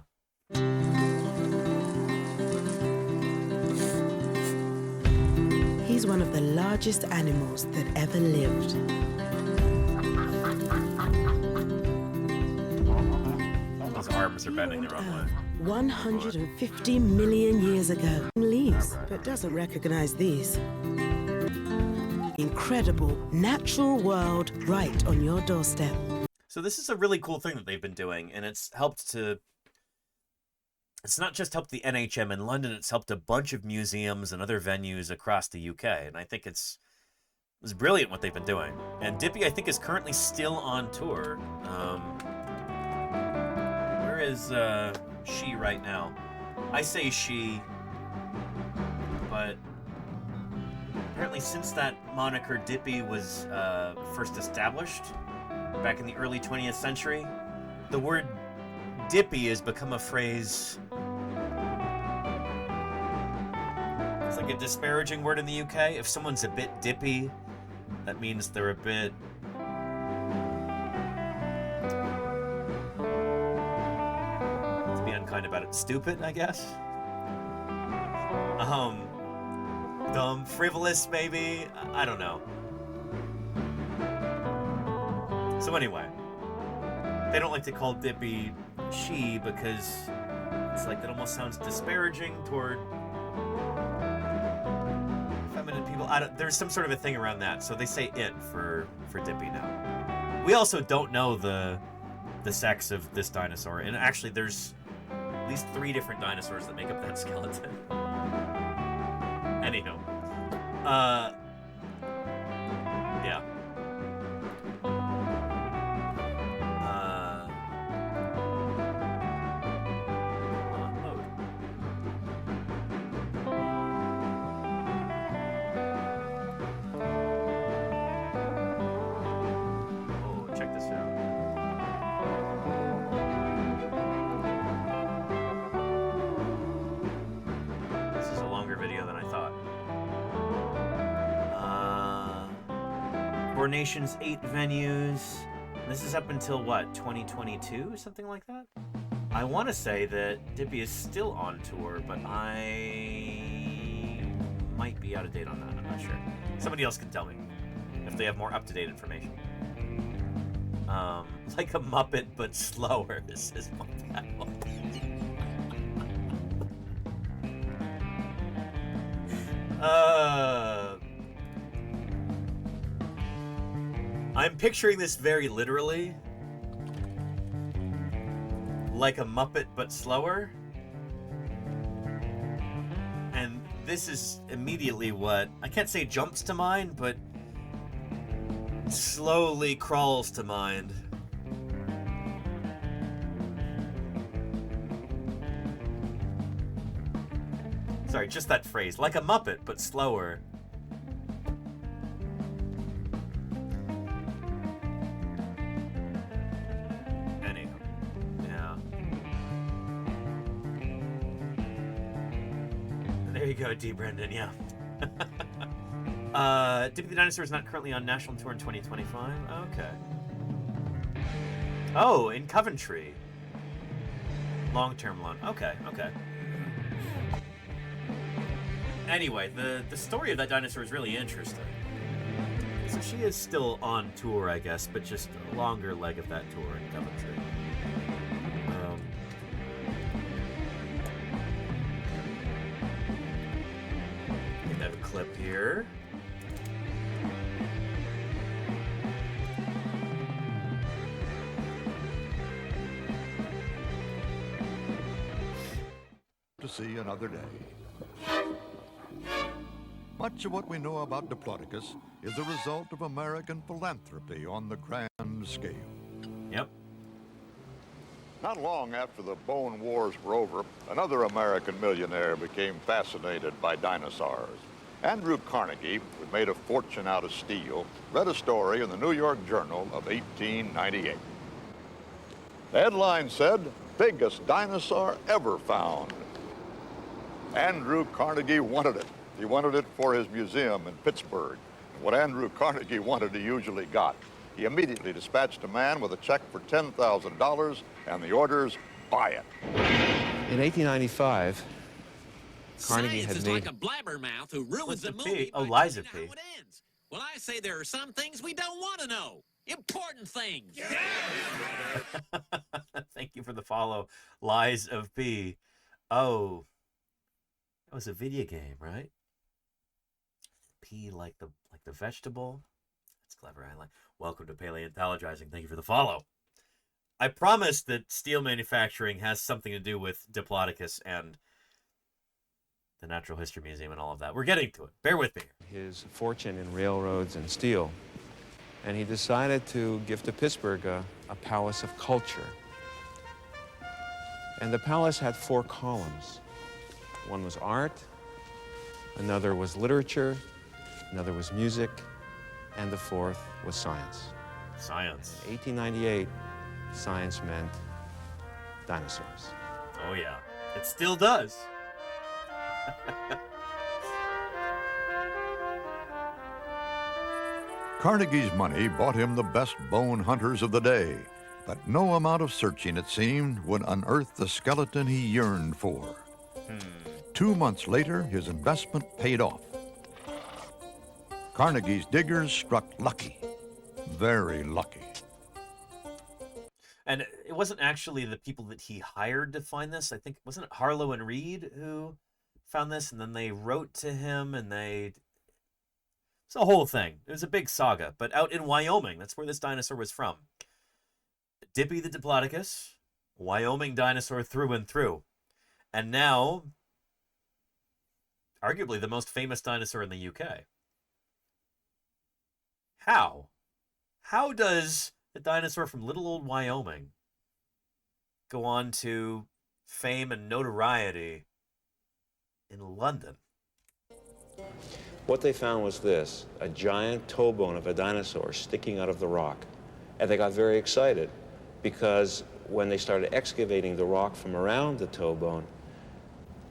He's one of the largest animals that ever lived. Those arms are bending the wrong way. 150 million years ago. Leaves, but doesn't recognize these. Incredible natural world right on your doorstep. So this is a really cool thing that they've been doing, and it's helped to... It's not just helped the NHM in London, it's helped a bunch of museums and other venues across the UK, and I think it's brilliant what they've been doing. And Dippy, I think, is currently still on tour. Where is she right now? I say she, but apparently since that moniker Dippy was first established back in the early 20th century, the word dippy has become a phrase. It's like a disparaging word in the UK. If someone's a bit dippy, that means they're a bit... to be unkind about it, stupid, I guess. Dumb, frivolous, maybe? I don't know. So anyway, they don't like to call Dippy she because it's like that almost sounds disparaging toward feminine people. There's some sort of a thing around that, so they say it for Dippy now. We also don't know the sex of this dinosaur, and actually there's at least 3 different dinosaurs that make up that skeleton. Anyhow, yeah. Load. Oh, check this out. This is a longer video than I thought. Four nations, 8 venues. This is up until what, 2022? Something like that? I want to say that Dippy is still on tour, but I might be out of date on that. I'm not sure. Somebody else can tell me if they have more up-to-date information. Like a Muppet, but slower. This is my panel. I'm picturing this very literally. Like a Muppet, but slower. And this is immediately what, I can't say jumps to mind, but slowly crawls to mind. Sorry, just that phrase. Like a Muppet, but slower. Anyhow. Yeah. There you go, D. Brendan, yeah. Dippy the Dinosaur is not currently on national tour in 2025. Okay. Oh, in Coventry. Long-term loan. Okay, okay. Anyway, the story of that dinosaur is really interesting. So she is still on tour, I guess, but just a longer leg of that tour in Coventry. We have a clip here. To see another day. Much of what we know about Diplodocus is a result of American philanthropy on the grand scale. Yep. Not long after the Bone Wars were over, another American millionaire became fascinated by dinosaurs. Andrew Carnegie, who made a fortune out of steel, read a story in the New York Journal of 1898. The headline said, "Biggest dinosaur ever found." Andrew Carnegie wanted it. He wanted it for his museum in Pittsburgh. What Andrew Carnegie wanted, he usually got. He immediately dispatched a man with a check for $10,000 and the orders, buy it. In 1895, Carnegie Science had is made... like a blabbermouth who ruins the movie. Oh, Liza P. How it ends. Well, I say there are some things we don't want to know. Important things. Yeah. Thank you for the follow, Lies of P. Oh, that was a video game, right? P like the vegetable. That's clever. I like. Welcome to Paleontologizing. Thank you for the follow. I promise that steel manufacturing has something to do with Diplodocus and the Natural History Museum and all of that. We're getting to it. Bear with me. his fortune in railroads and steel. And he decided to give to Pittsburgh a palace of culture. And the palace had 4 columns. One was art, another was literature, Another was music, and the fourth was science. Science. In 1898, science meant dinosaurs. Oh yeah, it still does. Carnegie's money bought him the best bone hunters of the day, but no amount of searching, it seemed, would unearth the skeleton he yearned for. 2 months later, his investment paid off. Carnegie's diggers struck lucky, very lucky. And it wasn't actually the people that he hired to find this. I think, wasn't it Harlow and Reed who found this? And then they wrote to him and it's a whole thing. It was a big saga. But out in Wyoming, that's where this dinosaur was from. Dippy the Diplodocus, Wyoming dinosaur through and through. And now, arguably the most famous dinosaur in the UK. How? How does a dinosaur from little old Wyoming go on to fame and notoriety in London? What they found was this, a giant toe bone of a dinosaur sticking out of the rock. And they got very excited because when they started excavating the rock from around the toe bone,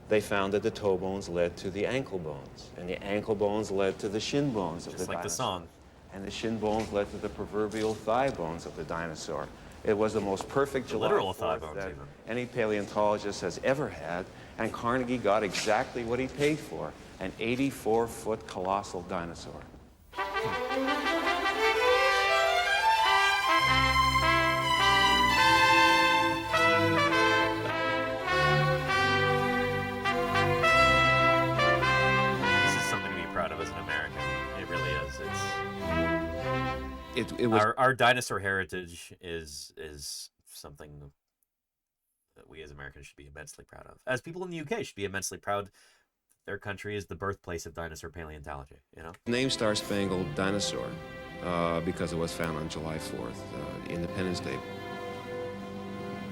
they found that the toe bones led to the ankle bones, and the ankle bones led to the shin bones of the dinosaur. Just like the song. And the shin bones led to the proverbial thigh bones of the dinosaur. It was the most perfect July literal thigh 4th bones, that even. any paleontologist has ever had, and Carnegie got exactly what he paid for, an 84-foot colossal dinosaur. This is something to be proud of as an American. It really is. It was our dinosaur heritage is something that we as Americans should be immensely proud of. As people in the UK should be immensely proud. Their country is the birthplace of dinosaur paleontology, you know? Name Star Spangled Dinosaur because it was found on July 4th, Independence Day.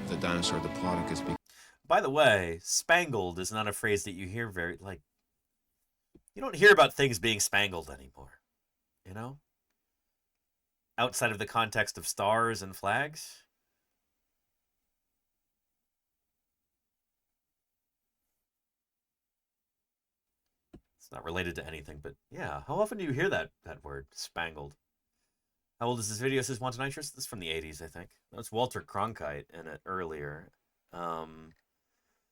The dinosaur Diplodocus. By the way, spangled is not a phrase that you hear you don't hear about things being spangled anymore, you know? Outside of the context of stars and flags. It's not related to anything, but yeah. How often do you hear that word, spangled? How old is this video? It says wanted nitrous. This is from the 80s, I think. That's Walter Cronkite in it earlier.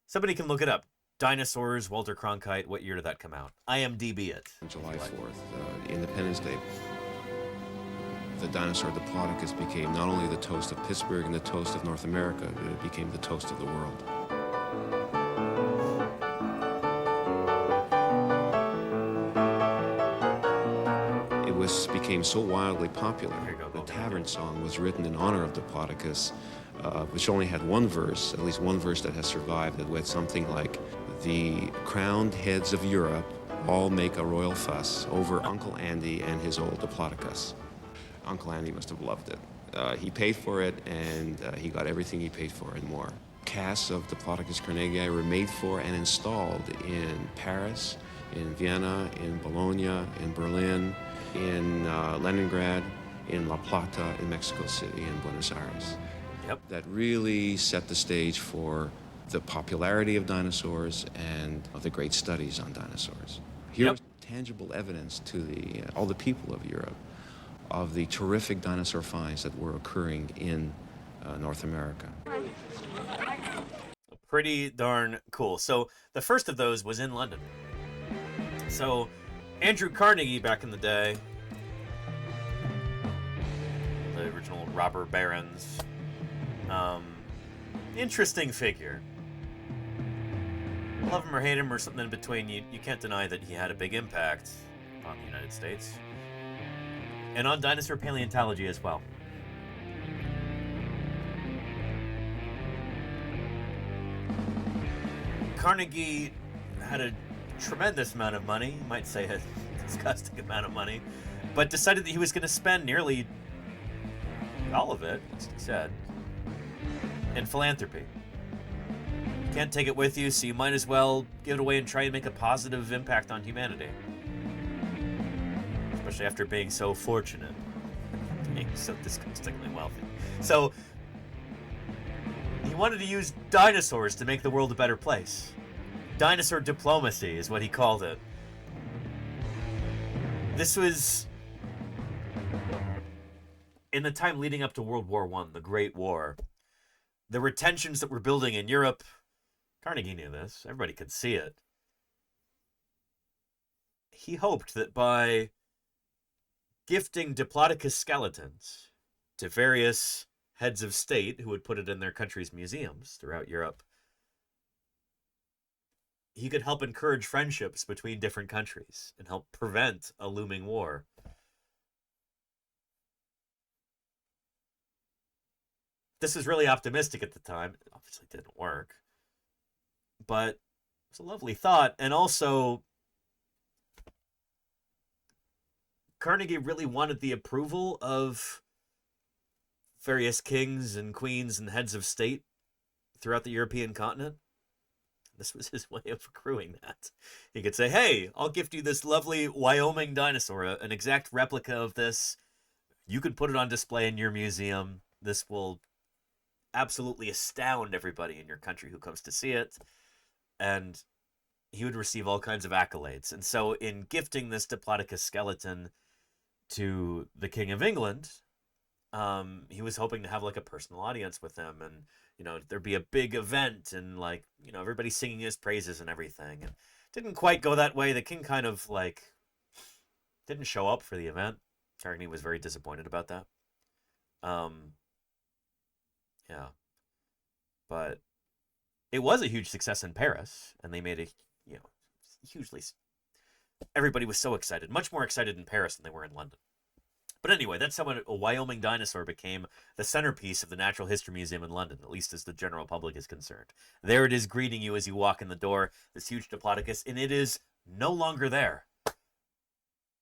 Somebody can look it up. Dinosaurs, Walter Cronkite. What year did that come out? IMDb it. July 4th, Independence Day. The dinosaur Diplodocus became not only the toast of Pittsburgh and the toast of North America, it became the toast of the world. Became so wildly popular. The Tavern Song was written in honor of Diplodocus, which only had one verse, at least one verse that has survived, that went something like, "The crowned heads of Europe all make a royal fuss over Uncle Andy and his old Diplodocus." Uncle Andy must have loved it. He paid for it, and he got everything he paid for and more. Casts of Diplodocus carnegii were made for and installed in Paris, in Vienna, in Bologna, in Berlin, in Leningrad, in La Plata, in Mexico City, and Buenos Aires. Yep. That really set the stage for the popularity of dinosaurs and of the great studies on dinosaurs. Here's tangible evidence to all the people of Europe of the terrific dinosaur finds that were occurring in North America. Pretty darn cool. So the first of those was in London. So Andrew Carnegie back in the day, the original robber barons, interesting figure. Love him or hate him or something in between, you can't deny that he had a big impact on the United States and on dinosaur paleontology as well. Carnegie had a tremendous amount of money, you might say a disgusting amount of money, but decided that he was going to spend nearly all of it, as he said, in philanthropy. You can't take it with you, so you might as well give it away and try and make a positive impact on humanity. especially after being so fortunate, being so disgustingly wealthy. So he wanted to use dinosaurs to make the world a better place. Dinosaur diplomacy is what he called it. This was in the time leading up to World War I, the Great War. There were tensions that were building in Europe. Carnegie knew this. Everybody could see it. He hoped that by gifting Diplodocus skeletons to various heads of state who would put it in their country's museums throughout Europe, he could help encourage friendships between different countries and help prevent a looming war. This was really optimistic at the time. It obviously didn't work. But it was a lovely thought. And also, Carnegie really wanted the approval of various kings and queens and heads of state throughout the European continent. This was his way of accruing that. He could say, hey, I'll gift you this lovely Wyoming dinosaur, an exact replica of this. You could put it on display in your museum. This will absolutely astound everybody in your country who comes to see it. And he would receive all kinds of accolades. And so in gifting this Diplodocus skeleton to the King of England, he was hoping to have like a personal audience with him, and there'd be a big event, and everybody singing his praises and everything. And it didn't quite go that way. The king kind of didn't show up for the event. Carnegie was very disappointed about that. Yeah, but it was a huge success in Paris, and they made a hugely. Everybody was so excited, much more excited in Paris than they were in London. But anyway, that's how a Wyoming dinosaur became the centerpiece of the Natural History Museum in London, at least as the general public is concerned. There it is greeting you as you walk in the door, this huge Diplodocus, and it is no longer there.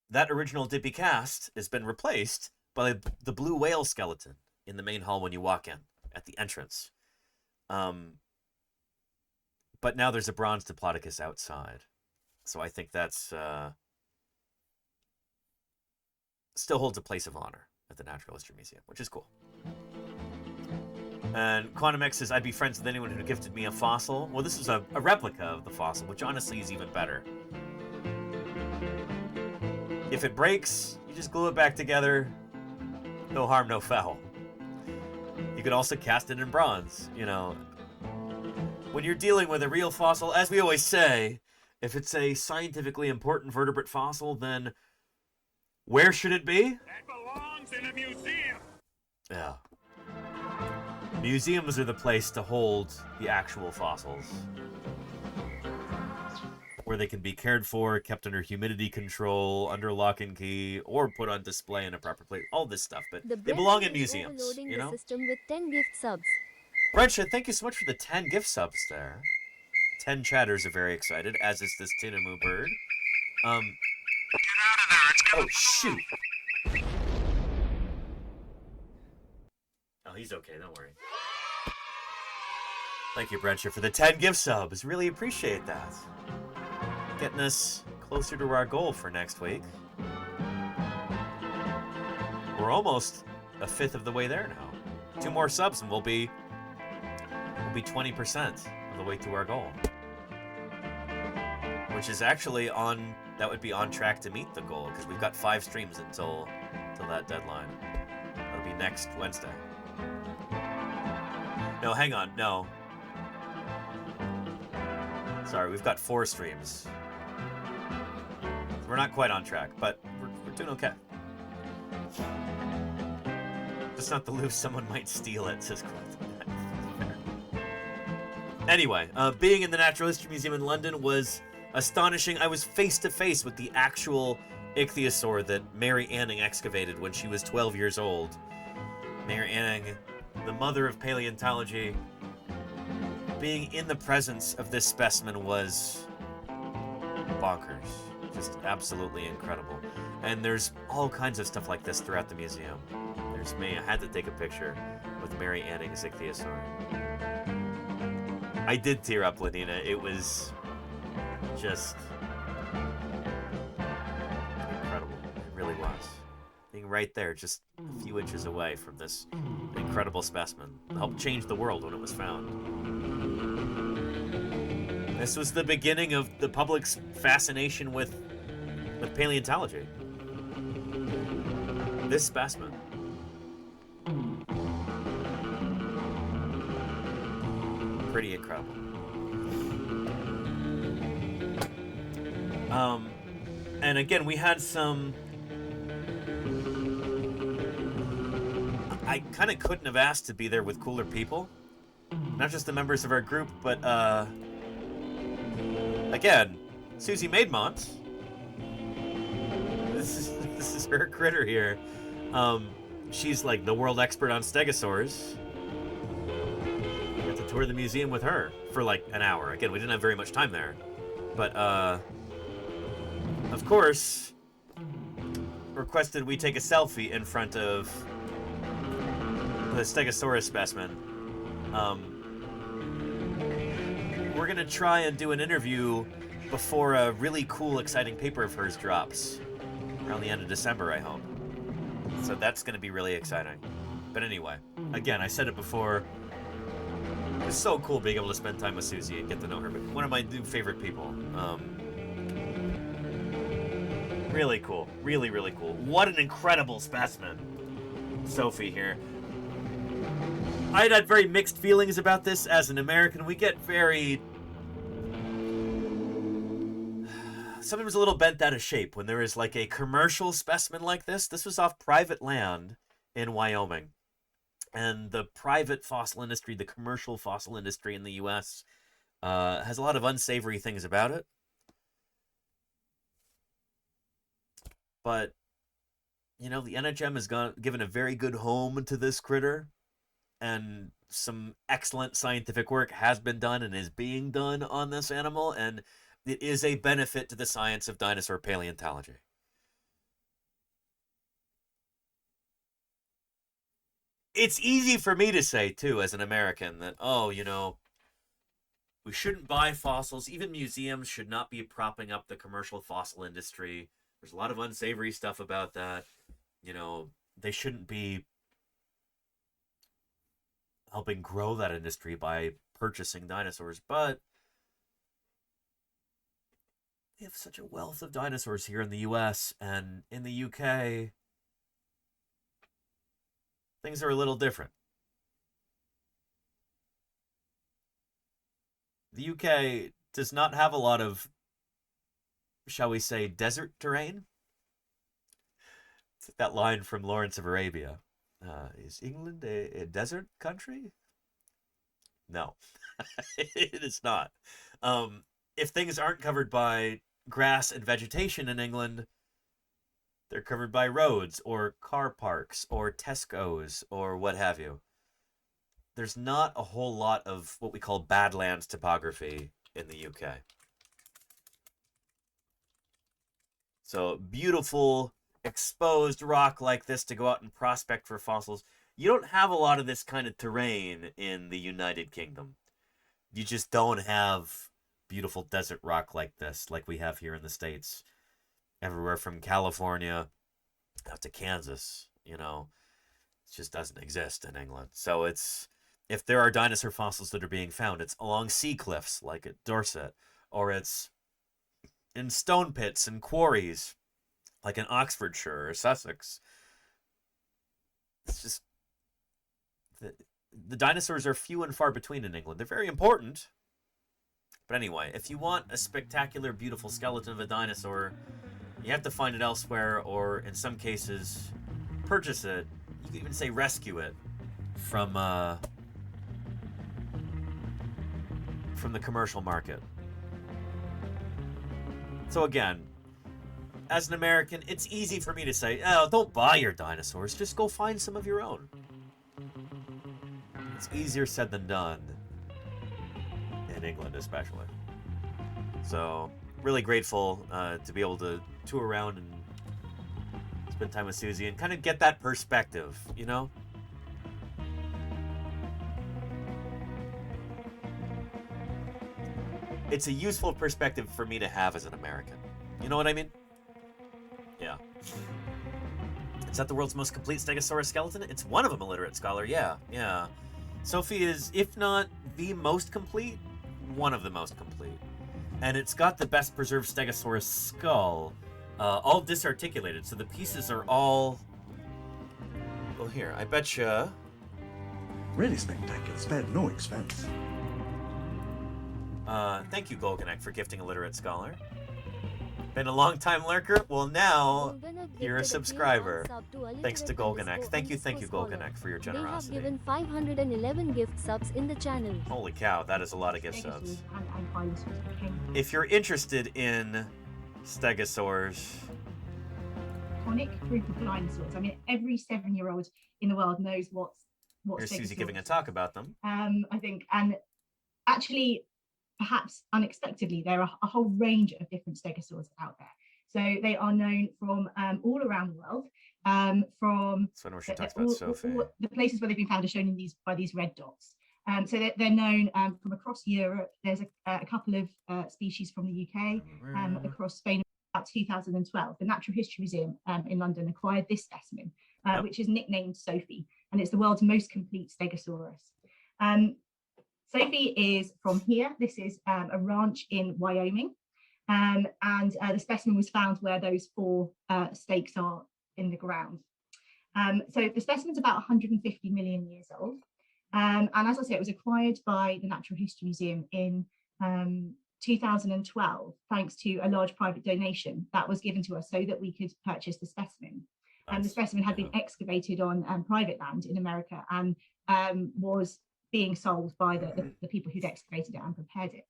That original Dippy cast has been replaced by the blue whale skeleton in the main hall when you walk in, at the entrance. But now there's a bronze Diplodocus outside. So I think that's still holds a place of honor at the Natural History Museum, which is cool. And Quantum X says, I'd be friends with anyone who gifted me a fossil. Well, this is a replica of the fossil, which honestly is even better. If it breaks, you just glue it back together. No harm, no foul. You could also cast it in bronze, When you're dealing with a real fossil, as we always say, if it's a scientifically important vertebrate fossil, then where should it be? That belongs in a museum. Yeah. Museums are the place to hold the actual fossils, where they can be cared for, kept under humidity control, under lock and key, or put on display in a proper place. All this stuff, but they belong in museums, The system with 10 gift subs. Brensha, thank you so much for the 10 gift subs there. 10 chatters are very excited, as is this Tinamu bird. Get out of there, it's oh, shoot. Oh, he's okay, don't worry. Thank you, Brensha, for the 10 gift subs. Really appreciate that. Getting us closer to our goal for next week. We're almost a fifth of the way there now. 2 more subs and we'll be 20% of the way to our goal. Which is actually that would be on track to meet the goal, because we've got 5 streams until that deadline. That'll be next Wednesday. No, hang on, no. Sorry, we've got 4 streams. We're not quite on track, but we're doing okay. Just not the loop, someone might steal it, says Clint. Anyway, being in the Natural History Museum in London was astonishing. I was face to face with the actual ichthyosaur that Mary Anning excavated when she was 12 years old. Mary Anning, the mother of paleontology, being in the presence of this specimen was bonkers. Just absolutely incredible. And there's all kinds of stuff like this throughout the museum. There's me. I had to take a picture with Mary Anning's ichthyosaur. I did tear up, Lenina. It was just incredible. It really was. Being right there, just a few inches away from this incredible specimen. It helped change the world when it was found. This was the beginning of the public's fascination with paleontology. This specimen. Pretty incredible. And again, we had some... I kind of couldn't have asked to be there with cooler people. Not just the members of our group, but, again, Susie Maidmont. This is her critter here. She's like the world expert on stegosaurs. We got to tour the museum with her for like an hour. Again, we didn't have very much time there. But, of course, requested we take a selfie in front of the Stegosaurus specimen. We're gonna try and do an interview before a really cool, exciting paper of hers drops around the end of December, I hope. So that's gonna be really exciting. But anyway, again, I said it before. It's so cool being able to spend time with Susie and get to know her. But one of my new favorite people. Really cool. Really, really cool. What an incredible specimen. Sophie here. I had very mixed feelings about this as an American. We get very... sometimes a little bent out of shape when there is like a commercial specimen like this. This was off private land in Wyoming. And the private fossil industry, the commercial fossil industry in the U.S. Has a lot of unsavory things about it. But, you know, the NHM has given a very good home to this critter. And some excellent scientific work has been done and is being done on this animal. And it is a benefit to the science of dinosaur paleontology. It's easy for me to say, too, as an American, that, oh, you know, we shouldn't buy fossils. Even museums should not be propping up the commercial fossil industry. There's a lot of unsavory stuff about that. You know, they shouldn't be helping grow that industry by purchasing dinosaurs. But we have such a wealth of dinosaurs here in the U.S. and in the U.K., things are a little different. The UK does not have a lot of, shall we say, desert terrain. It's like that line from Lawrence of Arabia. Is England a desert country? No, it is not. If things aren't covered by grass and vegetation in England, they're covered by roads or car parks or Tesco's or what have you. There's not a whole lot of what we call badlands topography in the UK. So beautiful, exposed rock like this to go out and prospect for fossils. You don't have a lot of this kind of terrain in the United Kingdom. You just don't have beautiful desert rock like this, like we have here in the States. Everywhere from California out to Kansas, you know, it just doesn't exist in England. So it's, if there are dinosaur fossils that are being found, it's along sea cliffs like at Dorset, or it's in stone pits and quarries like in Oxfordshire or Sussex. It's just, the dinosaurs are few and far between in England. They're very important. But anyway, if you want a spectacular, beautiful skeleton of a dinosaur, you have to find it elsewhere, or in some cases, purchase it. You could even say rescue it from the commercial market. So again, as an American, it's easy for me to say, oh, don't buy your dinosaurs, just go find some of your own. It's easier said than done, in England especially. So, really grateful to be able to tour around and spend time with Susie and kind of get that perspective, you know? It's a useful perspective for me to have as an American. You know what I mean? Yeah. Is that the world's most complete Stegosaurus skeleton? It's one of them, illiterate scholar. Yeah, yeah. Sophie is, if not the most complete, one of the most complete. And it's got the best preserved Stegosaurus skull, all disarticulated. So the pieces are all... Well, here, I betcha... Really spectacular, spared no expense. Thank you, Golganek, for gifting a literate scholar. Been a long time lurker? Well, now you're a subscriber. Thanks to Golganek. Thank you, Golganek, for your generosity. They have given 511 gift subs in the channel. Holy cow, that is a lot of gift subs. If you're interested in Stegosaurs... Iconic group of dinosaurs. I mean, every 7-year-old in the world knows what Here's Susie giving a talk about them. I think, and actually, perhaps unexpectedly, there are a whole range of different stegosaurs out there. So they are known from all around the world, from so when she talks about Sophie. All the places where they've been found are shown in by these red dots. So they're known from across Europe. There's a couple of species from the UK, across Spain. About 2012, the Natural History Museum in London acquired this specimen, which is nicknamed Sophie, and it's the world's most complete Stegosaurus. Sophie is from here. This is a ranch in Wyoming, and the specimen was found where those 4 stakes are in the ground. So the specimen's about 150 million years old, and as I say, it was acquired by the Natural History Museum in 2012, thanks to a large private donation that was given to us so that we could purchase the specimen. And the specimen had been excavated on private land in America and was being sold by the people who'd excavated it and prepared it.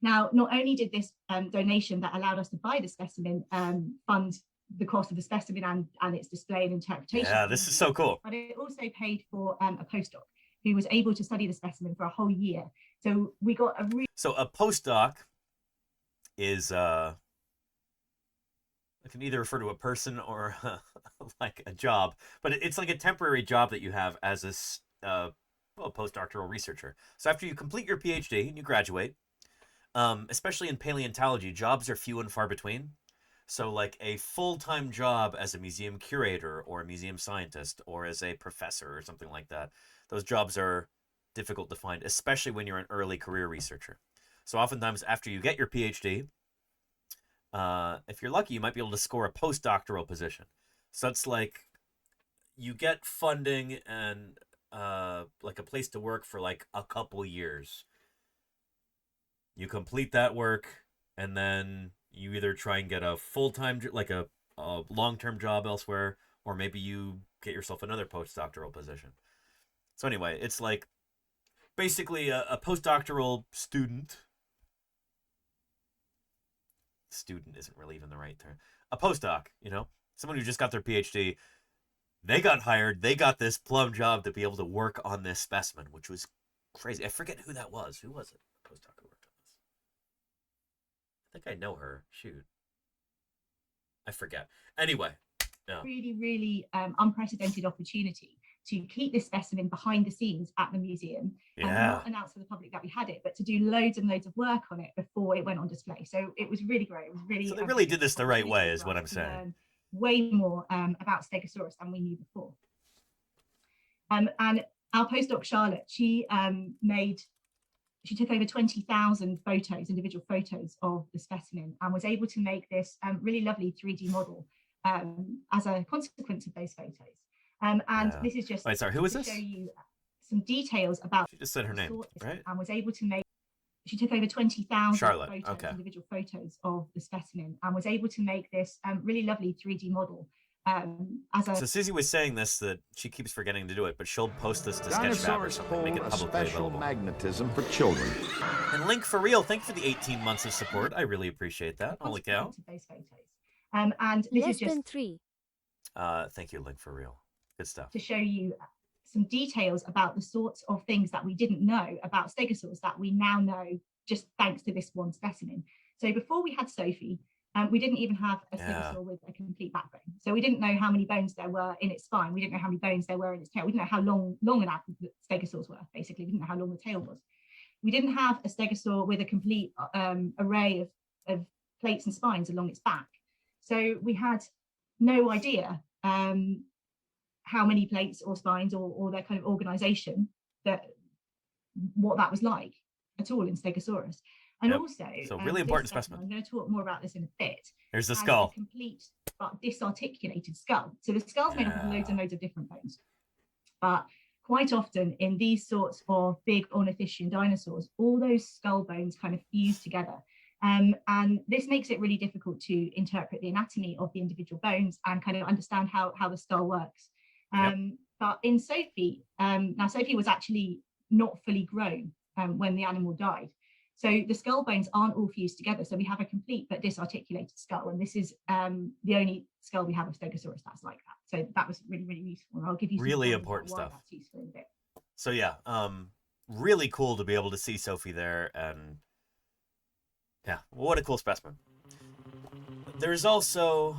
Now, not only did this donation that allowed us to buy the specimen fund the cost of the specimen and its display and interpretation. Yeah, this is so cool. But it also paid for a postdoc who was able to study the specimen for a whole year. So we got a really... So a postdoc is, I can either refer to a person or like a job, but it's like a temporary job that you have as a postdoctoral researcher. So after you complete your PhD and you graduate, especially in paleontology, jobs are few and far between. So like a full-time job as a museum curator or a museum scientist or as a professor or something like that, those jobs are difficult to find, especially when you're an early career researcher. So oftentimes after you get your PhD, if you're lucky, you might be able to score a postdoctoral position. So it's like you get funding and like a place to work for like a couple years. You complete that work and then you either try and get a full-time, like a long-term job elsewhere, or maybe you get yourself another postdoctoral position. So anyway, it's like basically a postdoctoral student. Student isn't really even the right term. A postdoc, you know, someone who just got their PhD. They got hired. They got this plum job to be able to work on this specimen, which was crazy. I forget who that was. Who was it? A postdoc who worked on this. I think I know her. Shoot. I forget. Anyway. Yeah. Really unprecedented opportunity to keep this specimen behind the scenes at the museum and not announce to the public that we had it, but to do loads and loads of work on it before it went on display. So it was really great. It was really. So they really did this the right way, is what I'm saying. Way more about Stegosaurus than we knew before. And our postdoc Charlotte, she took over 20,000 photos, individual photos of the specimen, and was able to make this really lovely 3D model as a consequence of those photos. This is just wait, sorry, who was to this? show you some details about. She just said her name, right? And was able to make. She took over 20,000 Charlotte, photos, individual photos of the specimen, and was able to make this really lovely 3D model. So Susie was saying this, that she keeps forgetting to do it, but she'll post this to Sketchfab or something, make it publicly special available. magnetism for children. And Link for Real, thank you for the 18 months of support. I really appreciate that. Holy cow. Those photos. And this Less is just than 3. Thank you, Link for Real. Good stuff. To show you some details about the sorts of things that we didn't know about stegosaurs that we now know just thanks to this one specimen. So before we had Sophie, we didn't even have a stegosaur with a complete backbone. So we didn't know how many bones there were in its spine. We didn't know how many bones there were in its tail. We didn't know how long the stegosaurs were, basically. We didn't know how long the tail was. We didn't have a stegosaur with a complete array of plates and spines along its back. So we had no idea how many plates or spines or their kind of organization, what that was like at all in Stegosaurus. And also, so really important this specimen. I'm going to talk more about this in a bit. There's the has skull. A complete but disarticulated skull. So the skull's made up of loads and loads of different bones. But quite often in these sorts of big ornithischian dinosaurs, all those skull bones kind of fuse together. And this makes it really difficult to interpret the anatomy of the individual bones and kind of understand how the skull works. But in Sophie, now Sophie was actually not fully grown when the animal died. So the skull bones aren't all fused together. So we have a complete but disarticulated skull. And this is the only skull we have of Stegosaurus that's like that. So that was really, really useful. And I'll give you some really important stuff. That's useful in a bit. So yeah, really cool to be able to see Sophie there. And yeah, what a cool specimen. There's also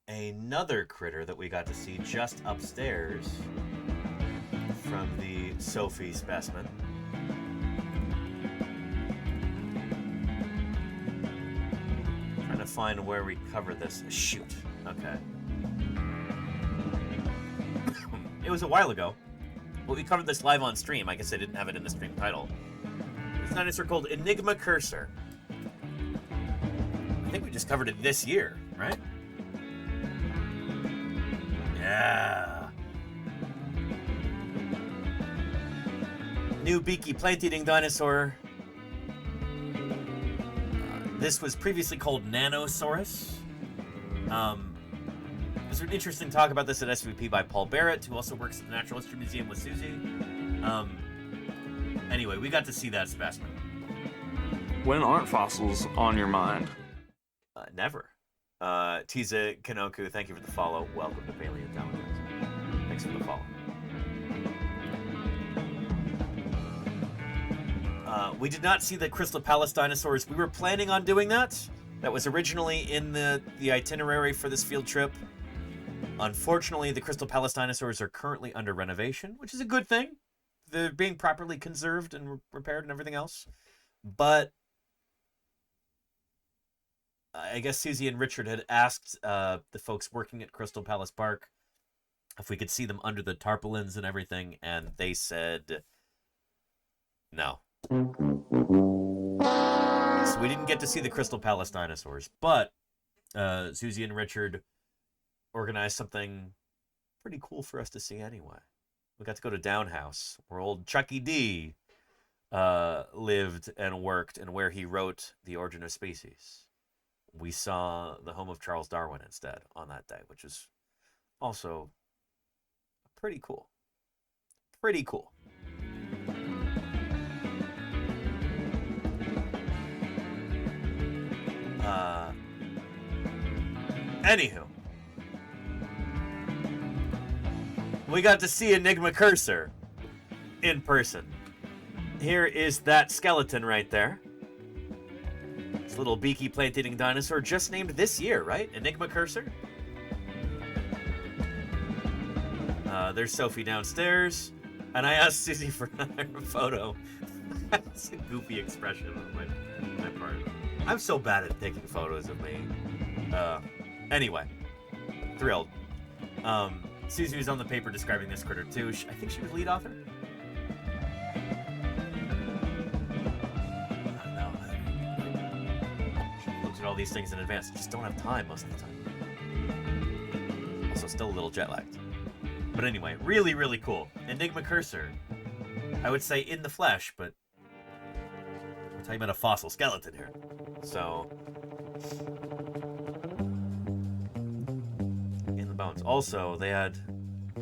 another critter that we got to see just upstairs from the Sophie specimen. Trying to find where we cover this. Shoot. Okay. It was a while ago, but we covered this live on stream. I guess I didn't have it in the stream title. It's a dinosaur called Enigma Cursor. I think we just covered it this year, right? Yeah. New beaky plant-eating dinosaur. This was previously called Nanosaurus. There's an interesting talk about this at SVP by Paul Barrett, who also works at the Natural History Museum with Susie. Anyway, we got to see that specimen. When aren't fossils on your mind? Never. Tiza Kanoku, thank you for the follow. Welcome to Paleontologizing. Thanks for the follow. We did not see the Crystal Palace dinosaurs. We were planning on doing that. That was originally in the itinerary for this field trip. Unfortunately, the Crystal Palace dinosaurs are currently under renovation, which is a good thing. They're being properly conserved and repaired and everything else. But I guess Susie and Richard had asked the folks working at Crystal Palace Park if we could see them under the tarpaulins and everything, and they said no. So we didn't get to see the Crystal Palace dinosaurs, but Susie and Richard organized something pretty cool for us to see anyway. We got to go to Downhouse, where old Chucky D lived and worked, and where he wrote The Origin of Species. We saw the home of Charles Darwin instead on that day, which is also pretty cool. Pretty cool. Anywho, we got to see Enigma Cursor in person. Here is that skeleton right there. This little beaky plant-eating dinosaur just named this year, right? Enigma Cursor. There's Sophie downstairs, and I asked Susie for another photo. That's a goofy expression on my part. I'm so bad at taking photos of me. Anyway, thrilled. Susie was on the paper describing this critter too. I think she was lead author. I don't know. She looks at all these things in advance. Just don't have time most of the time. Also, still a little jet lagged. But anyway, really, really cool. Enigma Cursor. I would say in the flesh, but we're talking about a fossil skeleton here. So, in the bones. Also, they had a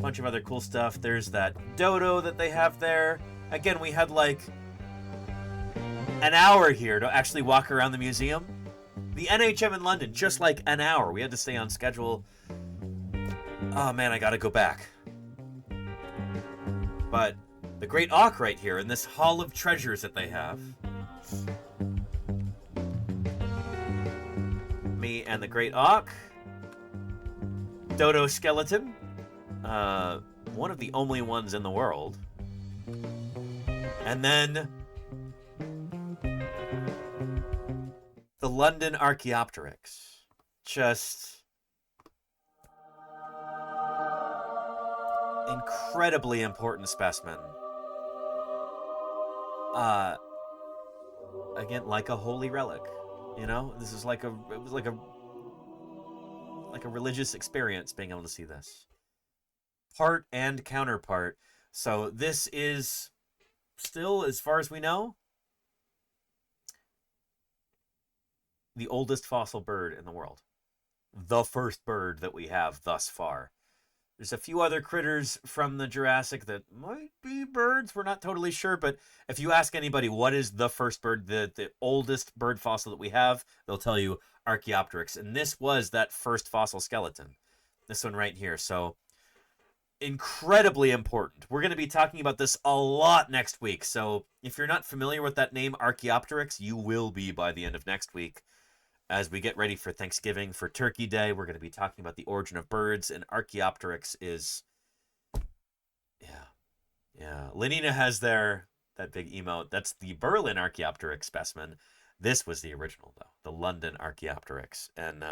bunch of other cool stuff. There's that dodo that they have there. Again, we had like an hour here to actually walk around the museum. The NHM in London, just like an hour. We had to stay on schedule. Oh man, I gotta go back. But the Great Auk right here in this Hall of Treasures that they have. Me and the Great Auk. Dodo skeleton. One of the only ones in the world. And then The London Archaeopteryx. Just incredibly important specimen. Again, like a holy relic. You know, this is like it was like a religious experience being able to see this. Part and counterpart. So this is still, as far as we know, the oldest fossil bird in the world. The first bird that we have thus far. There's a few other critters from the Jurassic that might be birds. We're not totally sure, but if you ask anybody what is the first bird, the oldest bird fossil that we have, they'll tell you Archaeopteryx. And this was that first fossil skeleton. This one right here. So incredibly important. We're going to be talking about this a lot next week. So if you're not familiar with that name, Archaeopteryx, you will be by the end of next week. As we get ready for Thanksgiving, for Turkey Day, we're going to be talking about the origin of birds, and Archaeopteryx is, yeah. Lenina has that big emote. That's the Berlin Archaeopteryx specimen. This was the original, though, the London Archaeopteryx. And,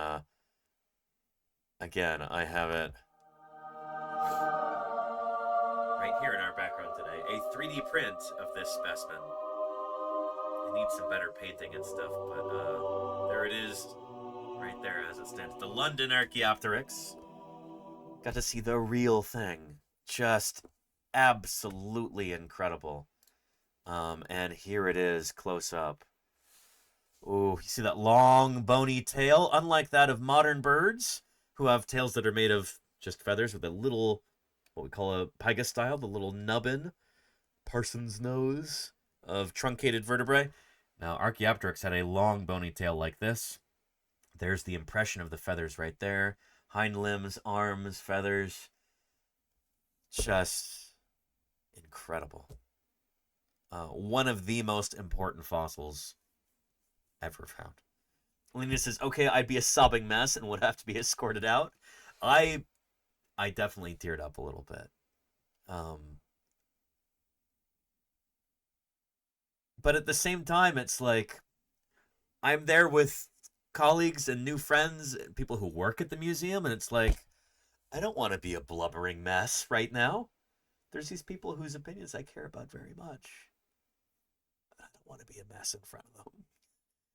again, I have it right here in our background today. A 3D print of this specimen. I need some better painting and stuff, but there it is, right there as it stands. The London Archaeopteryx. Got to see the real thing. Just absolutely incredible. And here it is, close up. Oh, you see that long, bony tail? Unlike that of modern birds, who have tails that are made of just feathers with a little, what we call a pygostyle, the little nubbin, parson's nose of truncated vertebrae. Now, Archaeopteryx had a long bony tail like this. There's the impression of the feathers right there. Hind limbs, arms, feathers. Just incredible. One of the most important fossils ever found. Lena says, okay, I'd be a sobbing mess and would have to be escorted out. I definitely teared up a little bit. But at the same time, it's like I'm there with colleagues and new friends, people who work at the museum, and it's like, I don't want to be a blubbering mess right now. There's these people whose opinions I care about very much. I don't want to be a mess in front of them.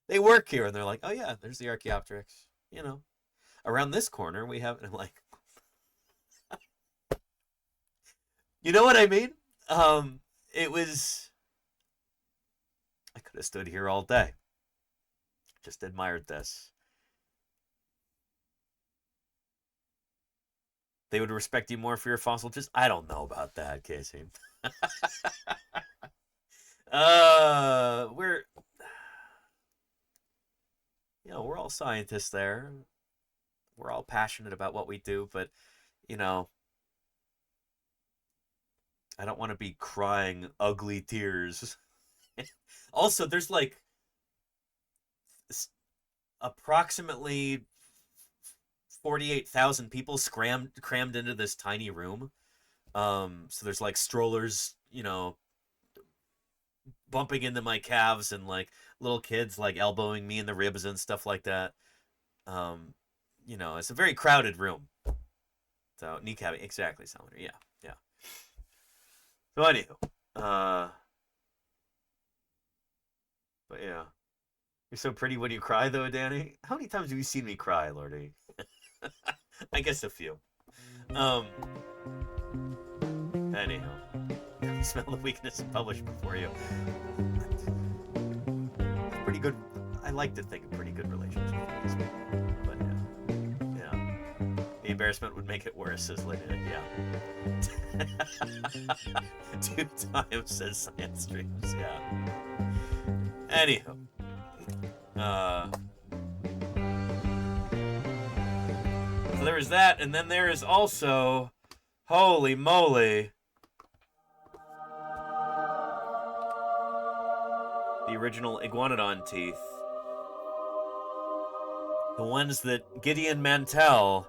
They work here, and they're like, oh yeah, there's the Archaeopteryx. You know, around this corner, we have, and I'm like, you know what I mean? It was... I could have stood here all day. Just admired this. They would respect you more for your fossil. Just, I don't know about that, Casey. We're all scientists there. We're all passionate about what we do, but, I don't want to be crying ugly tears. Also, there's like approximately 48,000 people crammed into this tiny room. So there's like strollers, bumping into my calves, and like little kids like elbowing me in the ribs and stuff like that. It's a very crowded room. So kneecapping, exactly, Salamander. Yeah. So anywho, but yeah. You're so pretty when you cry, though, Danny. How many times have you seen me cry, Lordy? I guess a few. Anyhow. Smell the weakness and publish before you. Pretty good. I like to think a pretty good relationship with these people. But yeah. The embarrassment would make it worse, says Lena. Yeah. 2 times, says Science Streams. Yeah. Anywho. So there is that, and then there is also, holy moly, the original iguanodon teeth. The ones that Gideon Mantell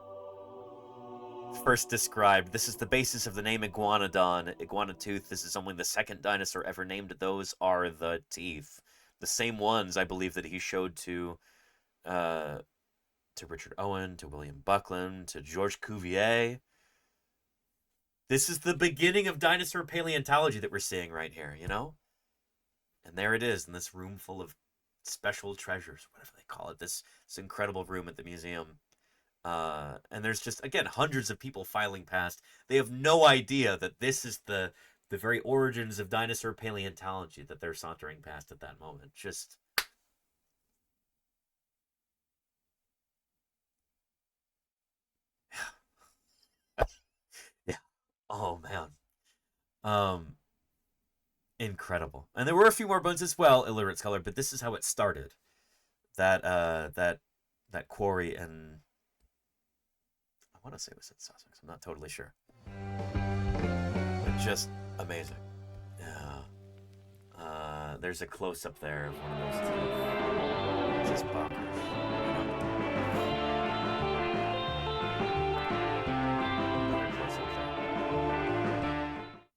first described. This is the basis of the name iguanodon, iguanotooth. This is only the second dinosaur ever named. Those are the teeth. The same ones, I believe, that he showed to to Richard Owen, to William Buckland, to Georges Cuvier. This is the beginning of dinosaur paleontology that we're seeing right here, you know? And there it is in this room full of special treasures, whatever they call it, this incredible room at the museum. And there's just, again, hundreds of people filing past. They have no idea that this is the very origins of dinosaur paleontology that they're sauntering past at that moment. Just... yeah. Oh, man. Incredible. And there were a few more bones as well, illiterate scholar, but this is how it started. That quarry in... I want to say it was in Sussex. I'm not totally sure. But just amazing. Yeah. There's a close-up there of one of those two. Just bonkers. Another close-up there.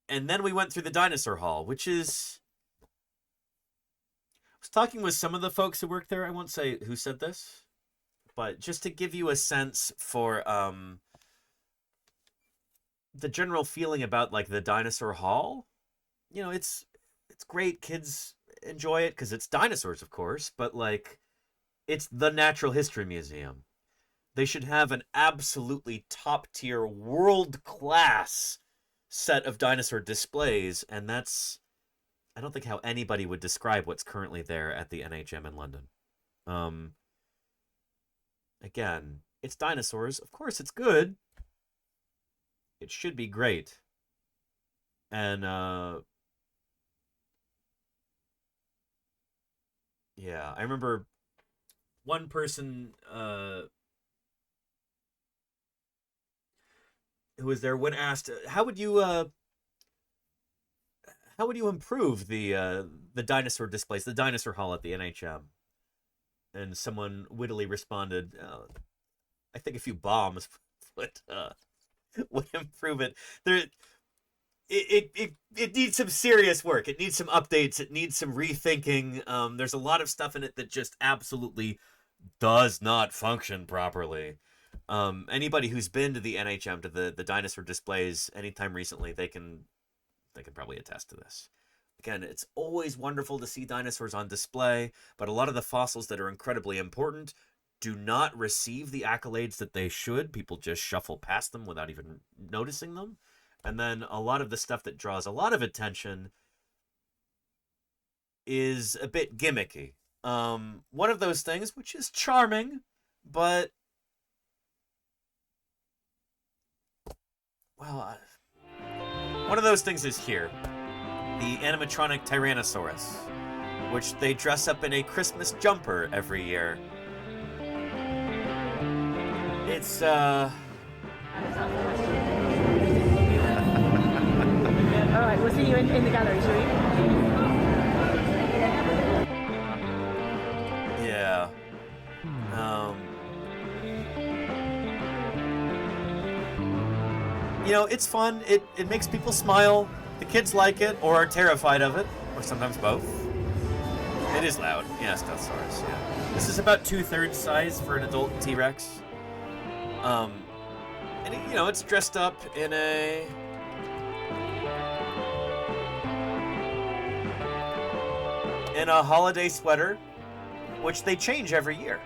And then we went through the dinosaur hall, which is... I was talking with some of the folks who work there. I won't say who said this. But just to give you a sense for the general feeling about like the dinosaur hall, you know, it's great. Kids enjoy it because it's dinosaurs, of course, but like it's the Natural History Museum. They should have an absolutely top tier, world class set of dinosaur displays, and that's, I don't think how anybody would describe what's currently there at the NHM in London. Again, it's dinosaurs. Of course, it's good. It should be great. And, yeah, I remember one person who was there when asked, how would you improve the dinosaur displays, the dinosaur hall at the NHM? And someone wittily responded, I think a few bombs would improve it. It needs some serious work. It needs some updates. It needs some rethinking. There's a lot of stuff in it that just absolutely does not function properly. Anybody who's been to the NHM, to the dinosaur displays anytime recently, they can probably attest to this. Again, it's always wonderful to see dinosaurs on display, but a lot of the fossils that are incredibly important do not receive the accolades that they should. People just shuffle past them without even noticing them. And then a lot of the stuff that draws a lot of attention is a bit gimmicky. One of those things, which is charming, but... well, one of those things is here. The animatronic Tyrannosaurus, which they dress up in a Christmas jumper every year. It's, Alright, we'll see you in the gallery, shall we? yeah. You know, it's fun. It makes people smile. The kids like it, or are terrified of it, or sometimes both. It is loud. Yeah, Stealthosaurus, yeah. This is about 2/3 size for an adult T-Rex. And, you know, it's dressed up in a... holiday sweater, which they change every year.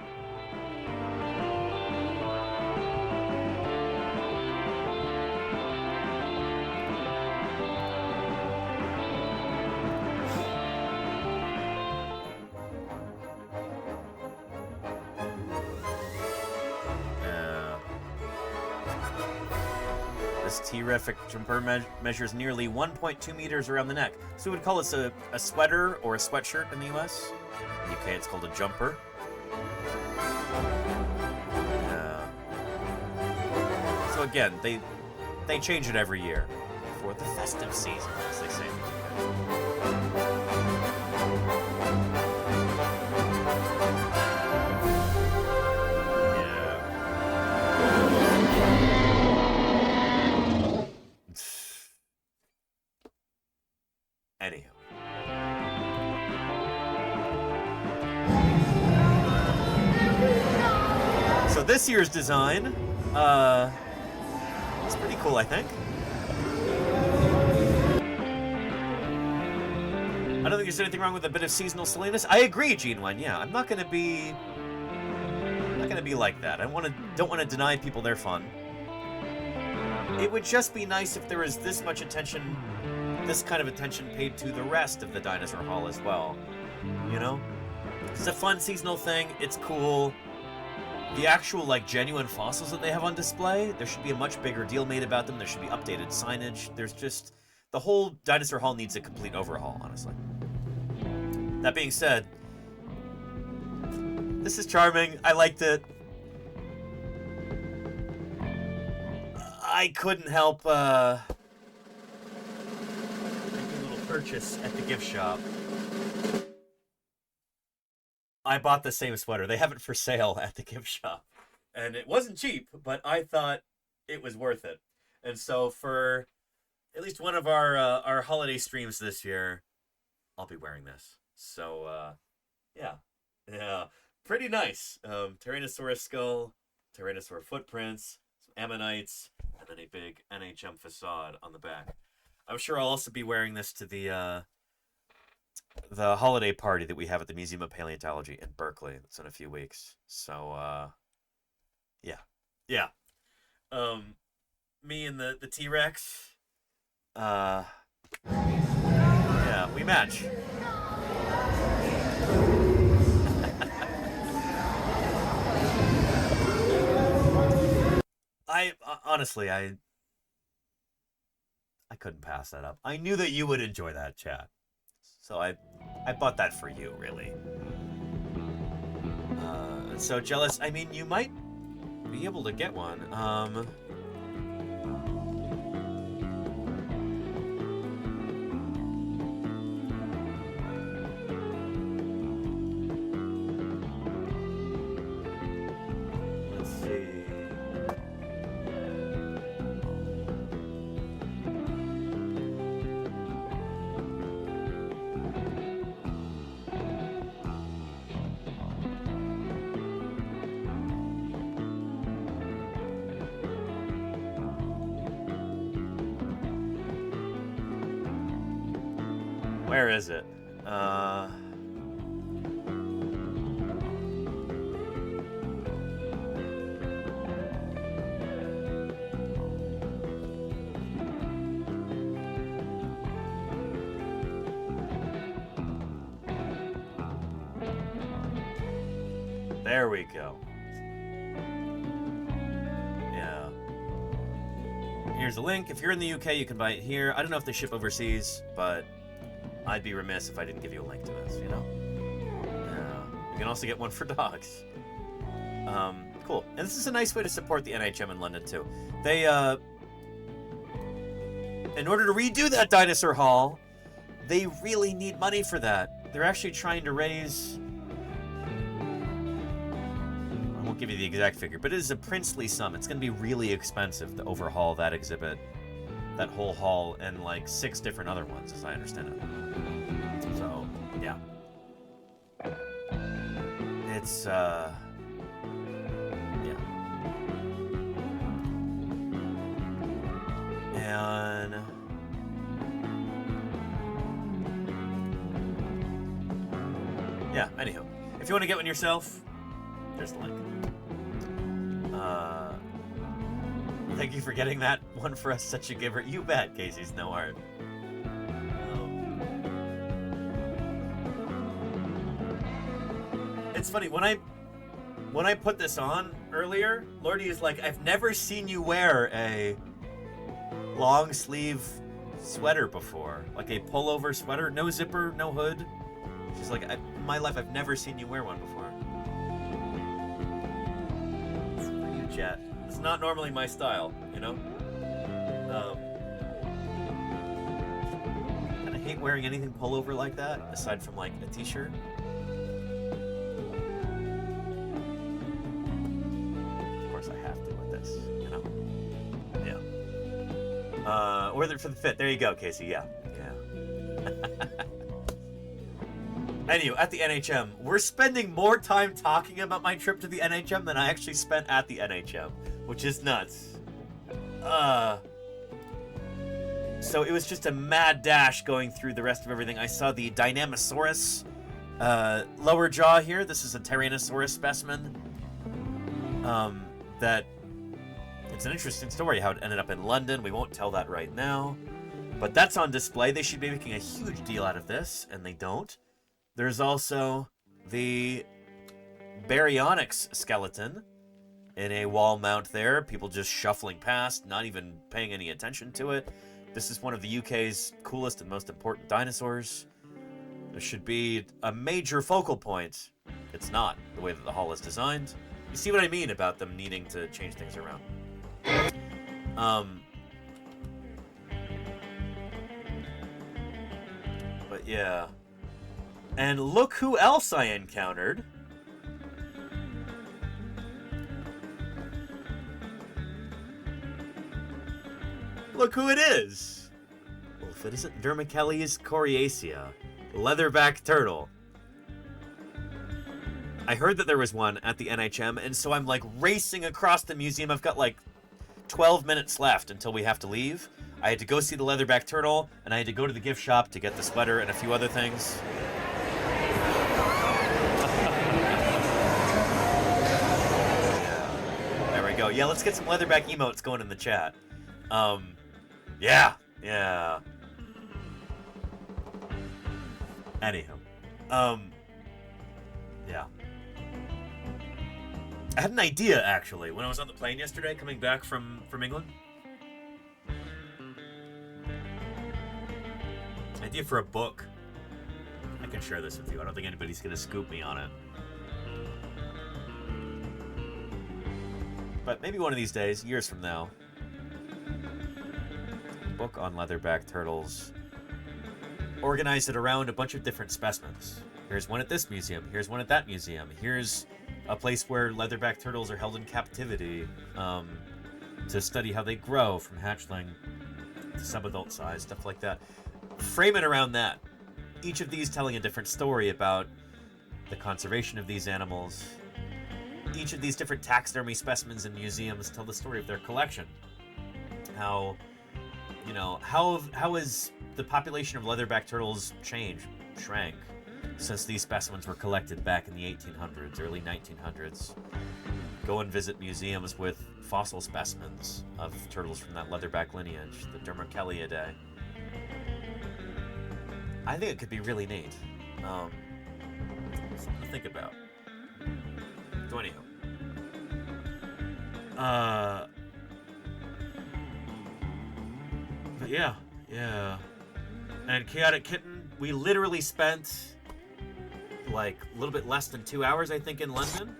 This T-Refic jumper measures nearly 1.2 meters around the neck. So we would call this a sweater or a sweatshirt in the US. In the UK, it's called a jumper. So again, they change it every year for the festive season, as they say. Anyhow. this year's design, it's pretty cool, I think. I don't think there's anything wrong with a bit of seasonal silliness. I agree, Gene Wen. Yeah, I'm not gonna be like that. Don't want to deny people their fun. It would just be nice if there was this much attention, this kind of attention paid to the rest of the dinosaur hall as well. You know, it's a fun seasonal thing. It's cool. The actual like genuine fossils that they have on display, there should be a much bigger deal made about them. There should be updated signage. There's just the whole dinosaur hall needs a complete overhaul, honestly. That being said, this is charming. I liked it. I couldn't help making a little purchase at the gift shop. I bought the same sweater. They have it for sale at the gift shop. And it wasn't cheap, but I thought it was worth it. And so for at least one of our holiday streams this year, I'll be wearing this. So, yeah, pretty nice. Tyrannosaurus skull, Tyrannosaur footprints, some ammonites, and then a big NHM facade on the back. I'm sure I'll also be wearing this to the holiday party that we have at the Museum of Paleontology in Berkeley. It's in a few weeks. So, yeah. Me and the T-Rex. Yeah, we match. Honestly, I couldn't pass that up. I knew that you would enjoy that, chat. So I bought that for you, really. So jealous. I mean, you might be able to get one. Let's see. Where is it? There we go. Yeah. Here's the link. If you're in the UK, you can buy it here. I don't know if they ship overseas, but I'd be remiss if I didn't give you a link to this, you know? Yeah. You can also get one for dogs. Cool. And this is a nice way to support the NHM in London, too. They, in order to redo that dinosaur hall, they really need money for that. They're actually trying to raise... I won't give you the exact figure, but it is a princely sum. It's going to be really expensive to overhaul that exhibit, that whole hall, and like 6 different other ones, as I understand it. So, yeah. It's, yeah. And... yeah, anywho. If you want to get one yourself, there's the link. Thank you for getting that one for us, such a giver. You bet, Casey's no art. It's funny, when I put this on earlier, Lordy is like, I've never seen you wear a long sleeve sweater before. Like a pullover sweater, no zipper, no hood. She's like, in my life, I've never seen you wear one before. It's for you, chat. It's not normally my style, you know? And I hate wearing anything pullover like that, aside from like a t-shirt. Of course I have to with this, you know? Yeah. Or for the fit. There you go, Casey, yeah. Yeah. Anyway, at the NHM, we're spending more time talking about my trip to the NHM than I actually spent at the NHM, which is nuts. So it was just a mad dash going through the rest of everything. I saw the Dynamisaurus lower jaw here. This is a Tyrannosaurus specimen. That it's an interesting story how it ended up in London. We won't tell that right now. But that's on display. They should be making a huge deal out of this, and they don't. There's also the Baryonyx skeleton in a wall mount there. People just shuffling past, not even paying any attention to it. This is one of the UK's coolest and most important dinosaurs. There should be a major focal point. It's not, the way that the hall is designed. You see what I mean about them needing to change things around. But yeah. And look who else I encountered. Look who it is. Well, if it isn't Dermachelys coriacea, leatherback turtle. I heard that there was one at the NHM, and so I'm like racing across the museum. I've got like 12 minutes left until we have to leave. I had to go see the leatherback turtle, and I had to go to the gift shop to get the sweater and a few other things. Yeah. There we go. Yeah, let's get some leatherback emotes going in the chat. Yeah. Anywho. Yeah. I had an idea, actually, when I was on the plane yesterday, coming back from England. Idea for a book. I can share this with you. I don't think anybody's going to scoop me on it. But maybe one of these days, years from now, a book on leatherback turtles. Organize it around a bunch of different specimens. Here's one at this museum. Here's one at that museum. Here's a place where leatherback turtles are held in captivity to study how they grow from hatchling to subadult size, stuff like that. Frame it around that. Each of these telling a different story about the conservation of these animals. Each of these different taxidermy specimens in museums tell the story of their collection. How has the population of leatherback turtles shrank since these specimens were collected back in the 1800s, early 1900s. Go and visit museums with fossil specimens of turtles from that leatherback lineage, the Dermachelyidae. I think it could be really neat. Something to think about. So anywho. But yeah. And Chaotic Kitten, we literally spent like a little bit less than 2 hours, I think, in London.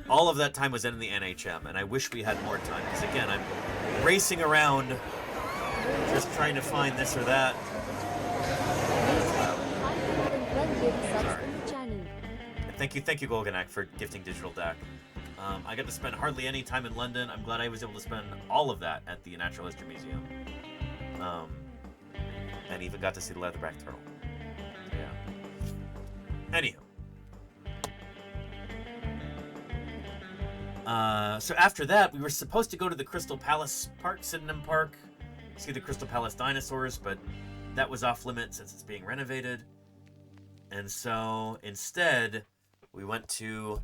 All of that time was in the NHM, and I wish we had more time, because again, I'm racing around just trying to find this or that. Sorry. Thank you, Golganak, for gifting Digital Deck. I got to spend hardly any time in London. I'm glad I was able to spend all of that at the Natural History Museum. And even got to see the leatherback turtle. Yeah. Anywho. So after that, we were supposed to go to the Crystal Palace Park, Sydenham Park, see the Crystal Palace dinosaurs, but that was off limits since it's being renovated. And so instead, we went to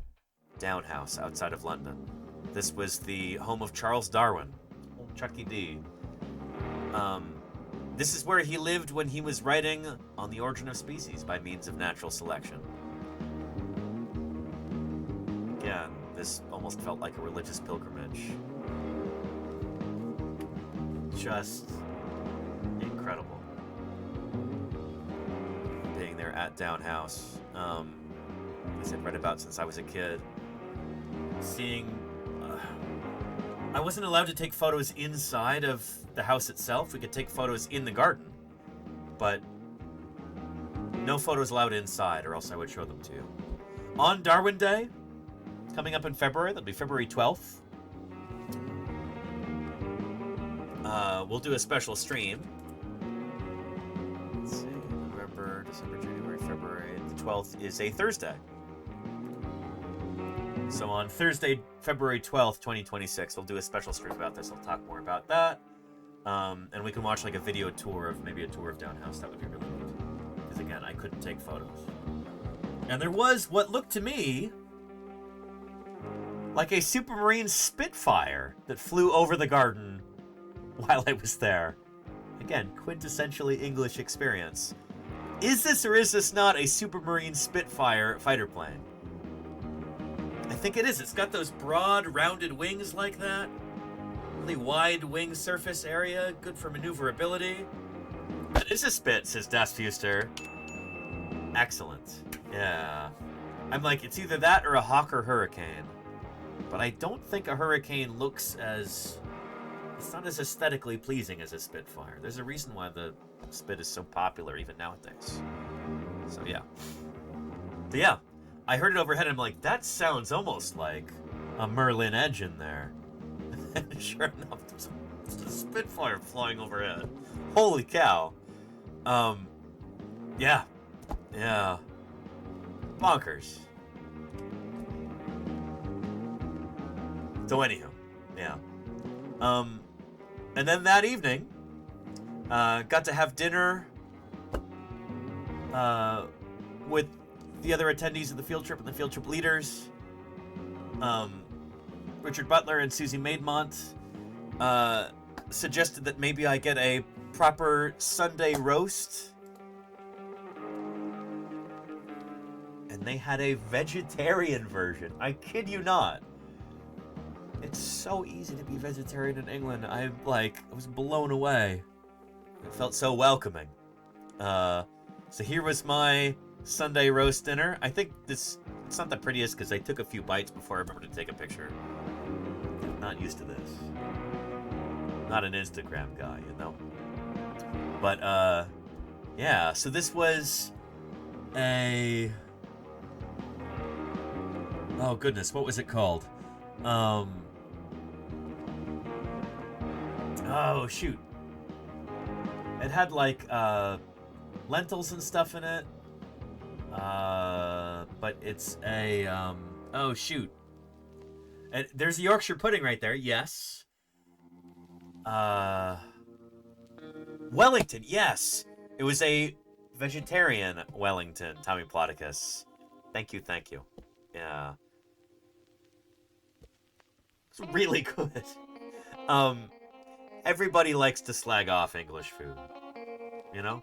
Down House outside of London. This was the home of Charles Darwin, old Chucky D. This is where he lived when he was writing On the Origin of Species by Means of Natural Selection. Again, this almost felt like a religious pilgrimage. Just incredible. Being there at Down House. As I've read about since I was a kid. Seeing... I wasn't allowed to take photos inside of the house itself. We could take photos in the garden, but no photos allowed inside, or else I would show them to you. On Darwin Day, coming up in February, that'll be February 12th. We'll do a special stream. Let's see, November, December, January, February. February the 12th is a Thursday. So on Thursday, February 12th, 2026, we'll do a special stream about this. I'll talk more about that. And we can watch like a video tour of, maybe a tour of Downhouse. That would be really neat. Because again, I couldn't take photos. And there was what looked to me like a Supermarine Spitfire that flew over the garden while I was there. Again, quintessentially English experience. Is this or is this not a Supermarine Spitfire fighter plane? I think it is. It's got those broad, rounded wings like that. Really wide wing surface area. Good for maneuverability. That is a Spit, says Das Fuster. Excellent. Yeah. I'm like, it's either that or a Hawker Hurricane. But I don't think a Hurricane looks as... It's not as aesthetically pleasing as a Spitfire. There's a reason why the Spit is so popular even nowadays. So yeah. But yeah. I heard it overhead and I'm like, that sounds almost like a Merlin Edge in there. And sure enough, there's a Spitfire flying overhead. Holy cow. Yeah. Yeah. Bonkers. So anywho, yeah. And then that evening, got to have dinner with the other attendees of the field trip and the field trip leaders. Richard Butler and Susie Maidmont suggested that maybe I get a proper Sunday roast. And they had a vegetarian version. I kid you not. It's so easy to be vegetarian in England. I was blown away. It felt so welcoming. So here was my Sunday roast dinner. I think it's not the prettiest because I took a few bites before I remembered to take a picture. I'm not used to this. Not an Instagram guy, you know. But yeah, so this was a... Oh goodness, what was it called? Oh shoot. It had like lentils and stuff in it. But it's a oh shoot. There's the Yorkshire pudding right there, yes. Wellington, yes. It was a vegetarian Wellington, Tommy Plodicus. Thank you. Yeah. It's really good. Everybody likes to slag off English food. You know?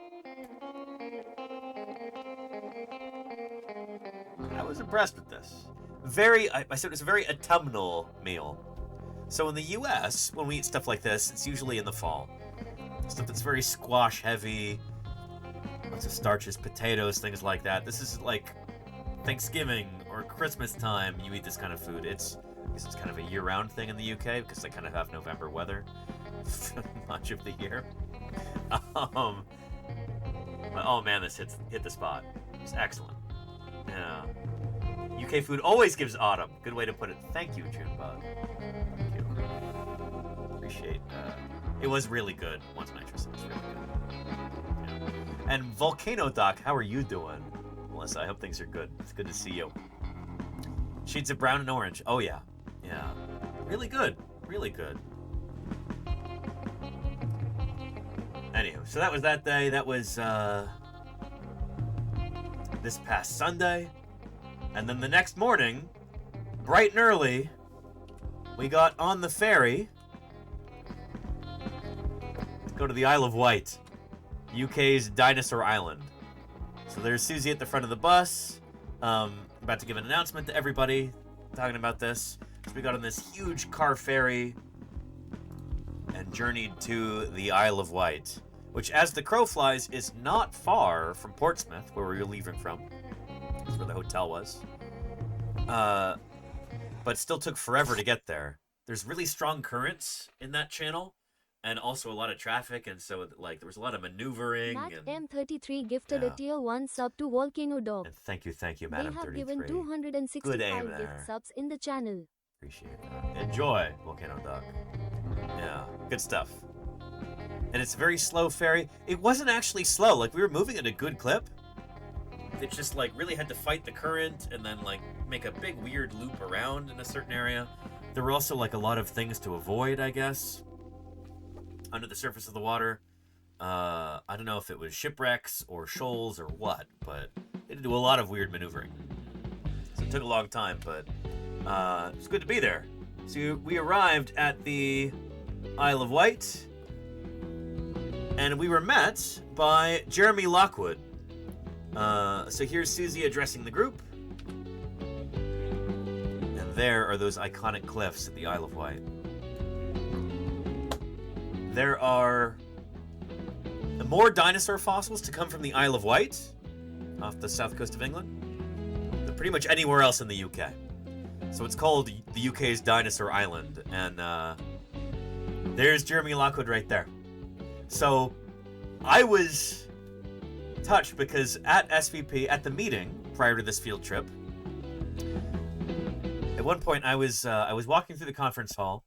I was impressed with this. I said it was a very autumnal meal. So in the US, when we eat stuff like this, it's usually in the fall. Stuff that's very squash heavy, lots of starches, potatoes, things like that. This is like Thanksgiving or Christmas time, you eat this kind of food. It's kind of a year-round thing in the UK because they kind of have November weather much of the year. Oh man, this hit the spot. It's excellent. Yeah. UK food always gives autumn. Good way to put it. Thank you, Junebug. Thank you. Appreciate it was really good. Once Nitrous, it was really good. Yeah. And Volcano Doc, how are you doing? Melissa, I hope things are good. It's good to see you. Shades of brown and orange. Oh yeah. Yeah. Really good. Really good. Anywho, so that was that day. That was this past Sunday. And then the next morning, bright and early, we got on the ferry to go to the Isle of Wight, UK's dinosaur island. So there's Susie at the front of the bus, about to give an announcement to everybody talking about this. So we got on this huge car ferry and journeyed to the Isle of Wight, which, as the crow flies, is not far from Portsmouth, where we were leaving from. That's where the hotel was. But still took forever to get there. There's really strong currents in that channel, and also a lot of traffic, and so there was a lot of maneuvering. Matt M33 gifted a tier 1 sub to Volcano Dog. And thank you, Madam 33. They have given 265 gift subs in the channel. Appreciate that. Enjoy, Volcano Dog. Yeah, good stuff. And it's a very slow ferry. It wasn't actually slow. We were moving at a good clip. it just like really had to fight the current and then like make a big weird loop around in a certain area. There were also like a lot of things to avoid, I guess, under the surface of the water. I don't know if it was shipwrecks or shoals or what, but they had to do a lot of weird maneuvering. So it took a long time, but it was good to be there. So we arrived at the Isle of Wight, and we were met by Jeremy Lockwood. So here's Susie addressing the group. And there are those iconic cliffs at the Isle of Wight. There are more dinosaur fossils to come from the Isle of Wight, off the south coast of England, than pretty much anywhere else in the UK. So it's called the UK's Dinosaur Island, and there's Jeremy Lockwood right there. So I was touched because at SVP, at the meeting prior to this field trip, at one point I was walking through the conference hall,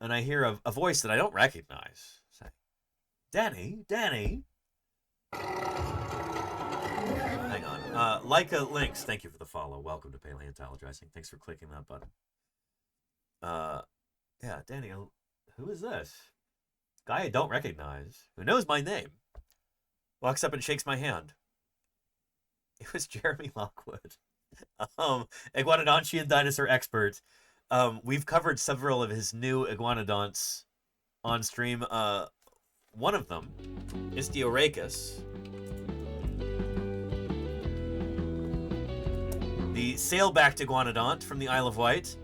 and I hear a voice that I don't recognize say, Danny. Hang on. Leica Links, thank you for the follow. Welcome to Paleontologizing. Thanks for clicking that button. Yeah, Danny, who is this? Guy I don't recognize, who knows my name, walks up and shakes my hand. It was Jeremy Lockwood, iguanodontian dinosaur expert. We've covered several of his new iguanodonts on stream. One of them, Istioarachus, the sailbacked iguanodont from the Isle of Wight.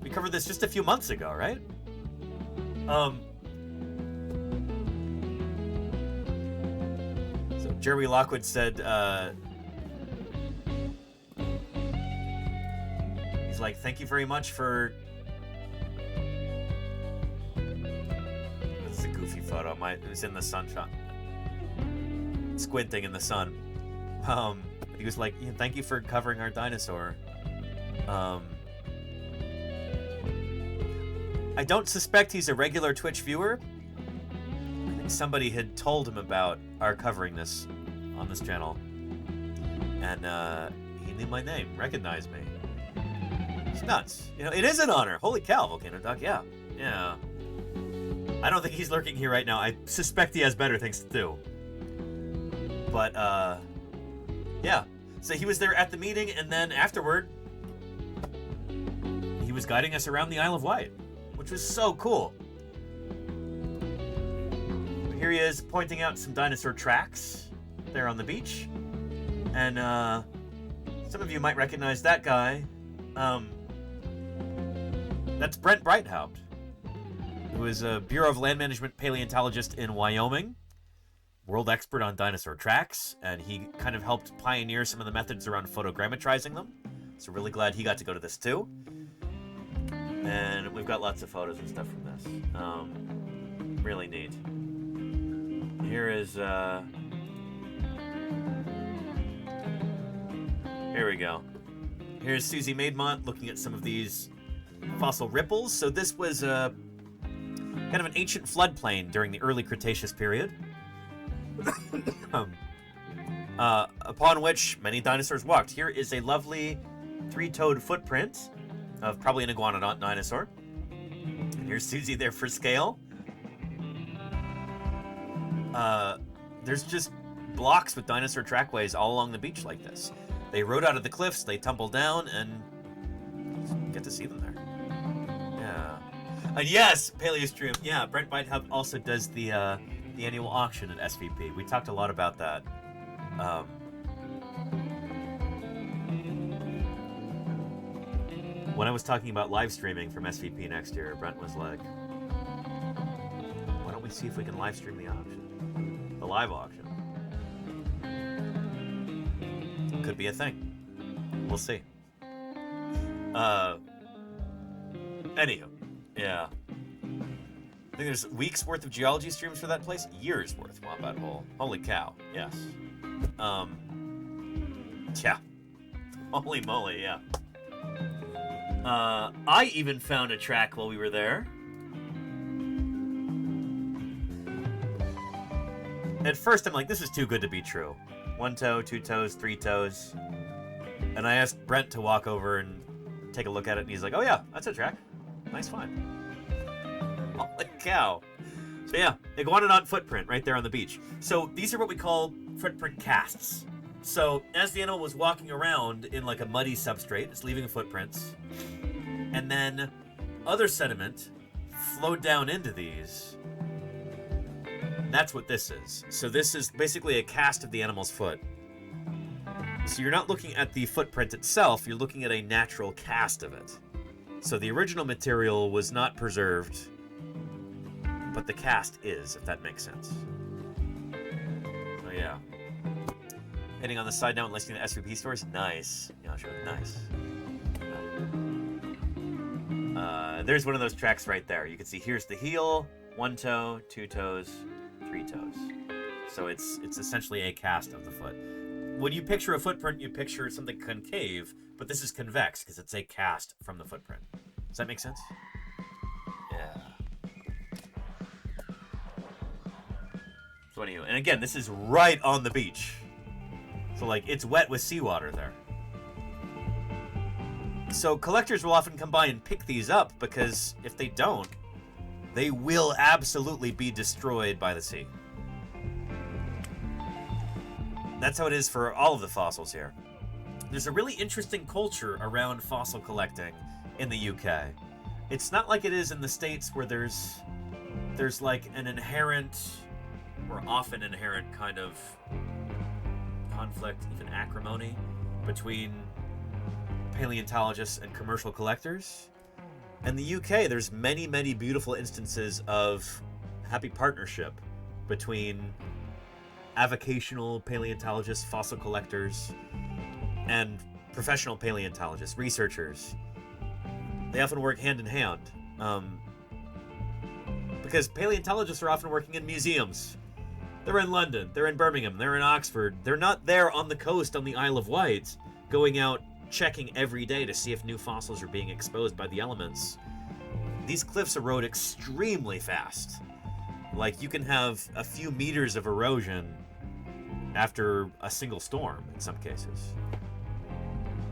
We covered this just a few months ago, right? So Jeremy Lockwood said, he's like, thank you very much for... This is a goofy photo. It was in the sunshine. Squinting in the sun. He was like, yeah, thank you for covering our dinosaur. I don't suspect he's a regular Twitch viewer. I think somebody had told him about our covering this on this channel. And he knew my name, recognized me. It's nuts. You know, it is an honor. Holy cow, Volcano Doc, yeah. Yeah. I don't think he's lurking here right now. I suspect he has better things to do. But, yeah. So he was there at the meeting, and then afterward, he was guiding us around the Isle of Wight, which was so cool. Here he is pointing out some dinosaur tracks there on the beach. And some of you might recognize that guy. That's Brent Breithaupt, who is a Bureau of Land Management paleontologist in Wyoming, world expert on dinosaur tracks, and he kind of helped pioneer some of the methods around photogrammetrizing them. So really glad he got to go to this too. And we've got lots of photos and stuff from this. Really neat. Here is, here we go. Here's Susie Maidmont looking at some of these fossil ripples. So this was kind of an ancient floodplain during the early Cretaceous period, upon which many dinosaurs walked. Here is a lovely three-toed footprint of probably an iguanodont dinosaur. And here's Susie there for scale. There's just blocks with dinosaur trackways all along the beach like this. They rode out of the cliffs, they tumble down, and you get to see them there. Yeah. And yes, Paleostream. Yeah, Brent Breithaupt also does the annual auction at SVP. We talked a lot about that. When I was talking about live streaming from SVP next year, Brent was like, why don't we see if we can live stream the auction? The live auction. Could be a thing. We'll see. Anywho, yeah. I think there's weeks worth of geology streams for that place. Years worth, Wombat Hole. Holy cow, yes. Yeah. Holy moly, yeah. I even found a track while we were there. At first, I'm like, this is too good to be true. 1 toe, 2 toes, 3 toes. And I asked Brent to walk over and take a look at it, and he's like, oh yeah, that's a track. Nice find. Holy cow. So yeah, iguanodon footprint right there on the beach. So these are what we call footprint casts. So as the animal was walking around in like a muddy substrate, it's leaving footprints. And then other sediment flowed down into these. That's what this is. So this is basically a cast of the animal's foot. So you're not looking at the footprint itself, you're looking at a natural cast of it. So the original material was not preserved, but the cast is, if that makes sense. So yeah. Heading on the side now and listening to SVP stories, nice. Yeah, sure, nice. There's one of those tracks right there. You can see here's the heel, 1 toe, 2 toes, 3 toes. So it's essentially a cast of the foot. When you picture a footprint, you picture something concave, but this is convex because it's a cast from the footprint. Does that make sense? Yeah. So anyway, and again, this is right on the beach. So like, it's wet with seawater there. So collectors will often come by and pick these up because if they don't, they will absolutely be destroyed by the sea. That's how it is for all of the fossils here. There's a really interesting culture around fossil collecting in the UK. It's not like it is in the States where there's like an inherent, or often inherent kind of conflict, even acrimony, between paleontologists and commercial collectors. In the UK, there's many, many beautiful instances of happy partnership between avocational paleontologists, fossil collectors, and professional paleontologists, researchers. They often work hand in hand. Because paleontologists are often working in museums. They're in London, they're in Birmingham, they're in Oxford. They're not there on the coast on the Isle of Wight, going out checking every day to see if new fossils are being exposed by the elements. These cliffs erode extremely fast. Like, you can have a few meters of erosion after a single storm in some cases.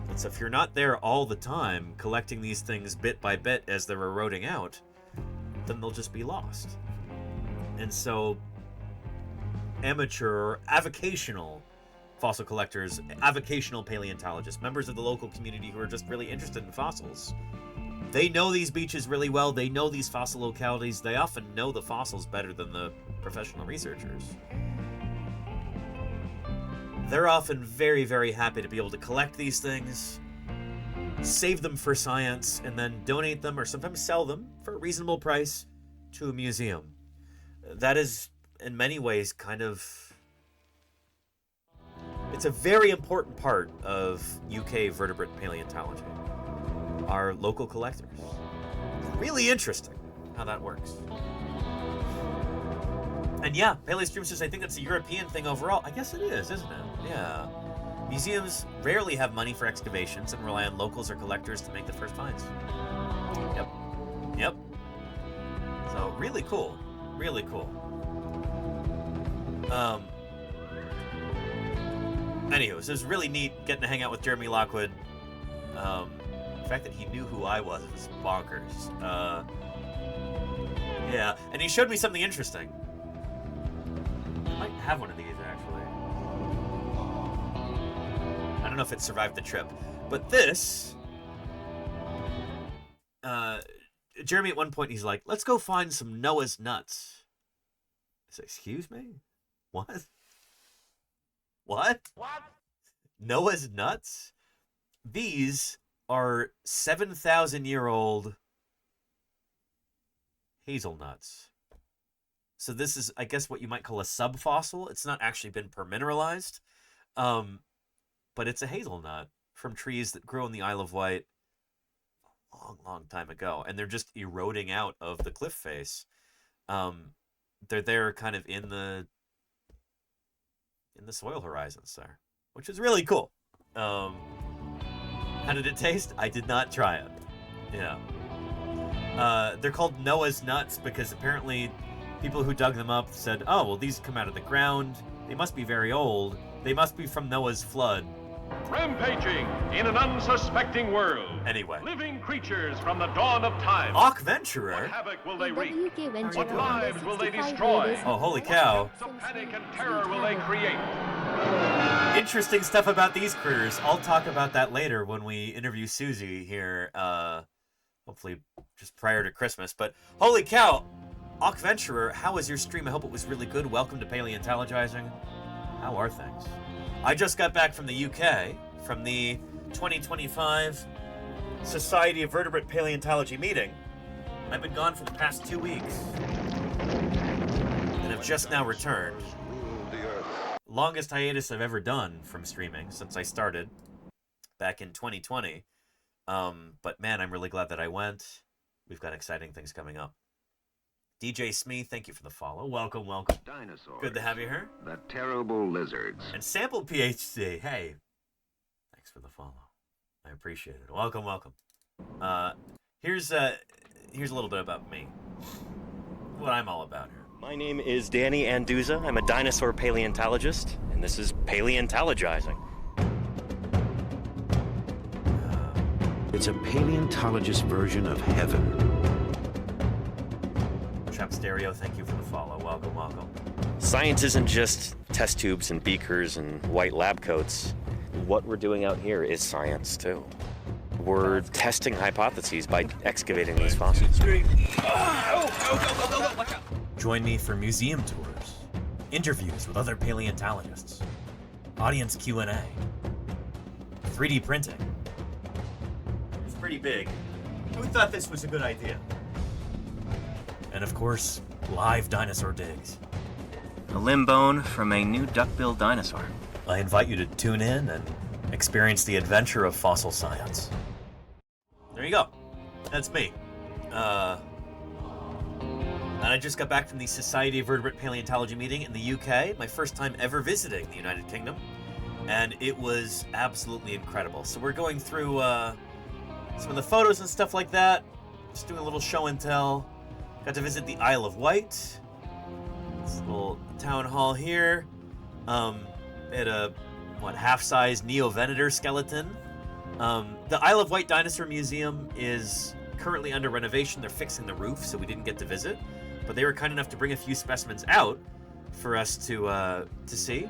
And so if you're not there all the time collecting these things bit by bit as they're eroding out, then they'll just be lost. And so amateur or avocational fossil collectors, avocational paleontologists, members of the local community who are just really interested in fossils, they know these beaches really well, they know these fossil localities, they often know the fossils better than the professional researchers. They're often very, very happy to be able to collect these things, save them for science, and then donate them or sometimes sell them for a reasonable price to a museum. That is, in many ways, kind of... It's a very important part of UK vertebrate paleontology. Our local collectors. Really interesting how that works. And yeah, Paleostream says, I think it's a European thing overall. I guess it is, isn't it? Yeah. Museums rarely have money for excavations and rely on locals or collectors to make the first finds. Yep. Yep. So, really cool. Really cool. Anyways, it was really neat getting to hang out with Jeremy Lockwood. The fact that he knew who I was bonkers. Yeah, and he showed me something interesting. I might have one of these, actually. I don't know if it survived the trip. But this... Jeremy, at one point, he's like, let's go find some Noah's nuts. I said, excuse me? What? What? What? Noah's nuts? These are 7,000-year-old hazelnuts. So this is, I guess, what you might call a subfossil. It's not actually been permineralized, but it's a hazelnut from trees that grow in the Isle of Wight a long, long time ago, and they're just eroding out of the cliff face. They're there kind of in the soil horizons there, which is really cool. How did it taste? I did not try it. Yeah. They're called Noah's nuts because apparently people who dug them up said, oh, well, these come out of the ground. They must be very old. They must be from Noah's flood. Rampaging in an unsuspecting world. Anyway. Living creatures from the dawn of time. Adventurer? What havoc will they The wreak? WK venture What from lives the will they 65 destroy? years Oh, holy cow. What panic and terror will they create? Interesting stuff about these critters. I'll talk about that later when we interview Susie here, hopefully just prior to Christmas. But holy cow, Adventurer, how was your stream? I hope it was really good. Welcome to Paleontologizing. How are things? I just got back from the UK, from the 2025 Society of Vertebrate Paleontology meeting. I've been gone for the past 2 weeks, and have just now returned. Longest hiatus I've ever done from streaming since I started back in 2020. But man, I'm really glad that I went. We've got exciting things coming up. DJ Smee, thank you for the follow. Welcome, welcome. Dinosaurs. Good to have you here. The terrible lizards. And Sample PhD, hey. Thanks for the follow. I appreciate it. Welcome, welcome. Here's a little bit about me. What I'm all about here. My name is Danny Anduza. I'm a dinosaur paleontologist, and this is Paleontologizing. It's a paleontologist version of heaven. Chap Stereo, thank you for the follow. Welcome, welcome. Science isn't just test tubes and beakers and white lab coats. What we're doing out here is science, too. We're testing hypotheses by excavating these fossils. Join me for museum tours, interviews with other paleontologists, audience Q&A, 3D printing. It's pretty big. Who thought this was a good idea? And of course, live dinosaur digs. A limb bone from a new duck-billed dinosaur. I invite you to tune in and experience the adventure of fossil science. There you go. That's me. And I just got back from the Society of Vertebrate Paleontology meeting in the UK, my first time ever visiting the United Kingdom, and it was absolutely incredible. So we're going through some of the photos and stuff like that, just doing a little show and tell. Got to visit the Isle of Wight, this little town hall here. They had a, half-size Neo-Venator skeleton. The Isle of Wight Dinosaur Museum is currently under renovation. They're fixing the roof, so we didn't get to visit. But they were kind enough to bring a few specimens out for us to see.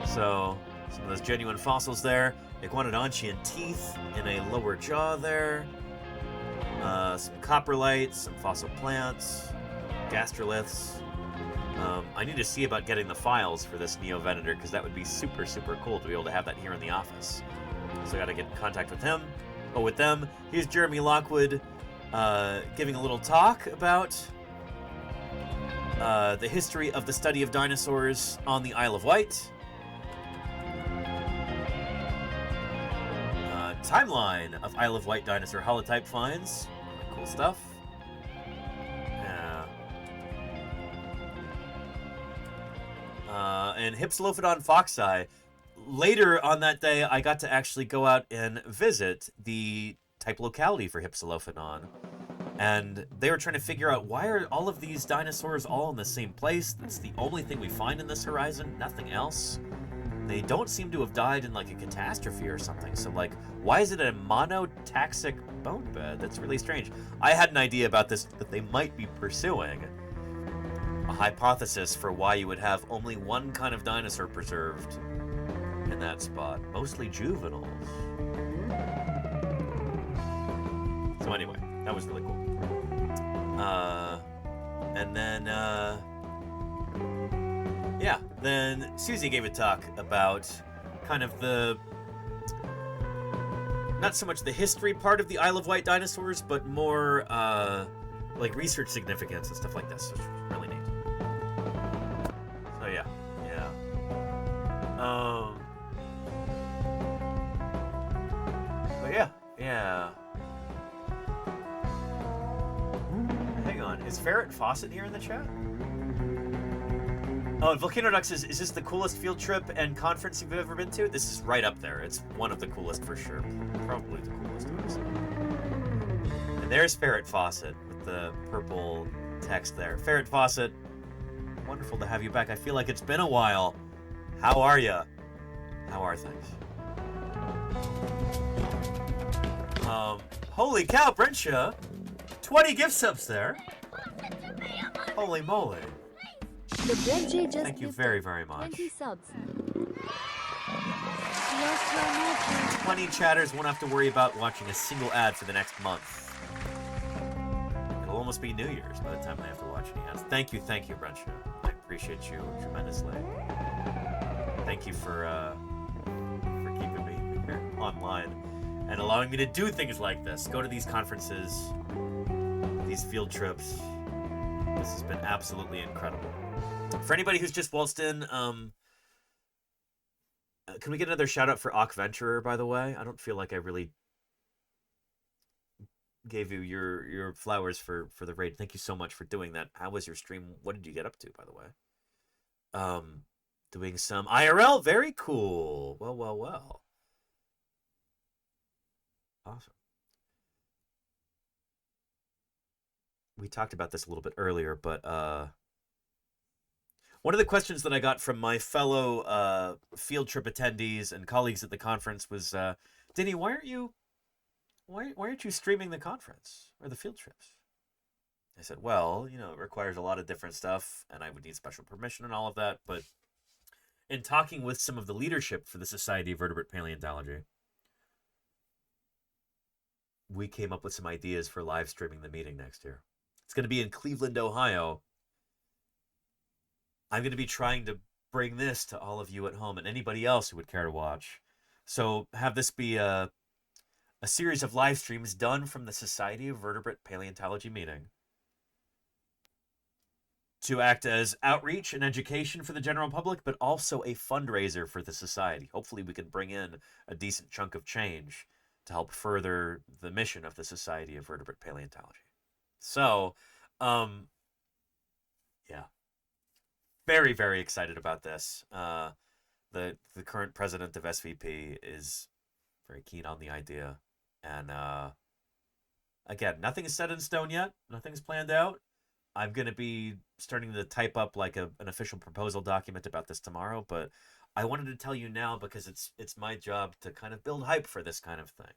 So, some of those genuine fossils there. Iguanodontian teeth in a lower jaw there. Some coprolites, some fossil plants, gastroliths. I need to see about getting the files for this Neo-Venator, because that would be super, super cool to be able to have that here in the office. So I got to get in contact with him. Oh, with them. Here's Jeremy Lockwood giving a little talk about the history of the study of dinosaurs on the Isle of Wight. Timeline of Isle of Wight dinosaur holotype finds. Cool stuff. And Hypsilophodon foxi. Later on that day, I got to actually go out and visit the type locality for Hypsilophodon. And they were trying to figure out, why are all of these dinosaurs all in the same place? That's the only thing we find in this horizon, nothing else. They don't seem to have died in like a catastrophe or something. So like, why is it a monotaxic bone bed? That's really strange. I had an idea about this that they might be pursuing. A hypothesis for why you would have only one kind of dinosaur preserved in that spot. Mostly juveniles. So anyway, that was really cool. And then, yeah, then Susie gave a talk about kind of the, not so much the history part of the Isle of Wight dinosaurs, but more like research significance and stuff like this, which was really neat. So yeah. But yeah. Hang on, is Ferret Fawcett here in the chat? Oh, Volcano Ducks is this the coolest field trip and conference you've ever been to? This is right up there. It's one of the coolest for sure. Probably the coolest, honestly. And there's Ferret Fawcett with the purple text there. Ferret Fawcett, wonderful to have you back. I feel like it's been a while. How are ya? How are things? Holy cow, Brensha! 20 gift subs there. Holy moly. The Brent just Thank you very, very much. 20 subs. 20 chatters won't have to worry about watching a single ad for the next month. It'll almost be New Year's by the time they have to watch any ads. Thank you, Brensha. I appreciate you tremendously. Thank you for keeping me here online and allowing me to do things like this. Go to these conferences, these field trips. This has been absolutely incredible. For anybody who's just waltzed in, can we get another shout out for Ock Venturer, by the way? I don't feel like I really gave you your flowers for the raid. Thank you so much for doing that. How was your stream? What did you get up to, by the way? Doing some IRL. Very cool. Well. Awesome. We talked about this a little bit earlier, but one of the questions that I got from my fellow field trip attendees and colleagues at the conference was, Denny, why aren't you streaming the conference or the field trips? I said, well, it requires a lot of different stuff, and I would need special permission and all of that. But in talking with some of the leadership for the Society of Vertebrate Paleontology, we came up with some ideas for live streaming the meeting next year. It's going to be in Cleveland, Ohio. I'm going to be trying to bring this to all of you at home and anybody else who would care to watch. So have this be a series of live streams done from the Society of Vertebrate Paleontology meeting to act as outreach and education for the general public, but also a fundraiser for the society. Hopefully we can bring in a decent chunk of change to help further the mission of the Society of Vertebrate Paleontology. So, yeah. Very, very excited about this. The current president of SVP is very keen on the idea. And again, nothing is set in stone yet. Nothing's planned out. I'm going to be starting to type up like an official proposal document about this tomorrow, but I wanted to tell you now because it's my job to kind of build hype for this kind of thing,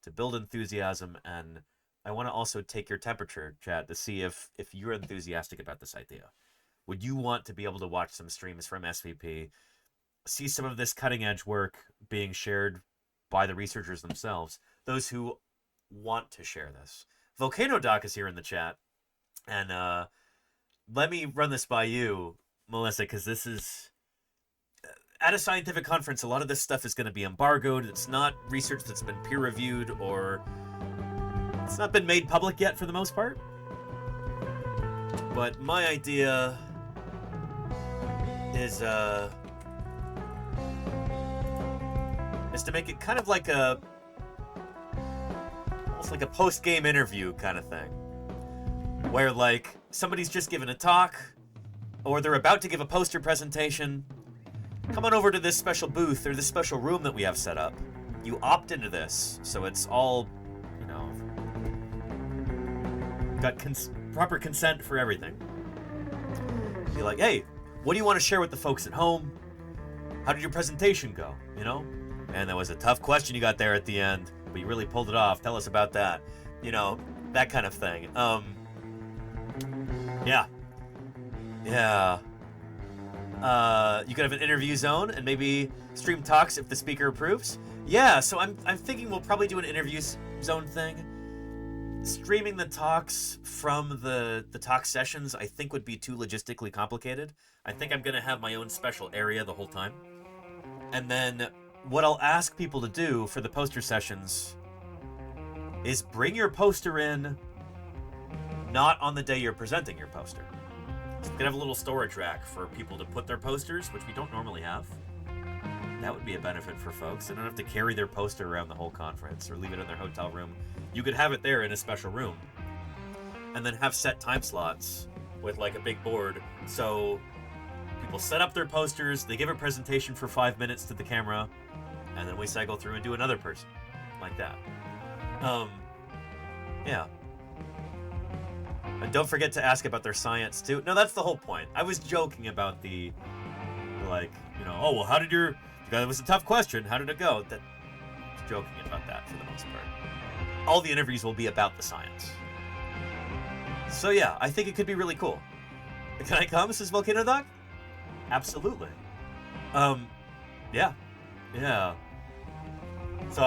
to build enthusiasm, and I want to also take your temperature, Chad, to see if you're enthusiastic about this idea. Would you want to be able to watch some streams from SVP, see some of this cutting-edge work being shared by the researchers themselves, those who want to share this? Volcano Doc is here in the chat, and let me run this by you, Melissa, because this is... At a scientific conference, a lot of this stuff is going to be embargoed. It's not research that's been peer-reviewed, or it's not been made public yet for the most part. But my idea is to make it kind of like almost like a post-game interview kind of thing, where like somebody's just given a talk, or they're about to give a poster presentation. Come on over to this special booth or this special room that we have set up. You opt into this, so it's all, got proper consent for everything. Be like, hey, what do you want to share with the folks at home? How did your presentation go? And that was a tough question you got there at the end, but you really pulled it off. Tell us about that. That kind of thing. Yeah. You could have an interview zone and maybe stream talks if the speaker approves. Yeah, so I'm thinking we'll probably do an interview zone thing. Streaming the talks from the talk sessions I think would be too logistically complicated. I think I'm going to have my own special area the whole time. And then what I'll ask people to do for the poster sessions is bring your poster in not on the day you're presenting your poster. So we could have a little storage rack for people to put their posters, which we don't normally have. That would be a benefit for folks. They don't have to carry their poster around the whole conference or leave it in their hotel room. You could have it there in a special room. And then have set time slots with like a big board. So people set up their posters, they give a presentation for 5 minutes to the camera, and then we cycle through and do another person. Like that. Yeah. And don't forget to ask about their science too. No, that's the whole point. I was joking about the like, oh, well, how did it was a tough question. How did it go? Joking about that for the most part. All the interviews will be about the science. So yeah, I think it could be really cool. Can I come, says Volcano Doc? Absolutely. Yeah. So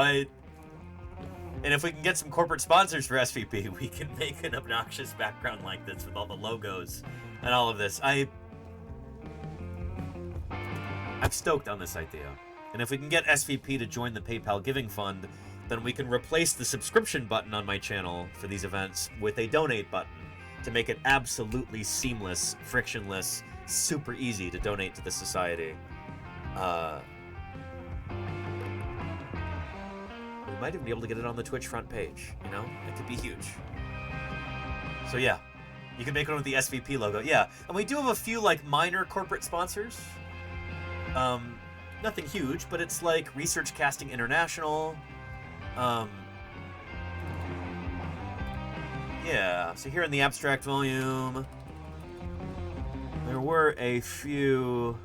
and if we can get some corporate sponsors for SVP, we can make an obnoxious background like this with all the logos and all of this. I'm stoked on this idea. And if we can get SVP to join the PayPal giving fund, then we can replace the subscription button on my channel for these events with a donate button to make it absolutely seamless, frictionless, super easy to donate to the society. We might even be able to get it on the Twitch front page, It could be huge. So yeah, you can make one with the SVP logo. Yeah, and we do have a few, minor corporate sponsors. Nothing huge, but it's like Research Casting International. Yeah, so here in the abstract volume, there were a few.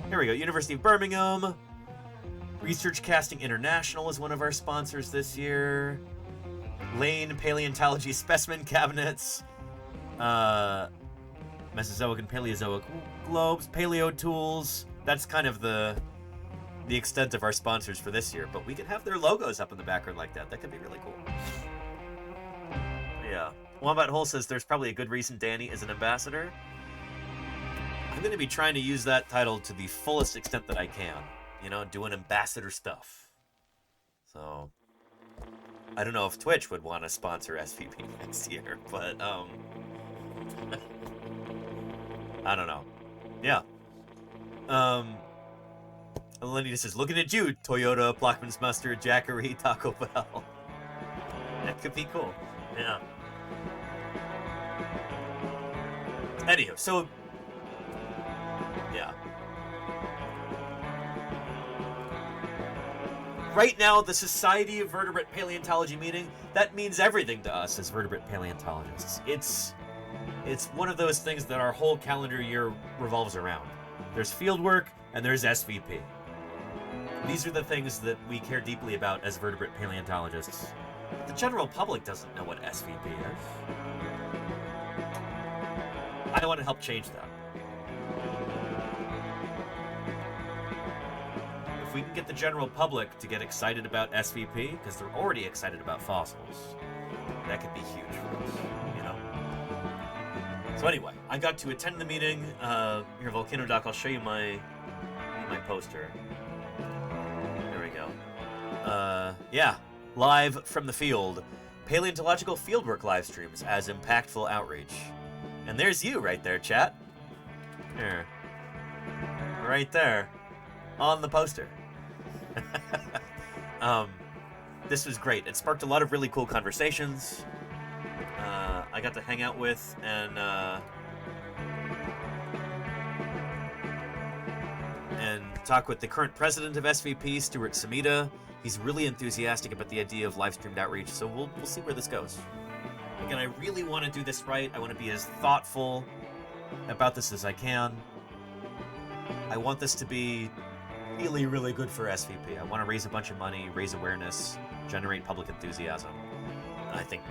Here we go, University of Birmingham. Research Casting International is one of our sponsors this year. Lane Paleontology Specimen Cabinets. Mesozoic and Paleozoic Globes. Paleo Tools. That's kind of the extent of our sponsors for this year, but we can have their logos up in the background like that. That could be really cool. Yeah. Wombat Hole says there's probably a good reason Danny is an ambassador. I'm going to be trying to use that title to the fullest extent that I can. Doing ambassador stuff. So, I don't know if Twitch would want to sponsor SVP next year, but, I don't know. Yeah. Lenny says, looking at you, Toyota, Blockman's Mustard, Jackery, Taco Bell. That could be cool. Yeah. Anywho, so yeah. Right now, the Society of Vertebrate Paleontology meeting, that means everything to us as vertebrate paleontologists. It's one of those things that our whole calendar year revolves around. There's fieldwork, and there's SVP. These are the things that we care deeply about as vertebrate paleontologists. But the general public doesn't know what SVP is. I want to help change that. If we can get the general public to get excited about SVP, because they're already excited about fossils, that could be huge for us, So anyway, I got to attend the meeting. Here, Volcano Doc, I'll show you my poster. There we go. Yeah, live from the field. Paleontological fieldwork live streams as impactful outreach. And there's you right there, chat. Here. Right there. On the poster. This was great. It sparked a lot of really cool conversations. I got to hang out with and talk with the current president of SVP, Stuart Samita. He's really enthusiastic about the idea of live-streamed outreach, so we'll see where this goes. Again, I really want to do this right. I want to be as thoughtful about this as I can. I want this to be really, really good for SVP. I want to raise a bunch of money, raise awareness, generate public enthusiasm. And I think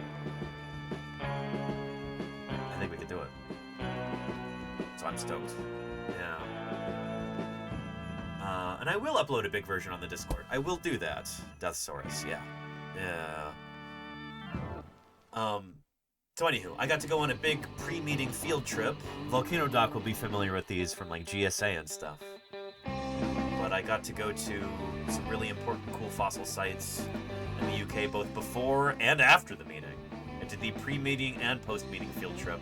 we can do it. So I'm stoked. Yeah. And I will upload a big version on the Discord. I will do that. Deathsaurus, yeah. So anywho, I got to go on a big pre-meeting field trip. Volcano Doc will be familiar with these from like GSA and stuff. But I got to go to some really important cool fossil sites in the UK both before and after the meeting. I did the pre-meeting and post-meeting field trip.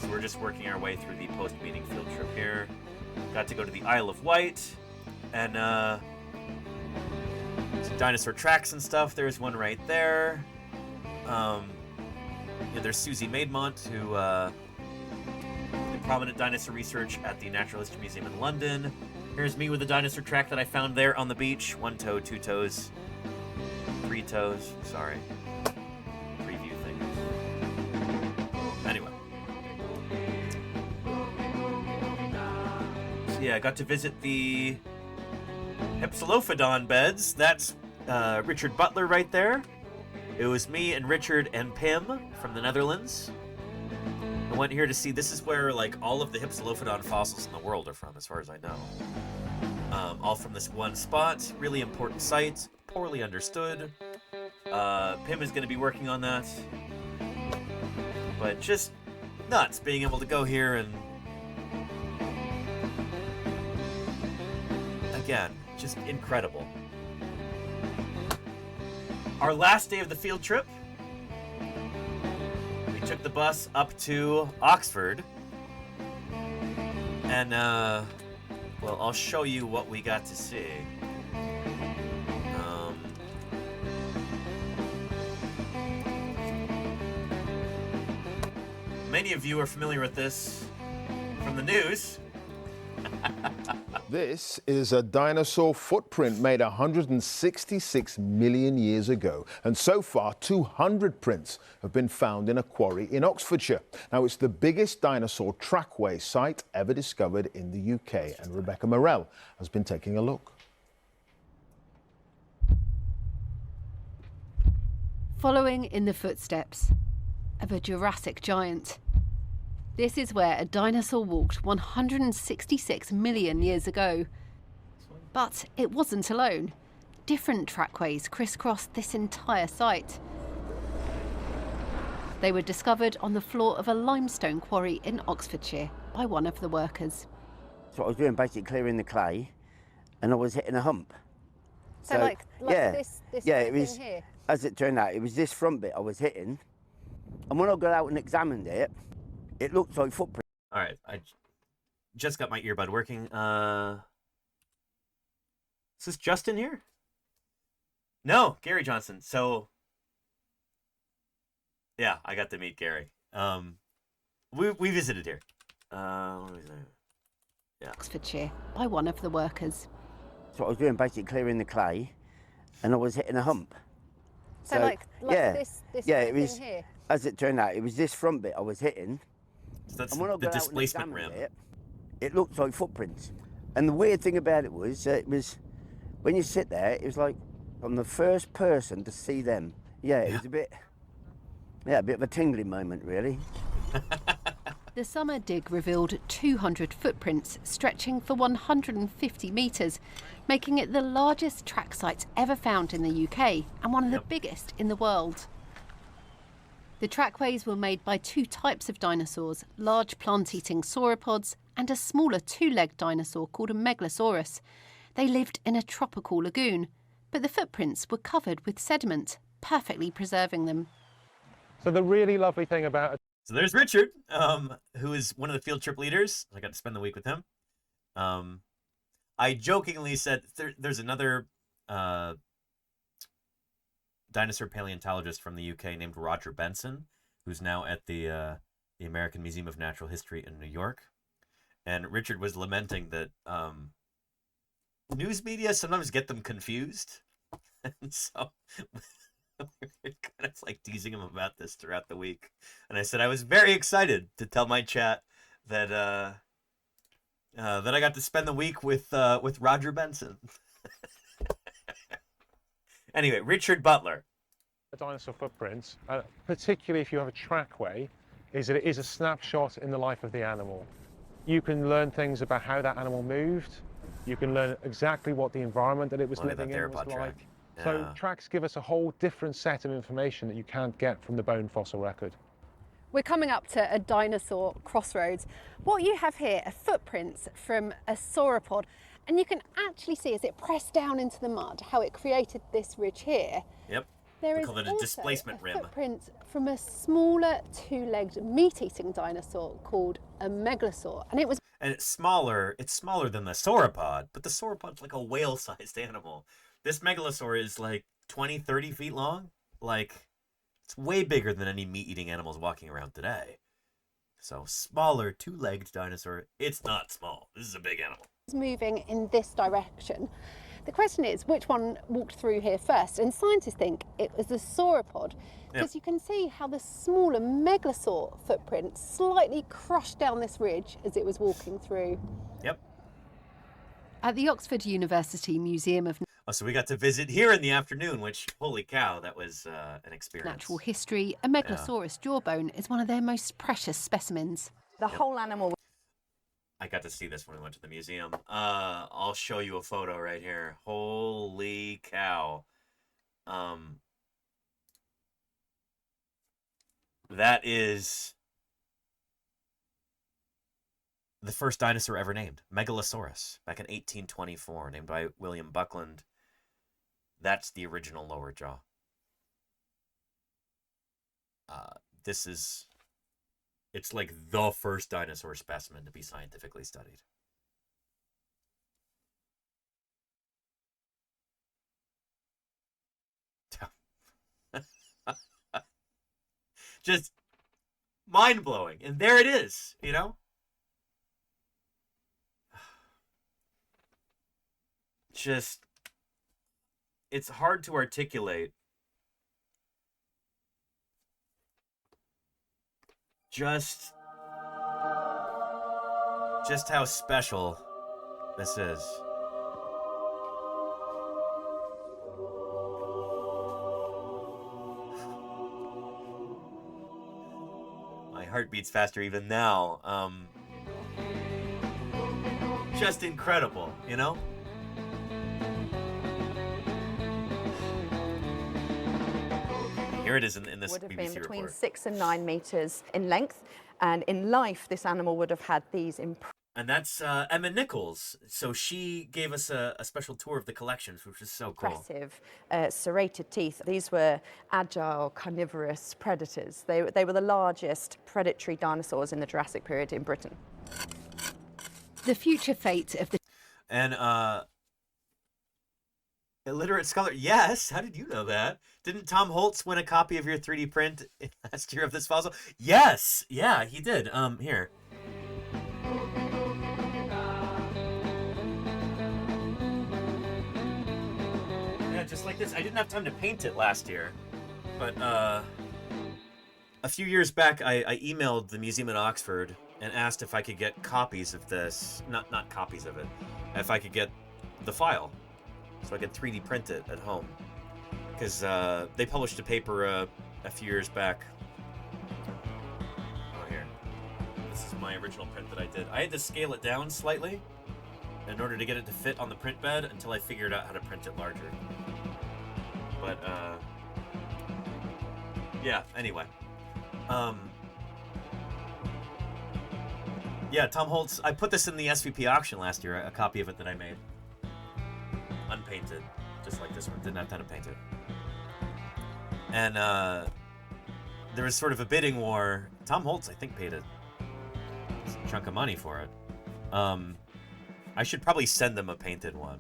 So we're just working our way through the post-meeting field trip here. Got to go to the Isle of Wight and some dinosaur tracks and stuff. There's one right there. Yeah, there's Susie Maidmont, who did prominent dinosaur research at the Natural History Museum in London. Here's me with a dinosaur track that I found there on the beach. 1 toe, 2 toes, 3 toes. Sorry. Preview thing. Anyway. yeah, I got to visit the Hypsilophodon beds. That's Richard Butler right there. It was me and Richard and Pim from the Netherlands. I went here to see, this is where like all of the Hypsilophodon fossils in the world are from, as far as I know. All from this one spot. Really important site. Poorly understood. Pim is going to be working on that. But just nuts being able to go here and... Again, just incredible. Our last day of the field trip, we took the bus up to Oxford. And, well, I'll show you what we got to see. Many of you are familiar with this from the news. This is a dinosaur footprint made 166 million years ago. And so far, 200 prints have been found in a quarry in Oxfordshire. Now, it's the biggest dinosaur trackway site ever discovered in the UK. And Rebecca Morell has been taking a look. Following in the footsteps of a Jurassic giant. This is where a dinosaur walked 166 million years ago. But it wasn't alone. Different trackways crisscrossed this entire site. They were discovered on the floor of a limestone quarry in Oxfordshire by one of the workers. So what I was doing, basically clearing the clay, and I was hitting a hump. So like yeah, this yeah, thing it was, here? as it turned out, it was this front bit I was hitting. And when I got out and examined it, it looked like footprints. All right, I just got my earbud working. Is this Justin here? No, Gary Johnson. So, yeah, I got to meet Gary. We visited here. What was that? Yeah. Oxfordshire by one of the workers. So what I was doing, basically clearing the clay, and I was hitting a hump. So like yeah, this yeah, thing it was, here? as it turned out, it was this front bit I was hitting. So that's and when I the got out and displacement examined rim. it looked like footprints. And the weird thing about it was, when you sit there, it was like I'm the first person to see them. Yeah, it was a bit of a tingling moment, really. The summer dig revealed 200 footprints stretching for 150 metres, making it the largest track site ever found in the UK and one of the biggest in the world. The trackways were made by two types of dinosaurs, large plant-eating sauropods and a smaller two-legged dinosaur called a Megalosaurus. They lived in a tropical lagoon, but the footprints were covered with sediment, perfectly preserving them. So the really lovely thing about it. So there's Richard, who is one of the field trip leaders. I got to spend the week with him. I jokingly said there's another dinosaur paleontologist from the UK named Roger Benson, who's now at the American Museum of Natural History in New York. And Richard was lamenting that news media sometimes get them confused. And so we're kind of like teasing him about this throughout the week. And I said I was very excited to tell my chat that that I got to spend the week with Roger Benson. Anyway, Richard Butler. The dinosaur footprints, particularly if you have a trackway, is that it is a snapshot in the life of the animal. You can learn things about how that animal moved. You can learn exactly what the environment that it was living in was like. Yeah. So tracks give us a whole different set of information that you can't get from the bone fossil record. We're coming up to a dinosaur crossroads. What you have here are footprints from a sauropod, and you can actually see as it pressed down into the mud how it created this ridge here. Yep. There We is call it a also displacement rim. Footprint from a smaller two-legged meat-eating dinosaur called a megalosaur, and it was. And it's smaller than the sauropod, but the sauropod's like a whale-sized animal. This megalosaur is like 20, 30 feet long. Like, it's way bigger than any meat-eating animals walking around today. So, smaller, two-legged dinosaur. It's not small. This is a big animal. Moving in this direction. The question is, which one walked through here first? And scientists think it was the sauropod, because you can see how the smaller megalosaur footprint slightly crushed down this ridge as it was walking through. Yep. At the Oxford University Museum of Oh, so we got to visit here in the afternoon, which, holy cow, that was an experience. Natural History, a Megalosaurus jawbone is one of their most precious specimens. The whole animal. I got to see this when we went to the museum. I'll show you a photo right here. Holy cow. That is the first dinosaur ever named, Megalosaurus, back in 1824, named by William Buckland. That's the original lower jaw. It's like the first dinosaur specimen to be scientifically studied. Just mind-blowing. And there it is, you know? Just, it's hard to articulate just how special this is. My heart beats faster even now. Just incredible, you know? Here it is in this would have BBC been between report. 6 and 9 meters in length, and in life, this animal would have had these And that's Emma Nichols. So she gave us a special tour of the collections, which is so cool. impressive serrated teeth. These were agile, carnivorous predators. They were the largest predatory dinosaurs in the Jurassic period in Britain. The future fate of the... And illiterate scholar, yes. How did you know that? Didn't Tom Holtz win a copy of your 3D print last year of this fossil? Yes, yeah, he did. Here. Yeah, just like this. I didn't have time to paint it last year, but a few years back, I emailed the museum in Oxford and asked if I could get copies of this. Not copies of it. If I could get the file, so I could 3D print it at home. Because they published a paper a few years back. Oh, here. This is my original print that I did. I had to scale it down slightly in order to get it to fit on the print bed until I figured out how to print it larger. But, yeah, anyway. Yeah, Tom Holtz, I put this in the SVP auction last year, a copy of it that I made. Unpainted, just like this one. Didn't have time to paint it. And there was sort of a bidding war. Tom Holtz, I think, paid a chunk of money for it. I should probably send them a painted one,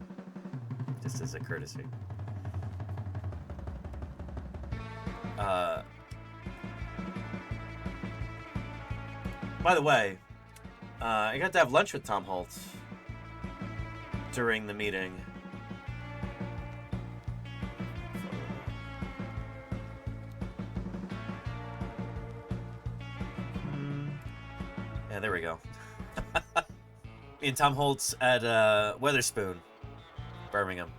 just as a courtesy. By the way, I got to have lunch with Tom Holtz during the meeting. Yeah, there we go. Me and Tom Holtz at Weatherspoon, Birmingham.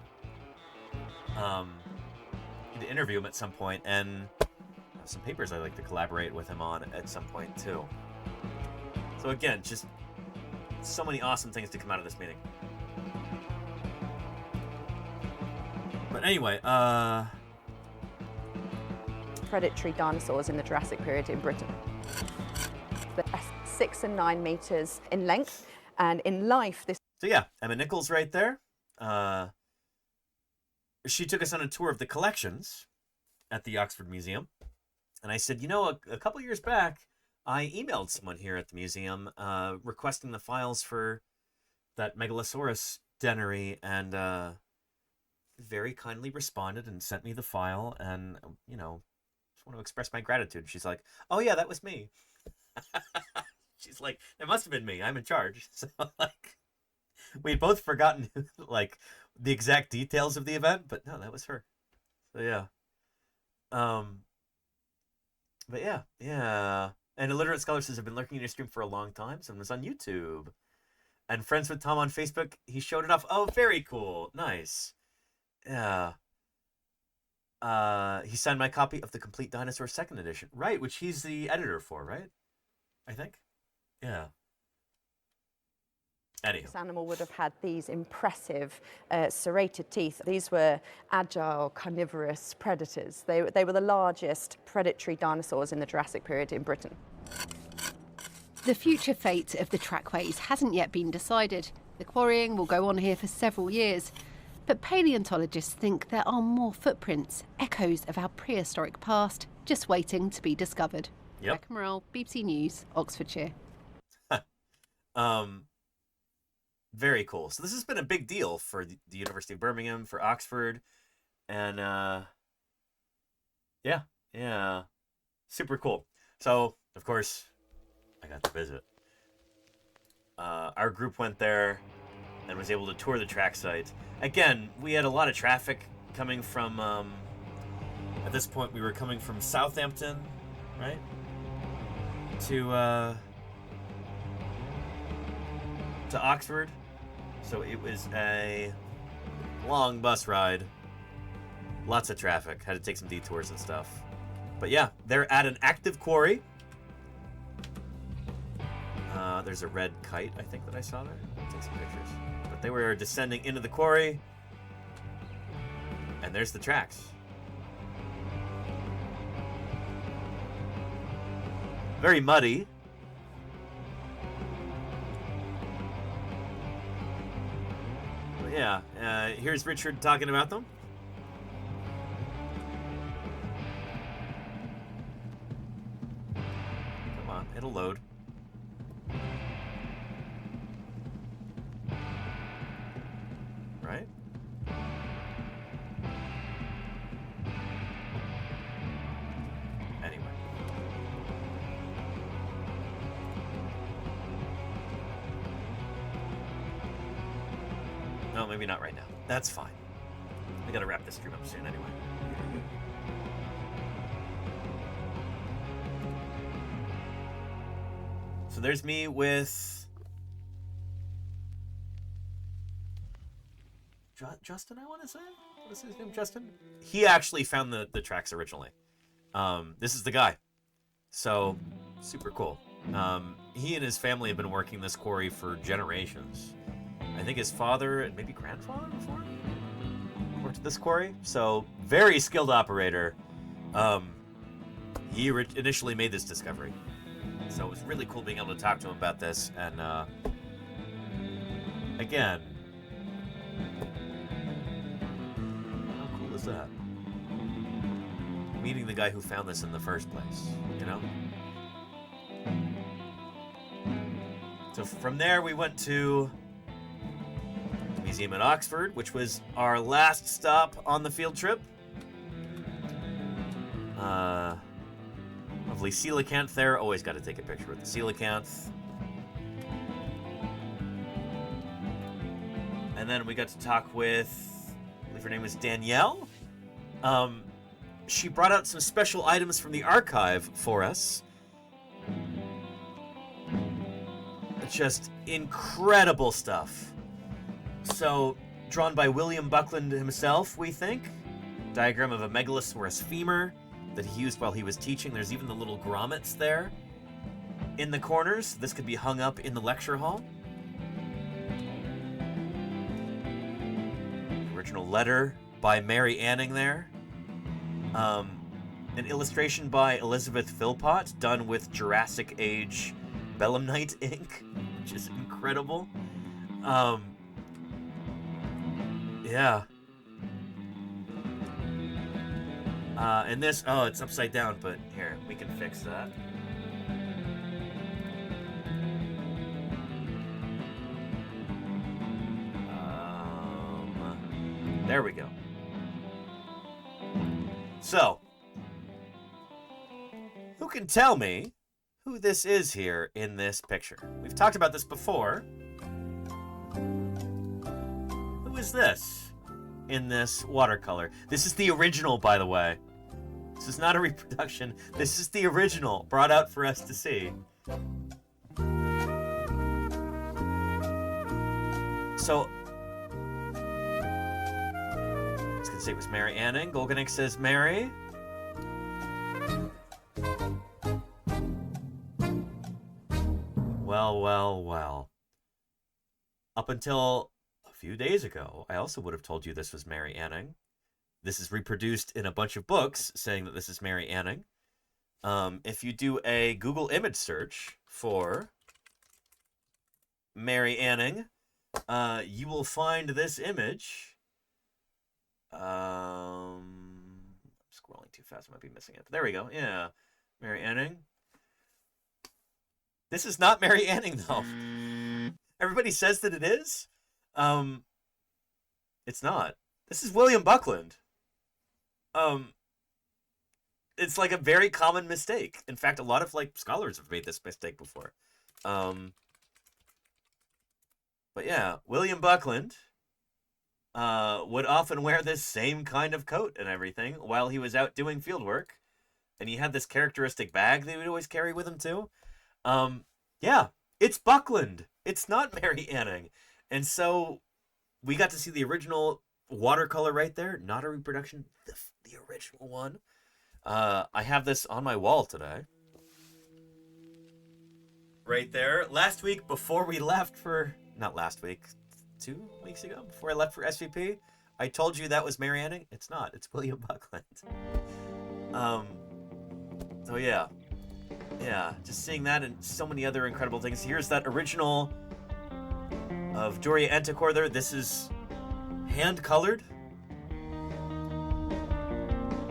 Need to interview him at some point, and have some papers I'd like to collaborate with him on at some point too. So again, just so many awesome things to come out of this meeting. But anyway, predatory dinosaurs in the Jurassic period in Britain. They're 6 and 9 meters in length, and in life, this... So yeah, Emma Nichols right there. She took us on a tour of the collections at the Oxford Museum. And I said, you know, a couple years back, I emailed someone here at the museum requesting the files for that Megalosaurus denary, and very kindly responded and sent me the file, and, you know, just want to express my gratitude. She's like, oh yeah, that was me. She's like, it must have been me. I'm in charge. So, like, we'd both forgotten, like, the exact details of the event, but no, that was her. So, yeah. But yeah. And illiterate scholars have been lurking in your stream for a long time. Someone was on YouTube. and friends with Tom on Facebook. He showed it off. Oh, very cool. Nice. Yeah. He signed my copy of the Complete Dinosaur 2nd edition. Right, which he's the editor for, right? I think. Yeah. Anywho. This animal would have had these impressive serrated teeth. These were agile, carnivorous predators. They were the largest predatory dinosaurs in the Jurassic period in Britain. The future fate of the trackways hasn't yet been decided. The quarrying will go on here for several years. But paleontologists think there are more footprints, echoes of our prehistoric past, just waiting to be discovered. Yep. Rebecca Morrell, BBC News, Oxfordshire. Very cool. So this has been a big deal for the University of Birmingham, for Oxford, and yeah, super cool. So of course, I got to visit. Our group went there and was able to tour the track site. Again, we had a lot of traffic coming from. At this point, we were coming from Southampton, right, to Oxford. So it was a long bus ride. Lots of traffic. Had to take some detours and stuff. But yeah, they're at an active quarry. There's a red kite, I think, that I saw there. I'll take some pictures. But they were descending into the quarry. And there's the tracks. Very muddy. But yeah, here's Richard talking about them. Come on, it'll load. Right? Anyway. No, maybe not right now. That's fine. I gotta wrap this stream up soon anyway. So there's me with Justin, I want to say? What is his name? Justin? He actually found the tracks originally. This is the guy. So, super cool. He and his family have been working this quarry for generations. I think his father and maybe grandfather before worked at this quarry. So, very skilled operator. He initially made this discovery. So it was really cool being able to talk to him about this. And again, how cool is that? Meeting the guy who found this in the first place, you know? So from there we went to the museum at Oxford, which was our last stop on the field trip. Lovely coelacanth there. Always got to take a picture with the coelacanth. And then we got to talk with, I believe her name was Danielle. She brought out some special items from the archive for us. Just incredible stuff. So, drawn by William Buckland himself, we think. Diagram of a Megalosaurus femur that he used while he was teaching. There's even the little grommets there in the corners. This could be hung up in the lecture hall. Original letter by Mary Anning there. An illustration by Elizabeth Philpott, done with Jurassic Age Belemnite ink, which is incredible. Yeah. And this, oh, it's upside down, but here, we can fix that. There we go. So, who can tell me who this is here in this picture? We've talked about this before. Who is this in this watercolor? This is the original, by the way. This is not a reproduction. This is the original, brought out for us to see. So I was gonna say it was Mary Anning. Golganik says Mary. Well, well, well. Up until a few days ago, I also would have told you this was Mary Anning. This is reproduced in a bunch of books saying that this is Mary Anning. If you do a Google image search for Mary Anning, you will find this image. I'm scrolling too fast. I might be missing it. But there we go. Yeah. Mary Anning. This is not Mary Anning, though. Everybody says that it is. It's not. This is William Buckland. It's like a very common mistake. In fact, a lot of like scholars have made this mistake before. But yeah, William Buckland would often wear this same kind of coat and everything while he was out doing field work. And he had this characteristic bag that he would always carry with him too. Yeah, it's Buckland. It's not Mary Anning. And so we got to see the original watercolor right there. Not a reproduction, the original one. I have this on my wall today. Right there. Last week, before we left for... Not last week. 2 weeks ago, before I left for SVP, I told you that was Mary Anning. It's not. It's William Buckland. So yeah. Yeah, just seeing that and so many other incredible things. Here's that original of Doria Antiquor there. This is hand-colored.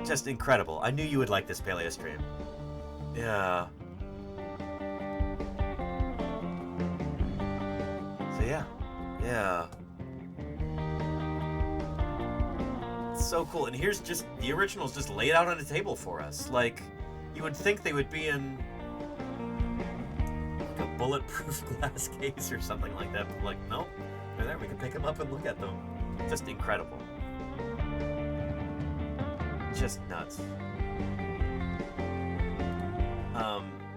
Just incredible. I knew you would like this paleo stream. Yeah. So yeah. Yeah. It's so cool. And here's just the originals just laid out on a table for us. Like, you would think they would be in like a bulletproof glass case or something like that. But like, nope. They're there. We can pick them up and look at them. Just incredible. Just nuts.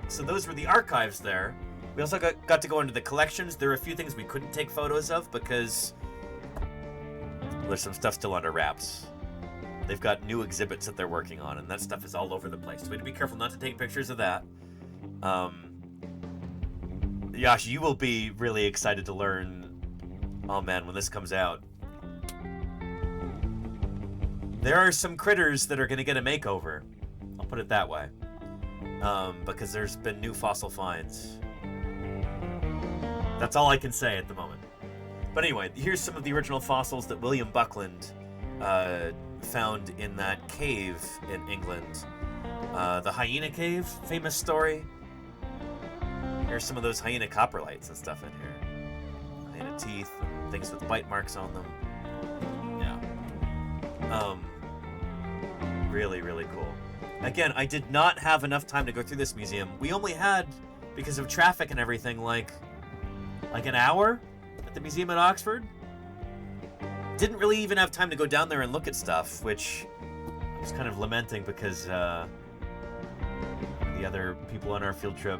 So those were the archives there. We also got to go into the collections. There are a few things we couldn't take photos of because there's some stuff still under wraps. They've got new exhibits that they're working on, and that stuff is all over the place. So we have to be careful not to take pictures of that. Yash, you will be really excited to learn, oh man, when this comes out. There are some critters that are going to get a makeover. I'll put it that way. Because there's been new fossil finds. That's all I can say at the moment. But anyway, here's some of the original fossils that William Buckland found in that cave in England. The hyena cave, famous story. Here's some of those hyena coprolites and stuff in here. Hyena teeth, and things with bite marks on them. Yeah. Really, really cool. Again, I did not have enough time to go through this museum. We only had, because of traffic and everything, like an hour at the museum at Oxford. Didn't really even have time to go down there and look at stuff, which I was kind of lamenting because the other people on our field trip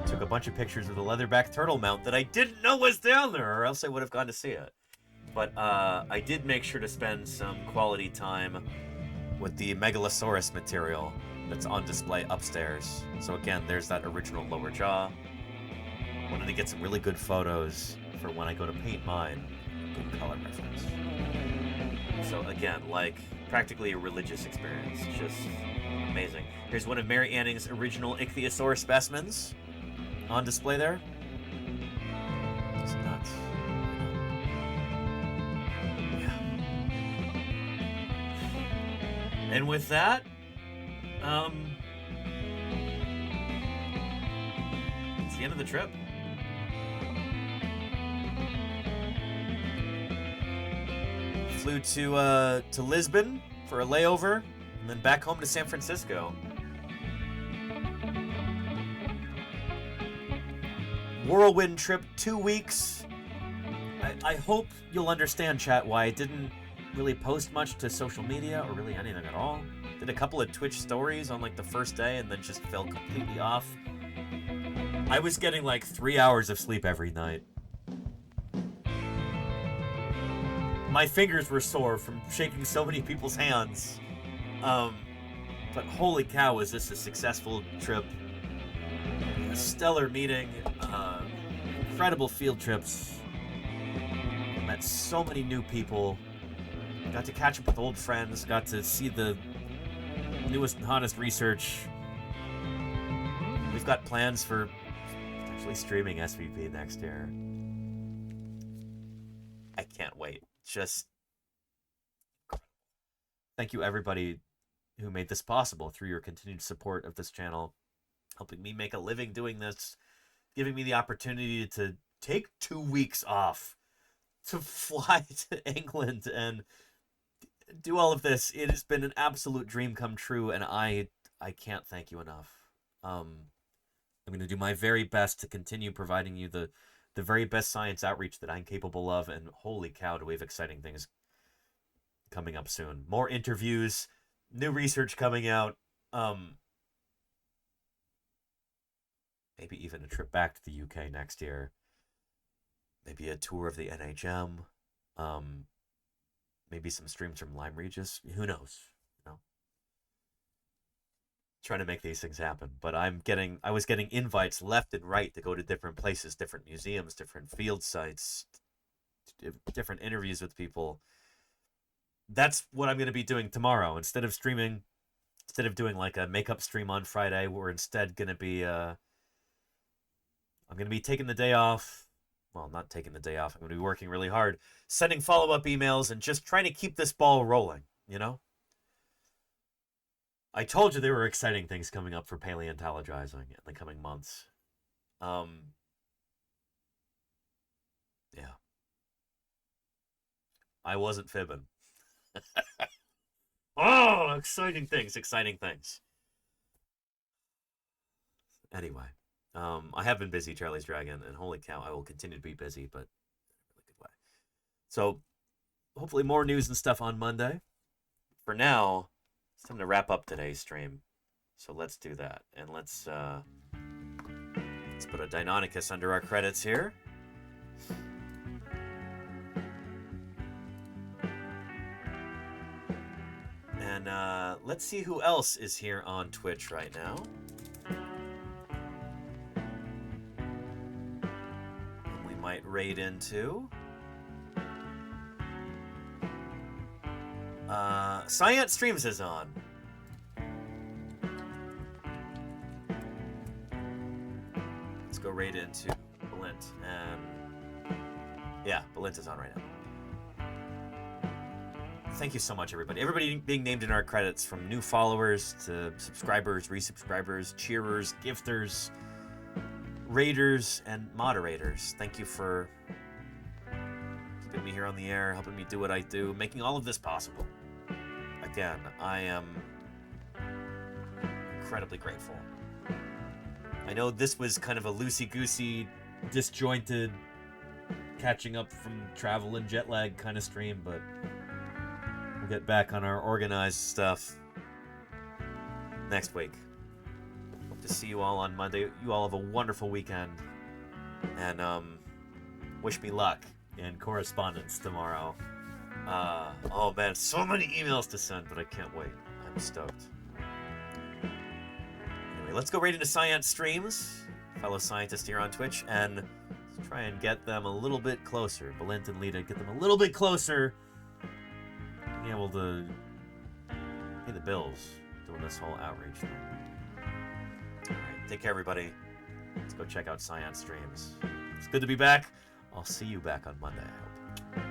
took a bunch of pictures of the leatherback turtle mount that I didn't know was down there, or else I would have gone to see it. But I did make sure to spend some quality time with the Megalosaurus material that's on display upstairs. So again, there's that original lower jaw. Wanted to get some really good photos for when I go to paint mine. Good color reference. So again, like practically a religious experience. Just amazing. Here's one of Mary Anning's original ichthyosaur specimens on display there. It's nuts. And with that, it's the end of the trip. Flew to Lisbon for a layover, and then back home to San Francisco. Whirlwind trip, 2 weeks. I hope you'll understand, chat, why I didn't really post much to social media or really anything at all. Did a couple of Twitch stories on like the first day and then just fell completely off. I was getting like 3 hours of sleep every night. My fingers were sore from shaking so many people's hands. But holy cow, was this a successful trip. A stellar meeting. Incredible field trips. Met so many new people. Got to catch up with old friends. Got to see the newest and hottest research. We've got plans for potentially streaming SVP next year. I can't wait. Just thank you everybody who made this possible through your continued support of this channel, helping me make a living doing this, giving me the opportunity to take 2 weeks off to fly to England and do all of this. It has been an absolute dream come true, and I can't thank you enough. I'm going to do my very best to continue providing you the very best science outreach that I'm capable of, and holy cow, do we have exciting things coming up soon. More interviews, new research coming out, maybe even a trip back to the UK next year, maybe a tour of the NHM, maybe some streams from Lyme Regis, who knows, you know? Trying to make these things happen, but I was getting invites left and right to go to different places, different museums, different field sites, different interviews with people. That's what I'm going to be doing tomorrow. Instead of doing like a makeup stream on Friday, we're instead going to be, I'm going to be taking the day off. Well, not taking the day off. I'm going to be working really hard, sending follow-up emails, and just trying to keep this ball rolling, you know? I told you there were exciting things coming up for Paleontologizing in the coming months. Yeah. I wasn't fibbing. Oh, exciting things, exciting things. Anyway, I have been busy, Charlie's Dragon, and holy cow, I will continue to be busy, but in a really good way. So, hopefully more news and stuff on Monday. For now, it's time to wrap up today's stream. So let's do that. And let's put a Deinonychus under our credits here. And let's see who else is here on Twitch right now. We might raid into Science Streams is on. Let's go raid into Balint, and yeah, Balint is on right now. Thank you so much, everybody. Everybody being named in our credits, from new followers to subscribers, resubscribers, cheerers, gifters, raiders, and moderators. Thank you for keeping me here on the air, helping me do what I do, making all of this possible. Again, I am incredibly grateful. I know this was kind of a loosey-goosey, disjointed, catching up from travel and jet lag kind of stream, but we'll get back on our organized stuff next week. Hope to see you all on Monday. You all have a wonderful weekend, and wish me luck in correspondence tomorrow. Oh man, so many emails to send, but I can't wait. I'm stoked. Anyway, let's go right into Science Streams, fellow scientists here on Twitch, and let's try and get them a little bit closer. Balint and Lita, get them a little bit closer. Being able to pay the bills doing this whole outreach thing. Alright, take care, everybody. Let's go check out Science Streams. It's good to be back. I'll see you back on Monday, I hope.